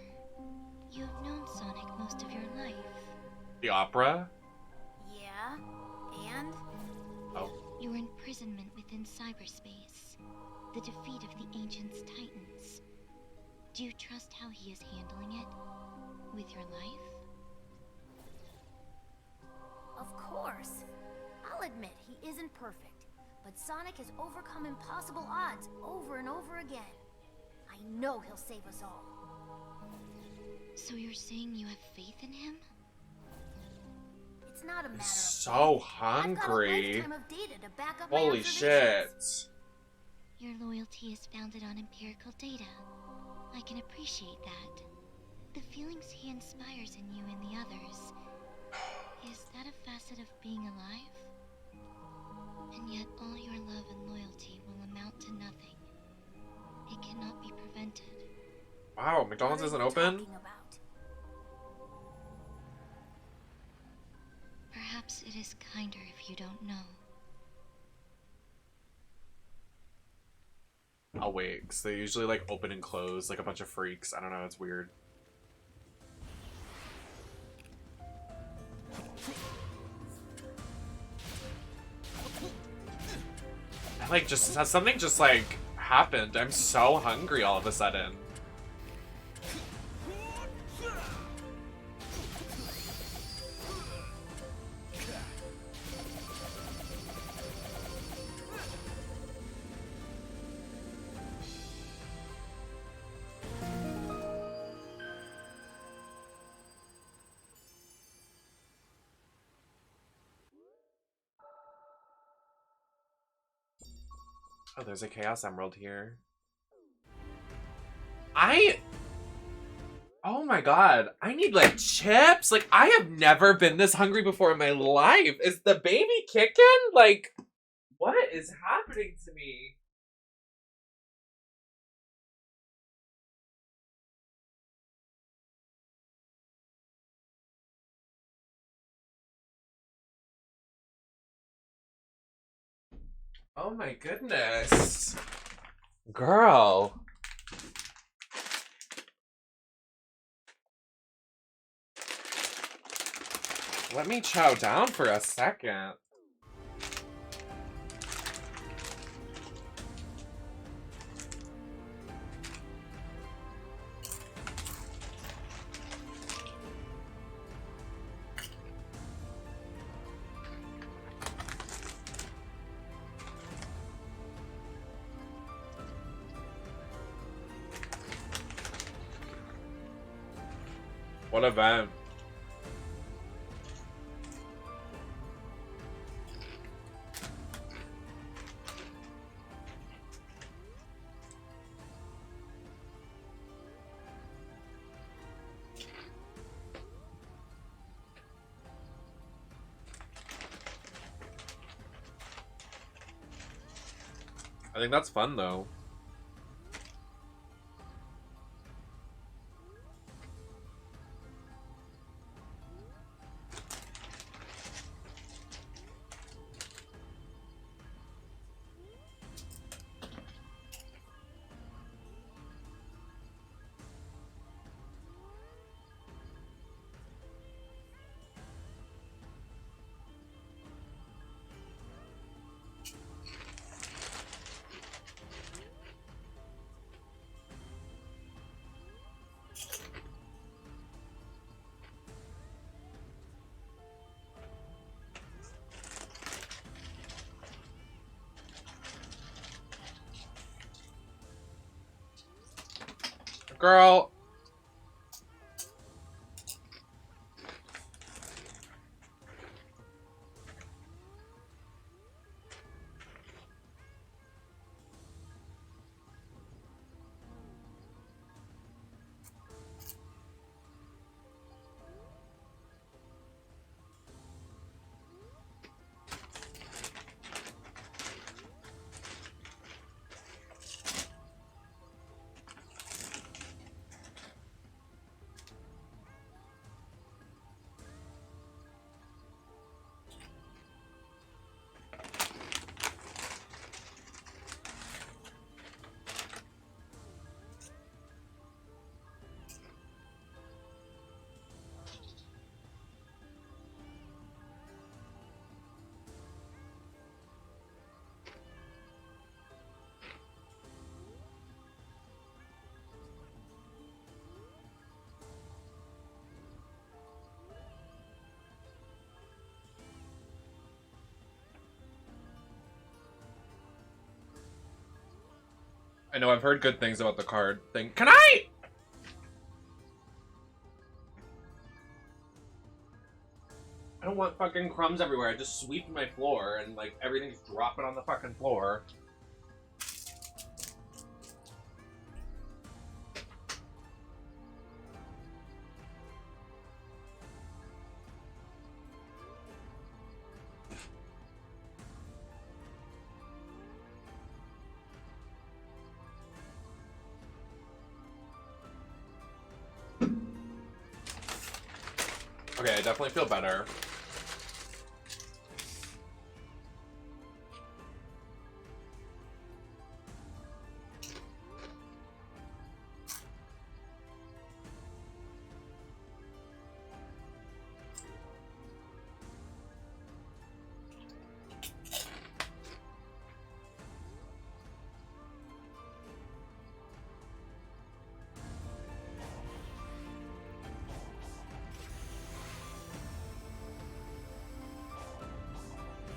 You have known Sonic most of your life. The opera? Yeah, and? Oh. Your imprisonment within cyberspace. The defeat of the Ancients' Titans. Do you trust how he is handling it? With your life? Of course. I'll admit he isn't perfect, but Sonic has overcome impossible odds over and over again. I know he'll save us all. So you're saying you have faith in him? It's not a matter of So faith. I've got a hungry. lifetime of data to back up my Holy observations. shit. Your loyalty is founded on empirical data. I can appreciate that. The feelings he inspires in you and the others. Is that a facet of being alive? And yet all your love and loyalty will amount to nothing. It cannot be prevented. Wow, McDonald's What are isn't you open? talking about? Perhaps it is kinder if you don't know. I'll wait, because they usually like open and close like a bunch of freaks. I don't know, it's weird. Like, just something just like happened. I'm so hungry all of a sudden. Oh, there's a Chaos Emerald here. Oh my god, I need like chips. Like, I have never been this hungry before in my life. Is the baby kicking? Like, what is happening to me? Oh my goodness. Girl. Let me chow down for a second. What event? I think that's fun though. Girl. I know, I've heard good things about the card thing. Can I? I don't want fucking crumbs everywhere. I just sweep my floor and like everything's dropping on the fucking floor. Okay, I definitely feel better.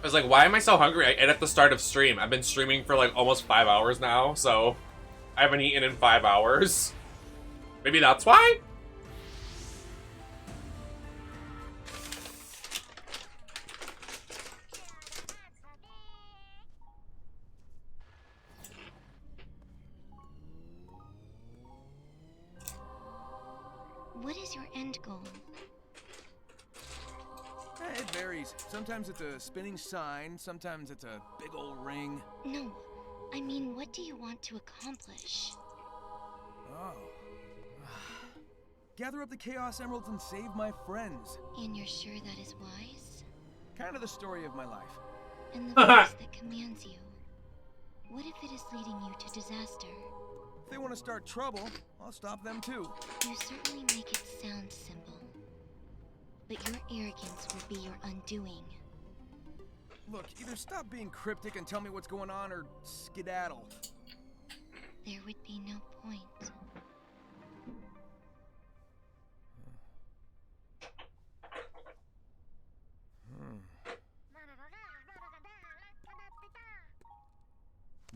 I was like, why am I so hungry? I ate at the start of stream. I've been streaming for like almost 5 hours now, so I haven't eaten in 5 hours. Maybe that's why? What is your end goal? It varies. Sometimes it's a spinning sign, sometimes it's a big old ring. No, I mean, what do you want to accomplish? Oh. Gather up the Chaos Emeralds and save my friends. And you're sure that is wise? Kind of the story of my life. And the voice that commands you, what if it is leading you to disaster? If they want to start trouble, I'll stop them too. You certainly make it sound simple. But your arrogance will be your undoing. Look, either stop being cryptic and tell me what's going on, or skedaddle. There would be no point.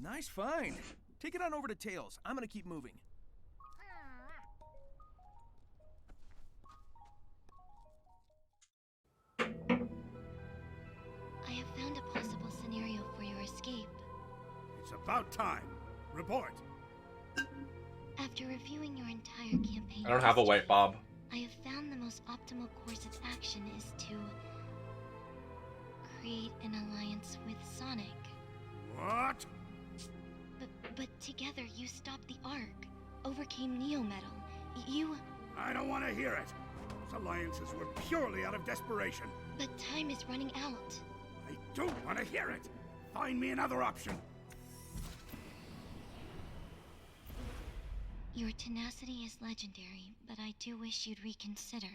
Nice find. Take it on over to Tails. I'm gonna keep moving. I have found a possible scenario for your escape. It's about time. Report. After reviewing your entire campaign, I don't have a white bob. I have found the most optimal course of action is to create an alliance with Sonic. What? But together you stopped the Ark, overcame Neo Metal. You... I don't want to hear it. Those alliances were purely out of desperation. But time is running out. I don't want to hear it. Find me another option. Your tenacity is legendary, but I do wish you'd reconsider.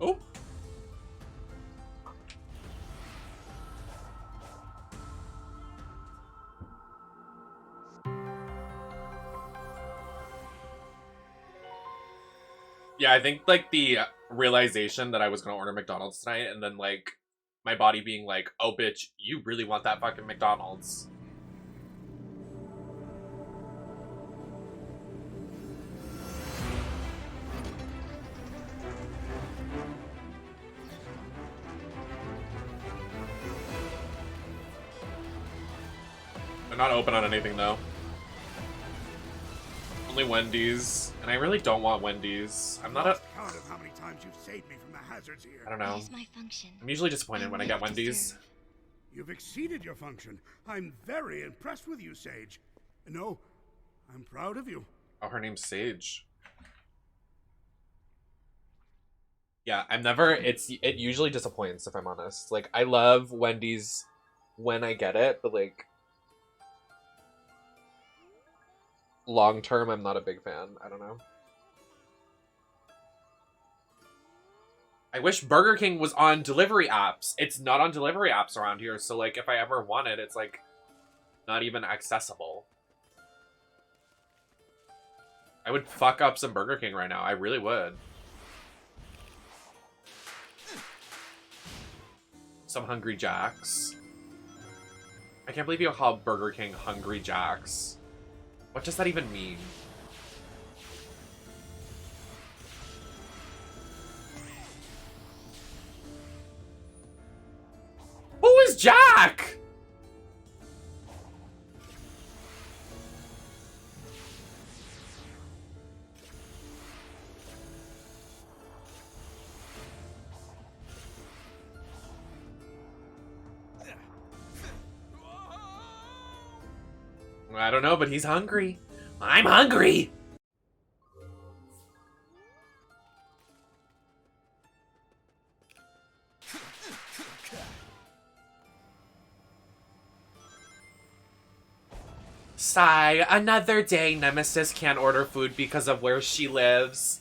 Oh. Yeah, I think like the realization that I was gonna order McDonald's tonight, and then like my body being like, "Oh, bitch, you really want that fucking McDonald's?" They're not open on anything though. Only Wendy's, and I really don't want Wendy's. I'm not a... Count of how many times you've saved me from the hazards here. I don't know. It is my function. I'm usually disappointed when I get live to Wendy's. serve. You've exceeded your function. I'm very impressed with you, Sage. No, I'm proud of you. Oh, her name's Sage. Yeah, I'm never... It usually disappoints, if I'm honest. Like, I love Wendy's when I get it, but like... long term, I'm not a big fan. I don't know. I wish Burger King was on delivery apps. It's not on delivery apps around here, so like if I ever want it, it's like not even accessible. I would fuck up some Burger King right now. I really would. Some Hungry Jacks. I can't believe you call Burger King Hungry Jacks. What does that even mean? Who is Jack? I don't know, but he's hungry. I'm hungry! Sigh, another day Nemesis can't order food because of where she lives.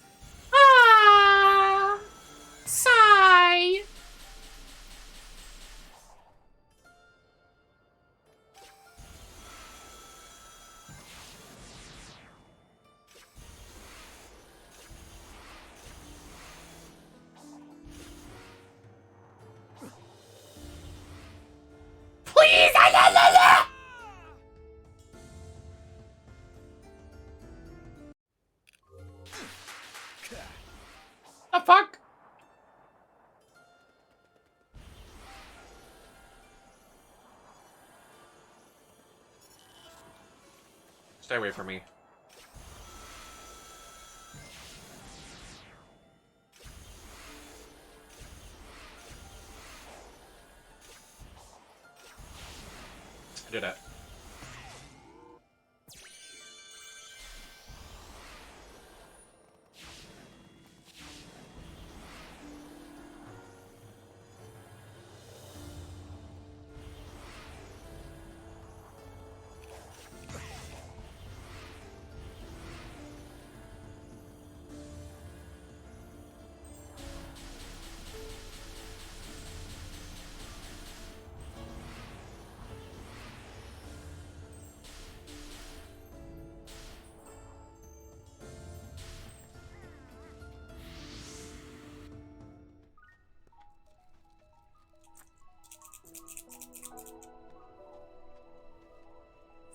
Ah! Sigh! Please! The fuck? Stay away from me. I did it.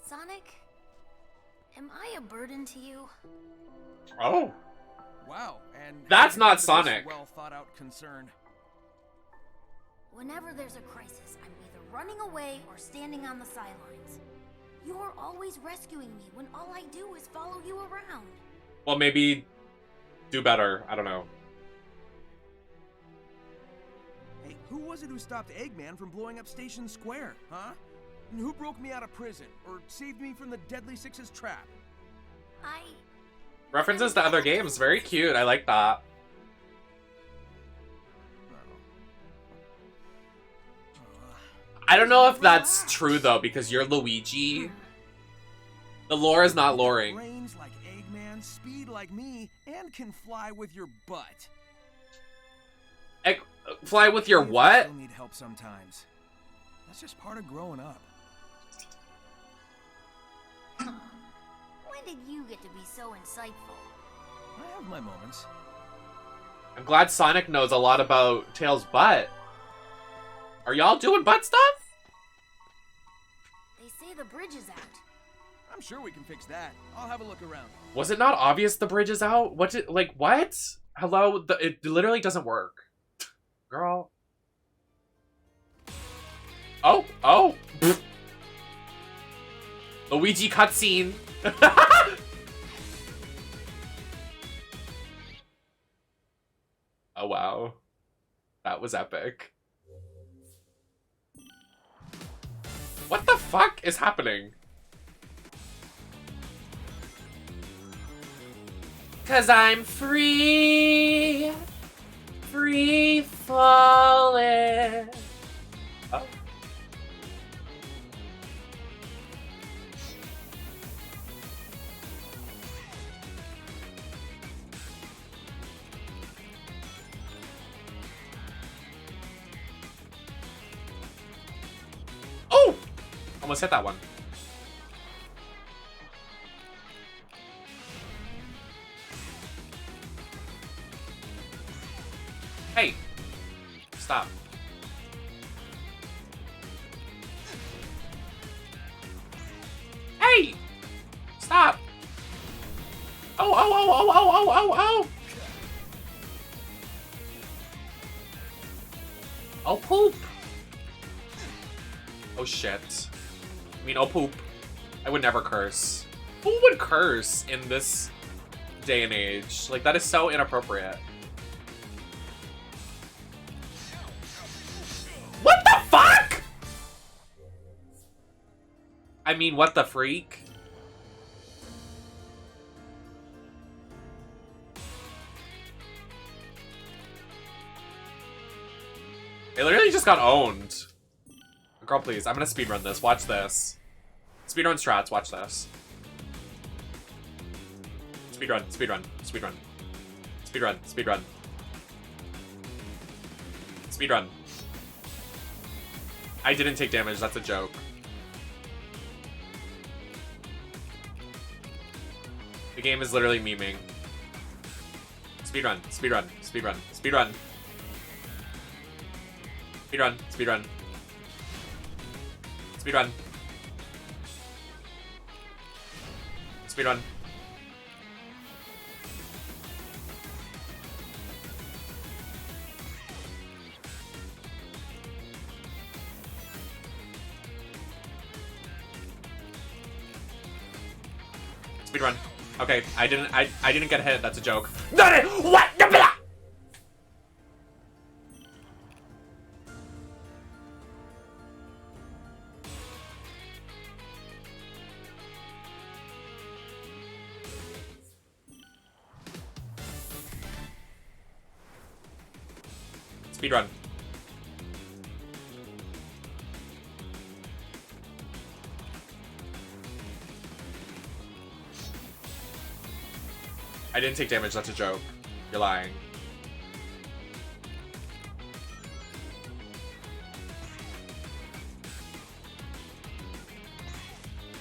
Sonic, am I a burden to you? Oh. Wow, and That's not this Sonic. well thought out concern. Whenever there's a crisis, I'm either running away or standing on the sidelines. You're always rescuing me when all I do is follow you around. Well, maybe do better. I don't know. Hey, who was it who stopped Eggman from blowing up Station Square, huh? And who broke me out of prison, or saved me from the Deadly Six's trap? References to other games. Very cute. I like that. I don't know if that's true, though, because you're Luigi. The lore is not loring. Brains like Eggman, speed like me, and can fly with your butt. Fly with your what? Still need help sometimes. That's just part of growing up. When did you get to be so insightful? I have my moments. I'm glad Sonic knows a lot about Tails' butt. Are y'all doing butt stuff? They say the bridge is out. I'm sure we can fix that. I'll have a look around. Was it not obvious the bridge is out? What did, like, what? Hello? It literally doesn't work. Girl. Oh, oh. Luigi cutscene. Oh, wow. That was epic. What the fuck is happening? 'Cause I'm free. Free falling. Oh. Oh! Almost hit that one. Hey! Stop. Hey! Stop! Oh, oh, oh, oh, oh, oh, oh, oh! Oh, poop! Oh, shit. I mean, oh, poop. I would never curse. Who would curse in this day and age? Like, that is so inappropriate. What the fuck?! I mean, what the freak? It literally just got owned. Girl, please. I'm gonna speedrun this. Watch this. Speedrun strats, watch this. Speedrun, speedrun, speedrun. Speedrun, speedrun. Speedrun. I didn't take damage, that's a joke. The game is literally memeing. Speedrun, speedrun, speedrun, speedrun. Speedrun, speedrun. Speedrun. Speedrun. Speedrun. Okay, I didn't get hit, that's a joke. What? Speedrun. I didn't take damage, that's a joke. You're lying.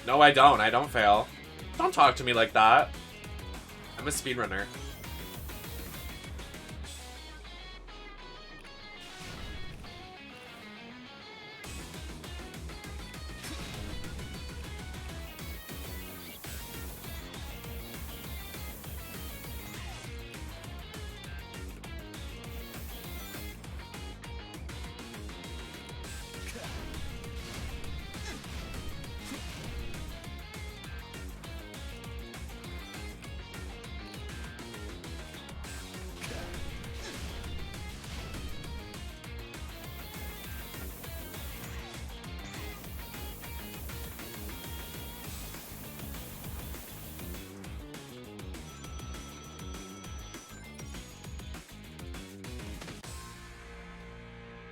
No, I don't fail. Don't talk to me like that. I'm a speedrunner.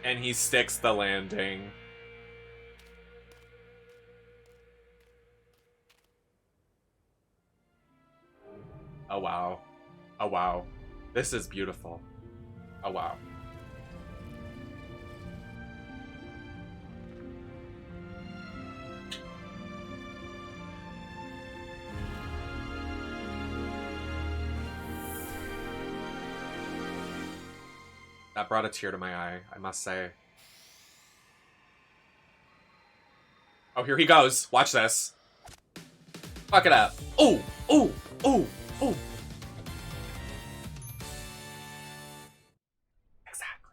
And he sticks the landing. Oh wow. Oh wow. This is beautiful. Oh wow. That brought a tear to my eye, I must say. Oh, here he goes. Watch this. Fuck it up. Ooh, ooh, ooh, ooh. Exactly.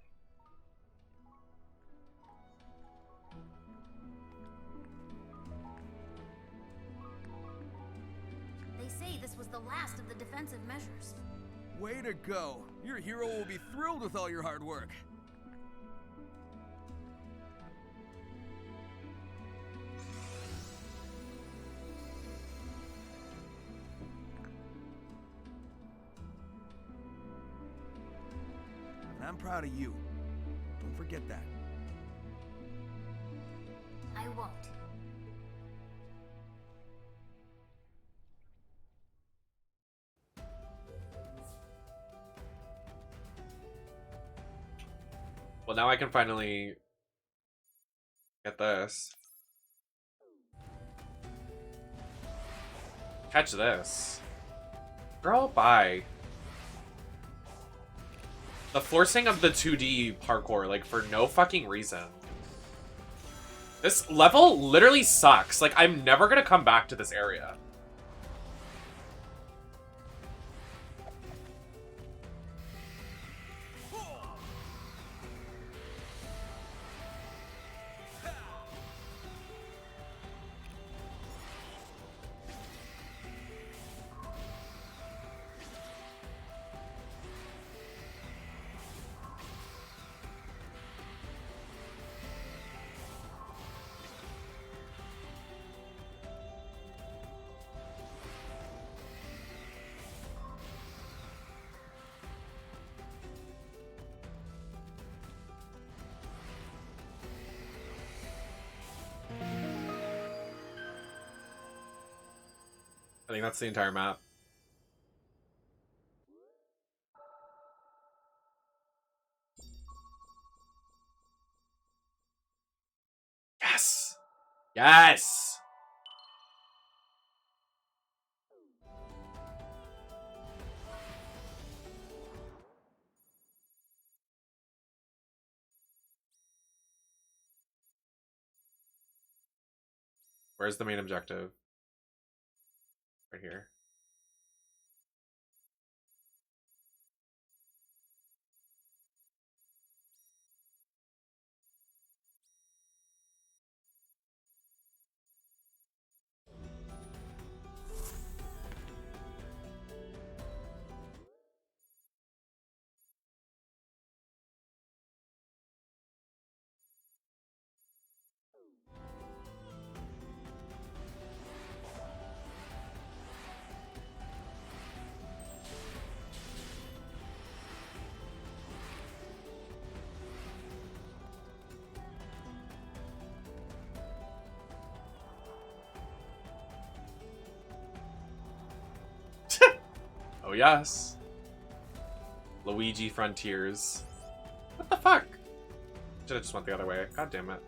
They say this was the last of the defensive measures. Way to go. Your hero will be thrilled with all your hard work. And I'm proud of you. Don't forget that. I won't. Well, now I can finally get this. Catch this. Girl, bye. The forcing of the 2D parkour, like, for no fucking reason. This level literally sucks. Like, I'm never gonna come back to this area. I think that's the entire map. Yes! Yes! Where's the main objective? Right here. Oh yes. Luigi Frontiers. What the fuck? Should have just went the other way. God damn it.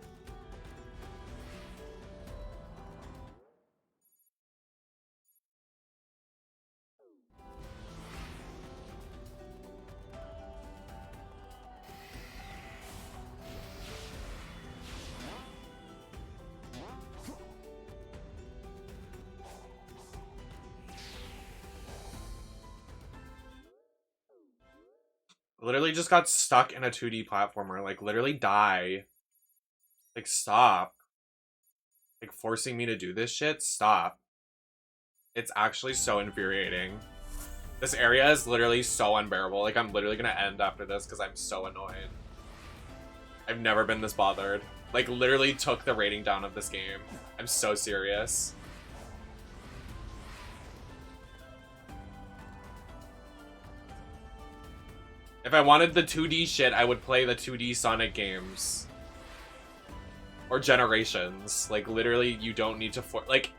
Literally just got stuck in a 2D platformer. Like, literally die. Like, stop. Like, forcing me to do this shit? Stop. It's actually so infuriating. This area is literally so unbearable. Like, I'm literally gonna end after this because I'm so annoyed. I've never been this bothered. Like, literally took the rating down of this game. I'm so serious. If I wanted the 2D shit, I would play the 2D Sonic games. Or Generations. Like, literally, you don't need to like,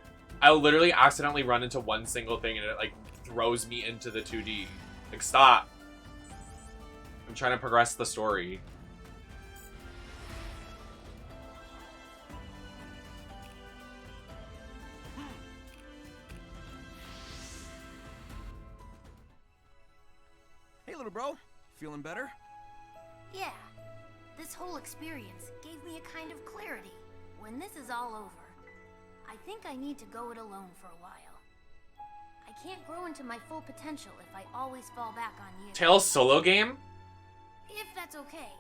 I'll literally accidentally run into one single thing and it, like, throws me into the 2D. Like, stop. I'm trying to progress the story. Hey, little bro. Feeling better? Yeah. This whole experience gave me a kind of clarity. When this is all over, I think I need to go it alone for a while. I can't grow into my full potential if I always fall back on you. Tails solo game? If that's okay.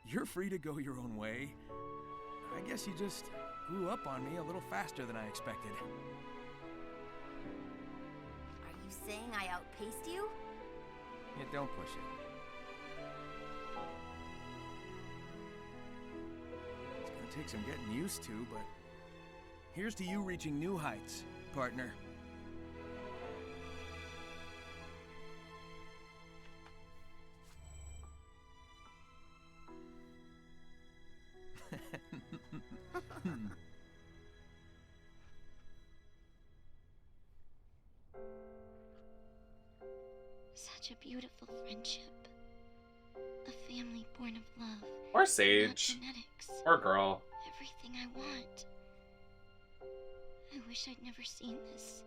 You're free to go your own way. I guess you just grew up on me a little faster than I expected. Are you saying I outpaced you? Yeah, don't push it. It's gonna take some getting used to, but here's to you reaching new heights, partner. Such a beautiful friendship. A family born of love. Or Sage. Not genetics. Or girl. Everything I want. I wish I'd never seen this.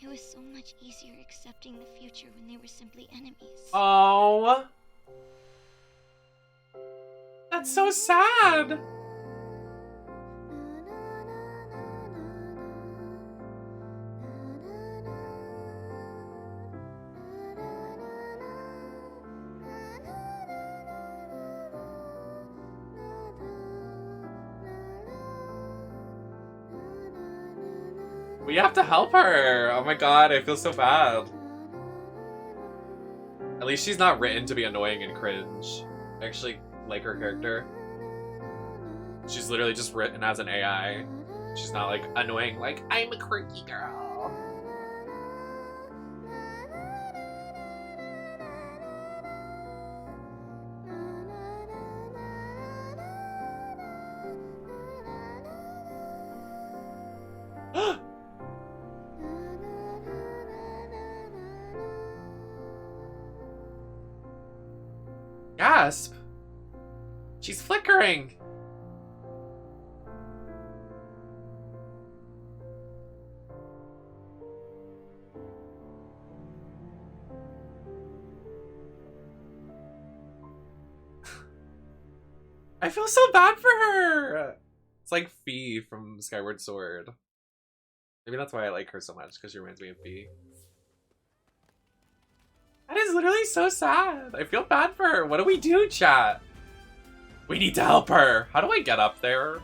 It was so much easier accepting the future when they were simply enemies. Oh. That's so sad. We have to help her. Oh my god, I feel so bad. At least she's not written to be annoying and cringe. I actually like her character. She's literally just written as an AI. She's not like annoying, like, I'm a quirky girl. Gasp! She's flickering! I feel so bad for her! It's like Fee from Skyward Sword. Maybe that's why I like her so much, because she reminds me of Fee. That is literally so sad. I feel bad for her. What do we do, chat? We need to help her. How do I get up there?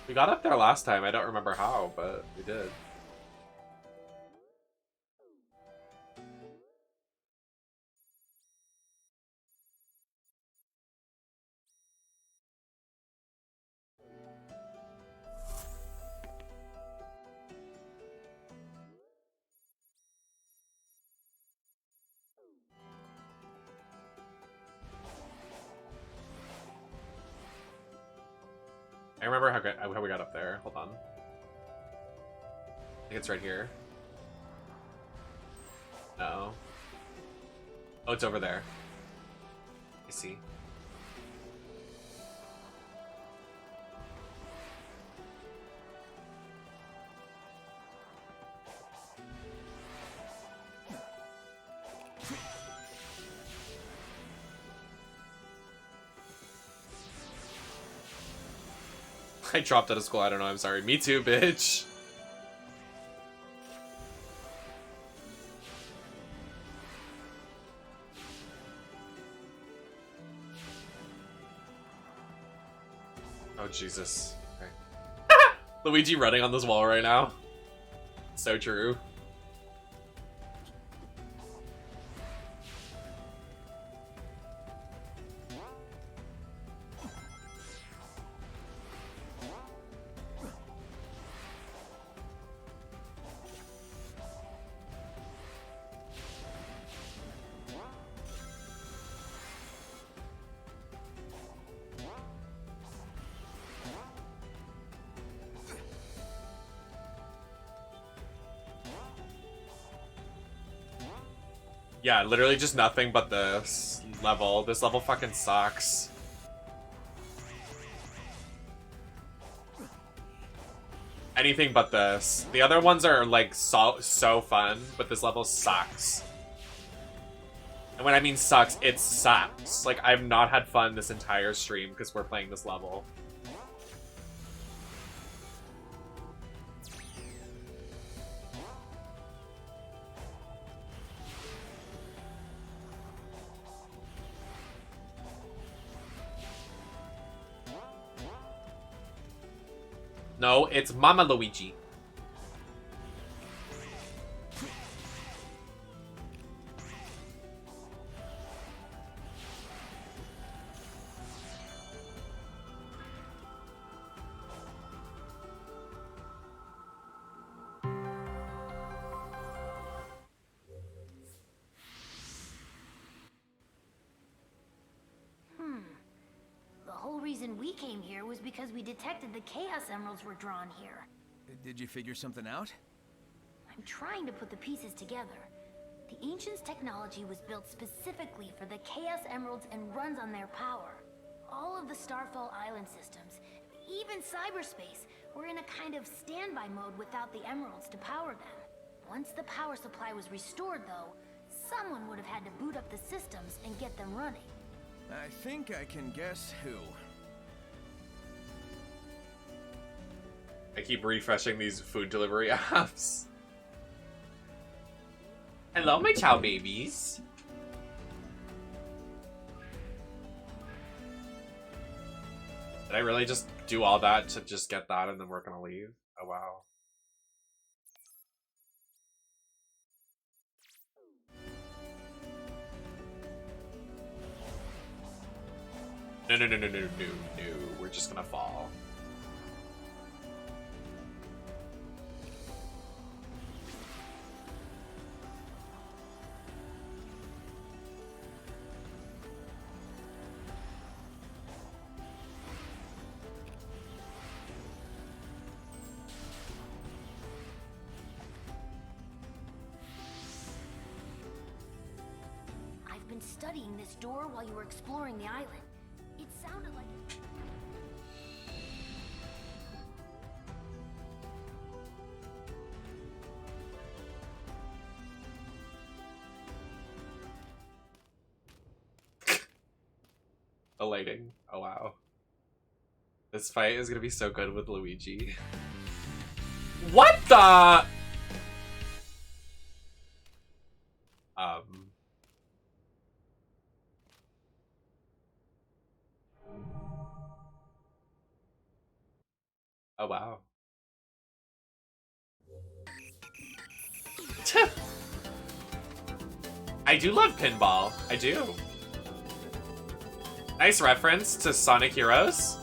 We got up there last time. I don't remember how, but we did. I remember how we got up there. Hold on. I think it's right here. No. Oh, it's over there. I see. I dropped out of school. I don't know. I'm sorry. Me too, bitch. Oh, Jesus. Okay. Luigi running on this wall right now. So true. Yeah, literally just nothing but this level. This level fucking sucks. Anything but this. The other ones are like so fun, but this level sucks. And when I mean sucks, it sucks. Like, I've not had fun this entire stream because we're playing this level. No, it's Mama Luigi. We came here was because we detected the Chaos Emeralds were drawn here. Did you figure something out? I'm trying to put the pieces together. The Ancients' technology was built specifically for the Chaos Emeralds and runs on their power. All of the Starfall Island systems, even cyberspace, were in a kind of standby mode without the Emeralds to power them. Once the power supply was restored, though, someone would have had to boot up the systems and get them running. I think I can guess who. I keep refreshing these food delivery apps. Hello, my chow babies. Did I really just do all that to just get that and then we're gonna leave? Oh, wow. No, no, no, no, no, no, no. We're just gonna fall. been studying this door while you were exploring the island. It sounded like... The lighting. Oh wow. This fight is gonna be so good with Luigi. What the? Oh wow. I do love pinball. I do. Nice reference to Sonic Heroes.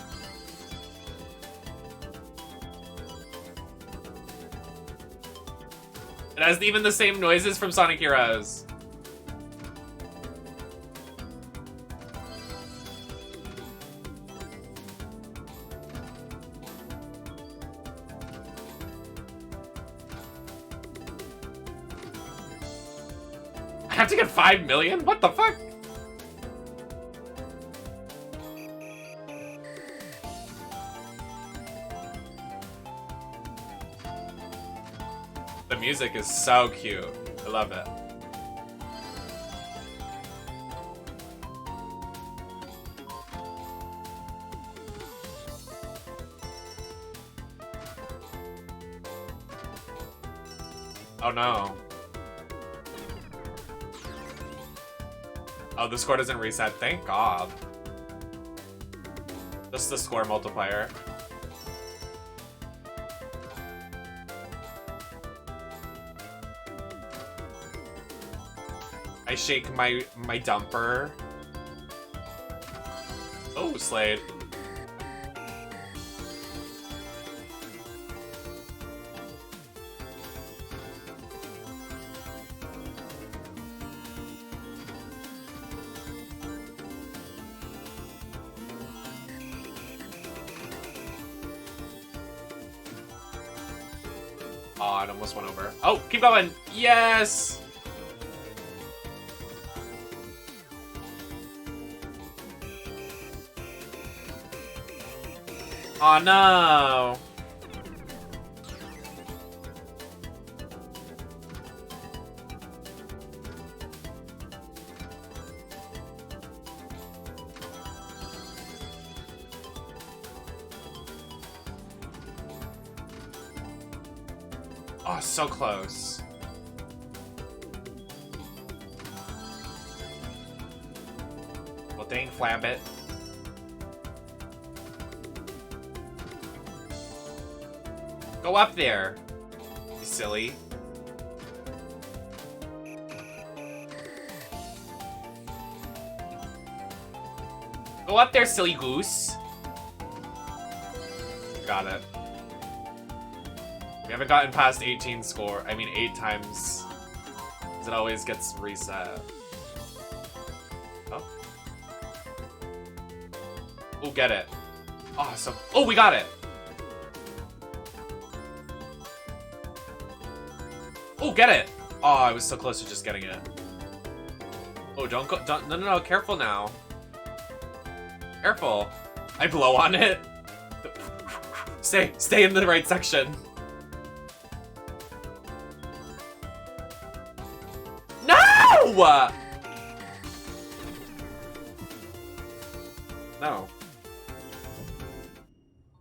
It has even the same noises from Sonic Heroes. I have to get 5 million? What the fuck? The music is so cute. I love it. Oh no. Oh, the score doesn't reset. Thank God. Just the score multiplier. I shake my dumper. Oh, Slade. Oh, it almost went over. Oh, keep going. Yes. Oh no! Oh, so close. Well, dang, Flambit. Go up there, you silly. Go up there, silly goose. Got it. We haven't gotten past 18 score. I mean 8 times. Because it always gets reset. Oh. Oh, get it. Awesome. Oh, we got it. Oh, get it! Oh, I was so close to just getting it. Oh, don't go, don't, no, careful now. Careful. I blow on it. Stay in the right section. No! No.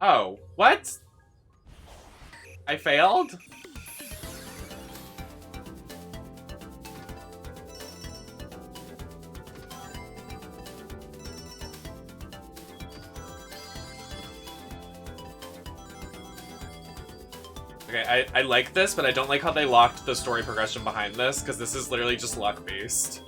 Oh, what? I failed? Okay, I like this, but I don't like how they locked the story progression behind this, because this is literally just luck-based.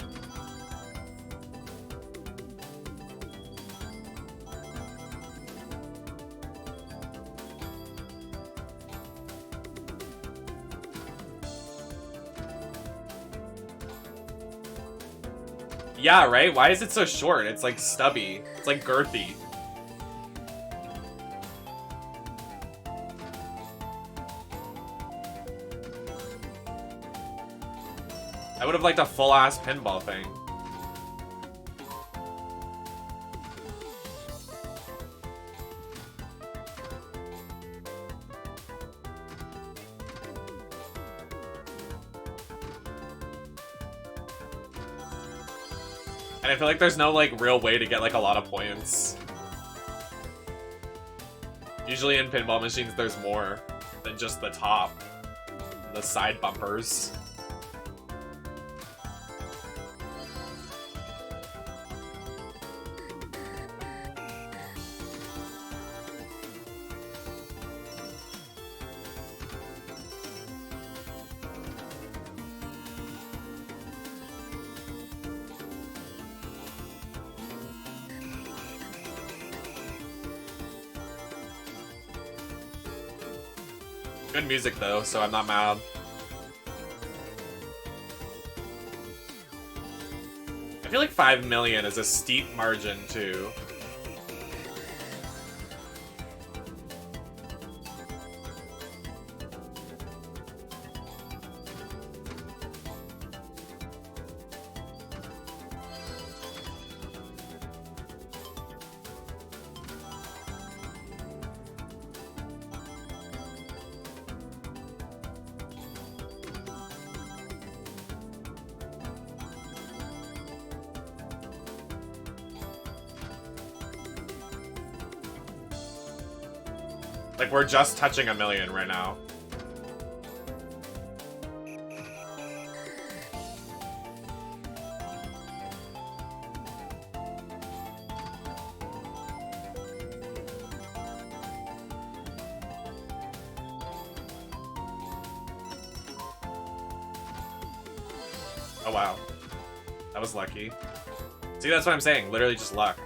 Yeah, right? Why is it so short? It's like stubby. It's like girthy. I would have liked a full-ass pinball thing. And I feel like there's no, like, real way to get, like, a lot of points. Usually in pinball machines, there's more than just the top. The side bumpers. Good music though, so I'm not mad. I feel like 5 million is a steep margin too. Like, we're just touching 1 million right now. Oh, wow. That was lucky. See, that's what I'm saying. Literally just luck.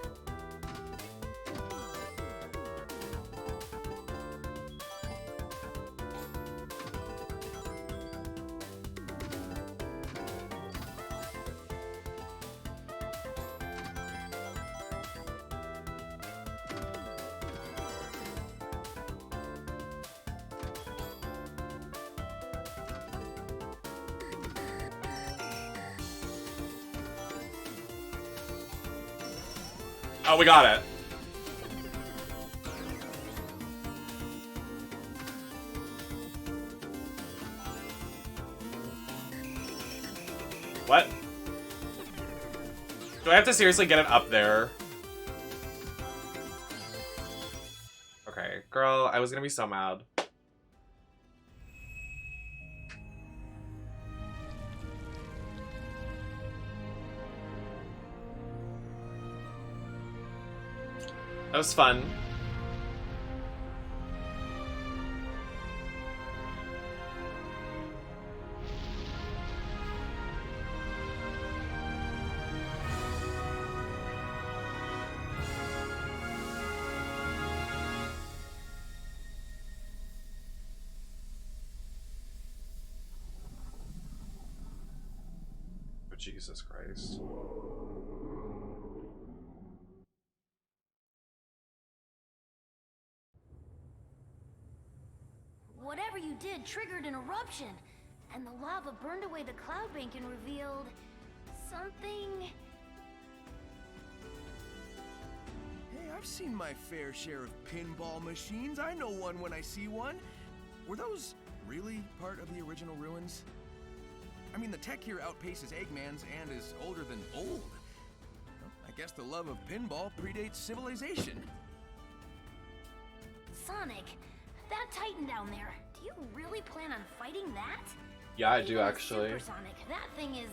Oh, we got it. What? Do I have to seriously get it up there? Okay, girl, I was gonna be so mad. That was fun. Oh, Jesus Christ. Whatever you did triggered an eruption, and the lava burned away the cloud bank and revealed something. Hey, I've seen my fair share of pinball machines. I know one when I see one. Were those really part of the original ruins? I mean, the tech here outpaces Eggman's and is older than old. Well, I guess the love of pinball predates civilization. Sonic, that Titan down there, do you really plan on fighting that? Yeah, I do Even actually. Supersonic, that thing is...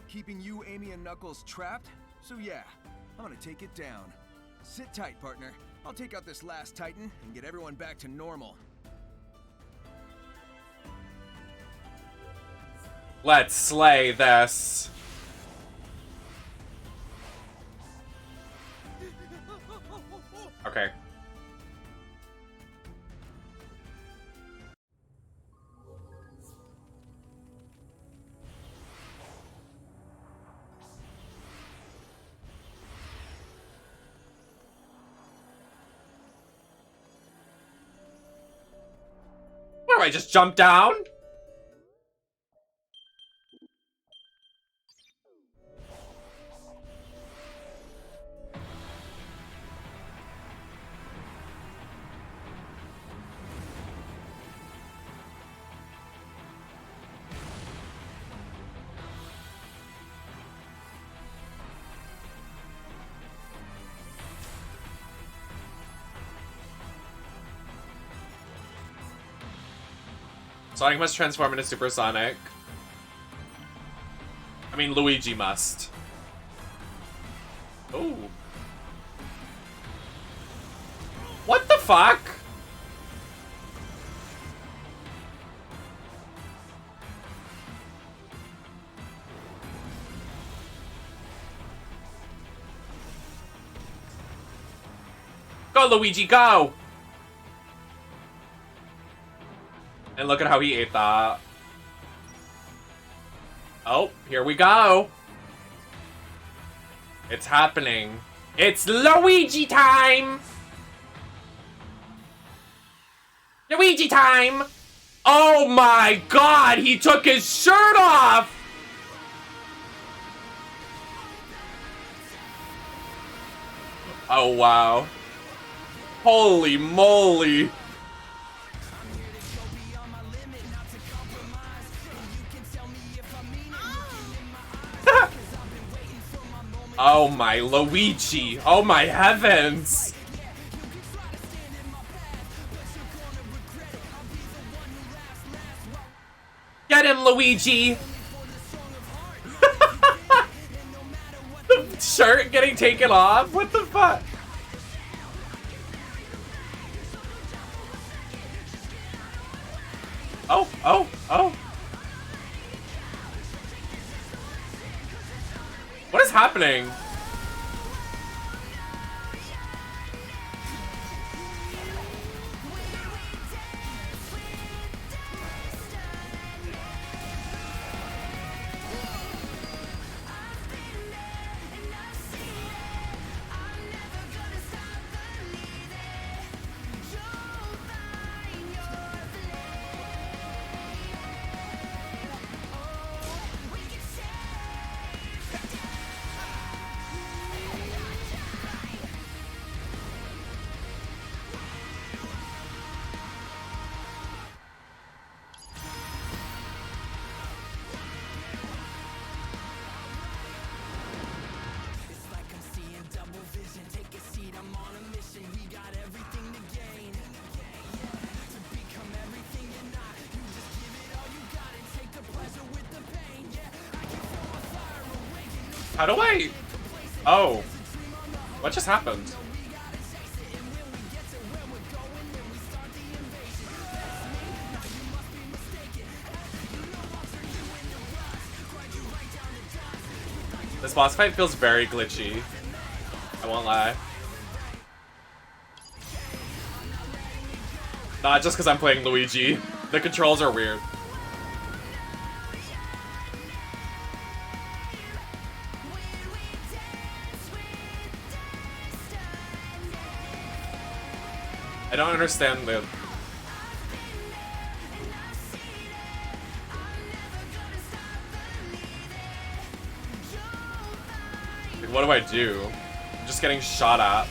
Keeping you, Amy, and Knuckles trapped? So yeah, I'm gonna take it down. Sit tight, partner. I'll take out this last Titan and get everyone back to normal. Let's slay this. Okay. What do I just jump down? Sonic must transform into Supersonic. I mean, Luigi must. Oh. What the fuck? Go, Luigi, go! And look at how he ate that. Oh, here we go. It's happening. It's Luigi time! Luigi time! Oh my god, he took his shirt off! Oh wow. Holy moly. Oh my Luigi. Oh my heavens. Get him, Luigi. The shirt getting taken off? What the fuck? Oh, oh, oh. What is happening? How do I... Oh. What just happened? This boss fight feels very glitchy. I won't lie. Not just because I'm playing Luigi. The controls are weird. I don't understand the... Like, what do I do? I'm just getting shot at.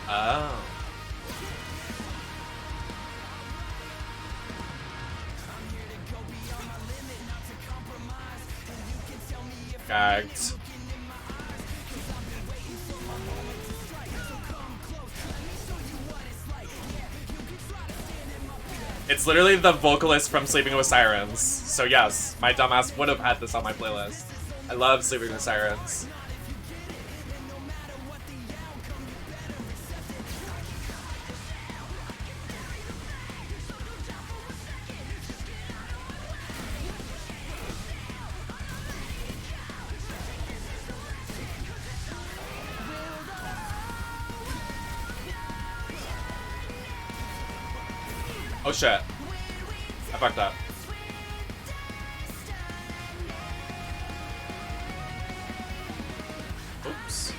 Oh. Gagged. It's literally the vocalist from Sleeping with Sirens. So yes, my dumbass would have had this on my playlist. I love Sleeping with Sirens. Oh shit. I fucked up. Oops.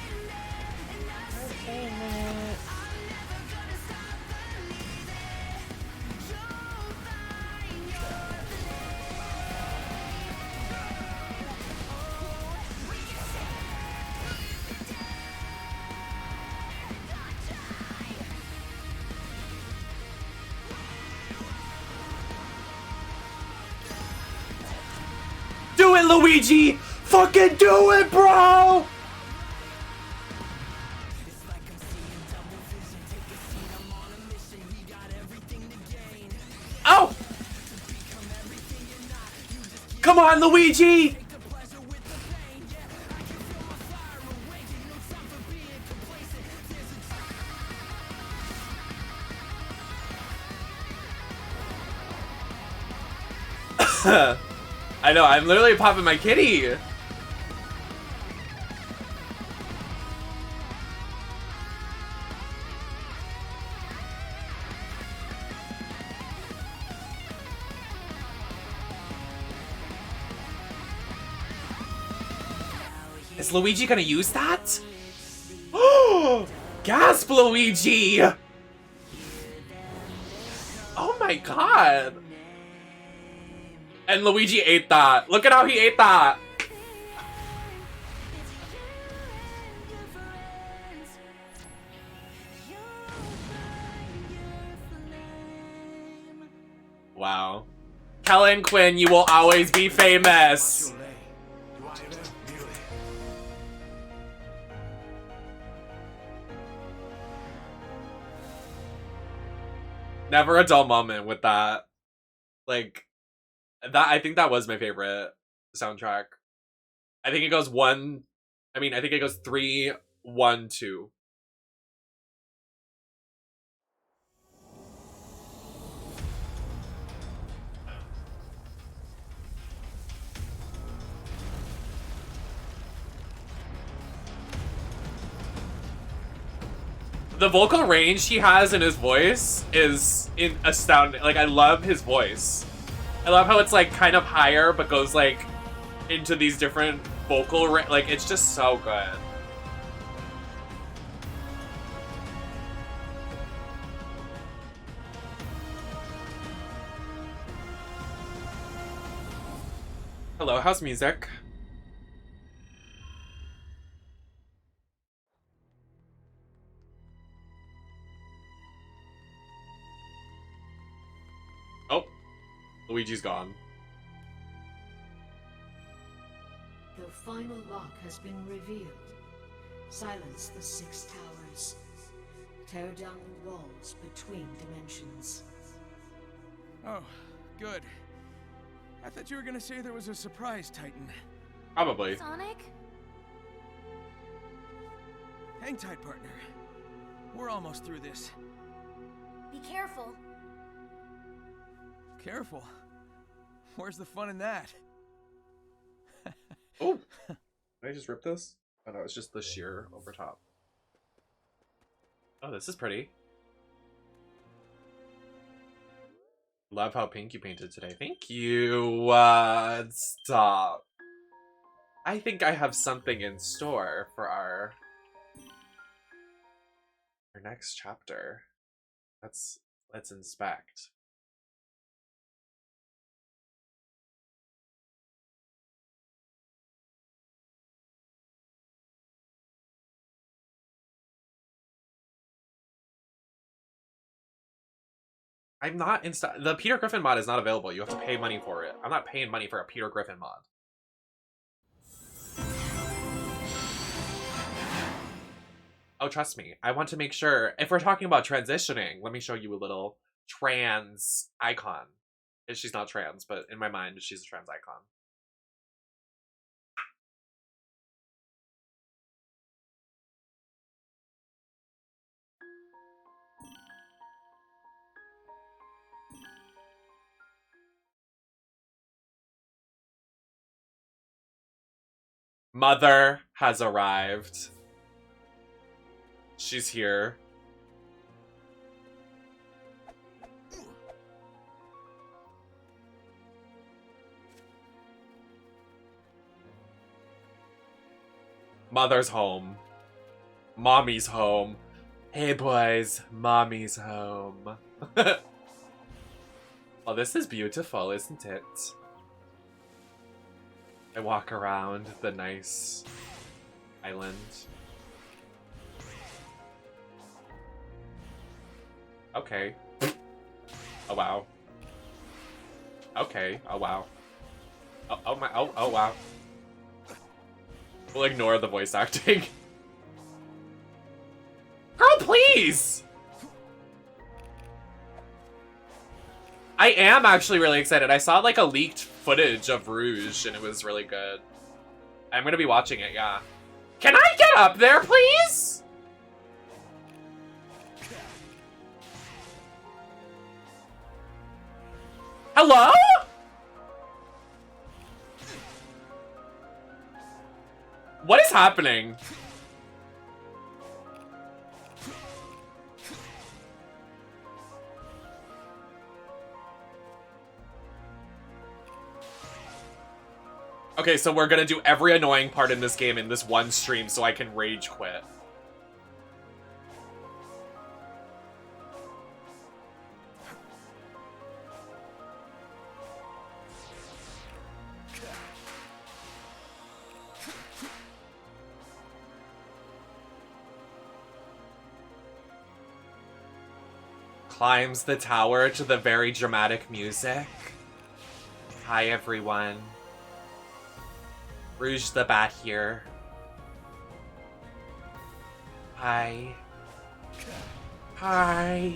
Do it, Luigi! Fucking do it, bro! Oh! Come on, Luigi! I know, I'm literally popping my kitty. Is Luigi gonna use that? Oh, gasp, Luigi! Oh my god. And Luigi ate that. Look at how he ate that. Wow. Kellen Quinn, you will always be famous. Never a dull moment with that. Like, that, I think that was my favorite soundtrack. I think it goes 3, 1, 2. The vocal range he has in his voice is astounding. Like, I love his voice. I love how it's like kind of higher, but goes like into these different vocal like it's just so good. Hello, how's music? Oh. Luigi's gone. The final lock has been revealed. Silence the 6 towers. Tear down the walls between dimensions. Oh, good. I thought you were gonna say there was a surprise, Titan. Probably. Sonic? Hang tight, partner. We're almost through this. Be careful. Careful. Where's the fun in that? Oh! Did I just rip this? Oh no, it's just the sheer over top. Oh, this is pretty. Love how pink you painted today. Thank you. Stop. I think I have something in store for our next chapter. Let's inspect. I'm not the Peter Griffin mod is not available. You have to pay money for it. I'm not paying money for a Peter Griffin mod. Oh, trust me. I want to make sure, if we're talking about transitioning, let me show you a little trans icon. She's not trans, but in my mind, she's a trans icon. Mother has arrived. She's here. Mother's home. Mommy's home. Hey boys, mommy's home. Oh, this is beautiful, isn't it? I walk around the nice island. Okay. Oh wow. Okay. Oh wow. Oh my. Oh wow. We'll ignore the voice acting. Girl, please! I am actually really excited. I saw like a leaked footage of Rouge and it was really good. I'm gonna be watching it, yeah. Can I get up there, please? Hello? What is happening? Okay, so we're gonna do every annoying part in this game in this one stream so I can rage quit. Climbs the tower to the very dramatic music. Hi everyone. Rouge the Bat here. Hi. Hi.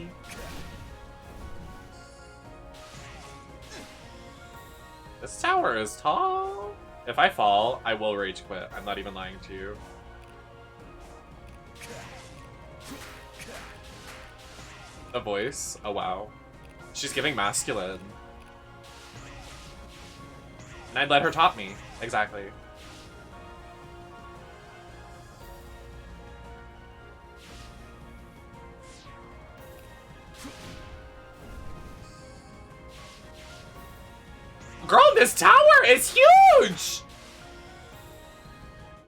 This tower is tall. If I fall, I will rage quit. I'm not even lying to you. The voice? Oh wow. She's giving masculine. And I'd let her top me. Exactly. Girl, this tower is huge!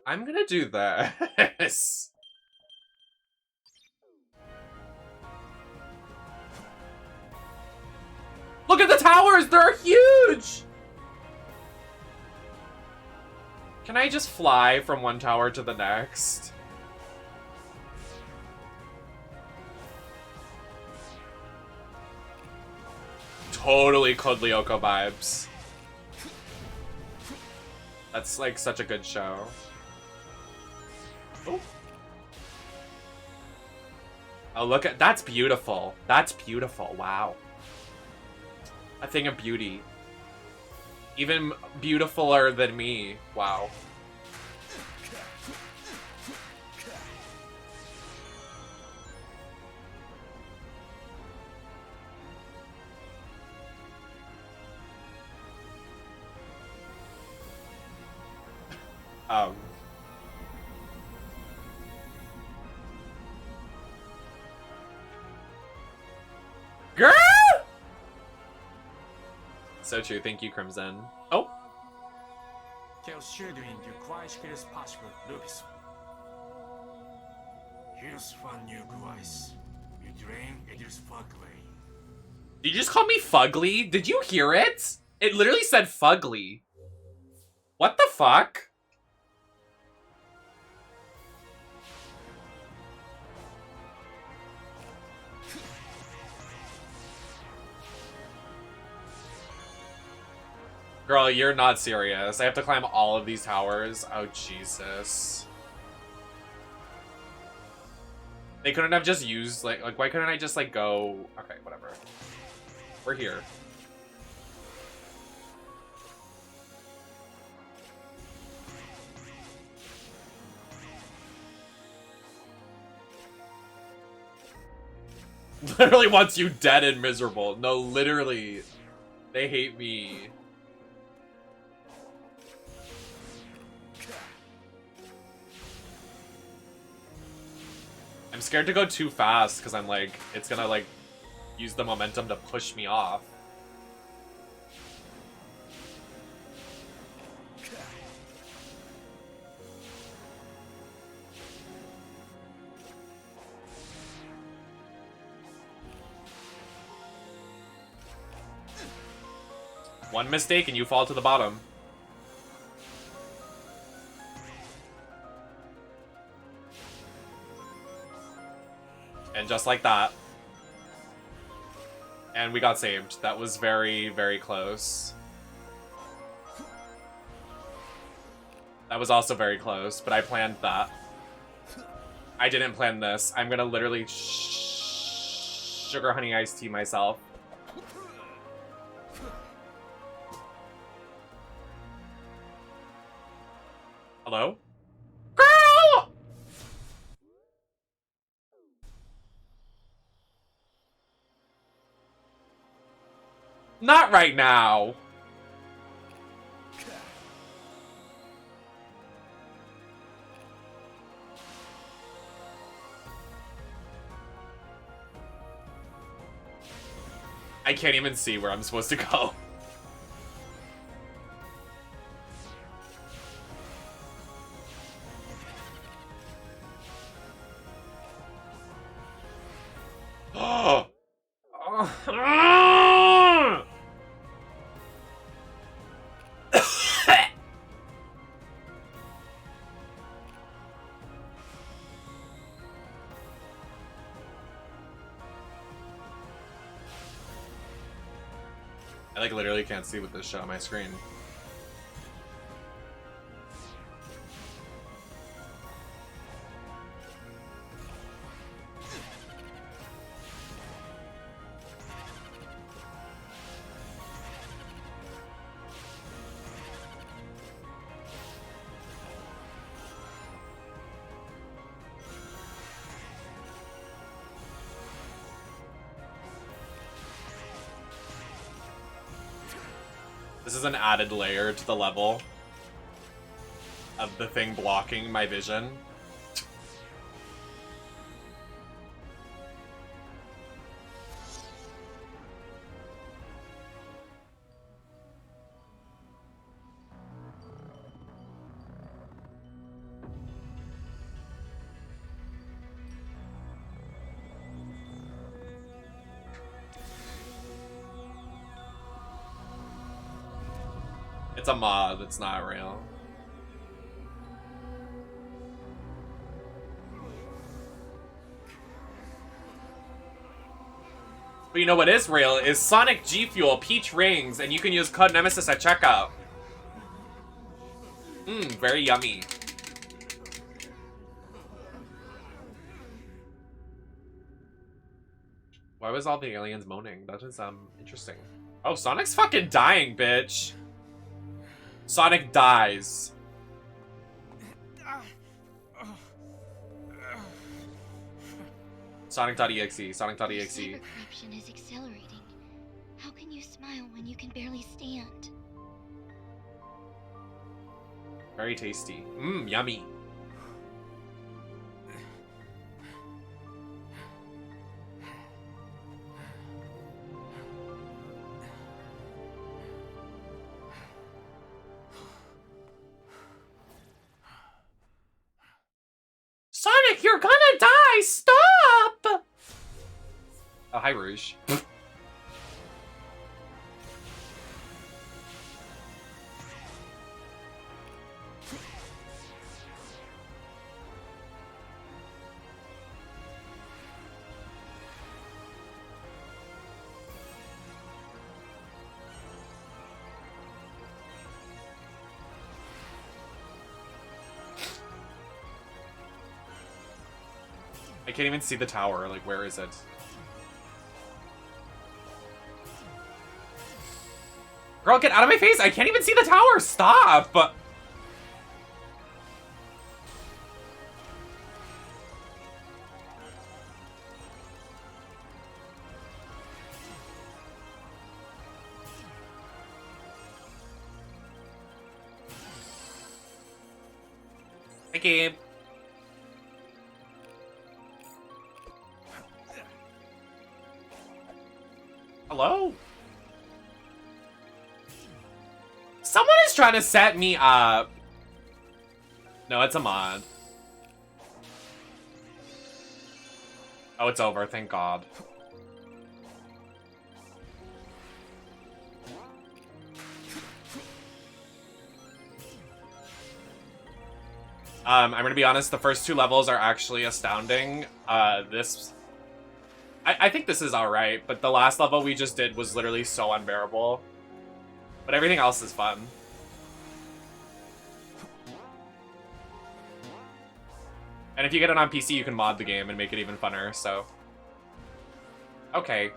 I'm gonna do this. Look at the towers! They're huge! Can I just fly from one tower to the next? Totally Code Lyoko vibes. That's like such a good show. Oh. Oh, look at that's beautiful. That's beautiful. Wow. A thing of beauty. Even beautifuler than me. Wow. Girl! So true. Thank you, Crimson. Oh. Here's one new device. You drain it is fugly. Did you just call me fugly? Did you hear it? It literally said fugly. What the fuck? Girl, you're not serious. I have to climb all of these towers. Oh, Jesus. They couldn't have just used, like why couldn't I just, like, go... Okay, whatever. We're here. Literally wants you dead and miserable. No, literally. They hate me. I'm scared to go too fast because I'm like, it's gonna like use the momentum to push me off. One mistake and you fall to the bottom. And just like that. And we got saved. That was very, very close. That was also very close, but I planned that. I didn't plan this. I'm gonna literally sugar honey iced tea myself. Hello? Girl! Not right now. I can't even see where I'm supposed to go. Oh! I like literally can't see with this shot on my screen. This is an added layer to the level of the thing blocking my vision. It's a mod, it's not real. But you know what is real is Sonic G Fuel Peach Rings, and you can use code Nemesis at checkout. Mmm, very yummy. Why was all the aliens moaning? That is interesting. Oh, Sonic's fucking dying, bitch. Sonic dies. Sonic.exe, Sonic.exe. Your corruption is accelerating. How can you smile when you can barely stand? Very tasty. Mmm, yummy. Sonic, you're gonna die! Stop! Oh, hi, Rouge. I can't even see the tower. Like, where is it? Girl, get out of my face! I can't even see the tower! Stop! Hey, Gabe. Hello? Someone is trying to set me up. No, it's a mod. Oh, it's over, thank God. I'm gonna be honest, the first 2 levels are actually astounding. I think this is alright, but the last level we just did was literally so unbearable. But everything else is fun. And if you get it on PC, you can mod the game and make it even funner, so... Okay.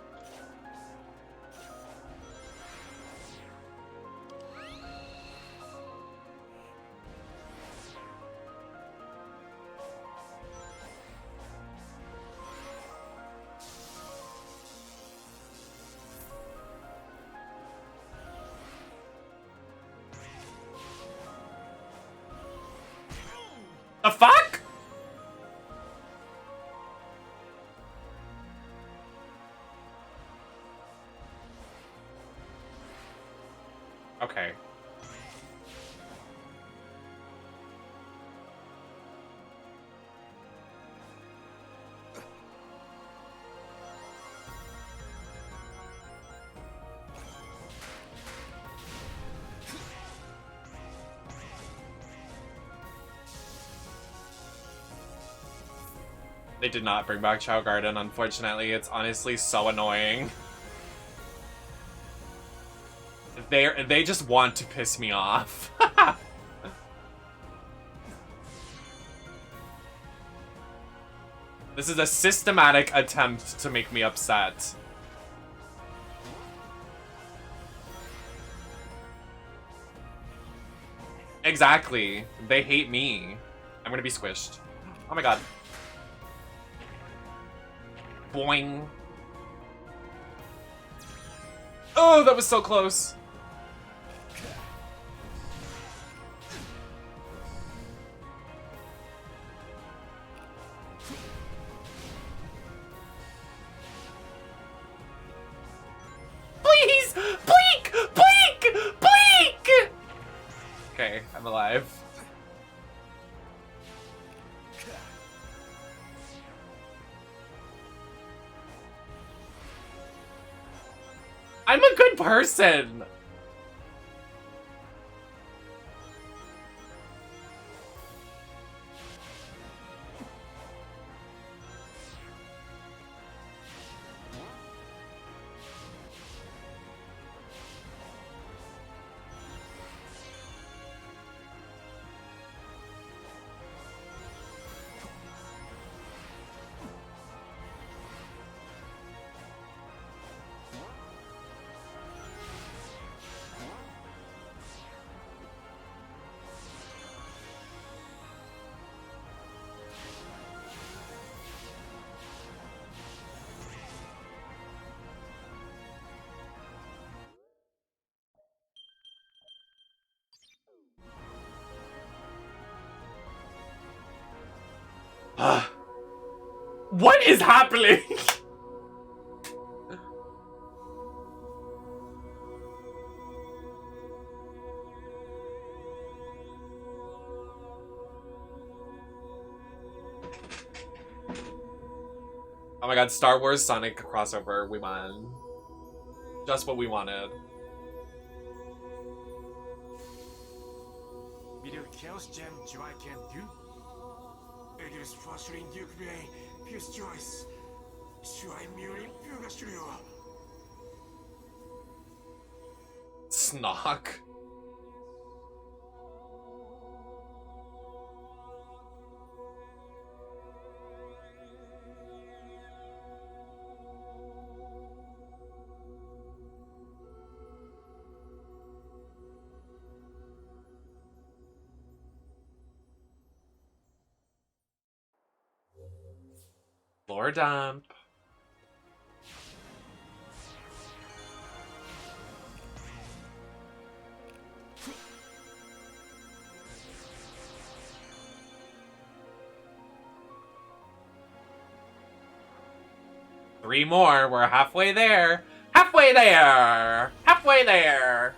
The fuck? Okay. They did not bring back Chow Garden, unfortunately. It's honestly so annoying. They just want to piss me off. This is a systematic attempt to make me upset. Exactly. They hate me. I'm gonna be squished. Oh my god. Boing. Oh, that was so close. Please! Bleak! Bleak! Bleak! Okay, I'm alive. I'm a good person! What is happening? Oh my god, Star Wars Sonic crossover, we won. Just what we wanted. Chaos Gem Joy can do? It is frustrating you create his choice. Snock. Floor dump. Three more. We're halfway there. Halfway there. Halfway there.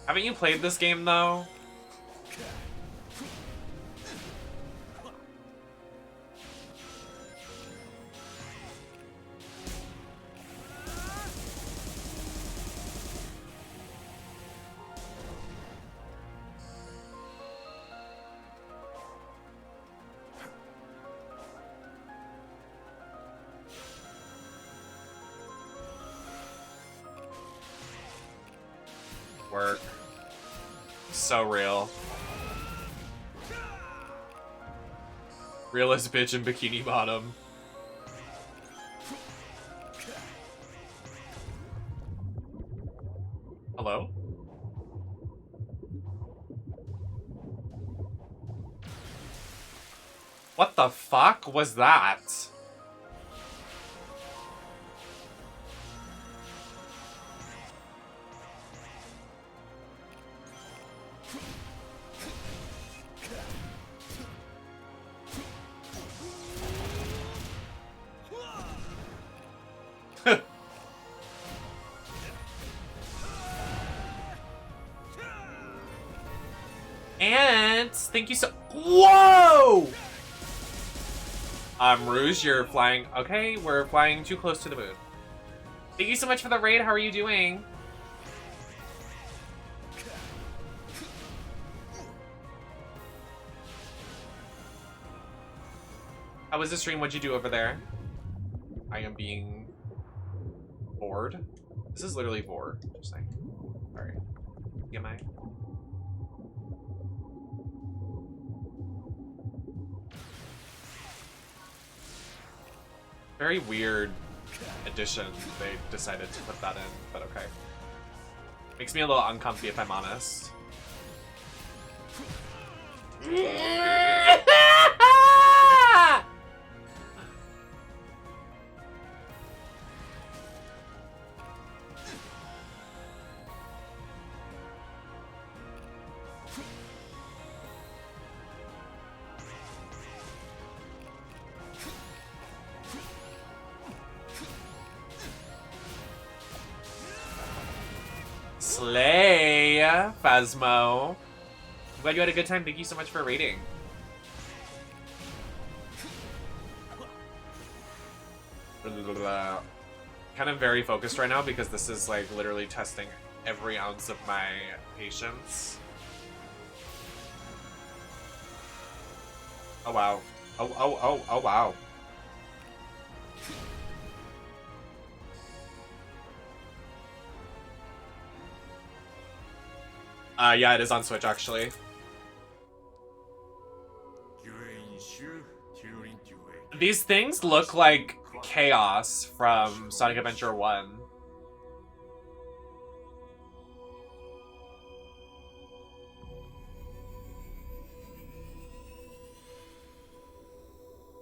Haven't you played this game, though? Work. So real. Realist bitch in Bikini Bottom. Hello? What the fuck was that? And thank you so. Whoa! Rouge, you're flying. Okay, we're flying too close to the moon. Thank you so much for the raid. How are you doing? How was the stream? What'd you do over there? I am being bored. This is literally bored. Just saying. Sorry. Am I? Very weird addition they decided to put that in, but okay. Makes me a little uncomfy if I'm honest. Slay, Phasmo. I'm glad you had a good time. Thank you so much for raiding. Kind of very focused right now because this is like literally testing every ounce of my patience. Oh wow. Oh wow. Yeah, it is on Switch, actually. These things look like Chaos from Sonic Adventure 1.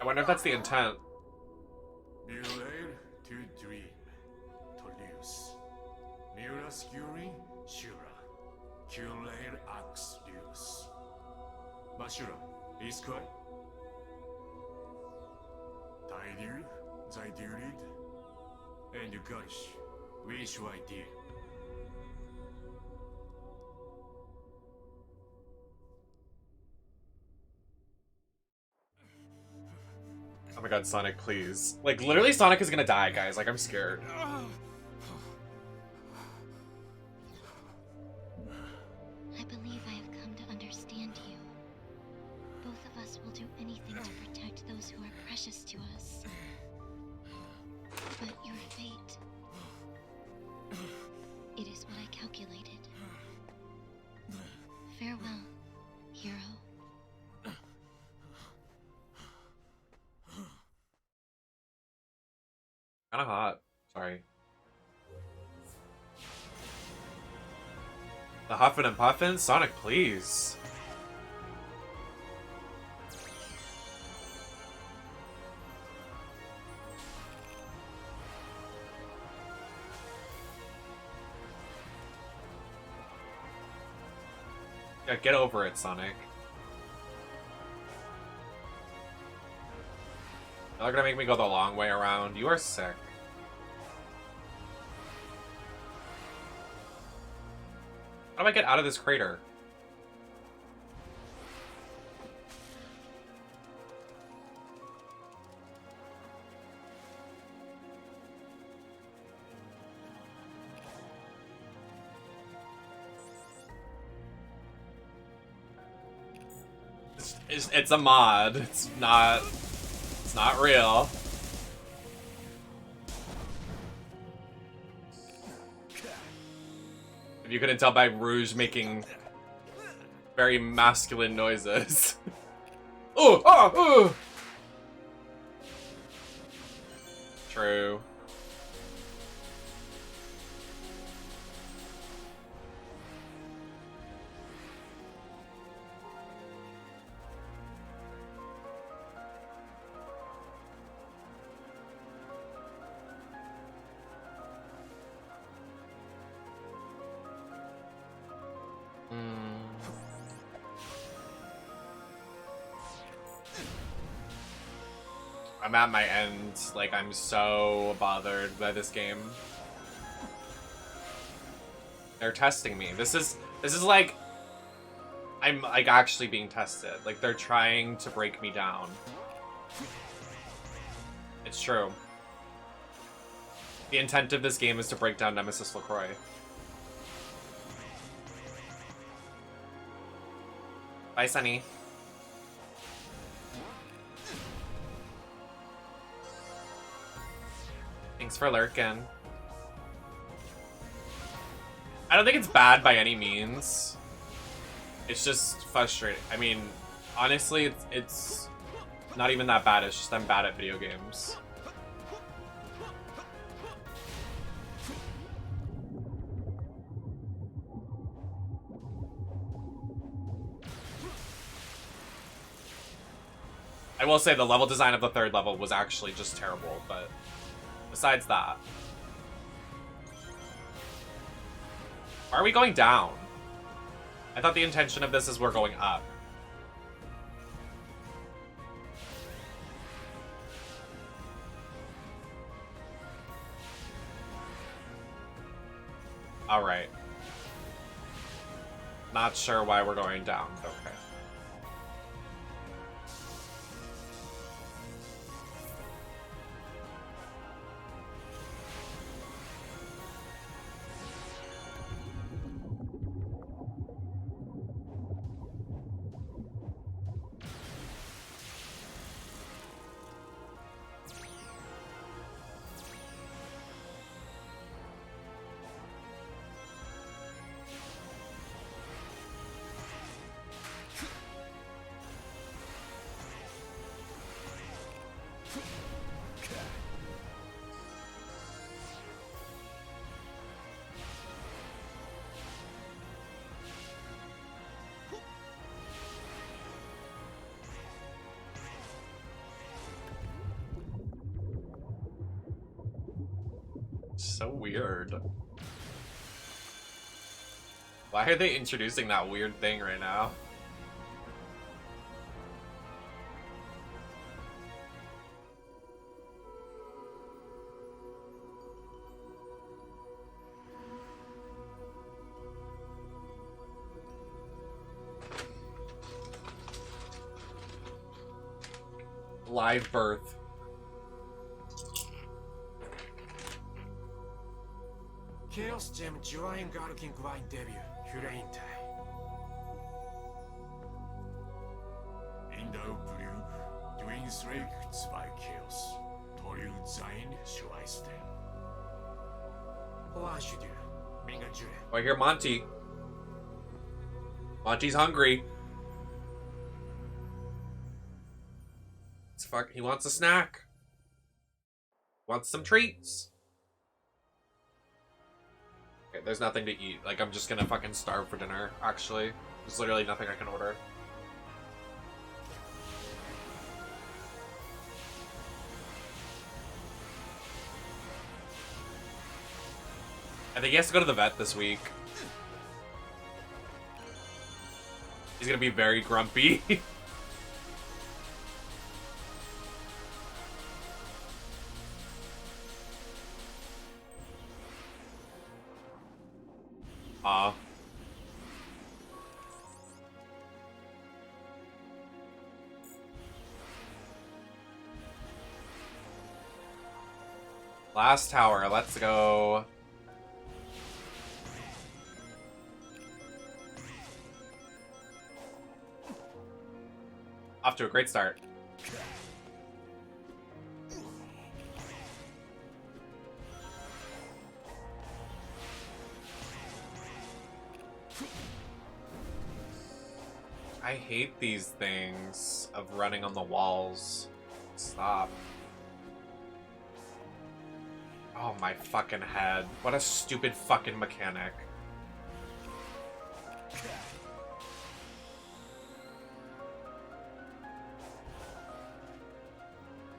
I wonder if that's the intent. Mashura, is correct. Taidu, Zaidurid, and Garish, which idea? Oh my god, Sonic, please. Like, literally Sonic is gonna die, guys. Like, I'm scared. I believe I have come to understand you. Both of us will do anything to protect those who are precious to us. But your fate... it is what I calculated. Farewell, hero. Kinda hot. Sorry. The Huffin' and Puffin? Sonic, please. Yeah, get over it, Sonic. You're gonna make me go the long way around. You are sick. How do I get out of this crater? It's a mod. It's not real. If you couldn't tell by Rouge making very masculine noises. Oh! Oh! Oh! True. I'm at my end. Like, I'm so bothered by this game. They're testing me. This is like, I'm like actually being tested. Like, they're trying to break me down. It's true. The intent of this game is to break down NemesisLacroix. Bye, Sunny. Thanks for lurking. I don't think it's bad by any means. It's just frustrating. I mean, honestly, it's not even that bad. It's just I'm bad at video games. I will say the level design of the third level was actually just terrible, but besides that. Why are we going down? I thought the intention of this is we're going up. Alright. Not sure why we're going down. Okay. So weird. Why are they introducing that weird thing right now? Live birth. Chaos Gem Join Garking Wine debut, Hurain Tai. In the Blue, Twin Strikes by Chaos, Toru Zain Schweiste. What you do? Bring a jury. Oh, I hear Monty. Monty's hungry. It's fuck. He wants a snack. Wants some treats. Okay, there's nothing to eat. Like, I'm just gonna fucking starve for dinner, actually. There's literally nothing I can order. I think he has to go to the vet this week. He's gonna be very grumpy. Last tower, let's go. Off to a great start. I hate these things of running on the walls. Stop. Oh my fucking head. What a stupid fucking mechanic.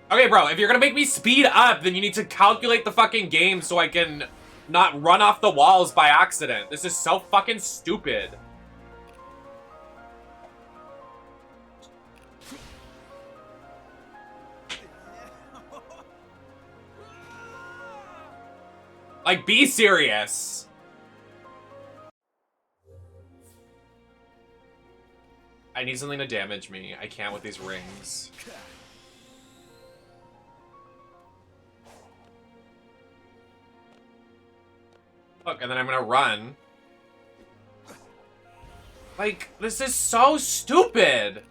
Okay, bro, if you're gonna make me speed up, then you need to calculate the fucking game so I can not run off the walls by accident. This is so fucking stupid. Like, be serious. I need something to damage me. I can't with these rings. Look, and then I'm gonna run. Like, this is so stupid.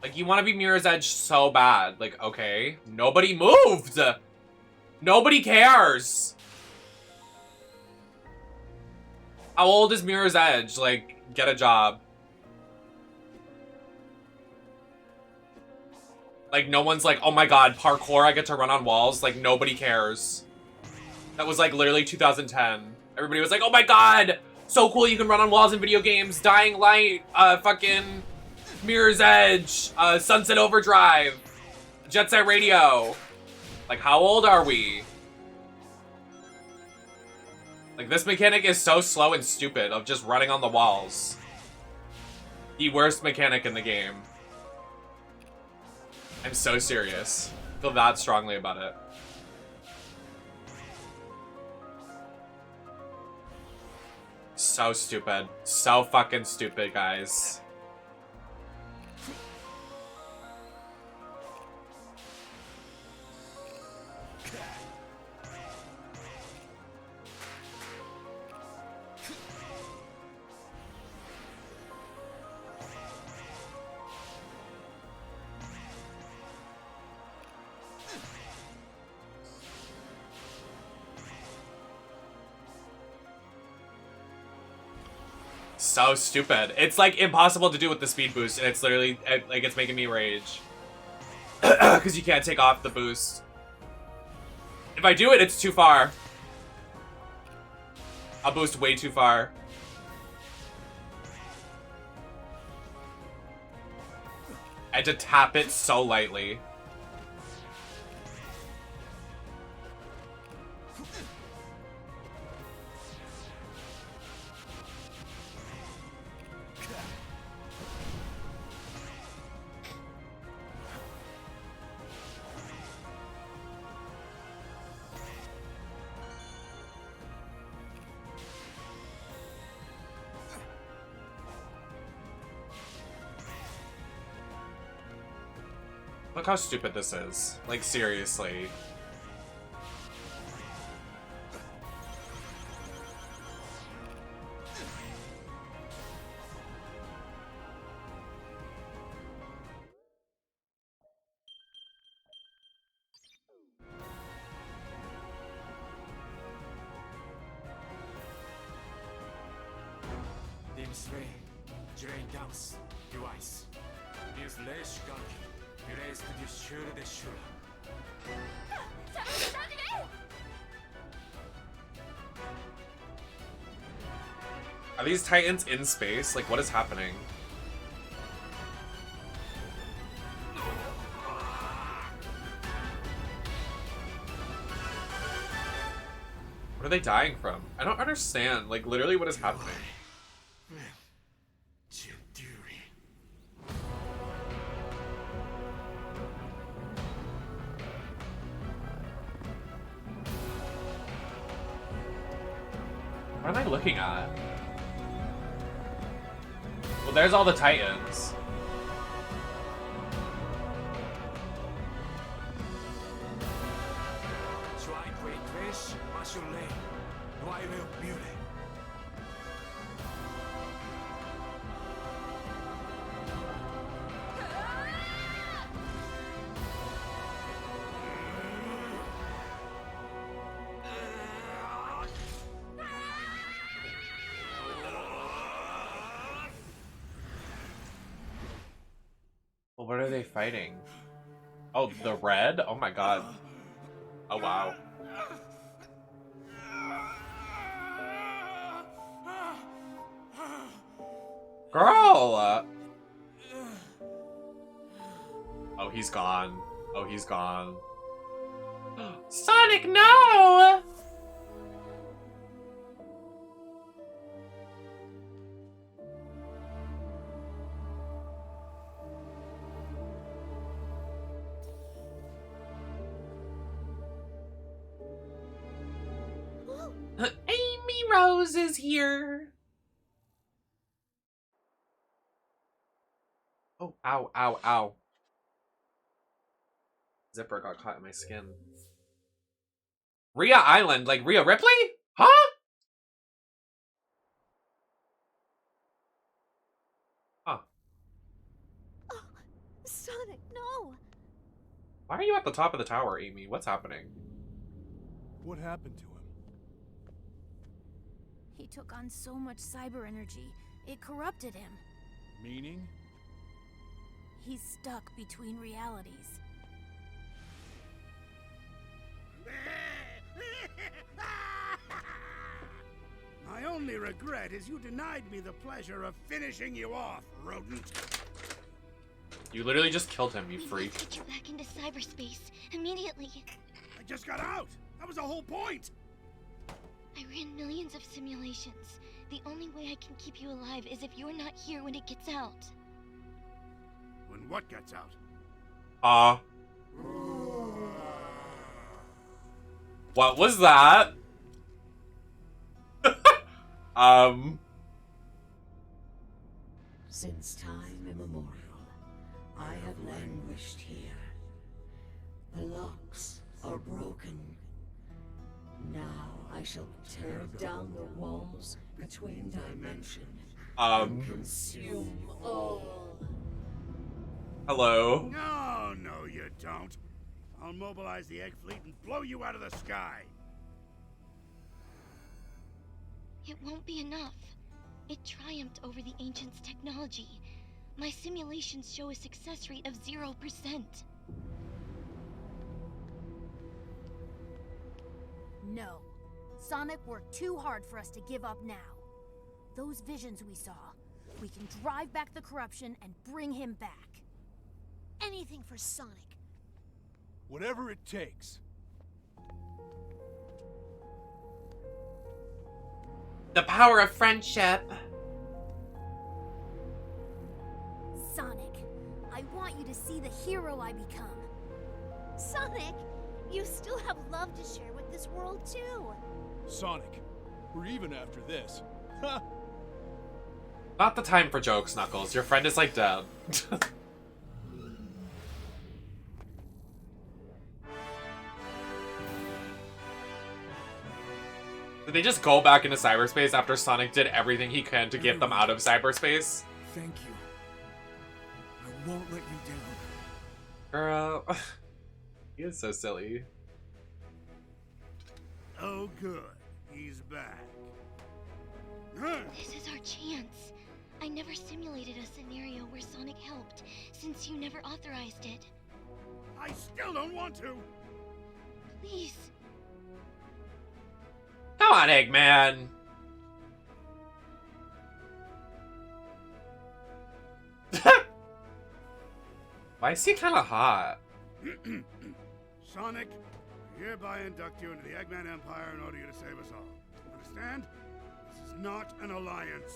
Like, you want to be Mirror's Edge so bad. Like, okay. Nobody moved! Nobody cares! How old is Mirror's Edge? Like, get a job. Like, no one's like, oh my god, parkour, I get to run on walls. Like, nobody cares. That was, like, literally 2010. Everybody was like, oh my god! So cool, you can run on walls in video games. Dying Light, fucking... Mirror's Edge, Sunset Overdrive, Jet Set Radio. Like, how old are we? Like, this mechanic is so slow and stupid of just running on the walls. The worst mechanic in the game. I'm so serious. I feel that strongly about it. So stupid. So fucking stupid, guys. So stupid. It's like impossible to do with the speed boost, and it's literally like it's making me rage because you can't take off the boost. If I do it, it's too far. I'll boost way too far. I had to tap it so lightly. Look how stupid this is. Like, seriously. Are these Titans in space? Like, what is happening? What are they dying from? I don't understand. Like, literally, what is happening? What am I looking at? Well, there's all the Titans. what are they fighting? Oh, the red? Oh my god. Oh wow. Girl! Oh, he's gone. Oh, he's gone. Sonic, no! Amy Rose is here. Oh, ow, ow, ow. Zipper got caught in my skin. Rhea Island, like Rhea Ripley? Huh? Huh. Oh, Sonic, no! Why are you at the top of the tower, Amy? What's happening? What happened to him? He took on so much cyber energy, it corrupted him. Meaning? He's stuck between realities. My only regret is you denied me the pleasure of finishing you off, rodent. You literally just killed him, you We freak. must get you back into cyberspace immediately. I just got out. That was the whole point. I ran millions of simulations. The only way I can keep you alive is if you're not here when it gets out. When what gets out? What was that? Since time immemorial, I have languished here. The locks are broken. Now I shall tear down the walls between dimensions and consume all. Hello? No, no, you don't. I'll mobilize the egg fleet and blow you out of the sky. It won't be enough. It triumphed over the Ancients' technology. My simulations show a success rate of 0%. No. Sonic worked too hard for us to give up now. Those visions we saw, we can drive back the corruption and bring him back. Anything for Sonic. Whatever it takes. The power of friendship. Sonic, I want you to see the hero I become. Sonic, you still have love to share with this world, too. Sonic, we're even after this. Not the time for jokes, Knuckles. Your friend is like dead. Did they just go back into cyberspace after Sonic did everything he could to get them out of cyberspace? Thank you. I won't let you down. Girl. He is so silly. Oh, good. He's back. This is our chance. I never simulated a scenario where Sonic helped, since you never authorized it. I still don't want to. Please. Come on, Eggman. Why is he kind of hot? Sonic, I hereby induct you into the Eggman Empire in order to save us all. Understand? This is not an alliance.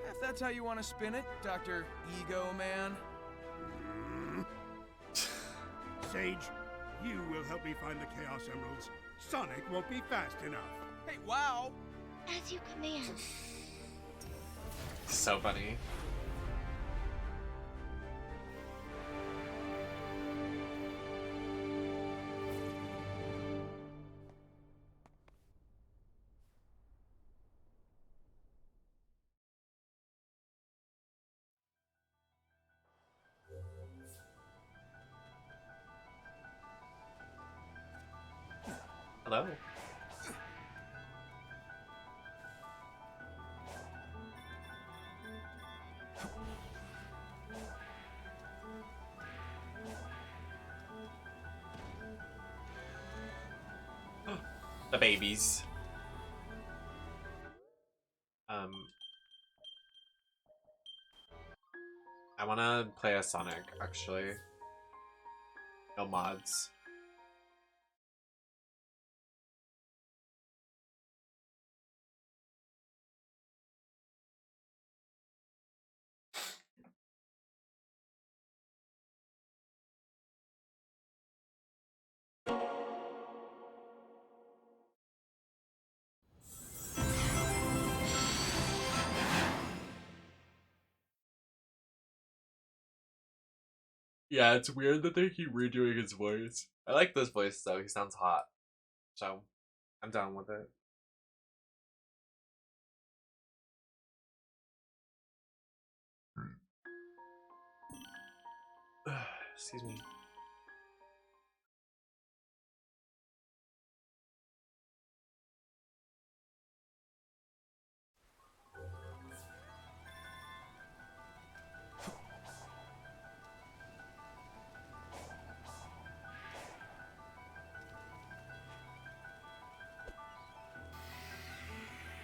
If that's how you want to spin it, Dr. Ego Man. Sage, you will help me find the Chaos Emeralds. Sonic won't be fast enough. Hey, wow! As you command. So funny. Hello. The babies. I wanna play a Sonic, actually. No mods. Yeah, it's weird that they keep redoing his voice. I like this voice though, he sounds hot. So, I'm down with it. Excuse me.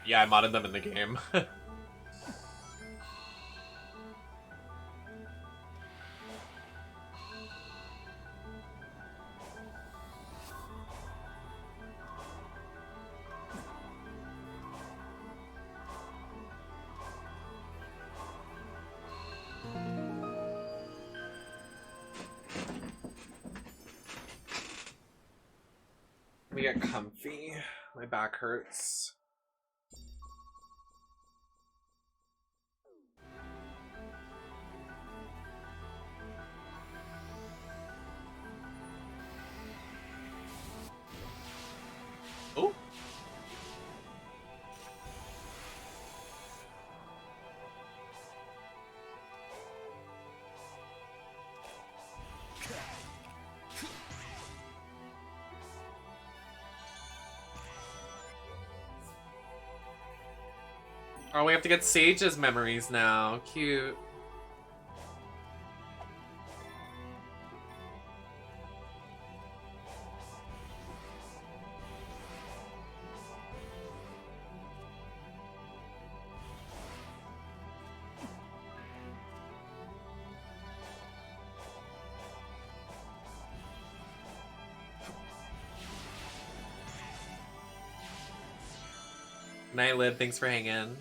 Yeah, I modded them in the game. Let me get comfy. My back hurts. Oh. Oh, we have to get Sage's memories now. Cute. Night Lib, thanks for hanging.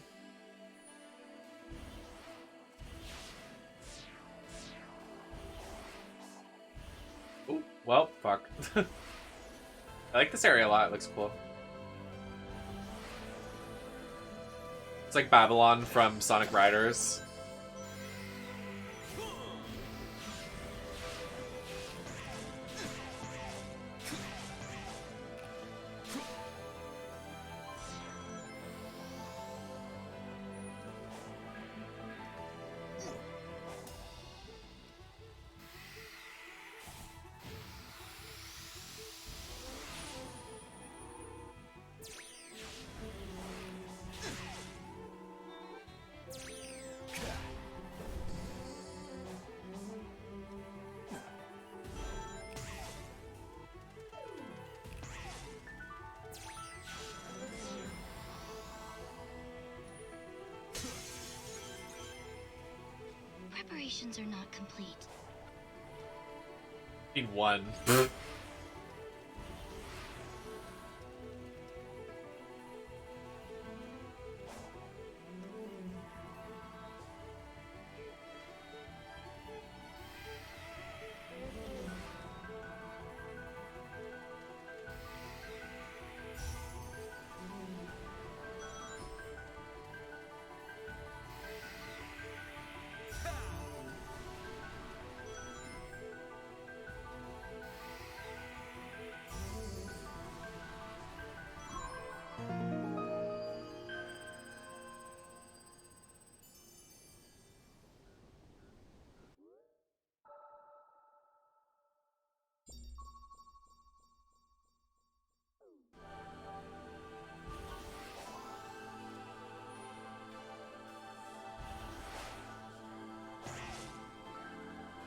Ooh, well, fuck. I like this area a lot, it looks cool. It's like Babylon from Sonic Riders. Preparations are not complete. Need one.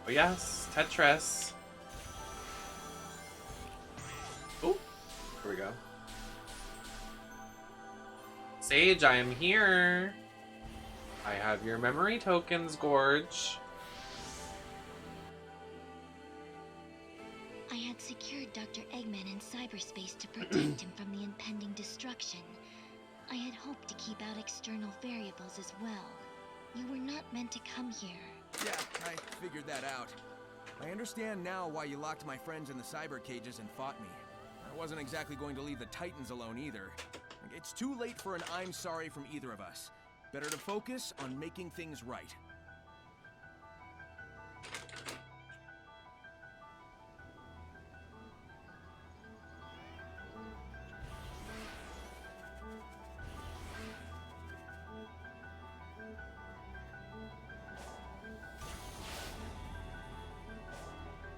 Oh yes, Tetris. Oh, here we go. Sage, I am here. I have your memory tokens, Gorge. I had secured Dr. Eggman in cyberspace to protect him from the impending destruction. I had hoped to keep out external variables as well. You were not meant to come here. Yeah, I figured that out. I understand now why you locked my friends in the cyber cages and fought me. I wasn't exactly going to leave the Titans alone either. It's too late for an I'm sorry from either of us. Better to focus on making things right.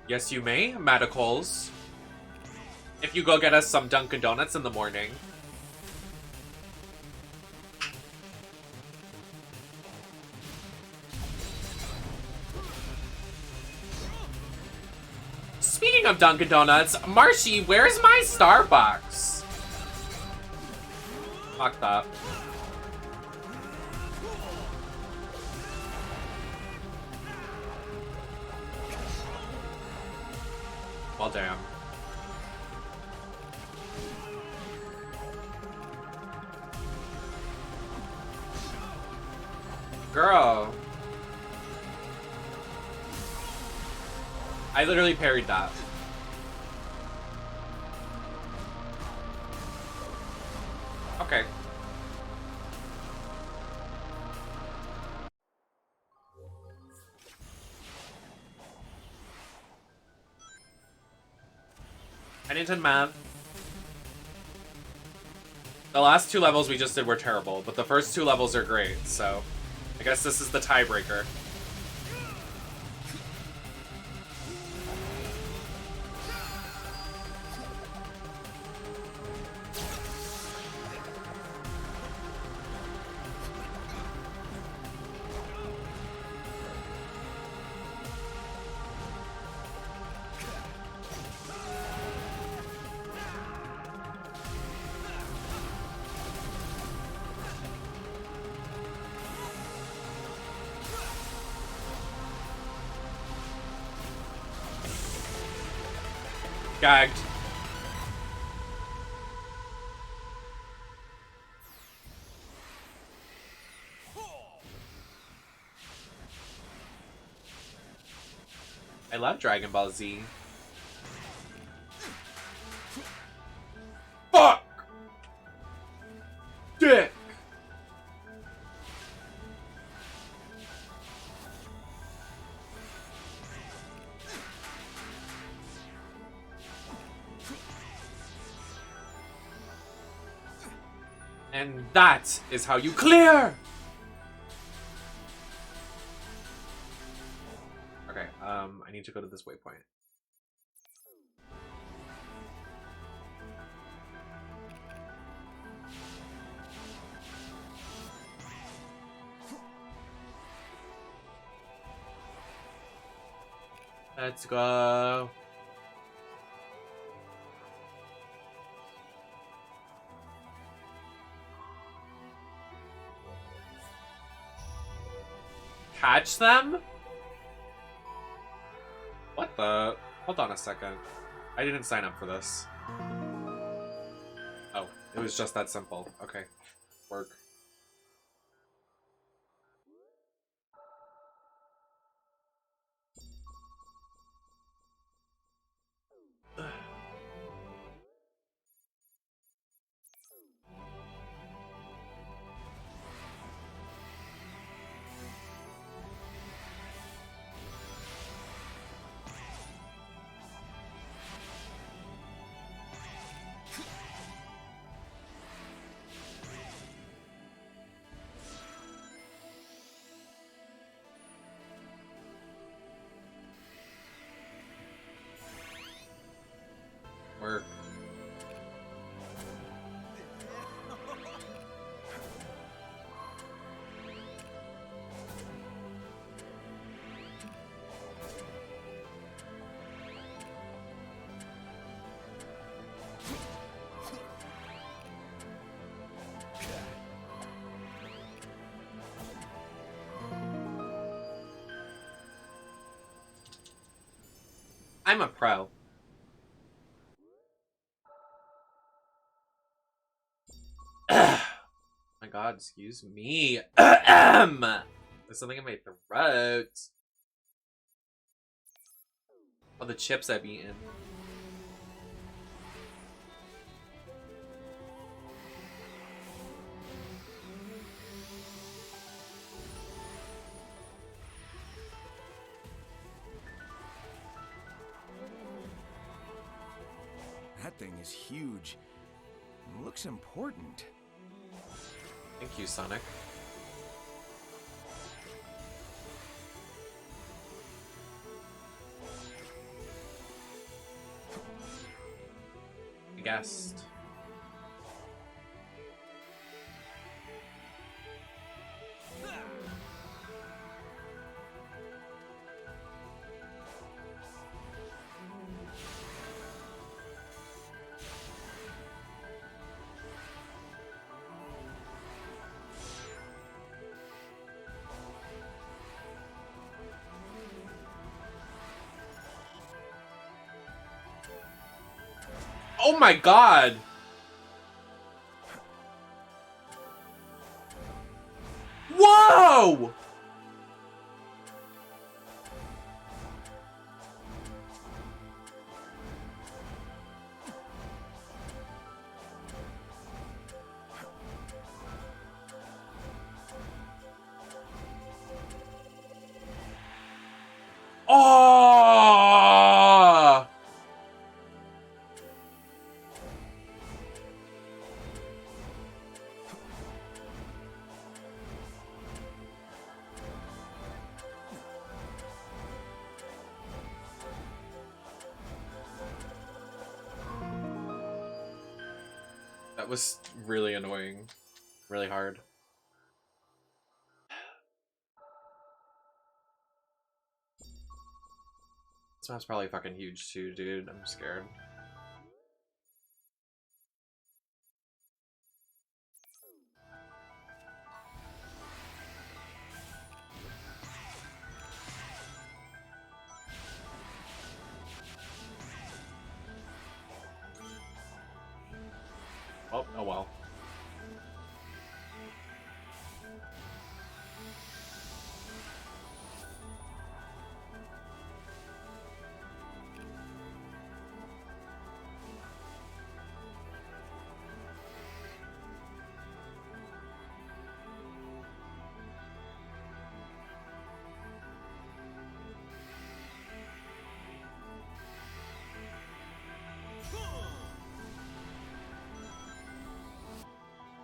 Yes, you may, Madicals. If you go get us some Dunkin' Donuts in the morning. Speaking of Dunkin' Donuts, Marshy, where's my Starbucks? Fuck that. Well, damn. Girl. I literally parried that. Okay. I didn't math. The last two levels we just did were terrible, but the first two levels are great, so I guess this is the tiebreaker. Gagged. I love Dragon Ball Z. Fuck! Dick! And that is how you clear! Okay, I need to go to this waypoint. Let's go. Catch them? What the? Hold on a second. I didn't sign up for this. Oh, it was just that simple. Okay. Work. I'm a pro. My god, excuse me. There's something in my throat. Oh, the chips I've eaten. That thing is huge. It looks important. Thank you, Sonic. I guessed. Oh my god! Whoa! Oh! That was really annoying. Really hard. This map's probably fucking huge too, dude. I'm scared. Oh well.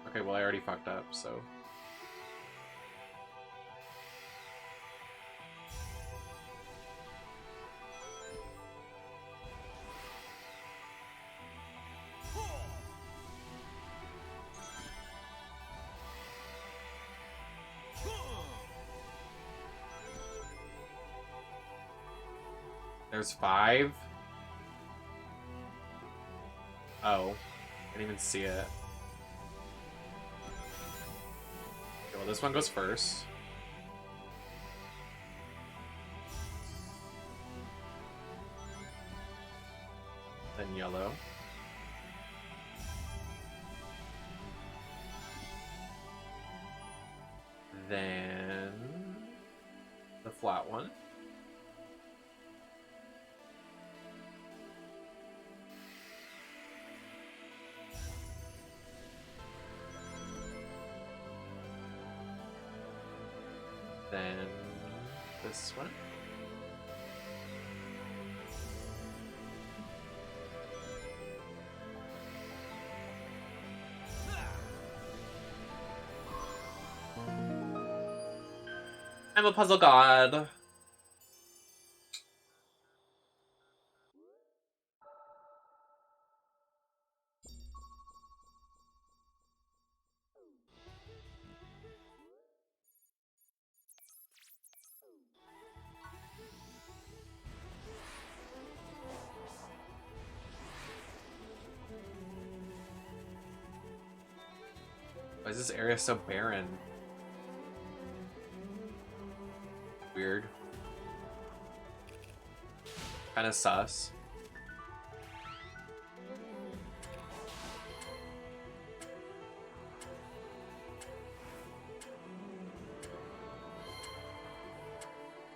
Okay, well I already fucked up, so. There's 5? Oh. I didn't even see it. Okay, well, this one goes first. Then yellow. Then the flat one. Then this one. I'm a puzzle god. Why is this area so barren? Weird. Kind of sus.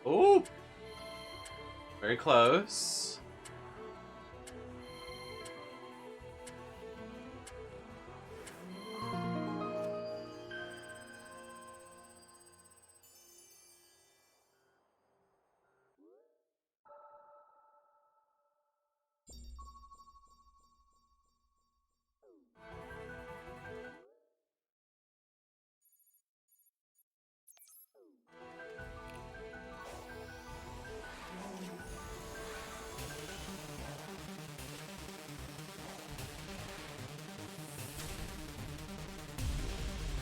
Ooh! Very close.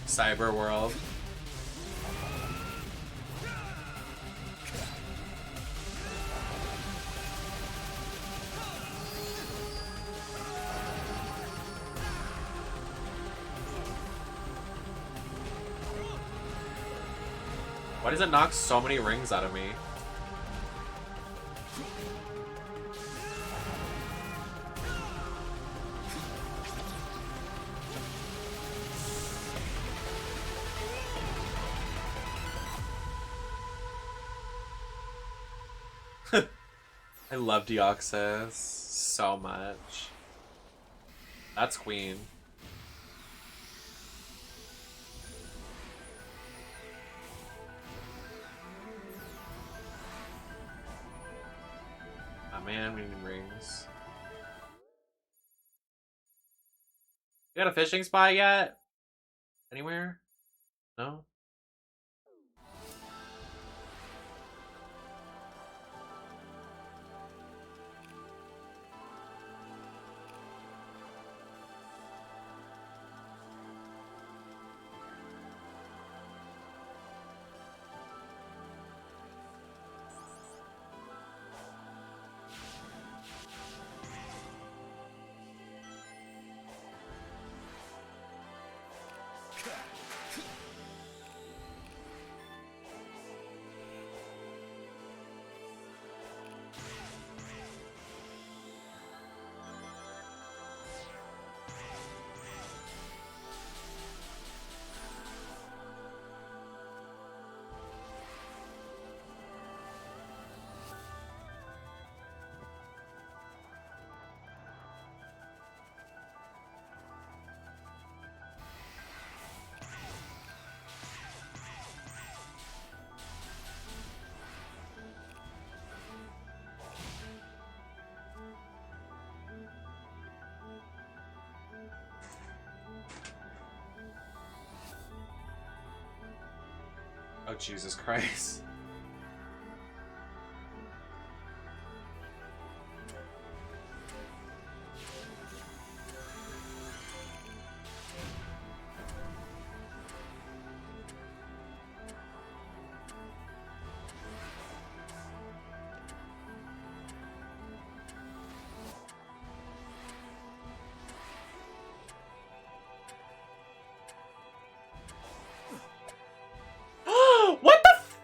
Cyber world. Why does it knock so many rings out of me? I love Deoxys so much. That's Queen. Oh man, we need rings. You got a fishing spot yet? Anywhere? No? Oh, Jesus Christ. What the f-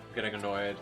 I'm getting annoyed.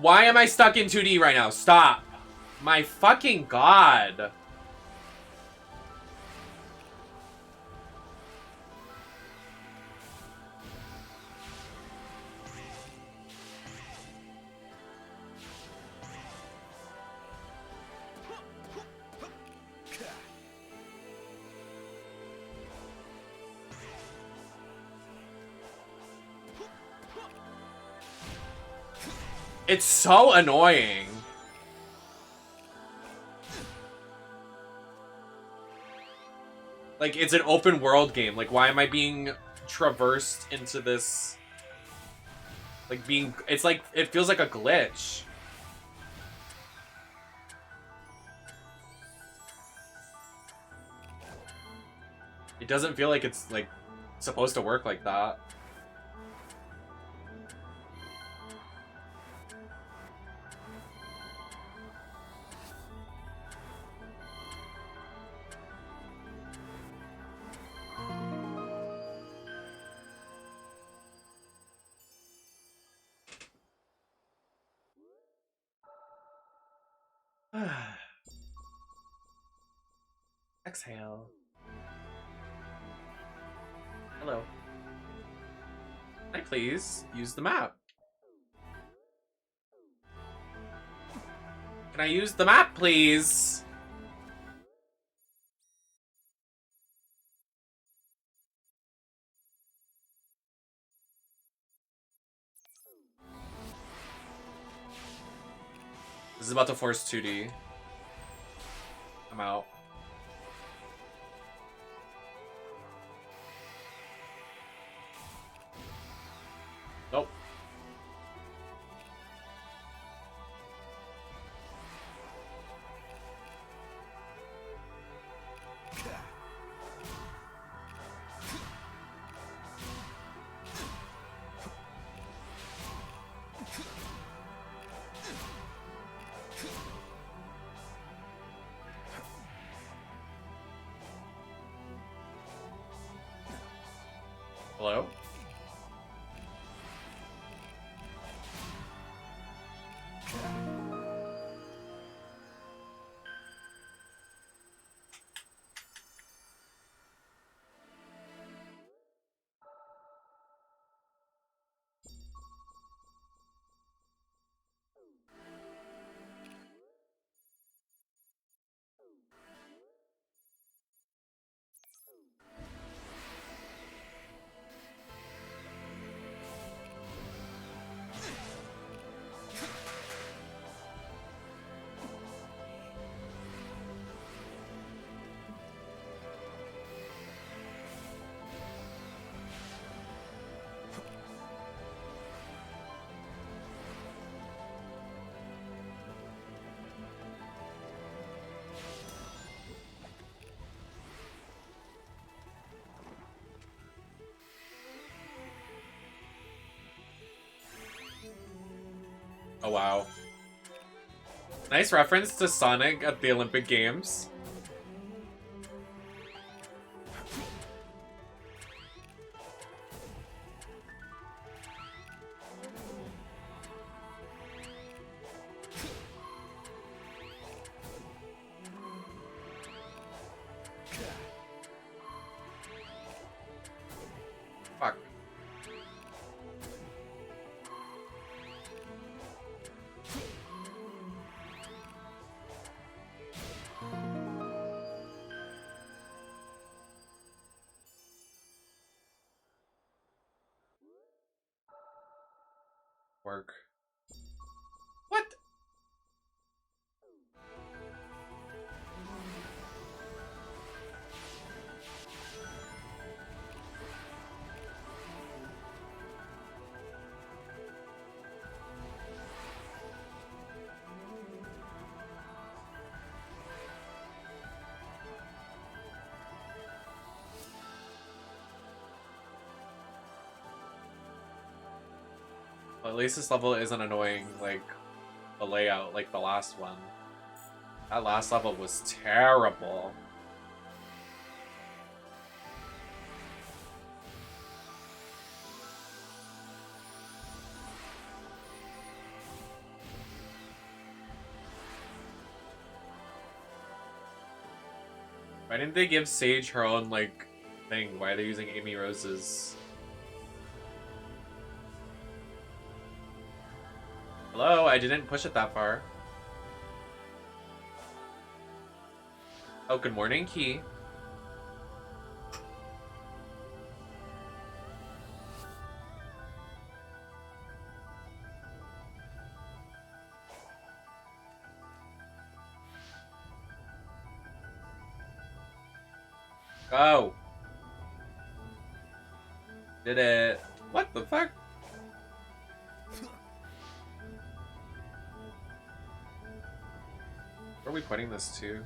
Why am I stuck in 2D right now? Stop. My fucking god. It's so annoying. Like, it's an open world game. Like, why am I being traversed into this? Like, it's like, it feels like a glitch. It doesn't feel like it's, like, supposed to work like that. Exhale. Hello. Can I please use the map? Can I use the map, please? This is about to force 2D. I'm out. Nope. Hello? Oh, wow. Nice reference to Sonic at the Olympic Games. Fuck. Work. What? Well, at least this level isn't annoying like the layout like the last one. That last level was terrible. Why didn't they give Sage her own, like, thing? Why are they using Amy Rose's? Hello? I didn't push it that far. Oh, good morning, Key. Go. Did it. What the fuck? Where are we putting this to?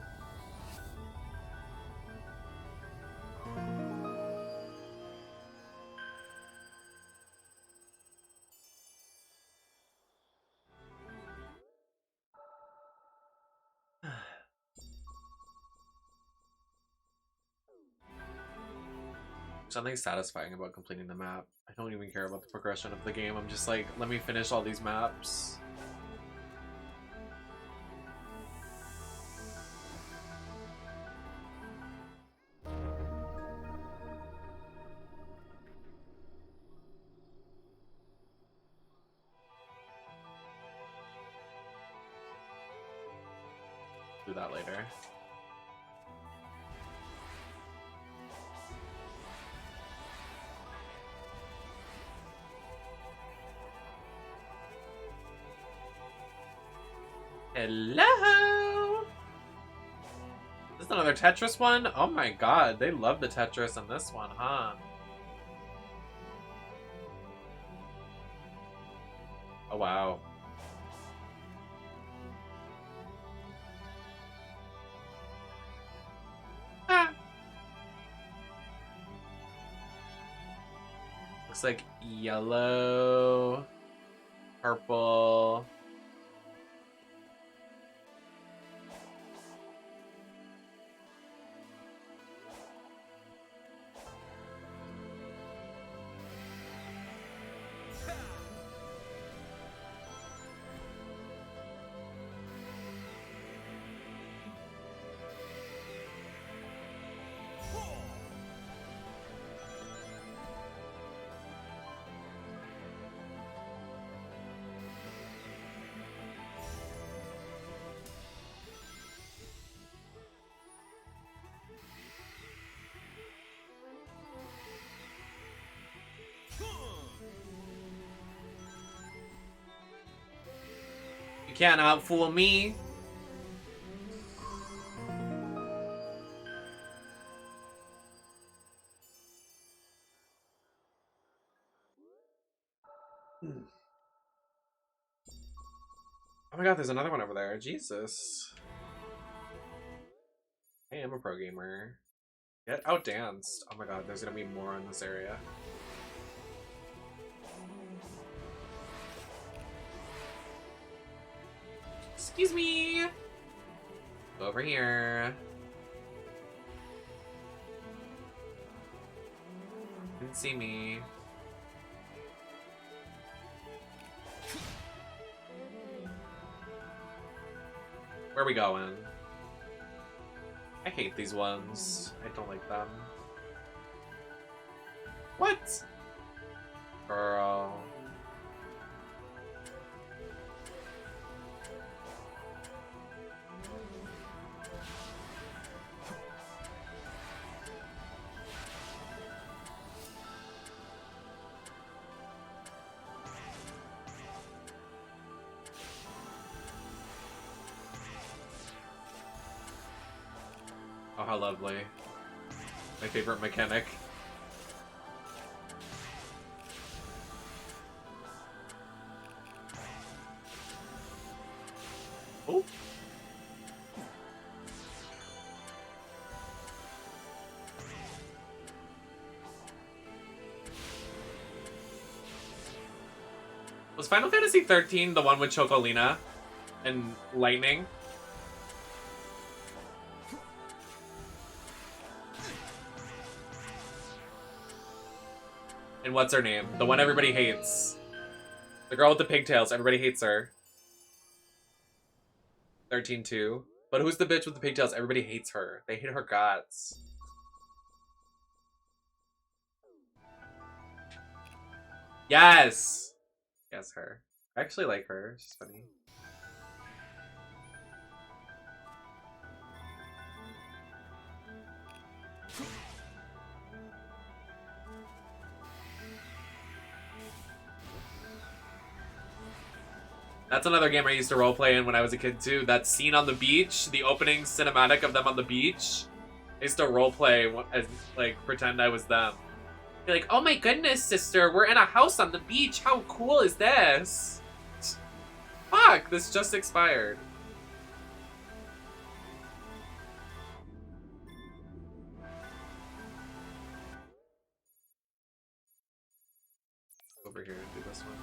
Something satisfying about completing the map. I don't even care about the progression of the game. I'm just like, let me finish all these maps. Do that later. Hello! This is another Tetris one? Oh my god, they love the Tetris in this one, huh? Oh wow. Ah. Looks like yellow, purple. You can't outfool me. Oh my god, there's another one over there. Jesus. Hey, I'm a pro gamer. Get outdanced. Oh my god, there's gonna be more in this area. Excuse me. Go over here. Didn't see me. Where are we going? I hate these ones. I don't like them. What? Girl. Oh, how lovely. My favorite mechanic. Oh. Was Final Fantasy 13 the one with Chocolina and lightning? And what's her name? The one everybody hates. The girl with the pigtails. Everybody hates her. 13-2. But who's the bitch with the pigtails? Everybody hates her. They hate her guts. Yes! Yes, her. I actually like her. She's funny. That's another game I used to roleplay in when I was a kid too. That scene on the beach, the opening cinematic of them on the beach. I used to roleplay as, like, pretend I was them. Be like, oh my goodness, sister, we're in a house on the beach. How cool is this? Fuck, this just expired. Over here and do this one.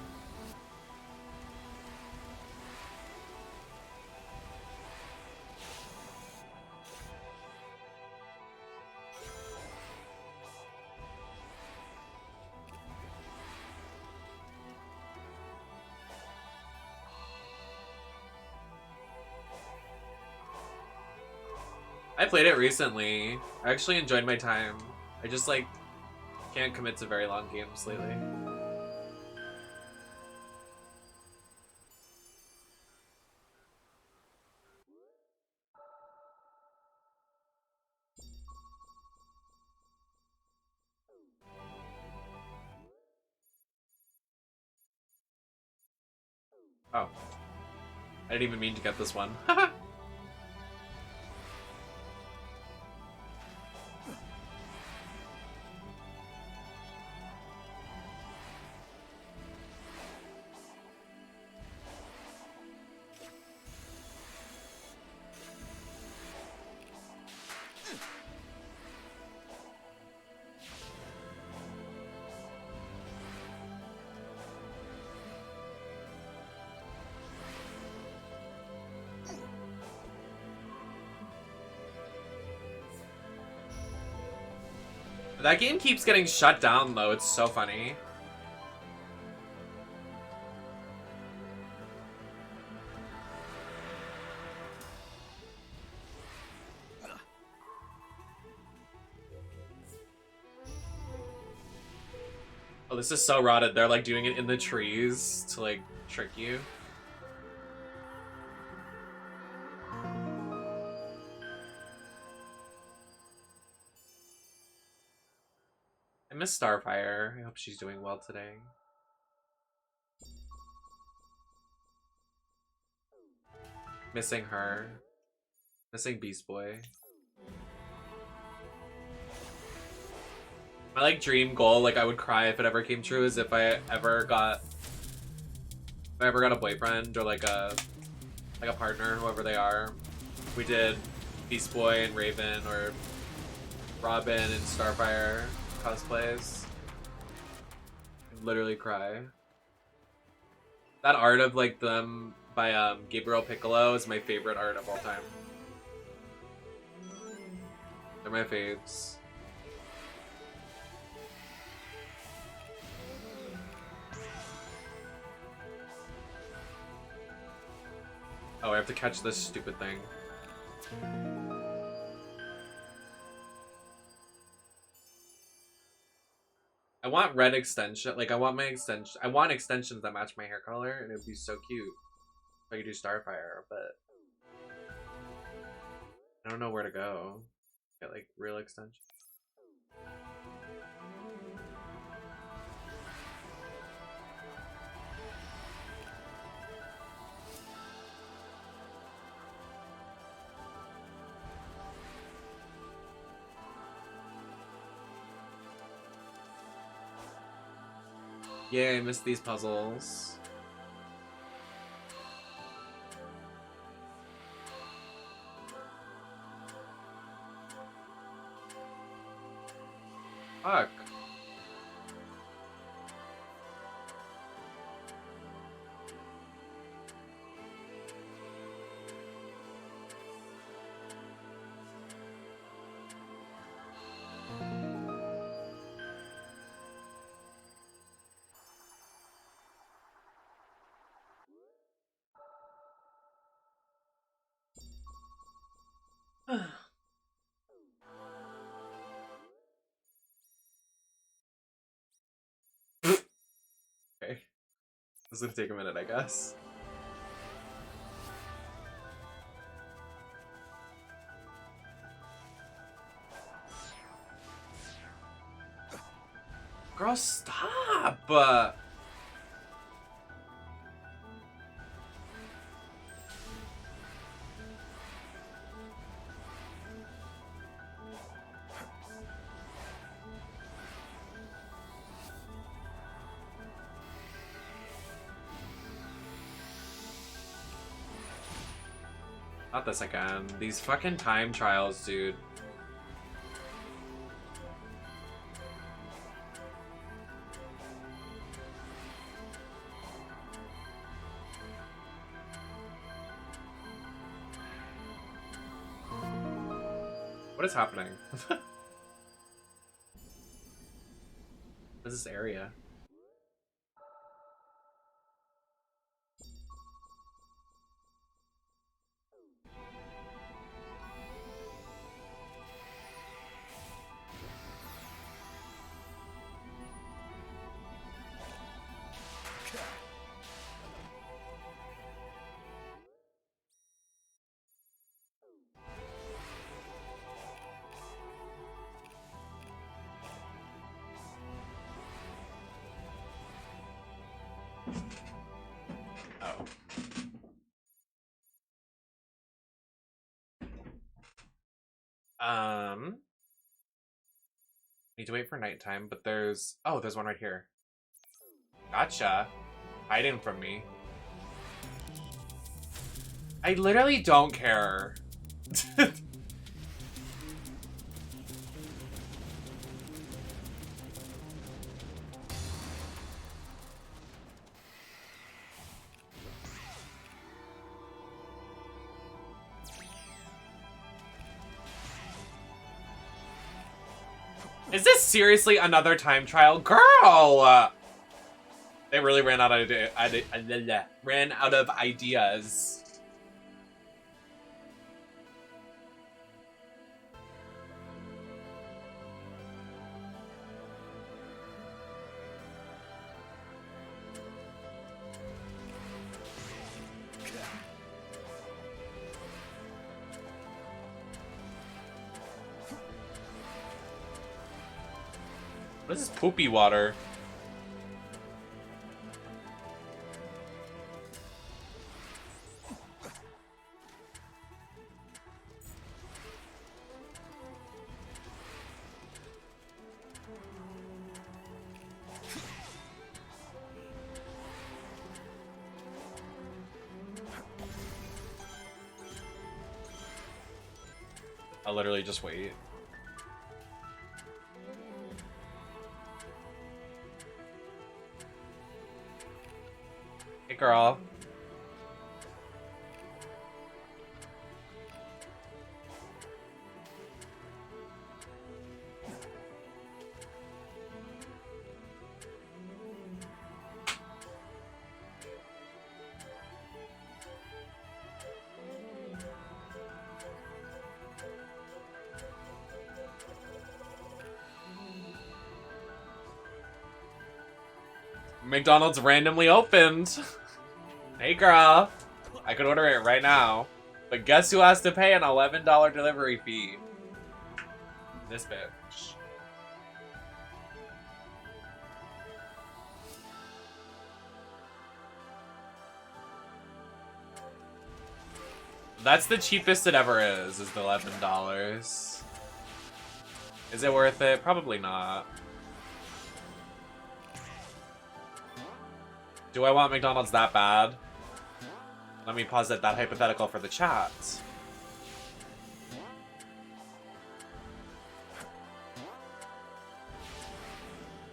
I played it recently. I actually enjoyed my time. I just, like, can't commit to very long games lately. Oh. I didn't even mean to get this one. That game keeps getting shut down, though. It's so funny. Oh, this is so rotted. They're, like, doing it in the trees to, like, trick you. I miss Starfire. I hope she's doing well today. Missing her. Missing Beast Boy. My, like, dream goal, like, I would cry if it ever came true, is if I ever got a boyfriend or, like a partner, whoever they are. We did Beast Boy and Raven or Robin and Starfire cosplays. I'd literally cry. That art of, like, them by Gabriel Piccolo is my favorite art of all time. They're my faves. Oh, I have to catch this stupid thing. I want red extension. Like, I want my extension. I want extensions that match my hair color, and it'd be so cute if I could do Starfire, but I don't know where to go. Get, like, real extensions. Yeah, I missed these puzzles. Fuck. Okay. This is gonna take a minute, I guess. Girl, stop! Not this again. These fucking time trials, dude. What is happening? What is this area? Oh. Need to wait for nighttime, but there's... Oh, there's one right here. Gotcha. Hiding from me. I literally don't care. Is this seriously another time trial? Girl! They really ran out of ideas. What is this poopy water? I'll literally just wait. Hey, girl. McDonald's randomly opened. Hey girl, I could order it right now. But guess who has to pay an $11 delivery fee? This bitch. That's the cheapest it ever is the $11. Is it worth it? Probably not. Do I want McDonald's that bad? Let me posit that hypothetical for the chat.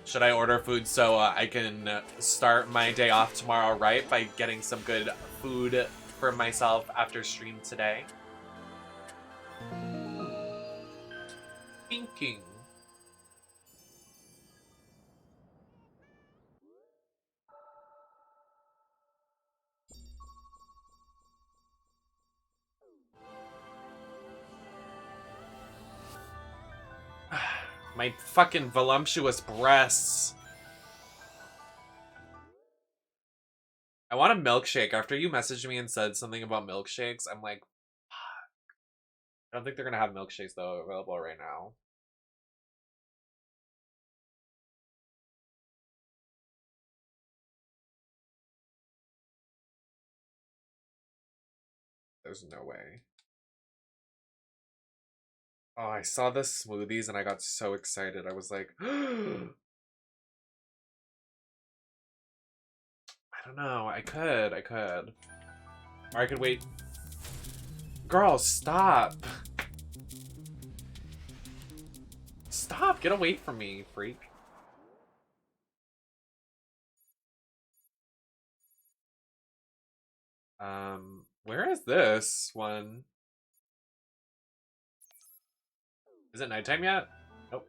Should I order food so I can start my day off tomorrow right by getting some good food for myself after stream today? Thinking. My fucking voluptuous breasts. want a milkshake. After you messaged me and said something about milkshakes, I'm like, fuck. I don't think they're gonna have milkshakes though available right now. There's no way. Oh, I saw the smoothies and I got so excited. I was like, I don't know. I could. Or I could wait. Girl, stop. Stop. Get away from me, freak. Where is this one? Is it nighttime yet? Nope.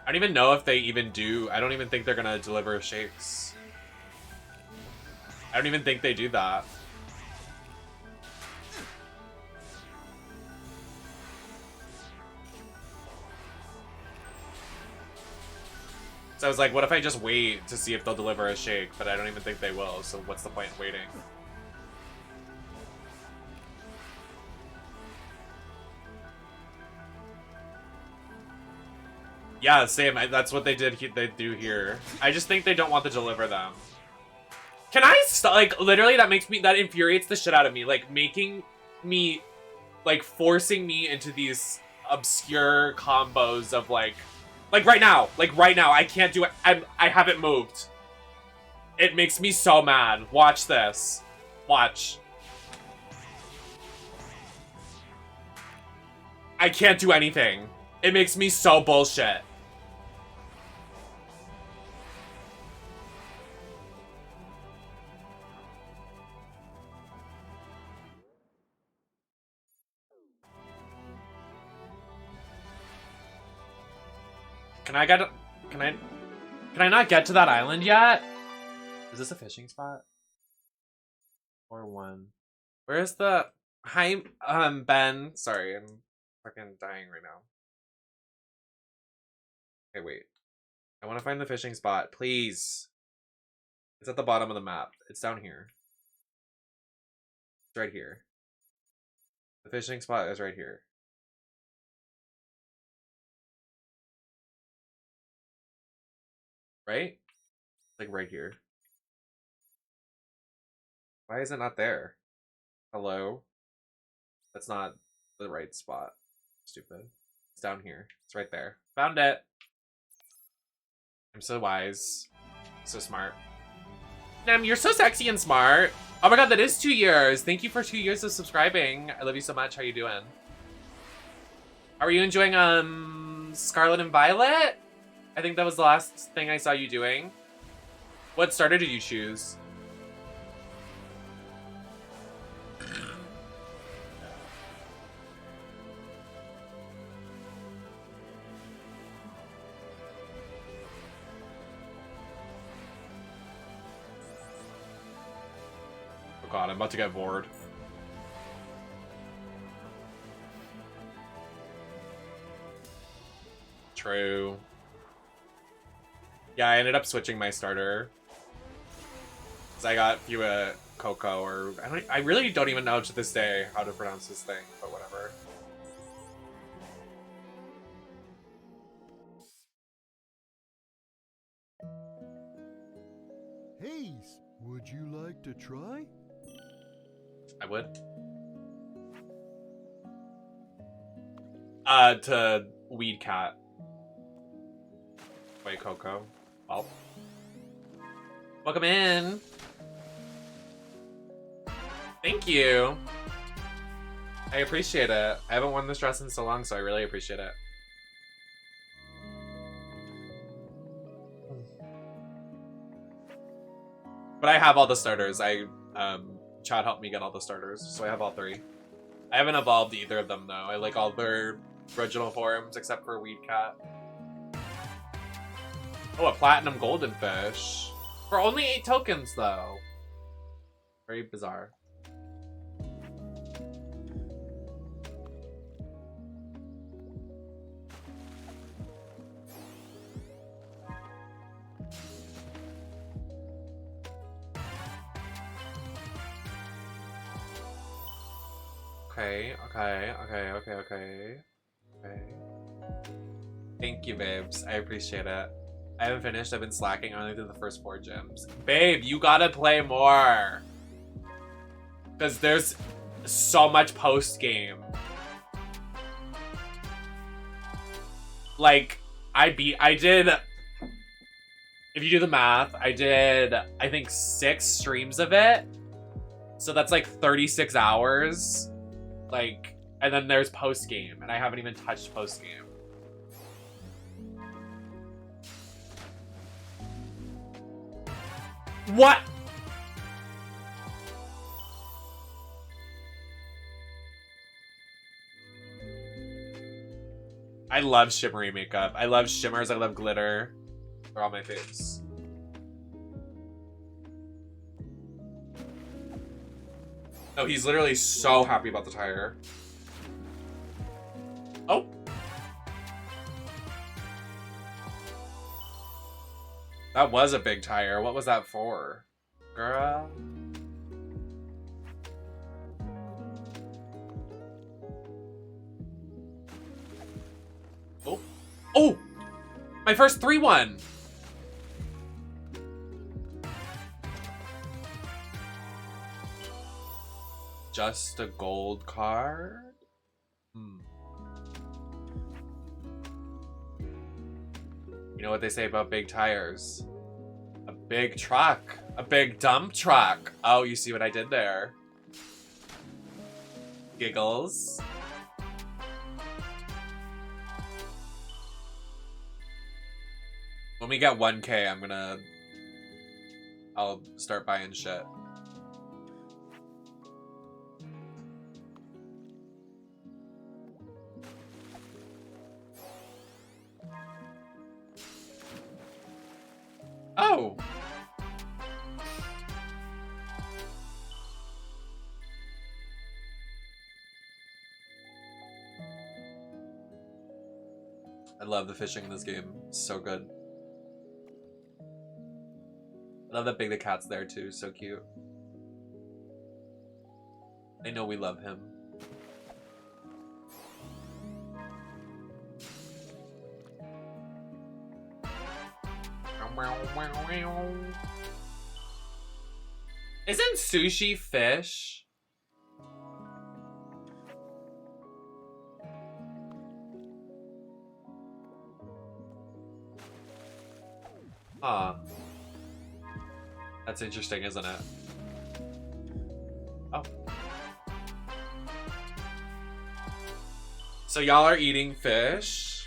I don't even know if they even do. I don't even think they're gonna deliver shakes. I don't even think they do that. So I was like, what if I just wait to see if they'll deliver a shake? But I don't even think they will, so what's the point in waiting? Yeah, same. That's what they do here. I just think they don't want to deliver them. Can I like, literally that infuriates the shit out of me. Like, making me, like, forcing me into these obscure combos of like right now, I can't do it. I haven't moved. It makes me so mad. Watch this. Watch. I can't do anything. It makes me so bullshit. Can I not get to that island yet? Is this a fishing spot? Or one? Where's the... Hi, Ben. Sorry, I'm fucking dying right now. Okay, wait. I want to find the fishing spot, please. It's at the bottom of the map. It's down here. It's right here. The fishing spot is right here. Right? Like right here. Why is it not there? Hello? That's not the right spot. Stupid. It's down here. It's right there. Found it! I'm so wise. So smart. Nem, you're so sexy and smart. Oh my god, that is 2 years. Thank you for 2 years of subscribing. I love you so much. How you doing? Are you enjoying Scarlet and Violet? I think that was the last thing I saw you doing. What starter did you choose? Oh god, I'm about to get bored. True. Yeah, I ended up switching my starter. Cause I got Fua Coco, or I really don't even know to this day how to pronounce this thing, but whatever. Hey, would you like to try? I would. To Weed Cat. Wait, Coco. Well. Welcome in. Thank you. I appreciate it. I haven't worn this dress in so long, so I really appreciate it. But I have all the starters. Chad helped me get all the starters, so I have all 3. I haven't evolved either of them though. I like all their original forms except for Weed Cat. Oh, a platinum golden fish. For only 8 tokens though. Very bizarre. Okay. Thank you, babes. I appreciate it. I haven't finished. I've been slacking. I only did the first 4 gyms. Babe, you gotta play more. Because there's so much post-game. Like, I did... If you do the math, I did, I think, 6 streams of it. So that's like 36 hours. Like, and then there's post-game. And I haven't even touched post-game. What? I love shimmery makeup. I love shimmers. I love glitter. They're all my faves. Oh, he's literally so happy about the tire. Oh. That was a big tire. What was that for? Girl. Oh. Oh! My first 3-1! Just a gold card? You know what they say about big tires? A big truck. A big dump truck. Oh, you see what I did there? Giggles. When we get 1K, I'll start buying shit. Oh! I love the fishing in this game. It's so good. I love that Big the Cat's there too. So cute. I know we love him. Isn't sushi fish? Huh. That's interesting, isn't it? Oh. So y'all are eating fish?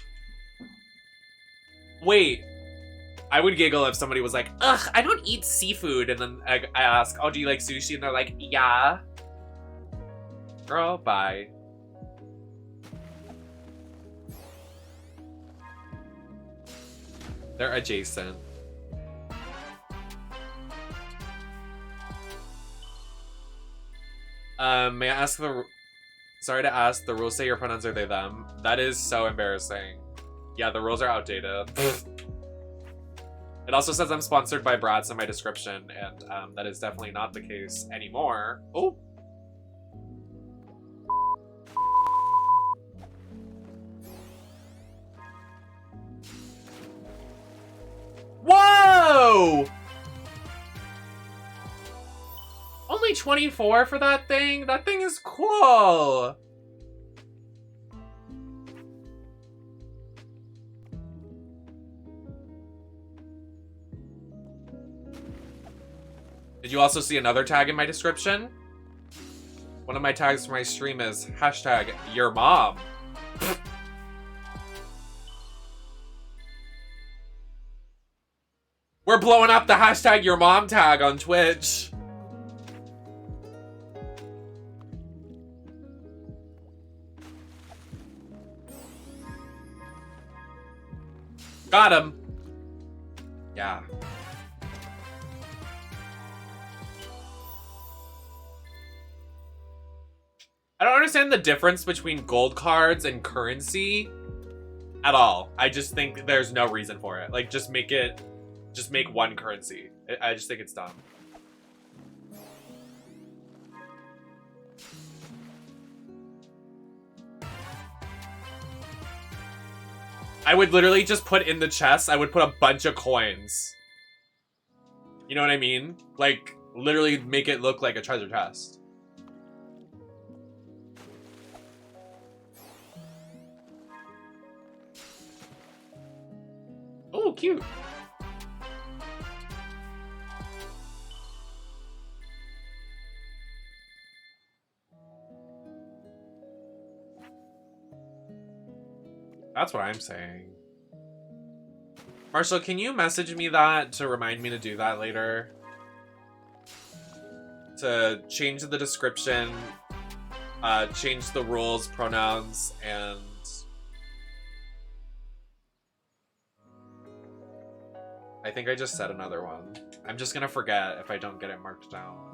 Wait. I would giggle if somebody was like, ugh, I don't eat seafood. And then I ask, oh, do you like sushi? And they're like, yeah. Girl, bye. They're adjacent. May I ask sorry to ask, the rules say your pronouns are they, them. That is so embarrassing. Yeah, the rules are outdated. It also says I'm sponsored by Bratz in my description, and that is definitely not the case anymore. Oh! Whoa! Only 24 for that thing? That thing is cool! Did you also see another tag in my description? One of my tags for my stream is hashtag your mom. We're blowing up the hashtag your mom tag on Twitch. Got him. Yeah. I don't understand the difference between gold cards and currency at all. I just think there's no reason for it. Like, just make one currency. I just think it's dumb. I would literally just put in the chest, I would put a bunch of coins. You know what I mean? Like, literally make it look like a treasure chest. Oh, cute. That's what I'm saying. Marshall, can you message me that to remind me to do that later? To change the description, change the rules, pronouns, and... I think I just said another one. I'm just gonna forget if I don't get it marked down.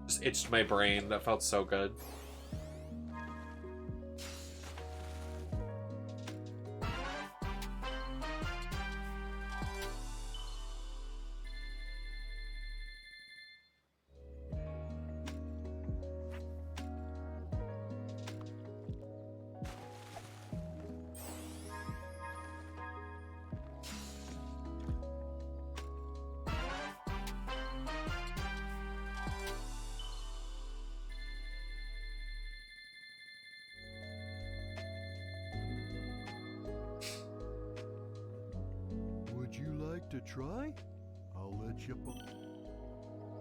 Just itched my brain. That felt so good. Would you like to try? I'll let you.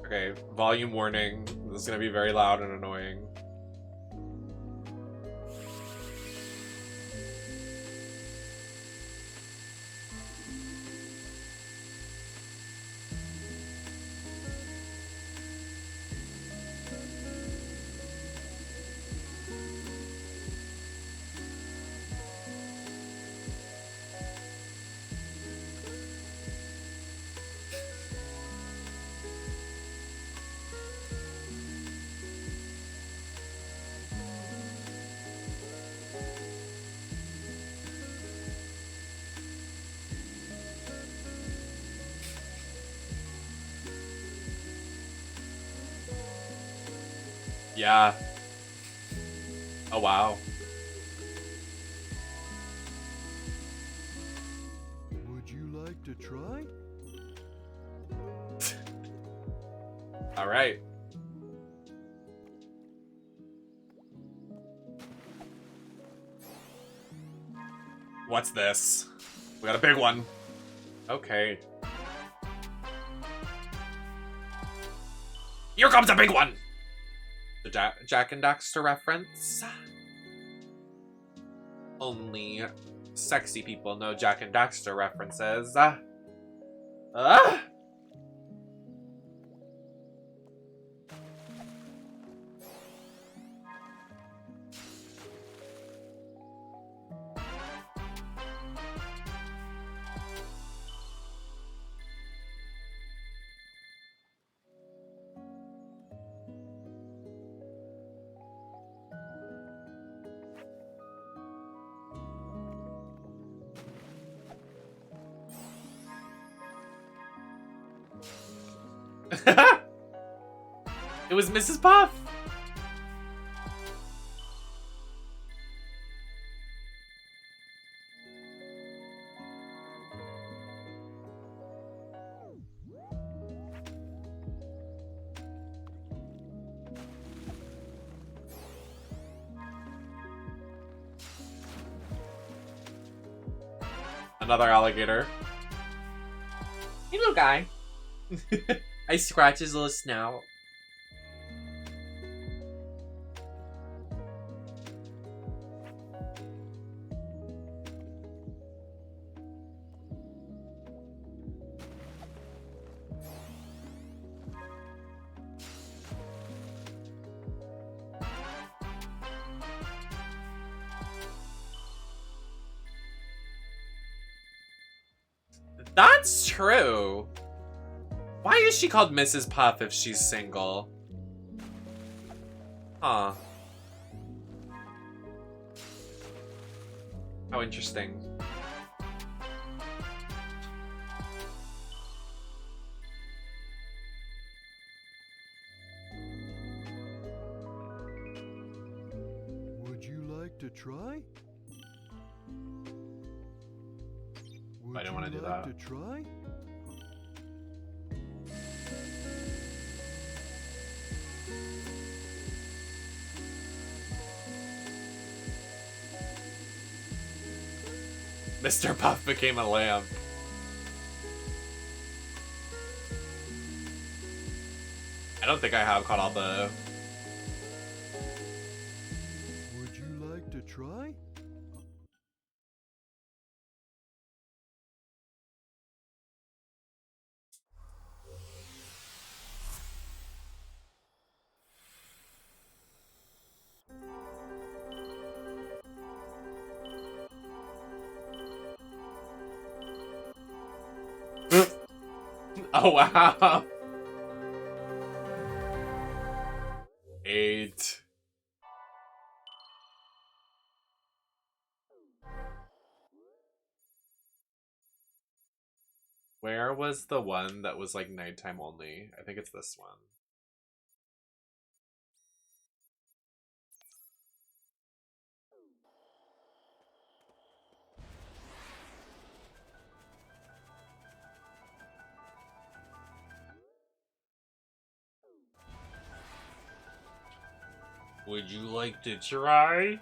Okay, volume warning. This is gonna be very loud and annoying. Yeah. Oh, wow. Would you like to try? All right. What's this? We got a big one. Okay. Here comes a big one! The Jack and Daxter reference. Only sexy people know Jack and Daxter references. It was Mrs. Puff! Another alligator. Hey, little guy. I scratch his little snout. That's true. Why is she called Mrs. Puff if she's single? Huh. How interesting. Would you like to try? I don't want to do that. To try? Mr. Puff became a lamp. I don't think I have caught all the... Would you like to try? Oh, wow. 8. Where was the one that was like nighttime only? I think it's this one. Would you like to try?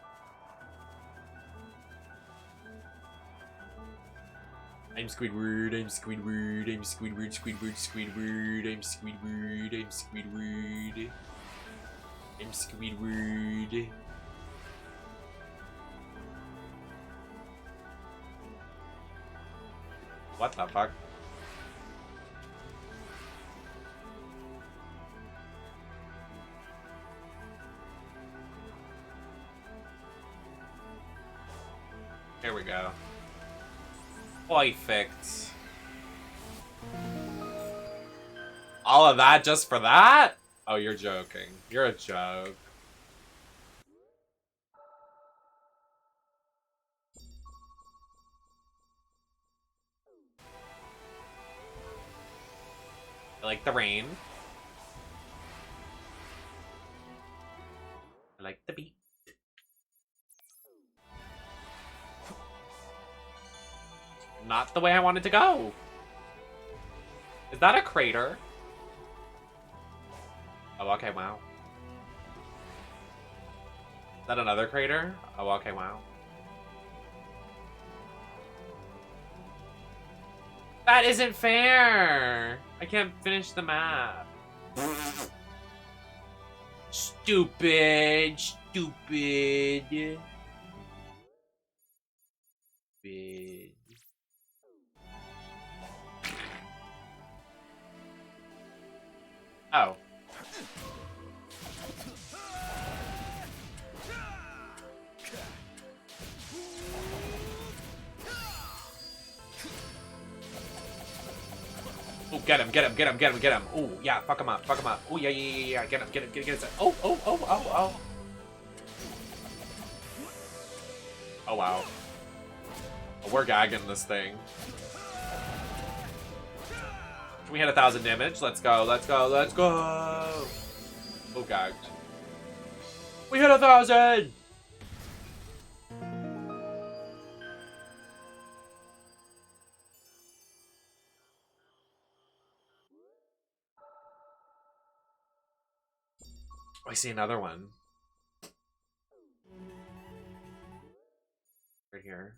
I'm Squidward, I'm Squidward, I'm Squidward, Squidward, Squidward, I'm Squidward, I'm Squidward. I'm Squidward. What the fuck? There we go. Perfect. All of that just for that? Oh, you're joking. You're a joke. I like the rain. I like the beat. Not the way I wanted to go. Is that a crater? Oh, okay, wow. Is that another crater? Oh, okay, wow. That isn't fair! I can't finish the map. Stupid. Stupid. Stupid. Oh. Oh, get him, get him, get him, get him, get him. Oh, yeah, fuck him up, fuck him up. Oh, yeah, yeah, yeah, yeah, get him, get him, get him, get him. Oh, oh, oh, oh, oh. Oh, wow. Oh, we're gagging this thing. Can we hit 1,000 damage? Let's go, let's go, let's go. Oh, gagged. We hit 1,000! I see another one. Right here.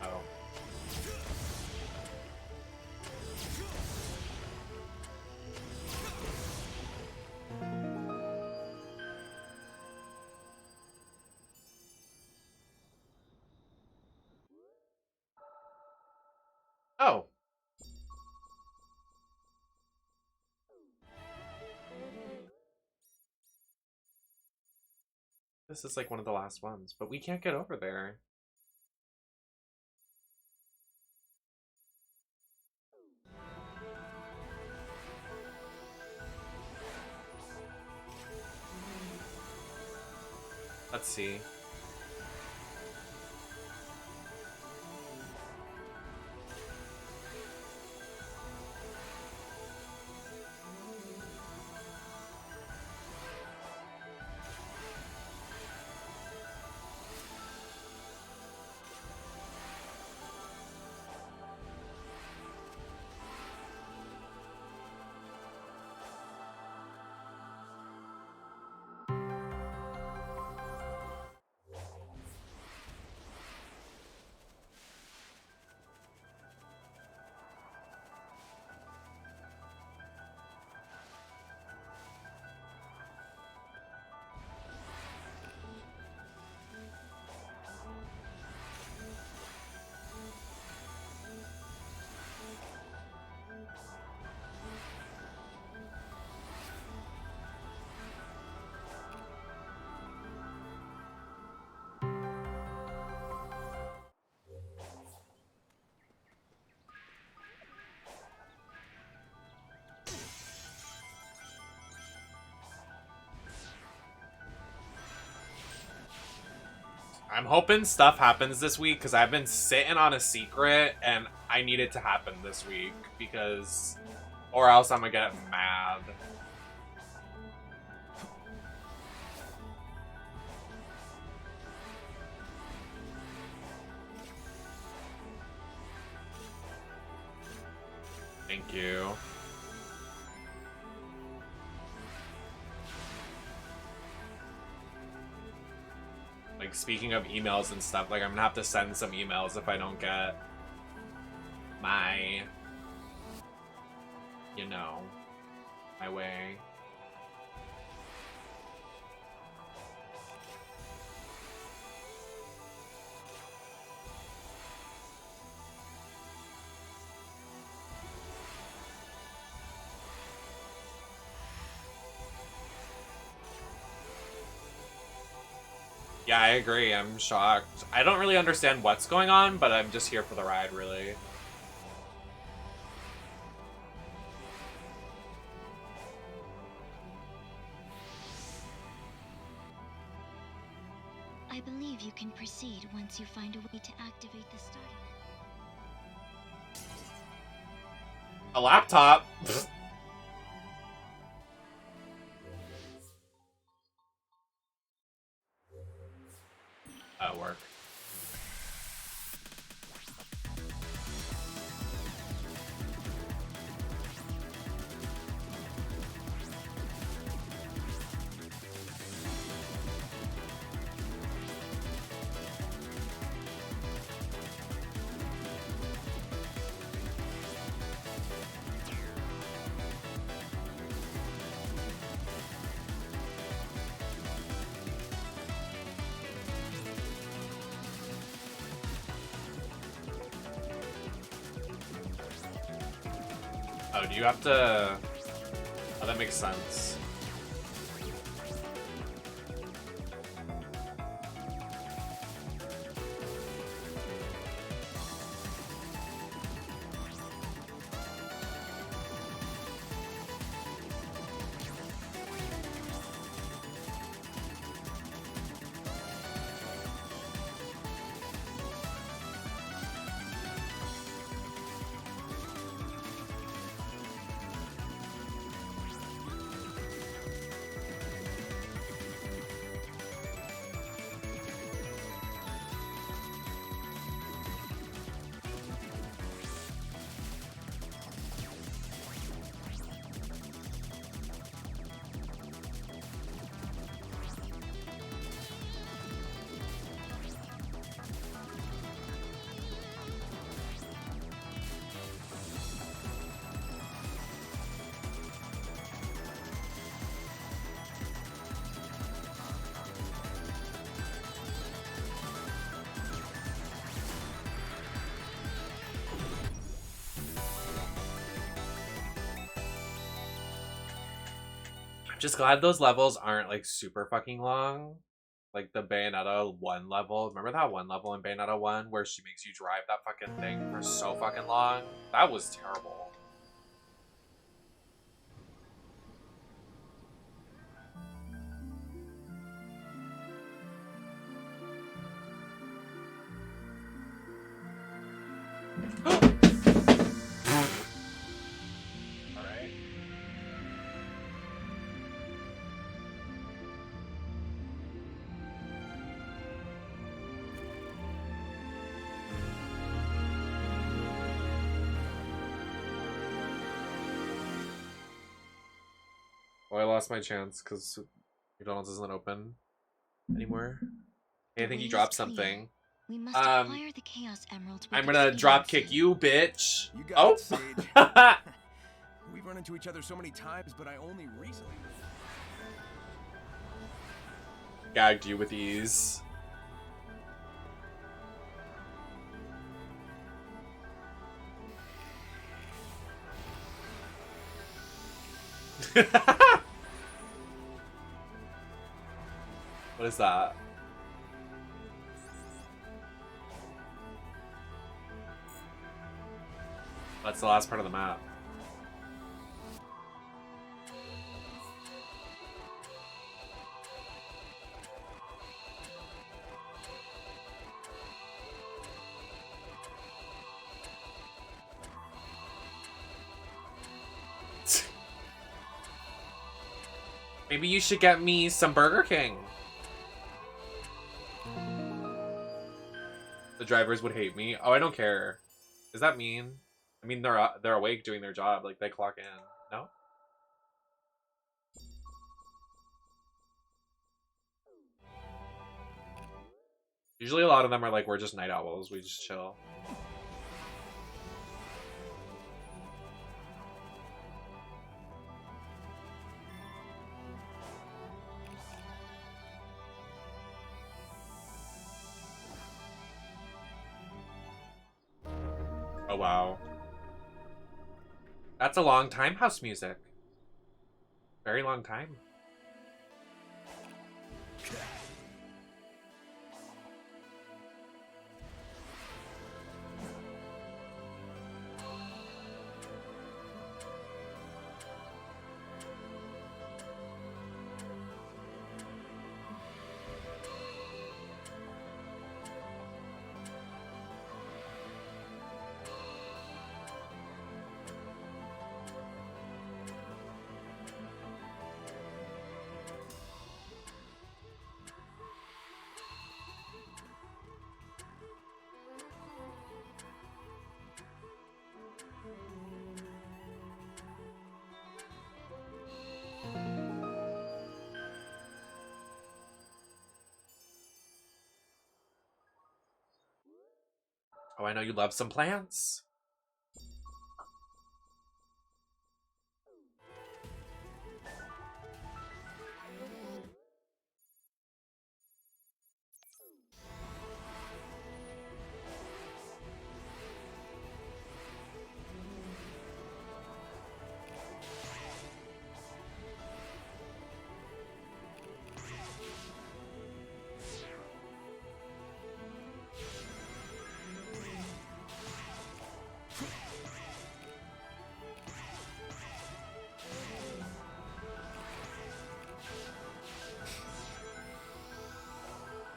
Oh. Oh. This is like one of the last ones, but we can't get over there. Let's see. I'm hoping stuff happens this week because I've been sitting on a secret and I need it to happen this week because, or else I'm gonna get mad. Thank you. Like, speaking of emails and stuff, like, I'm gonna have to send some emails if I don't get my, you know, my way. Yeah, I agree. I'm shocked. I don't really understand what's going on, but I'm just here for the ride, really. I believe you can proceed once you find a way to activate the starting. A laptop? Work. Oh, do you have to... Oh, that makes sense. Just glad those levels aren't like super fucking long. Like the Bayonetta 1 level. Remember that one level in Bayonetta 1 where she makes you drive that fucking thing for so fucking long? That was terrible. Alright. Oh, I lost my chance because McDonald's isn't open anymore. Hey, I think you dropped something. We must acquire the Chaos Emerald. I'm gonna drop kick you, bitch. You got it, Sage. We've run into each other so many times, but I only recently Gagged you with ease. What is that? That's the last part of the map. Maybe you should get me some Burger King. The drivers would hate me. Oh, I don't care. Does that mean? I mean, they're awake doing their job. Like, they clock in. No? Usually a lot of them are like, we're just night owls. We just chill. Oh, wow. That's a long time, house music. Very long time. Oh, I know you love some plants.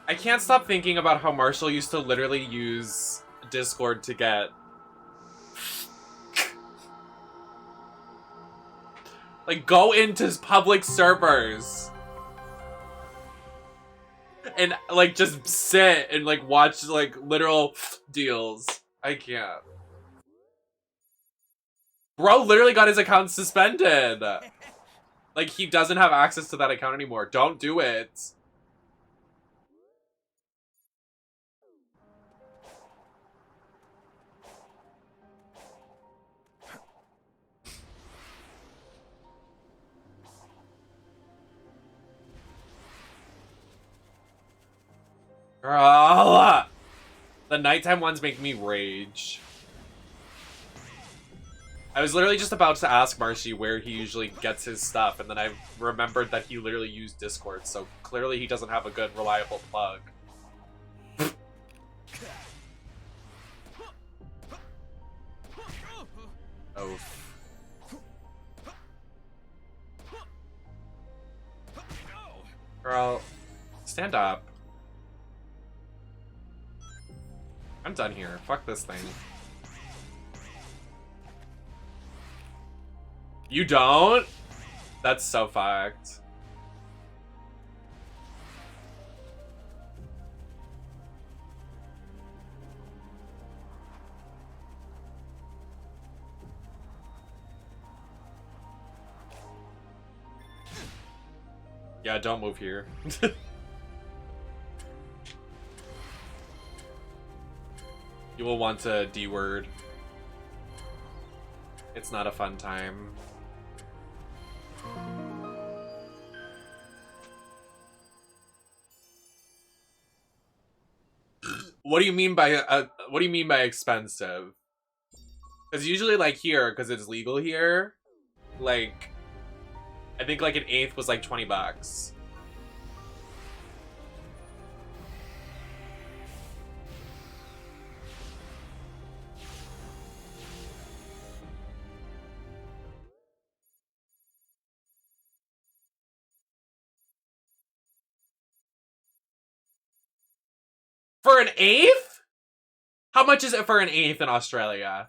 I can't stop thinking about how Marshall used to literally use Discord to get like go into public servers and like just sit and like watch like literal deals. I can't. Bro literally got his account suspended. Like he doesn't have access to that account anymore. Don't do it. Girl! The nighttime ones make me rage. I was literally just about to ask Marshy where he usually gets his stuff, and then I remembered that he literally used Discord, so clearly he doesn't have a good, reliable plug. Oh. Girl, stand up. I'm done here. Fuck this thing. You don't? That's so fucked. Yeah, don't move here. You will want a D word. It's not a fun time. What do you mean by expensive? Because usually like here, because it's legal here, like I think like an eighth was like 20 bucks. For an eighth? How much is it for an eighth in Australia?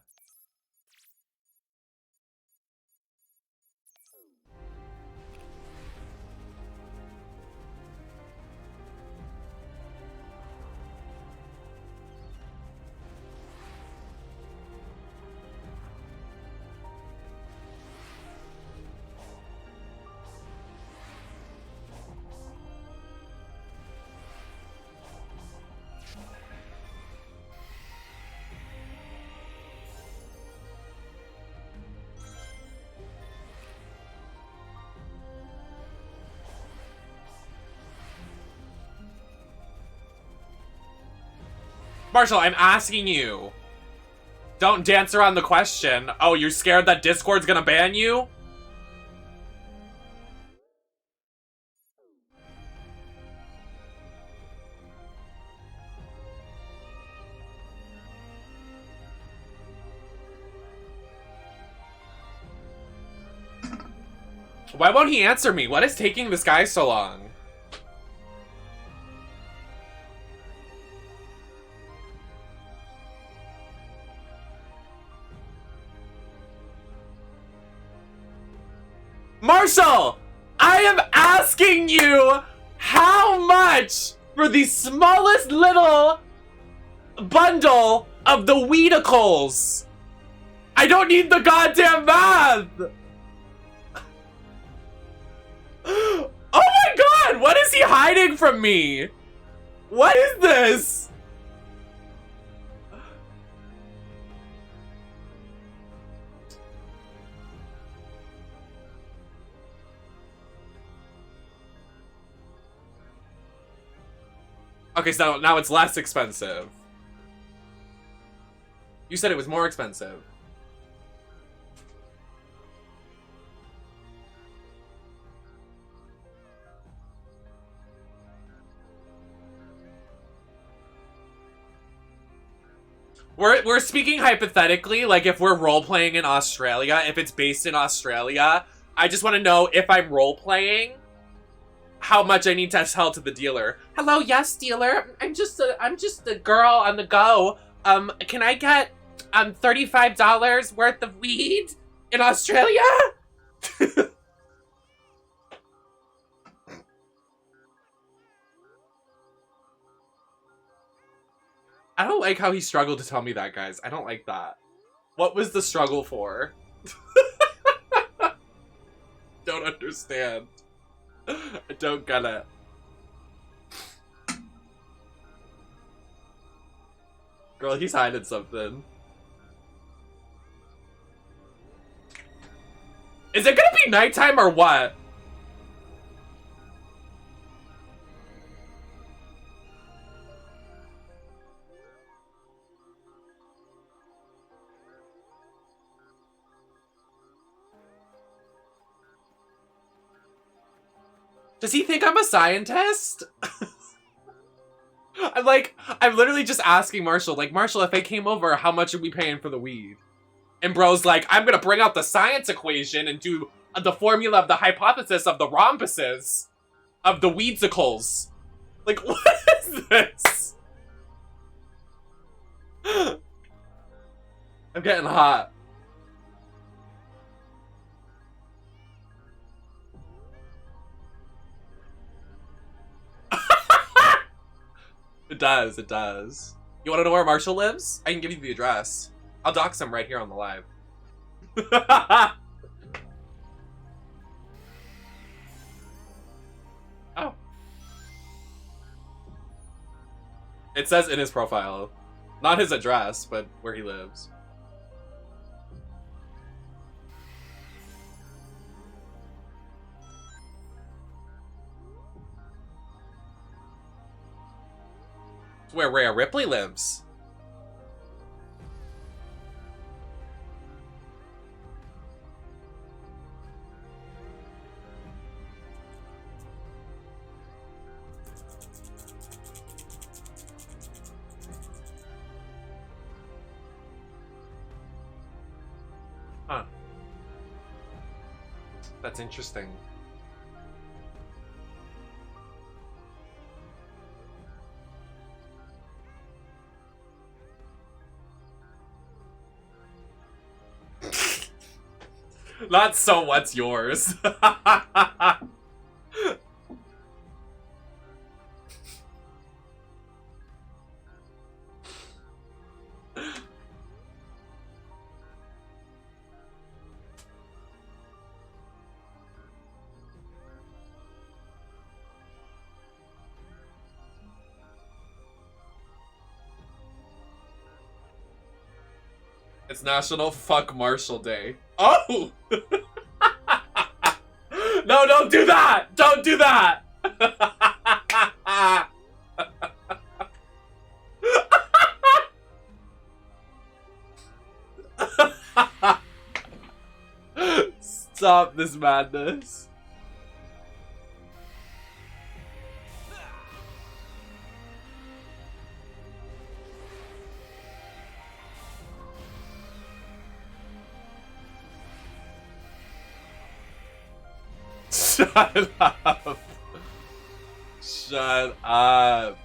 Marshall, I'm asking you. Don't dance around the question. Oh, you're scared that Discord's gonna ban you? Why won't he answer me? What is taking this guy so long? Marshall! I am asking you how much for the smallest little bundle of the Weedicles? I don't need the goddamn math! Oh my god! What is he hiding from me? What is this? Okay, so now it's less expensive. You said it was more expensive. We're speaking hypothetically, like if we're role-playing in Australia, if it's based in Australia, I just want to know if I'm role-playing, how much I need to tell to the dealer. Hello, yes, dealer. I'm just a girl on the go. Can I get $35 worth of weed in Australia? I don't like how he struggled to tell me that, guys. I don't like that. What was the struggle for? Don't understand. I don't get it. Girl, he's hiding something. Is it gonna be nighttime or what? Does he think I'm a scientist? I'm literally just asking Marshall, like, Marshall, if they came over, how much are we paying for the weed? And bro's like, I'm gonna bring out the science equation and do the formula of the hypothesis of the rhombuses of the weedsicles. Like, what is this? I'm getting hot. It does, it does. You wanna know where Marshall lives? I can give you the address. I'll dox him right here on the live. Oh. It says in his profile. Not his address, but where he lives. It's where Rhea Ripley lives. Huh. That's interesting. Not so what's yours. It's National Fuck Marshall Day. Oh! No, don't do that! Don't do that! Stop this madness. Shut up. Shut up.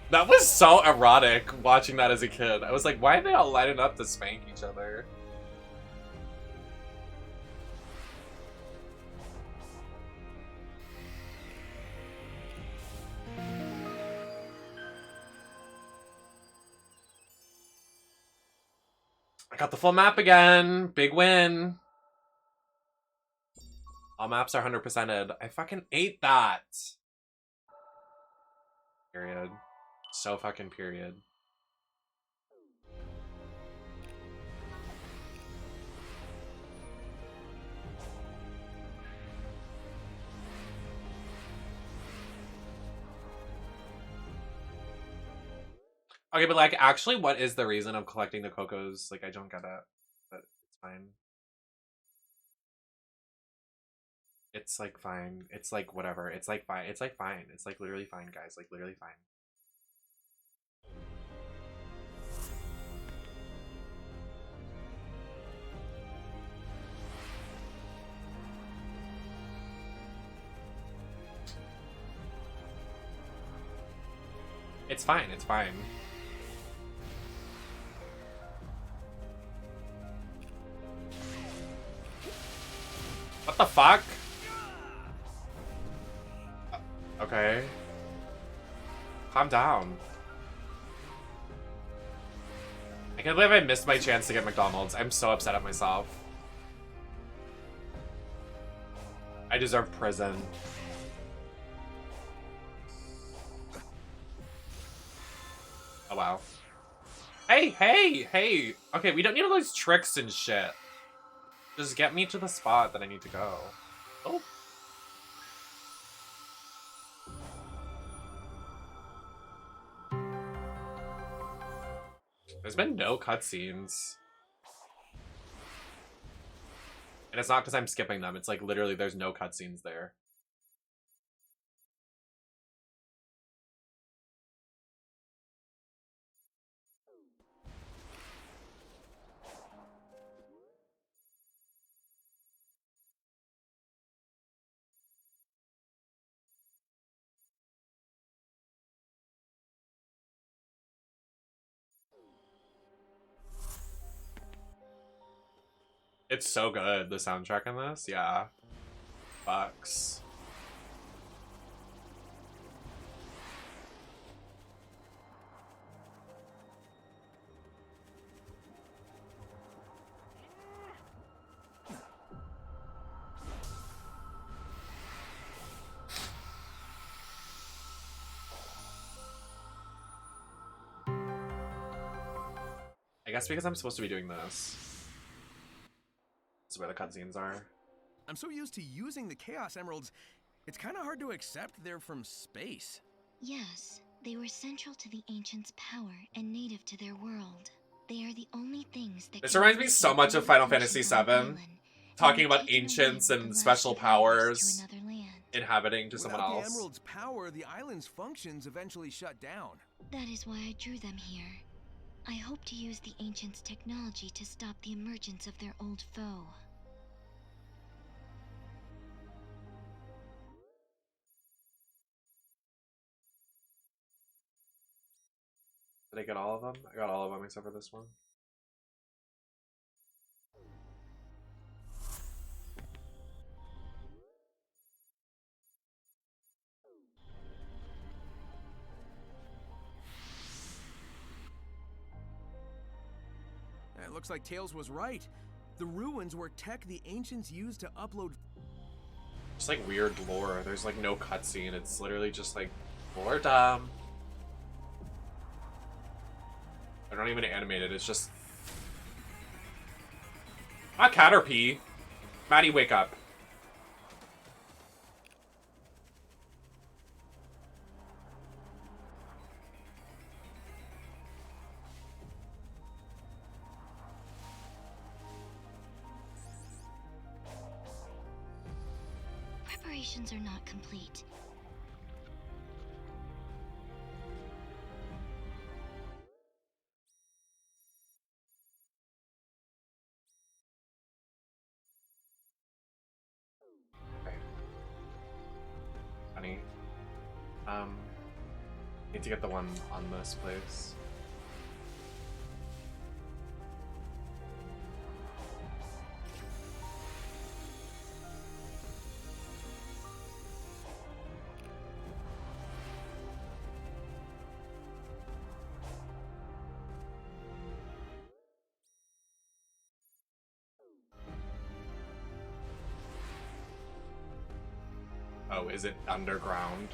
That was so erotic watching that as a kid. I was like, why are they all lining up to spank each other? I got the full map again. Big win. All maps are 100%ed. I fucking ate that. Period. So fucking period. Okay, but like, actually, what is the reason of collecting the Cocos? Like, I don't get it, but it's fine. It's like fine. It's like whatever. It's like fine. It's like fine. It's like literally fine, guys. Like literally fine. It's fine. It's fine. What the fuck? Okay. Calm down. I can't believe I missed my chance to get McDonald's. I'm so upset at myself. I deserve prison. Oh wow. Hey, hey, hey! Okay, we don't need all those tricks and shit. Just get me to the spot that I need to go. Oh. There's been no cutscenes. And it's not because I'm skipping them. It's like literally there's no cutscenes there. It's so good, the soundtrack in this. Yeah. Bucks. I guess because I'm supposed to be doing this. This is where the cutscenes are. I'm so used to using the Chaos Emeralds, it's kind of hard to accept they're from space. Yes, they were central to the Ancients' power and native to their world. They are the only things that. This reminds me so much of Final Fantasy VII, talking about ancients and special powers inhabiting to someone Without else. the Emerald's power, the island's functions eventually shut down. That is why I drew them here. I hope to use the Ancients' technology to stop the emergence of their old foe. Did I get all of them? I got all of them except for this one. It looks like Tails was right. The ruins were tech the Ancients used to upload. Just like weird lore. There's like no cutscene. It's literally just like boredom. They're not even animated. It's just not Caterpie. Maddie, wake up. Preparations are not complete. Okay. Honey. Need to get the one on this place. Oh, is it underground?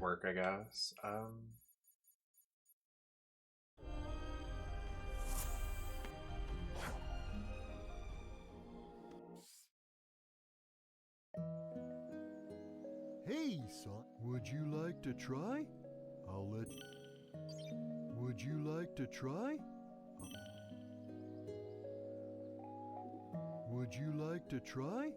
Work, I guess. Hey, son, would you like to try? I'll let you. Would you like to try? Would you like to try?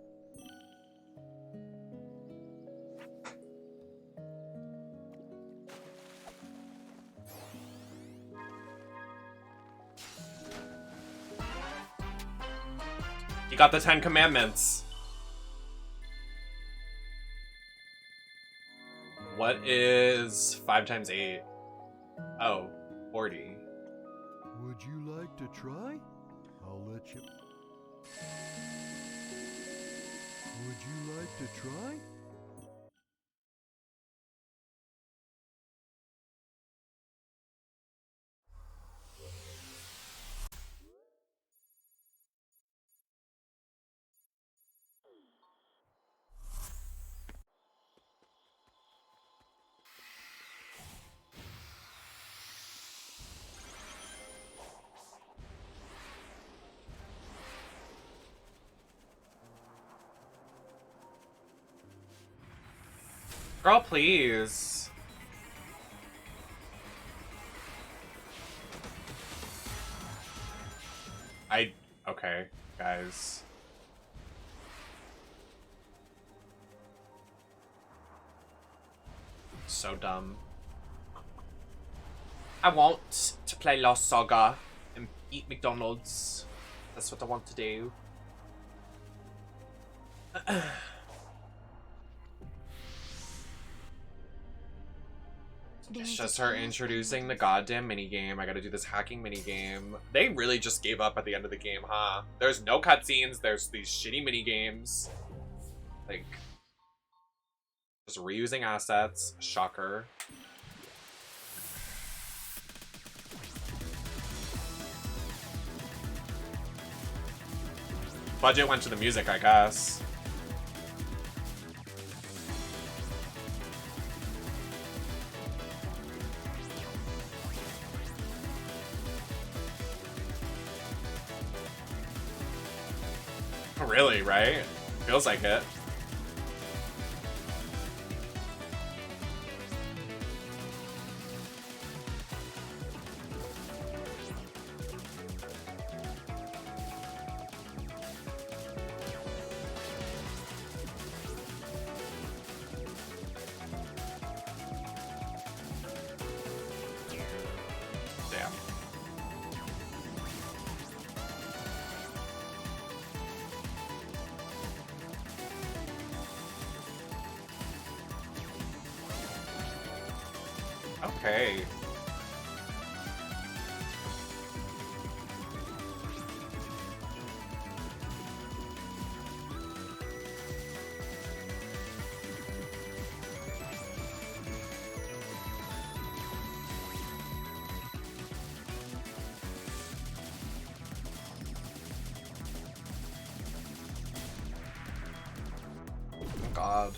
You got the 10 Commandments. What is 5 times 8? Oh, 40. Would you like to try? I'll let you. Would you like to try? Girl, please. Okay, guys. So dumb. I want to play Lost Saga and eat McDonald's. That's what I want to do. It's just her introducing the goddamn minigame. I gotta do this hacking minigame. They really just gave up at the end of the game, huh? There's no cutscenes, there's these shitty minigames. Like, just reusing assets. Shocker. Budget went to the music, I guess. Really, right? Feels like it. Damn. Okay. Oh God.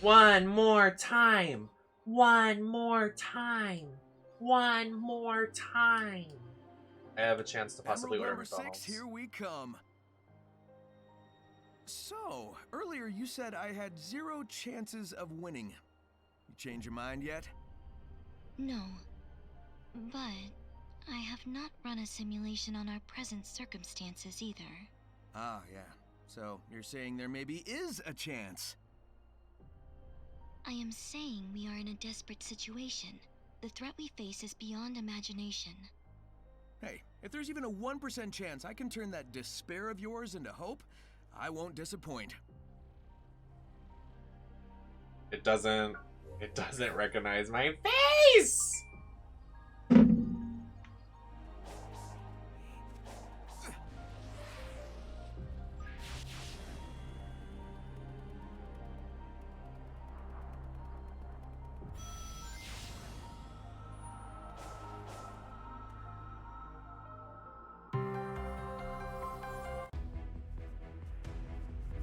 One more time. One more time. One more time. I have a chance to possibly order Emerald number 6, McDonald's. here we come. So, earlier you said I had 0 chances of winning. You change your mind yet? No. But I have not run a simulation on our present circumstances either. Ah, yeah. So, you're saying there maybe is a chance. I am saying we are in a desperate situation. The threat we face is beyond imagination. Hey, if there's even a 1% chance I can turn that despair of yours into hope, I won't disappoint. It doesn't recognize my face!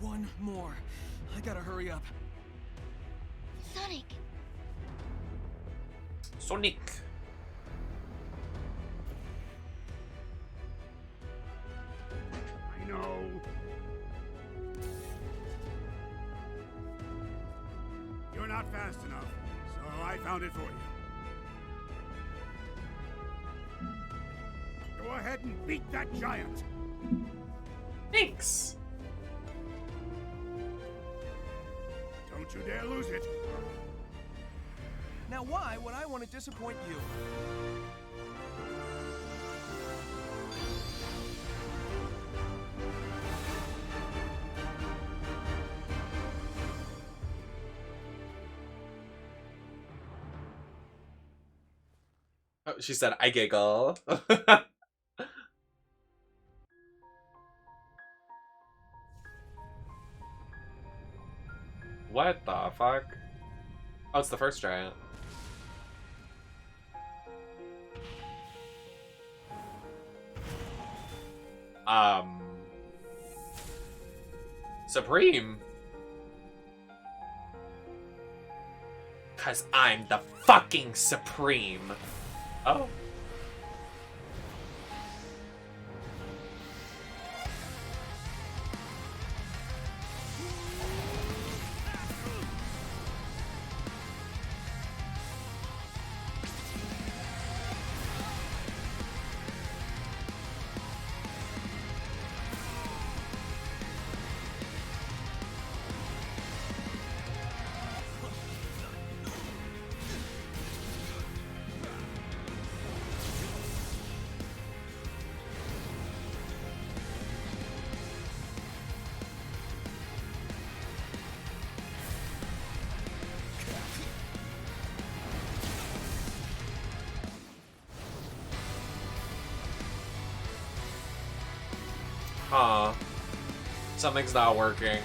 One more. I gotta hurry up. Sonic! Sonic. I know. You're not fast enough, so I found it for you. Go ahead and beat that giant. Thanks. Don't you dare lose it. Now why would I want to disappoint you? Oh, she said, I giggle. What the fuck? Oh, it's the first giant. Supreme. 'Cause I'm the fucking Supreme. Oh. Huh. Something's not working.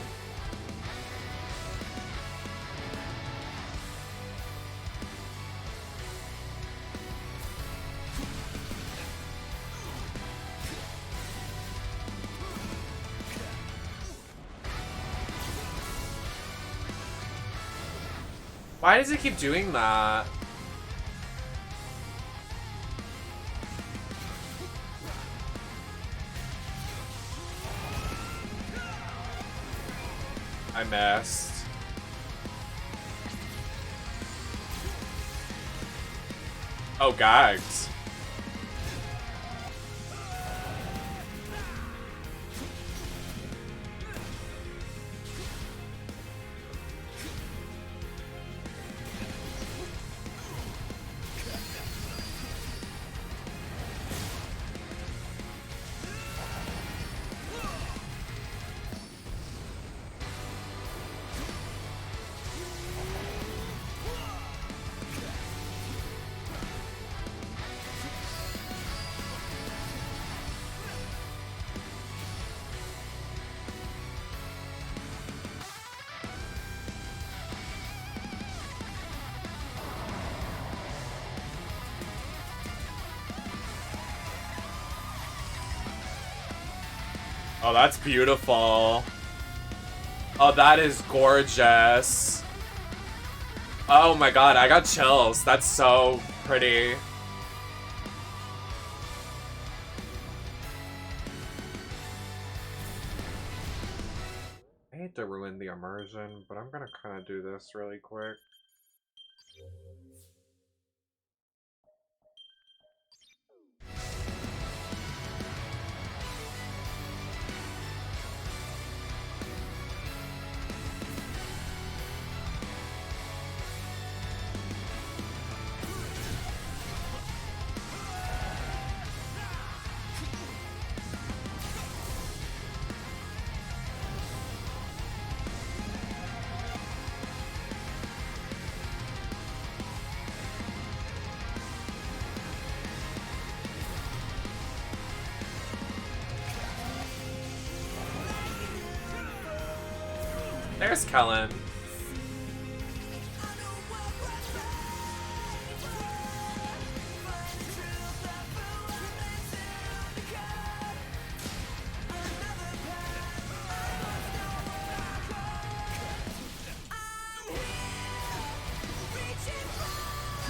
Why does it keep doing that? I missed. Oh, gags. Oh, that's beautiful. Oh, that is gorgeous. Oh my god, I got chills. That's so pretty. I hate to ruin the immersion, but I'm gonna kind of do this really quick. There's Kellen.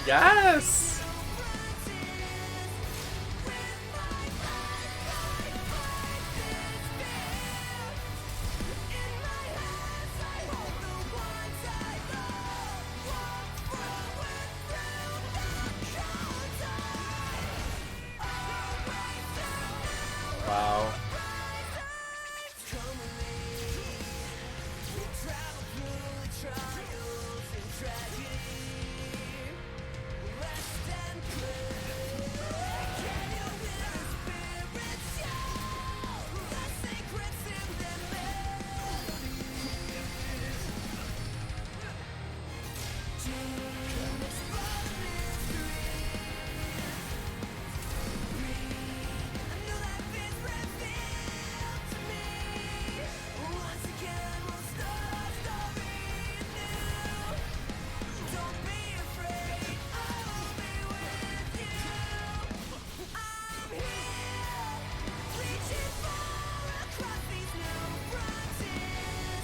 Yes! Wow.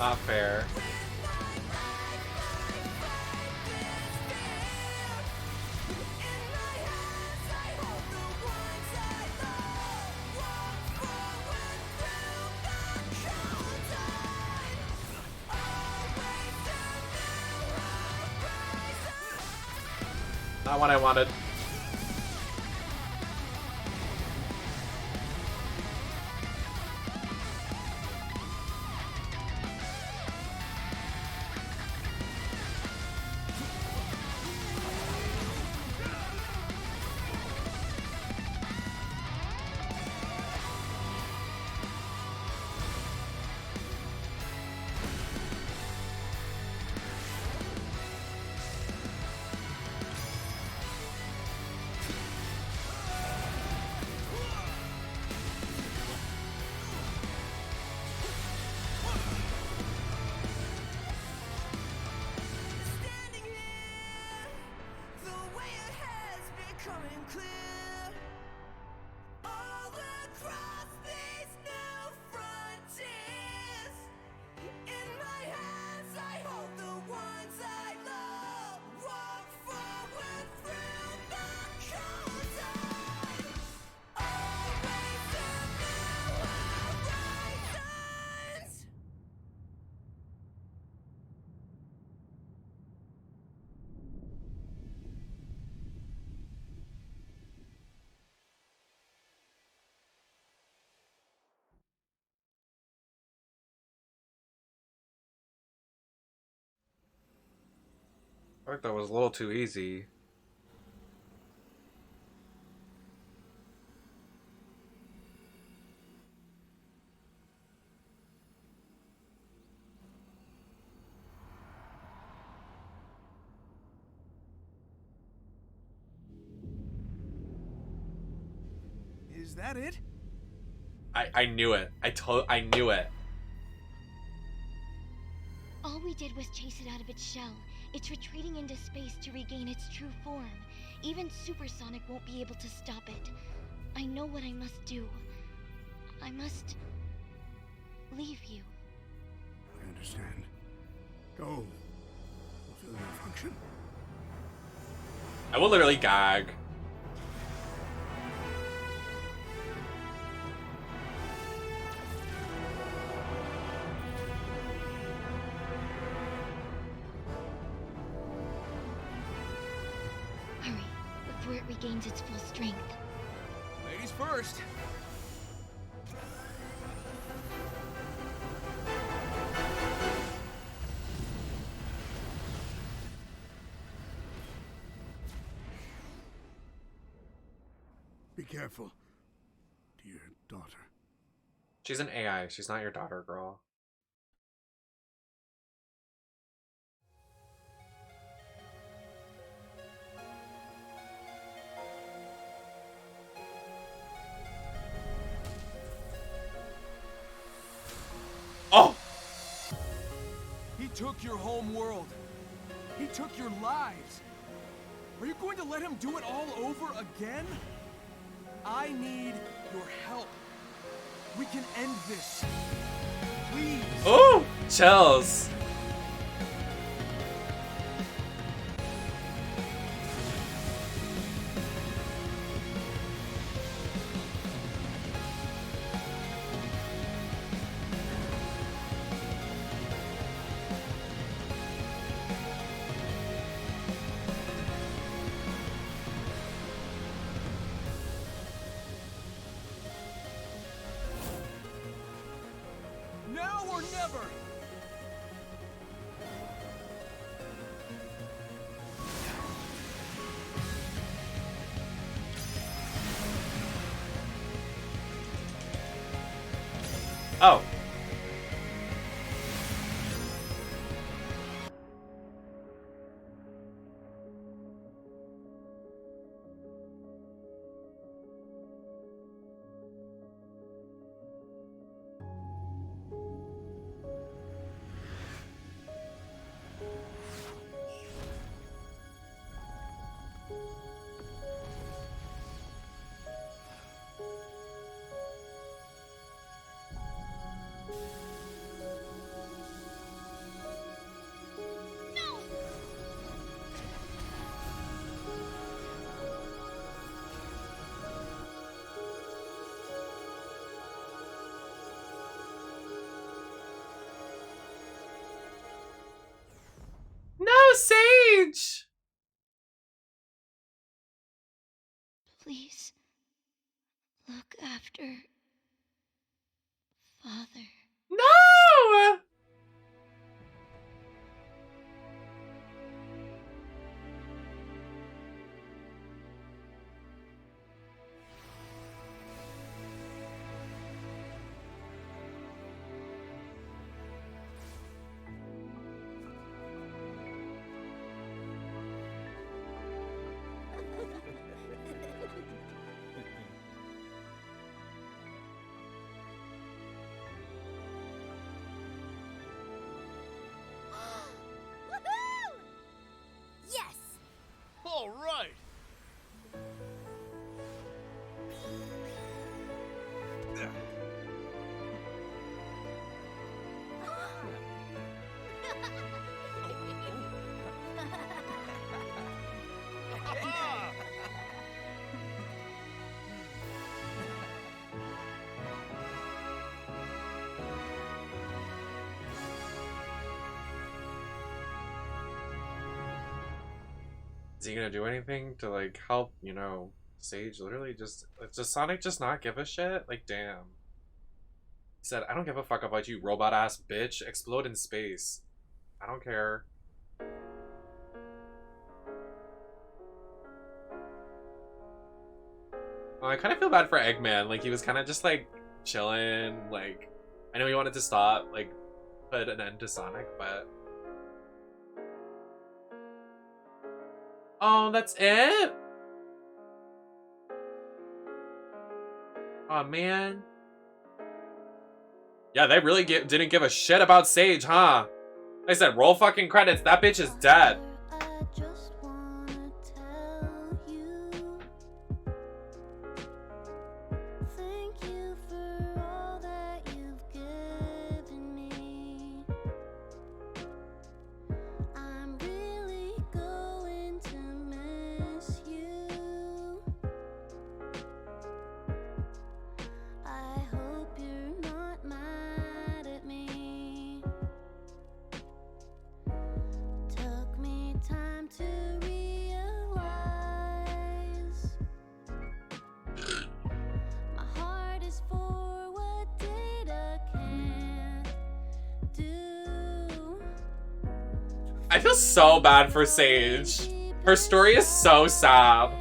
Not fair. Not what I wanted. I think that was a little too easy. Is that it? I knew it. I knew it. All we did was chase it out of its shell. It's retreating into space to regain its true form. Even Supersonic won't be able to stop it. I know what I must do. I must leave you. I understand. Go. Fulfill your function. I will literally gag. Hurry, before it regains its full strength. Ladies first. Be careful, dear daughter. She's an AI. She's not your daughter, girl. Oh! He took your home world. He took your lives. Are you going to let him do it all over again? I need your help. We can end this. Please. Oh! Chills. Now or never. Oh. Please look after Father. No! Woohoo! Yes! All right. Is he gonna do anything to like help, you know, Sage? Literally just does Sonic just not give a shit? Like damn. He said, I don't give a fuck about you, robot ass bitch. Explode in space. I don't care. Oh, I kind of feel bad for Eggman. Like he was kind of just like chilling. Like I know he wanted to stop, like put an end to Sonic, but oh, that's it? Oh man. Yeah, they really didn't give a shit about Sage, huh? I said, roll fucking credits. That bitch is dead. I feel so bad for Sage. Her story is so sad.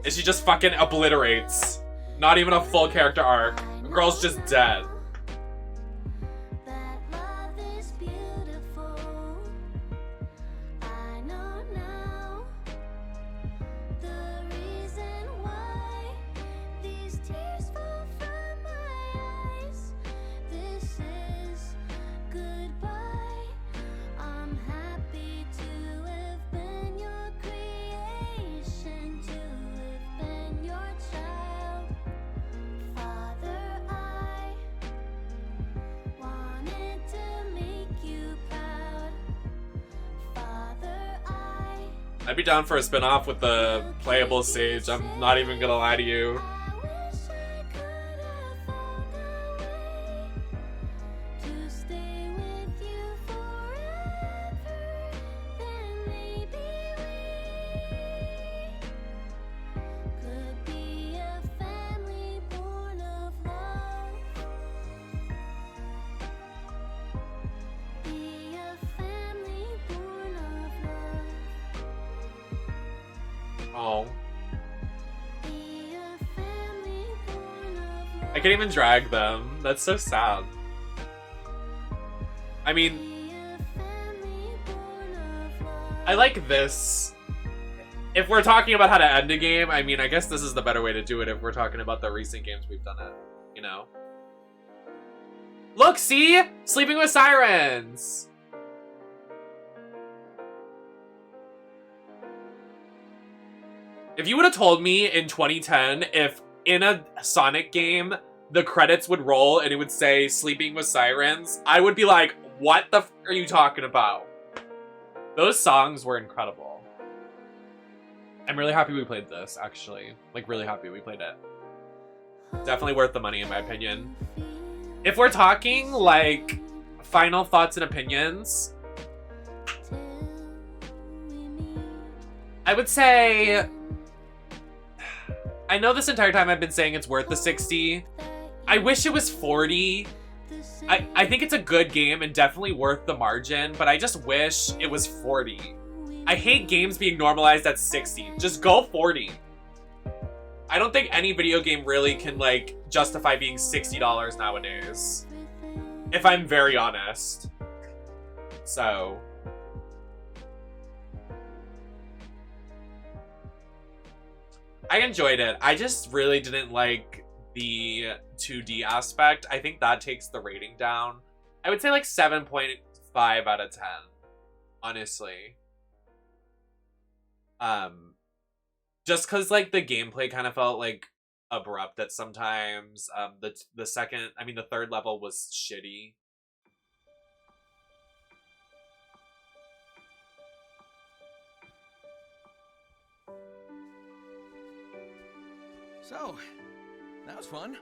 And she just fucking obliterates. Not even a full character arc. The girl's just dead. I'd be down for a spin-off with the playable Sage. I'm not even gonna lie to you. Oh. I can't even drag them. That's so sad. I mean, I like this. If we're talking about how to end a game, I mean, I guess this is the better way to do it if we're talking about the recent games we've done it, you know? Look, see? Sleeping with Sirens! If you would have told me in 2010 if in a Sonic game the credits would roll and it would say Sleeping with Sirens, I would be like, what the f are you talking about? Those songs were incredible. I'm really happy we played this, actually. Like, really happy we played it. Definitely worth the money, in my opinion. If we're talking, like, final thoughts and opinions, I would say, I know this entire time I've been saying it's worth the 60. I wish it was 40. I think it's a good game and definitely worth the margin, but I just wish it was 40. I hate games being normalized at 60. Just go 40. I don't think any video game really can, like, justify being $60 nowadays. If I'm very honest. So. I enjoyed it. I just really didn't like the 2D aspect. I think that takes the rating down. I would say like 7.5 out of 10. Honestly. Just because like the gameplay kind of felt like abrupt at sometimes. The third level was shitty. So, that was fun.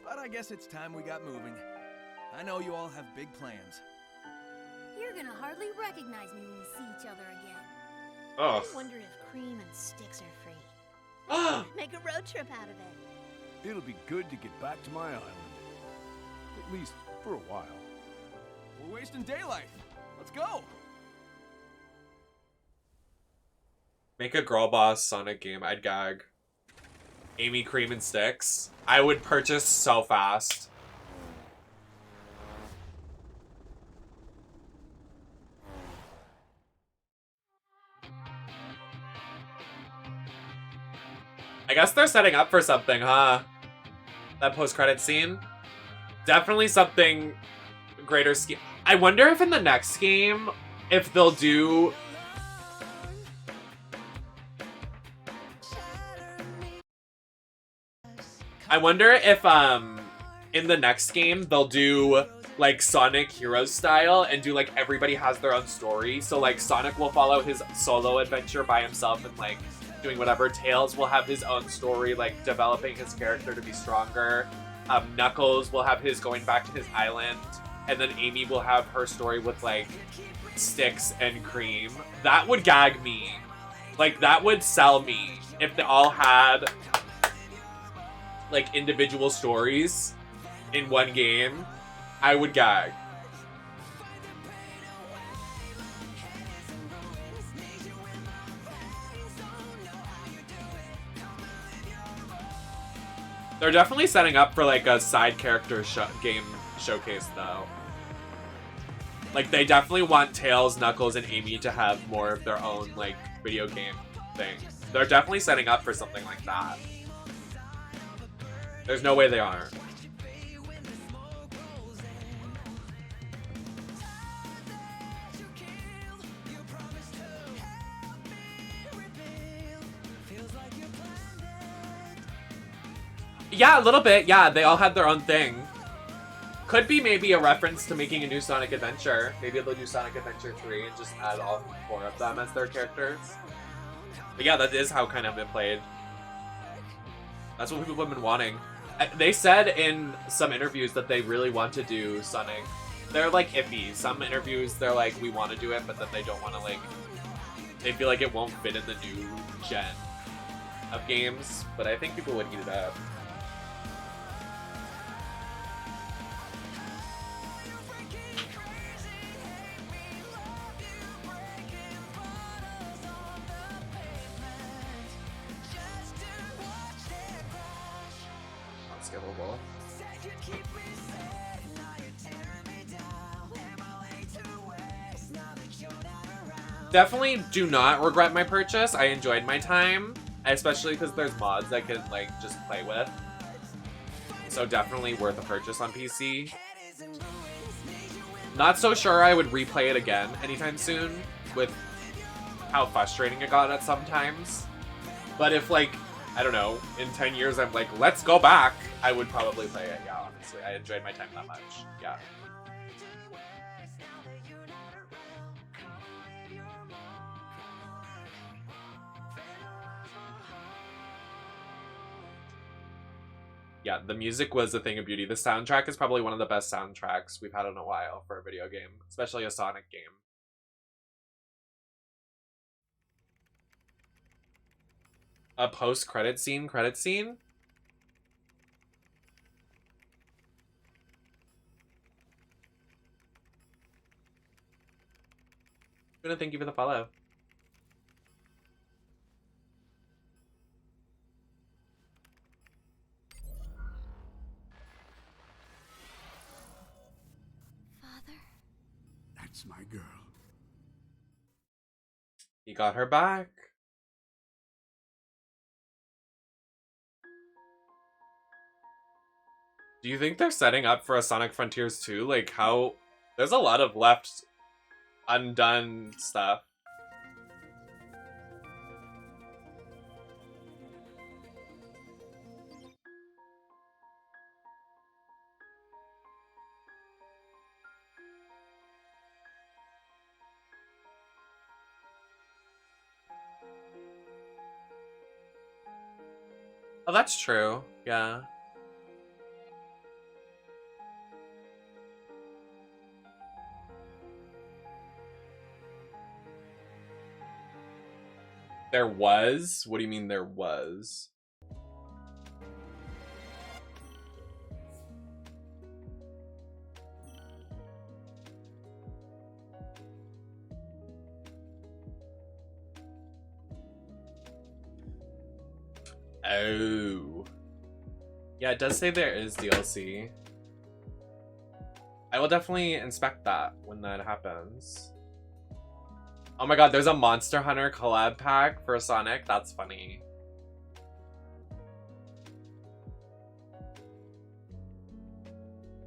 But I guess it's time we got moving. I know you all have big plans. You're gonna hardly recognize me when we see each other again. Oh. I wonder if cream and sticks are free. Make a road trip out of it. It'll be good to get back to my island. At least for a while. We're wasting daylight. Let's go. Make a girl boss Sonic game. I'd gag. Amy, cream, and sticks. I would purchase so fast. I guess they're setting up for something, huh? That post-credit scene. Definitely something greater scheme. I wonder if in the next game, if they'll do... I wonder if, in the next game, they'll do, like, Sonic Heroes style and do, like, everybody has their own story. So, like, Sonic will follow his solo adventure by himself and, like, doing whatever. Tails will have his own story, like, developing his character to be stronger. Knuckles will have his going back to his island. And then Amy will have her story with, like, Sticks and Cream. That would gag me. Like, that would sell me if they all had... like individual stories in one game. I would gag. They're definitely setting up for like a side character game showcase though. Like they definitely want Tails, Knuckles, and Amy to have more of their own like video game thing. They're definitely setting up for something like that. There's no way they aren't. Yeah, a little bit. Yeah, they all had their own thing. Could be maybe a reference to making a new Sonic Adventure. Maybe they'll do Sonic Adventure 3 and just add all 4 of them as their characters. But yeah, that is how kind of it played. That's what people have been wanting. They said in some interviews that they really want to do Sonic. They're like iffy. Some interviews they're like, we want to do it, but then they don't want to like... They feel like it won't fit in the new gen of games. But I think people would eat it up. Skippable. Definitely do not regret my purchase. I enjoyed my time, especially because there's mods I could like just play with. So definitely worth a purchase on PC. Not so sure I would replay it again anytime soon with how frustrating it got at sometimes. But if like, I don't know, in 10 years I'm like, let's go back, I would probably play it, yeah, honestly. I enjoyed my time that much, yeah. Yeah, the music was a thing of beauty. The soundtrack is probably one of the best soundtracks we've had in a while for a video game, especially a Sonic game. A post-credit scene? Credit scene? Gonna thank you for the follow. Father? That's my girl. He got her back. Do you think they're setting up for a Sonic Frontiers 2? Like, how... There's a lot of left undone stuff. Oh, that's true. Yeah. There was? What do you mean there was? Oh. Yeah, it does say there is DLC. I will definitely inspect that when that happens. Oh my god, there's a Monster Hunter collab pack for Sonic. That's funny.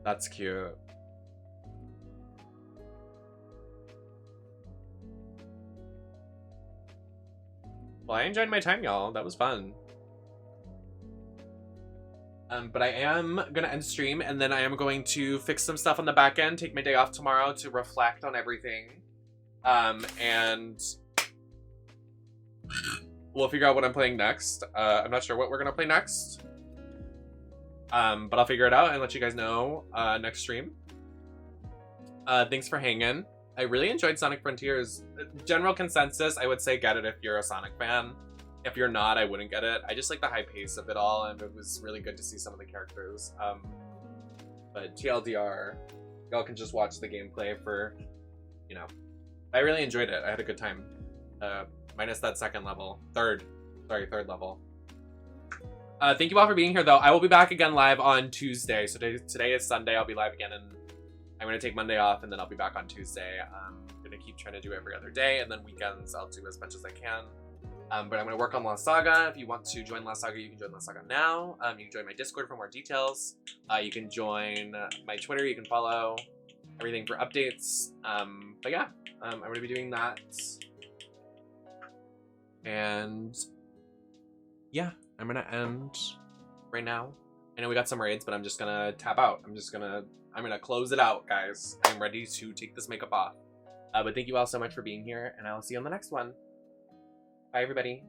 That's cute. Well, I enjoyed my time, y'all. That was fun. But I am gonna end stream, and then I am going to fix some stuff on the back end, take my day off tomorrow to reflect on everything. And we'll figure out what I'm playing next. I'm not sure what we're gonna play next. But I'll figure it out and let you guys know next stream. Thanks for hanging. I really enjoyed Sonic Frontiers. General consensus, I would say get it if you're a Sonic fan. If you're not, I wouldn't get it. I just like the high pace of it all, and it was really good to see some of the characters. But TLDR, y'all can just watch the gameplay for, you know. I really enjoyed it. I had a good time. Minus that second level. Third level. Thank you all for being here, though. I will be back again live on Tuesday. So today is Sunday. I'll be live again, and I'm going to take Monday off, and then I'll be back on Tuesday. I'm going to keep trying to do every other day, and then weekends I'll do as much as I can. But I'm going to work on Lost Saga. If you want to join Lost Saga, you can join Lost Saga now. You can join my Discord for more details. You can join my Twitter. You can follow everything for updates. But yeah, I'm going to be doing that. And yeah, I'm going to end right now. I know we got some raids, but I'm just going to tap out. I'm going to close it out, guys. I'm ready to take this makeup off. But thank you all so much for being here, and I'll see you on the next one. Bye, everybody.